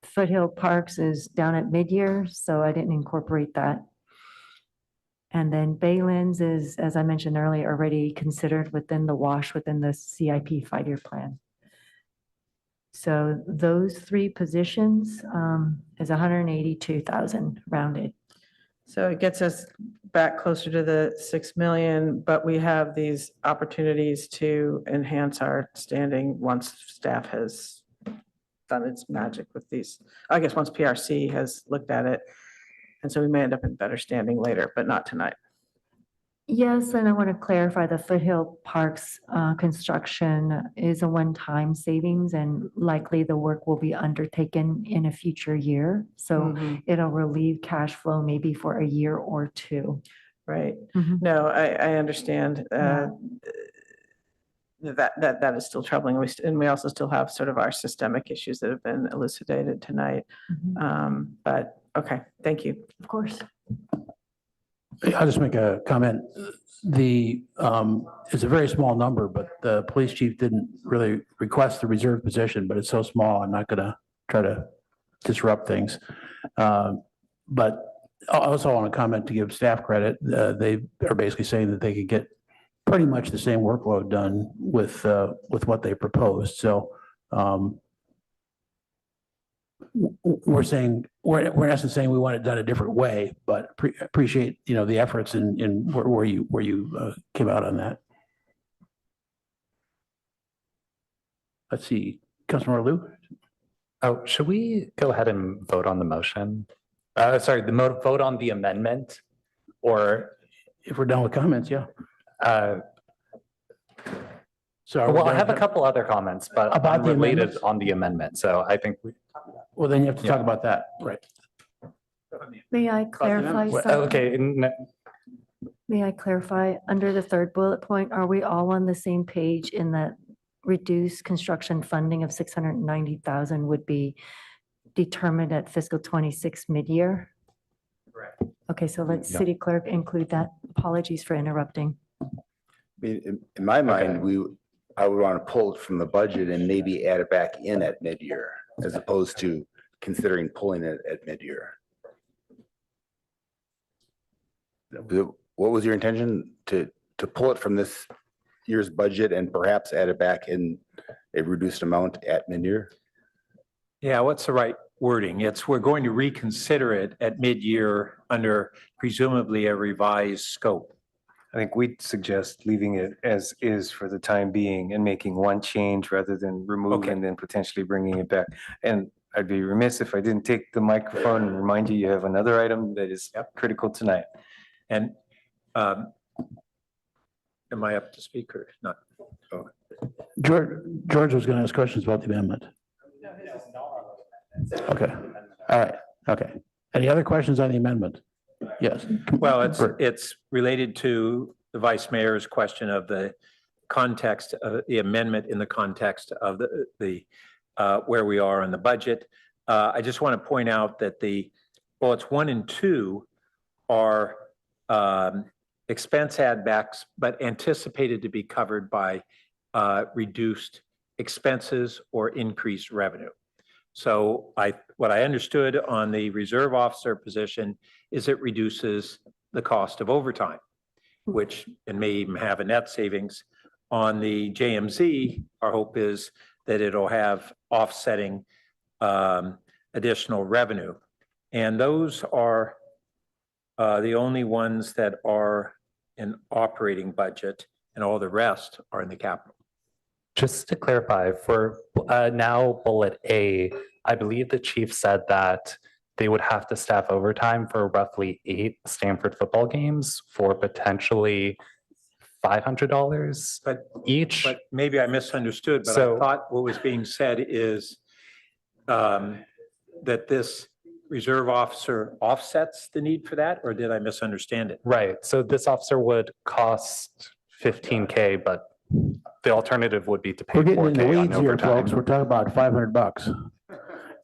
Foothill Parks is down at mid-year, so I didn't incorporate that. And then Baylands is, as I mentioned earlier, already considered within the CIP 5-year plan. So those three positions is 182,000 rounded. So it gets us back closer to the 6 million, but we have these opportunities to enhance our standing once staff has done its magic with these. I guess once PRC has looked at it. And so we may end up in better standing later, but not tonight. Yes, and I want to clarify the Foothill Parks construction is a one-time savings and likely the work will be undertaken in a future year. So it'll relieve cash flow maybe for a year or two. Right. Mhm. No, I understand. Yeah. That is still troubling. And we also still have sort of our systemic issues that have been elucidated tonight. But okay, thank you. Of course. I'll just make a comment. It's a very small number, but the police chief didn't really request the reserve position, but it's so small, I'm not gonna try to disrupt things. But I also want to comment to give staff credit. They are basically saying that they could get pretty much the same workload done with what they proposed. So we're saying, we're in essence saying we want it done a different way, but appreciate, the efforts in where you came out on that. Let's see, Councilmember Lou? Oh, should we go ahead and vote on the motion? Sorry, vote on the amendment, or if we're done with comments, yeah. So well, I have a couple other comments, but about the related amendments? on the amendment. So I think Well, then you have to talk about that, right? May I clarify Well, something? okay. May I clarify, under the third bullet point, are we all on the same page in that reduced construction funding of 690,000 would be determined at fiscal 26 mid-year? Correct. Okay, so let's Yeah. city clerk include that. Apologies for interrupting. In my mind, I would want to pull it from the budget and maybe add it back in at mid-year, as opposed to considering pulling it at mid-year. What was your intention to pull it from this year's budget and perhaps add it back in a reduced amount at mid-year? Yeah, what's the right wording? We're going to reconsider it at mid-year under presumably a revised scope. I think we'd suggest leaving it as is for the time being and making one change rather than removing and then potentially bringing it back. And I'd be remiss if I didn't take the microphone and remind you, you have another item that is critical tonight. And am I up to speak or not? Oh. George was going to ask questions about the amendment. Okay, all right, okay. Any other questions on the amendment? Yes. Well, it's related to the vice mayor's question of the context of the amendment in the context of the where we are on the budget. I just want to point out that the bullets 1 and 2 are expense add backs, but anticipated to be covered by reduced expenses or increased revenue. So what I understood on the reserve officer position is it reduces the cost of overtime, which and may even have a net savings. On the JMZ, our hope is that it'll have offsetting additional revenue. And those are the only ones that are in operating budget, and all the rest are in the capital. Just to clarify, for now bullet A, I believe the chief said that they would have to staff overtime for roughly 8 Stanford football games for potentially $500 each. But maybe I misunderstood, but I thought what was being said is that this reserve officer offsets the need for that, or did I misunderstand it? Right. So this officer would cost $15K, but the alternative would be to pay We're getting in the $4K on weeds here, overtime. folks. We're talking about $500.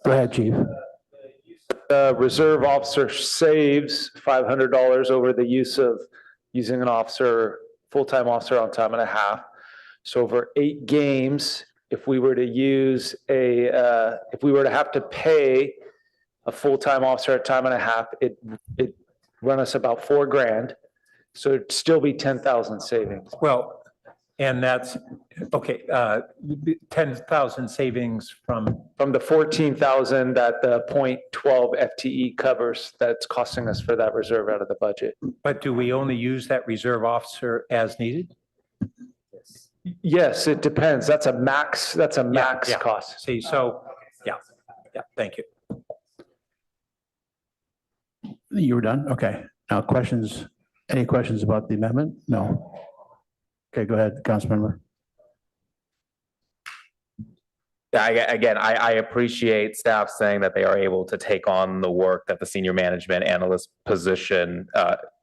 Go ahead, chief. Reserve officer saves $500 over the use of using an officer, full-time officer on time and a half. So over 8 games, if we were to use if we were to have to pay a full-time officer at time and a half, it run us about $4,000. So it'd still be 10,000 savings. Well, And that's, okay, 10,000 savings from the 14,000 that the 0.12 FTE covers, that's costing us for that reserve out of the budget. But do we only use that reserve officer as needed? Yes, it depends. That's a max Yeah. cost. See, so, yeah, thank you. You were done? Okay. Now questions, any questions about the amendment? No. Okay, go ahead, Councilmember. Again, I appreciate staff saying that they are able to take on the work that the senior management analyst position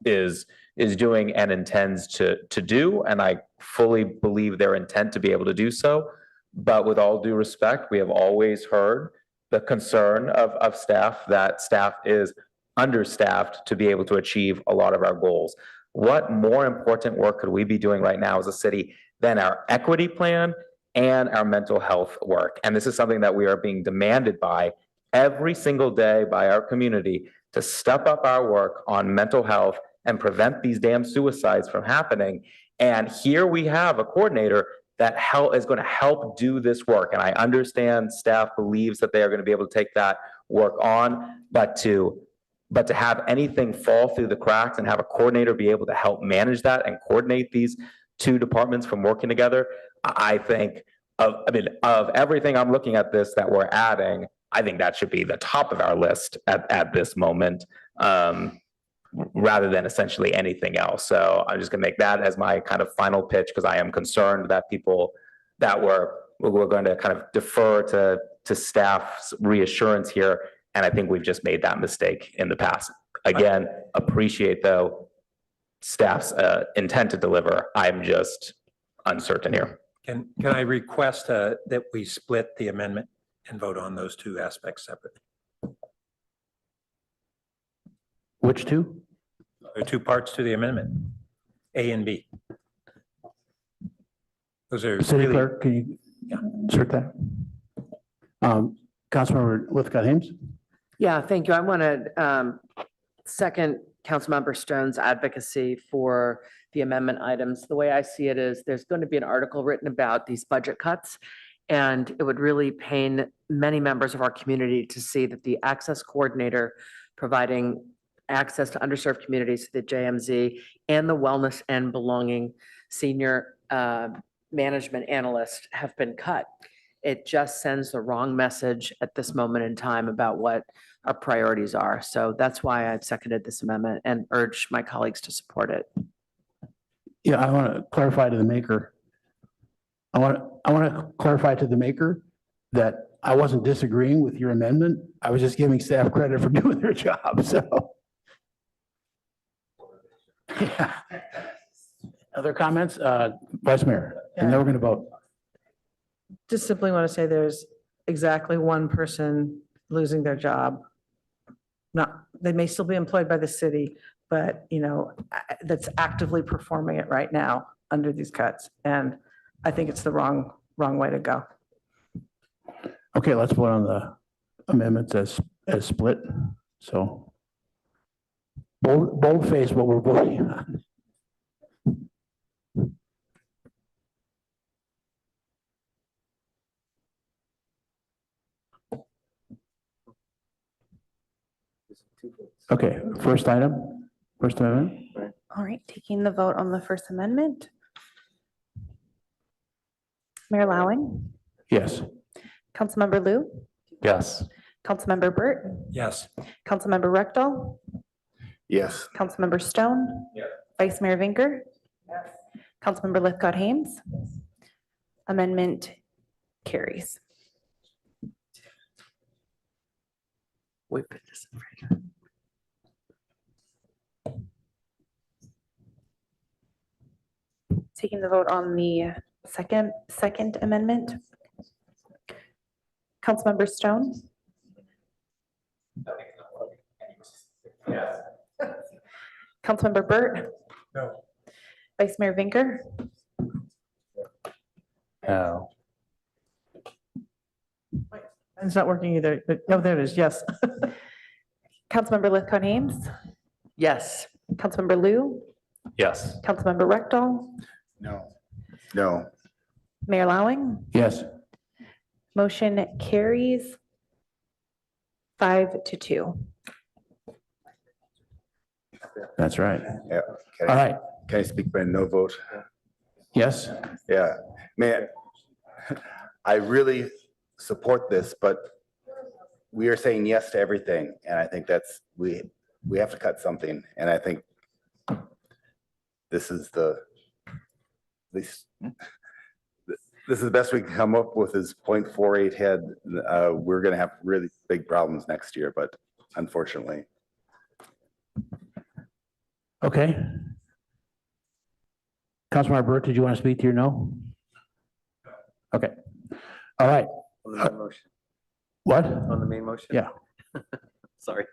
is doing and intends to do. And I fully believe their intent to be able to do so. But with all due respect, we have always heard the concern of staff that staff is understaffed to be able to achieve a lot of our goals. What more important work could we be doing right now as a city than our equity plan and our mental health work? And this is something that we are being demanded by every single day by our community to step up our work on mental health and prevent these damn suicides from happening. And here we have a coordinator that is going to help do this work. And I understand staff believes that they are going to be able to take that work on, but to have anything fall through the cracks and have a coordinator be able to help manage that and coordinate these two departments from working together, I think of everything I'm looking at this that we're adding, I think that should be the top of our list at this moment, rather than essentially anything else. So I'm just gonna make that as my kind of final pitch, because I am concerned that we're going to kind of defer to staff's reassurance here. And I think we've just made that mistake in the past. Again, appreciate though staff's intent to deliver. I'm just uncertain here. Can I request that we split the amendment and vote on those two aspects separately? Which two? There are two parts to the amendment, A and B. Those are City really, Clerk, can you insert that? Councilmember Lithcott-Hames? Yeah, thank you. I want to second Councilmember Stone's advocacy for the amendment items. The way I see it is there's going to be an article written about these budget cuts, and it would really pain many members of our community to see that the access coordinator providing access to underserved communities, the JMZ, and the wellness and belonging senior management analyst have been cut. It just sends the wrong message at this moment in time about what our priorities are. So that's why I've seconded this amendment and urge my colleagues to support it. Yeah, I want to clarify to the maker. I want to clarify to the maker that I wasn't disagreeing with your amendment. I was just giving staff credit for doing their job, so. Yeah. Other comments? Vice Mayor, and then we're going to vote. Just simply want to say there's exactly one person losing their job. They may still be employed by the city, but that's actively performing it right now under these cuts. And I think it's the wrong way to go. Okay, let's vote on the amendments as split. So bold face what we're voting on. Okay, first amendment. All right, taking the vote on the First Amendment. Mayor Lowing, Yes. Councilmember Lou, Yes. Councilmember Burt, yes. Councilmember Rectal, Yes. Councilmember Stone, Yes. Vice Mayor Vinker, Councilmember Lithcott-Hames. Amendment carries. We put this in right. Taking the vote on the second amendment. Councilmember Stone, Yes. Councilmember Burt, No. Vice Mayor Vinker, No. It's not working either, but oh, there it is. Yes. Councilmember Lithcott-Hames, Yes. Councilmember Lou, Yes. Councilmember Rectal, No. No. Mayor Lowing, Yes. motion carries 5-2. That's right. Yeah. All right. Can I speak by no vote? Yes. Yeah, man, I really support this, but we are saying yes to everything. And I think that's, we have to cut something. And I think this is the, this is the best we can come up with is 0.48 head. We're going to have really big problems next year, but unfortunately. Okay. Councilmember Burt, did you want to speak to your no? Okay. All right. On the main motion. What? On the main motion? Yeah. Sorry.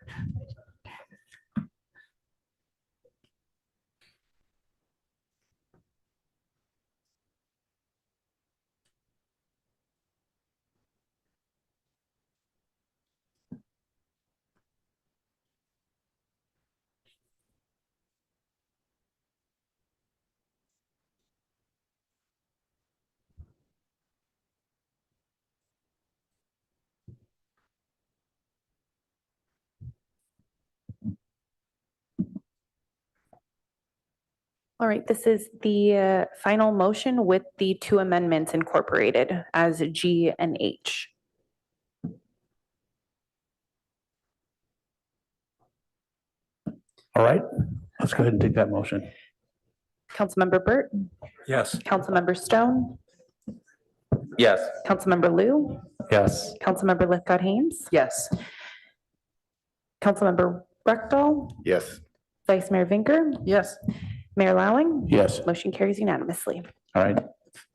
All right, this is the final motion with the 2 amendments incorporated as G and H. All right. Let's go ahead and take that motion. Councilmember Burt, Yes. Councilmember Stone, Yes. Councilmember Lou, Yes. Councilmember Lithgott Haynes, Yes. Councilmember Rechtel, Yes. Vice Mayor Vinker, Yes. Mayor Lowing. Yes. Motion carries unanimously. All right.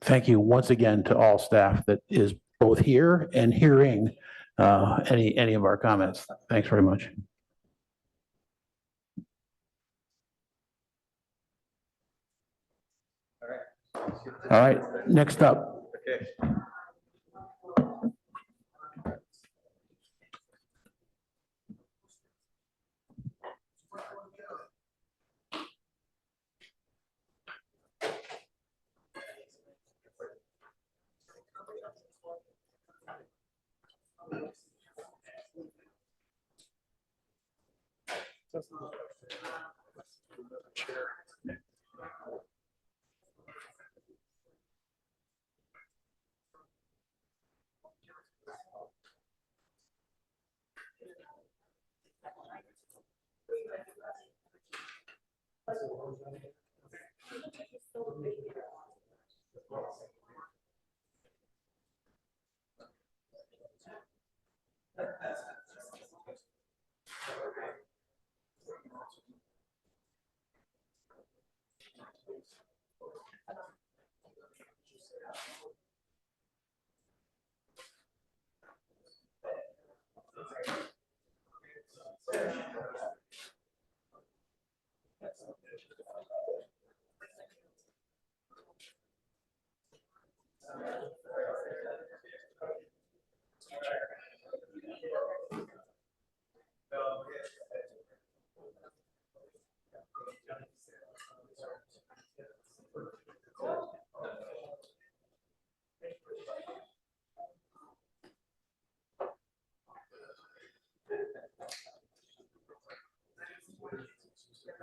Thank you once again to all staff that is both here and hearing any of our comments. Thanks very much. All right, next up. Okay.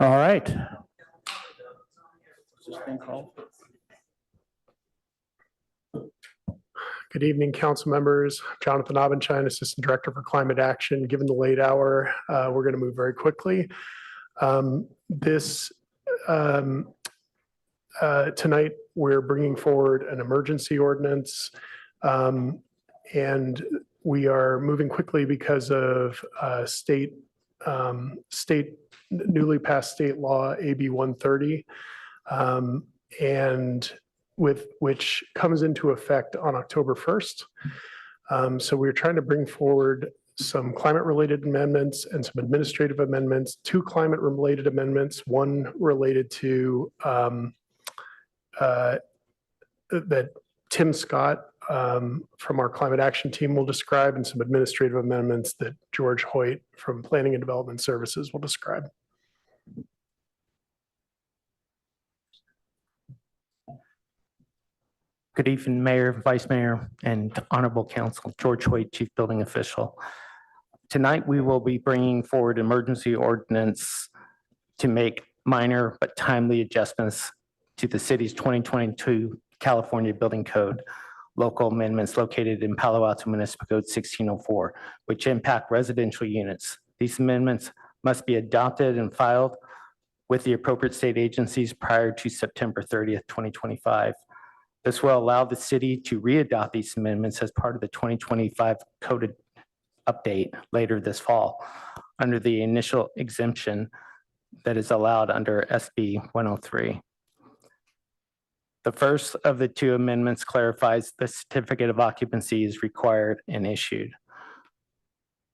All right. Good evening, council members. Jonathan Abendschein, Assistant Director for Climate Action. Given the late hour, we're going to move very quickly. Tonight, we're bringing forward an emergency ordinance. And we are moving quickly because of state newly passed state law, AB 130. And with which comes into effect on October 1st. So we're trying to bring forward some climate-related amendments and some administrative amendments, 2 climate-related amendments, one related to that Tim Scott from our climate action team will describe, and some administrative amendments that George Hoyt from Planning and Development Services will describe. Good evening, Mayor, Vice Mayor, and Honorable Council. George Hoyt, Chief Building Official. Tonight, we will be bringing forward emergency ordinance to make minor but timely adjustments to the city's 2022 California Building Code local amendments located in Palo Alto Municipal Code 1604, which impact residential units. These amendments must be adopted and filed with the appropriate state agencies prior to September 30th, 2025. This will allow the city to readopt these amendments as part of the 2025 code update later this fall under the initial exemption that is allowed under SB 103. The first of the two amendments clarifies the certificate of occupancy is required and issued.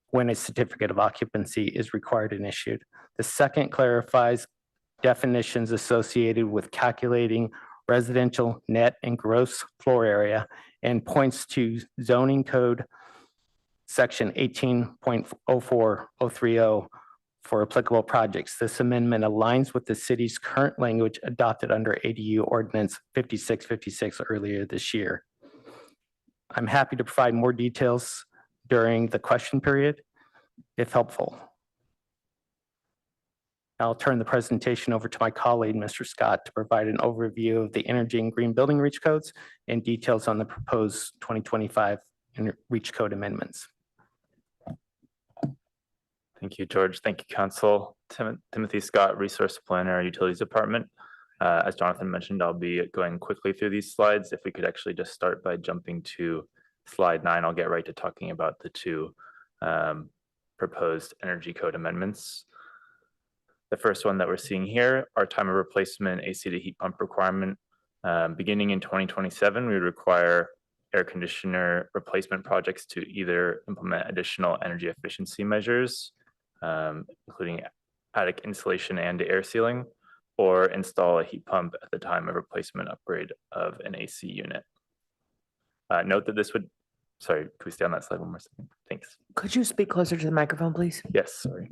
When a certificate of occupancy is required and issued. The second clarifies definitions associated with calculating residential net and gross floor area and points to zoning code section 18.04030 for applicable projects. This amendment aligns with the city's current language adopted under ADU ordinance 5656 earlier this year. I'm happy to provide more details during the question period if helpful. I'll turn the presentation over to my colleague, Mr. Scott, to provide an overview of the energy and green building reach codes and details on the proposed 2025 reach code amendments. Thank you, George. Thank you, Council. Timothy Scott, Resource Planner, Utilities Department. As Jonathan mentioned, I'll be going quickly through these slides. If we could actually just start by jumping to slide 9, I'll get right to talking about the two proposed energy code amendments. The first one that we're seeing here, our time of replacement AC to heat pump requirement. Beginning in 2027, we require air conditioner replacement projects to either implement additional energy efficiency measures, including attic insulation and air sealing, or install a heat pump at the time of replacement upgrade of an AC unit. Note that this would, sorry, could we stay on that slide one more second? Thanks. Could you speak closer to the microphone, please? Yes, sorry.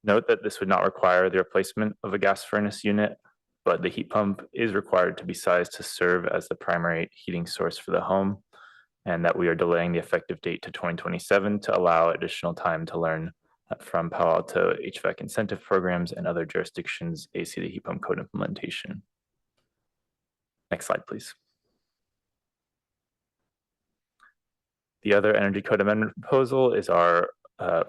Note that this would not require the replacement of a gas furnace unit, but the heat pump is required to be sized to serve as the primary heating source for the home, and that we are delaying the effective date to 2027 to allow additional time to learn from Palo Alto HVAC incentive programs and other jurisdictions' AC to heat pump code implementation. Next slide, please. The other energy code amendment proposal is our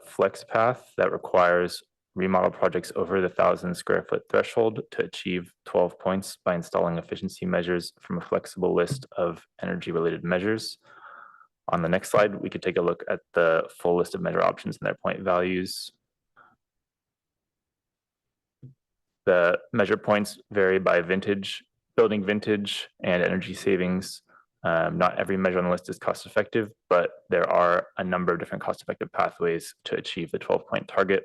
flex path that requires remodel projects over the 1,000 square foot threshold to achieve 12 points by installing efficiency measures from a flexible list of energy related measures. On the next slide, we could take a look at the full list of measure options and their point values. The measure points vary by vintage, building vintage, and energy savings. Not every measure on the list is cost effective, but there are a number of different cost effective pathways to achieve the 12-point target,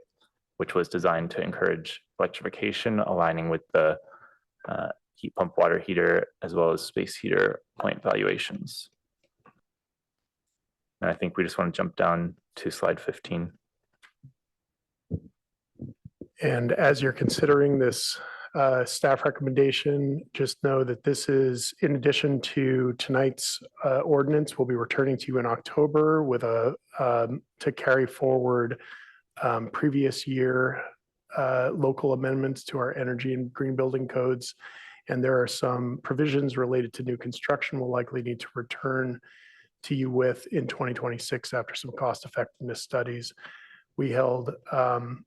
which was designed to encourage electrification, aligning with the heat pump water heater, as well as space heater point valuations. And I think we just want to jump down to slide 15. And as you're considering this staff recommendation, just know that this is in addition to tonight's ordinance. We'll be returning to you in October with a to carry forward previous year local amendments to our energy and green building codes. And there are some provisions related to new construction we'll likely need to return to you with in 2026 after some cost effectiveness studies. We held on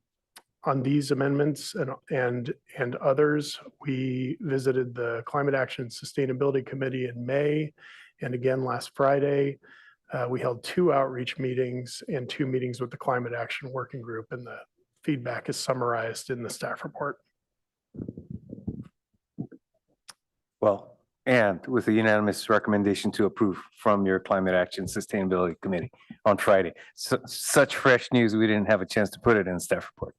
these amendments and others, we visited the Climate Action Sustainability Committee in May, and again last Friday. We held 2 outreach meetings and 2 meetings with the Climate Action Working Group, and the feedback is summarized in the staff report. Well, and with a unanimous recommendation to approve from your Climate Action Sustainability Committee on Friday. Such fresh news, we didn't have a chance to put it in the staff report.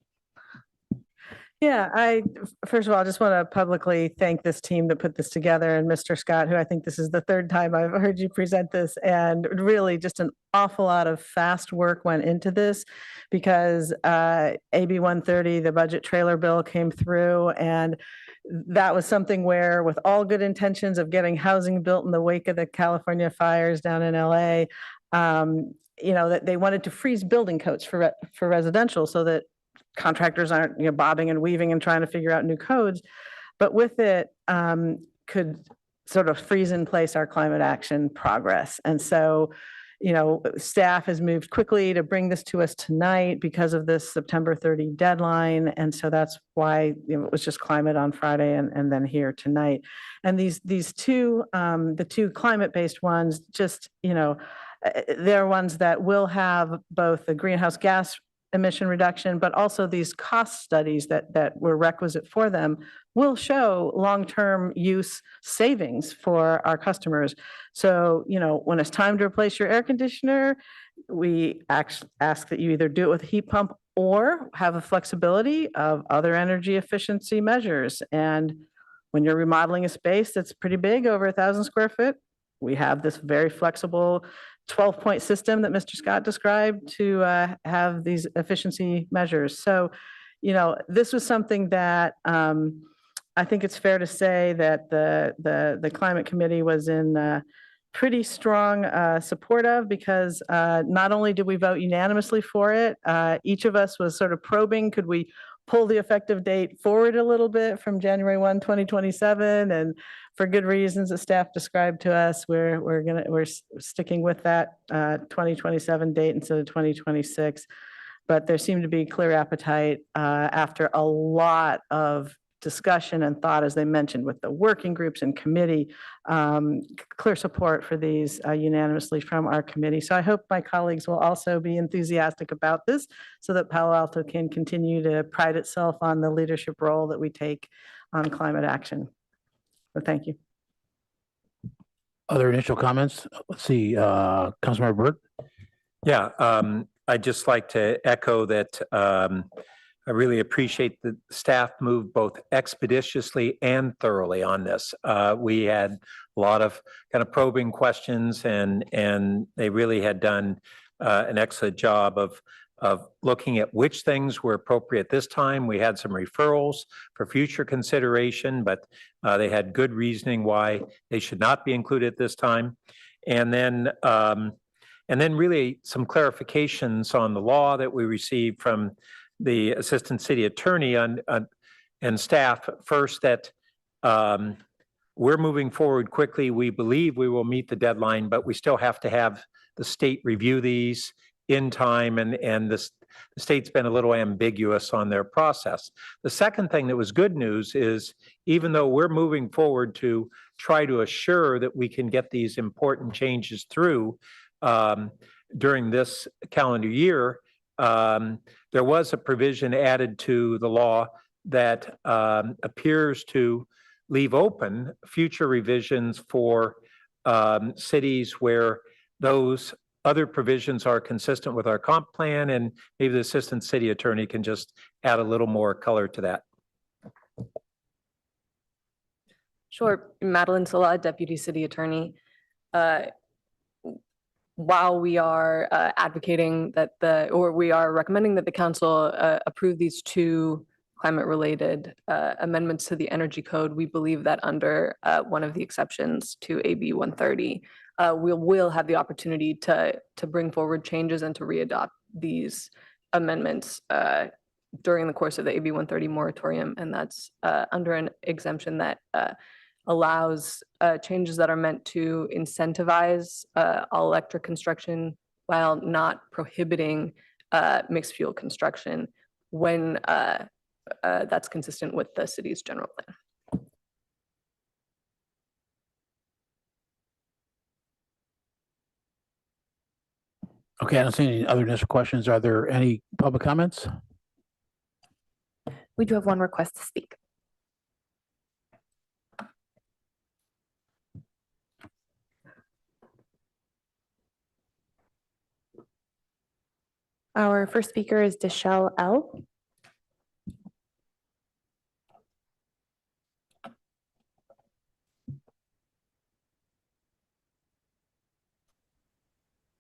Yeah, first of all, I just want to publicly thank this team that put this together, and Mr. Scott, who I think this is the 3rd time I've heard you present this, and really just an awful lot of fast work went into this because AB 130, the budget trailer bill came through, and that was something where, with all good intentions of getting housing built in the wake of the California fires down in LA, that they wanted to freeze building codes for residential so that contractors aren't, bobbing and weaving and trying to figure out new codes. But with it, could sort of freeze in place our climate action progress. And so, staff has moved quickly to bring this to us tonight because of this September 30 deadline. And so that's why it was just climate on Friday and then here tonight. And these two, the two climate-based ones, just, they're ones that will have both the greenhouse gas emission reduction, but also these cost studies that were requisite for them will show long-term use savings for our customers. So, when it's time to replace your air conditioner, we ask that you either do it with a heat pump or have a flexibility of other energy efficiency measures. And when you're remodeling a space that's pretty big, over 1,000 square foot, we have this very flexible 12-point system that Mr. Scott described to have these efficiency measures. So, this was something that I think it's fair to say that the Climate Committee was in pretty strong support of, because not only did we vote unanimously for it, each of us was sort of probing, could we pull the effective date forward a little bit from January 1, 2027, and for good reasons that staff described to us, we're sticking with that 2027 date instead of 2026. But there seemed to be clear appetite after a lot of discussion and thought, as they mentioned, with the working groups and committee, clear support for these unanimously from our committee. So I hope my colleagues will also be enthusiastic about this so that Palo Alto can continue to pride itself on the leadership role that we take on climate action. So thank you. Other initial comments? Let's see, Councilmember Burt. Yeah, I'd just like to echo that I really appreciate the staff moved both expeditiously and thoroughly on this. We had a lot of kind of probing questions, and they really had done an excellent job of looking at which things were appropriate this time. We had some referrals for future consideration, but they had good reasoning why they should not be included this time. And then really some clarifications on the law that we received from the Assistant City Attorney and staff. First, that we're moving forward quickly. We believe we will meet the deadline, but we still have to have the state review these in time, and the state's been a little ambiguous on their process. The second thing that was good news is, even though we're moving forward to try to assure that we can get these important changes through during this calendar year, there was a provision added to the law that appears to leave open future revisions for cities where those other provisions are consistent with our comp plan, and maybe the Assistant City Attorney can just add a little more color to that. Sure. Madeline Sola, Deputy City Attorney. While we are advocating that we are recommending that the council approve these two climate-related amendments to the Energy Code, we believe that under one of the exceptions to AB 130, we will have the opportunity to bring forward changes and to readopt these amendments during the course of the AB 130 moratorium, and that's under an exemption that allows changes that are meant to incentivize all electric construction while not prohibiting mixed fuel construction when that's consistent with the city's general plan. Okay, I don't see any other initial questions. Are there any public comments? We do have one request to speak. Our first speaker is Deshelle L.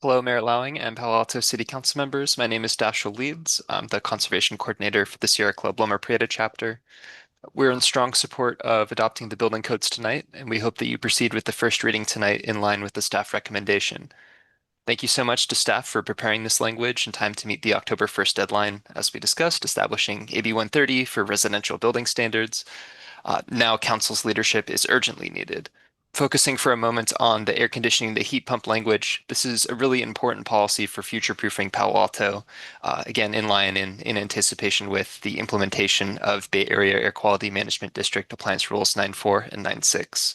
Hello, Mayor Lowing and Palo Alto City Council members. My name is Dashiell Leeds. I'm the Conservation Coordinator for the Sierra Club Loma Prieta chapter. We're in strong support of adopting the building codes tonight, and we hope that you proceed with the first reading tonight in line with the staff recommendation. Thank you so much to staff for preparing this language in time to meet the October 1st deadline, as we discussed, establishing AB 130 for residential building standards. Now council's leadership is urgently needed. Focusing for a moment on the air conditioning, the heat pump language, this is a really important policy for future-proofing Palo Alto, again, in line in anticipation with the implementation of Bay Area Air Quality Management District Appliance Rules 9.4 and 9.6.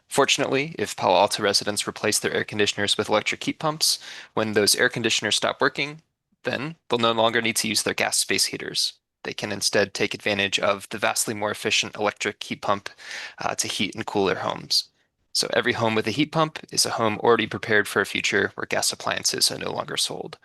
Fortunately, if Palo Alto residents replace their air conditioners with electric heat pumps, when those air conditioners stop working, then they'll no longer need to use their gas space heaters. They can instead take advantage of the vastly more efficient electric heat pump to heat and cool their homes. So every home with a heat pump is a home already prepared for a future where gas appliances are no longer sold.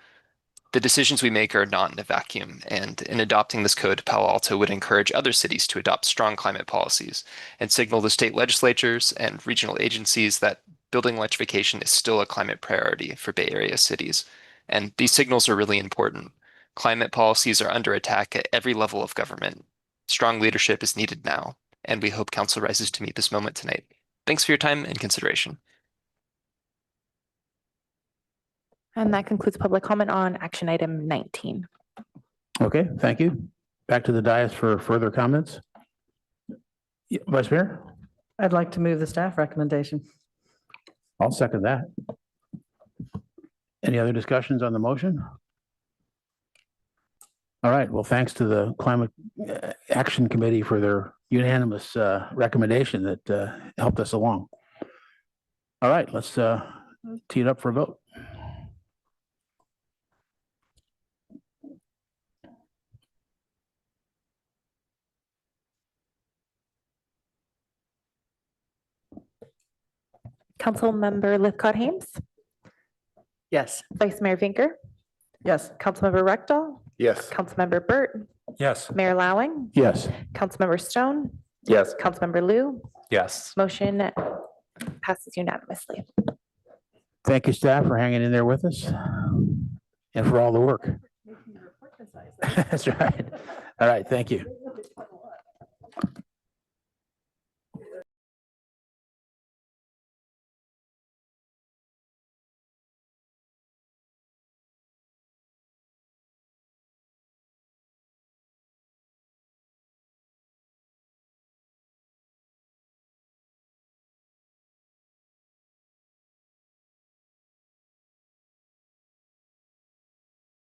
The decisions we make are not in a vacuum, and in adopting this code, Palo Alto would encourage other cities to adopt strong climate policies and signal to state legislatures and regional agencies that building electrification is still a climate priority for Bay Area cities. And these signals are really important. Climate policies are under attack at every level of government. Strong leadership is needed now, and we hope council rises to meet this moment tonight. Thanks for your time and consideration. And that concludes public comment on action item 19. Okay, thank you. Back to the dais for further comments. Yeah, Vice Mayor? I'd like to move the staff recommendation. I'll second that. Any other discussions on the motion? All right, well, thanks to the Climate Action Committee for their unanimous recommendation that helped us along. All right, let's tee it up for a vote. Councilmember Lithcott-Hames, Yes. Vice Mayor Vinker, Yes. Councilmember Rectal, Yes. Councilmember Burt, Yes. Mayor Lowing, Yes. Councilmember Stone, Yes. Councilmember Lou, Yes. motion passes unanimously. Thank you, staff, for hanging in there with us and for all the work. That's right. All right, thank you.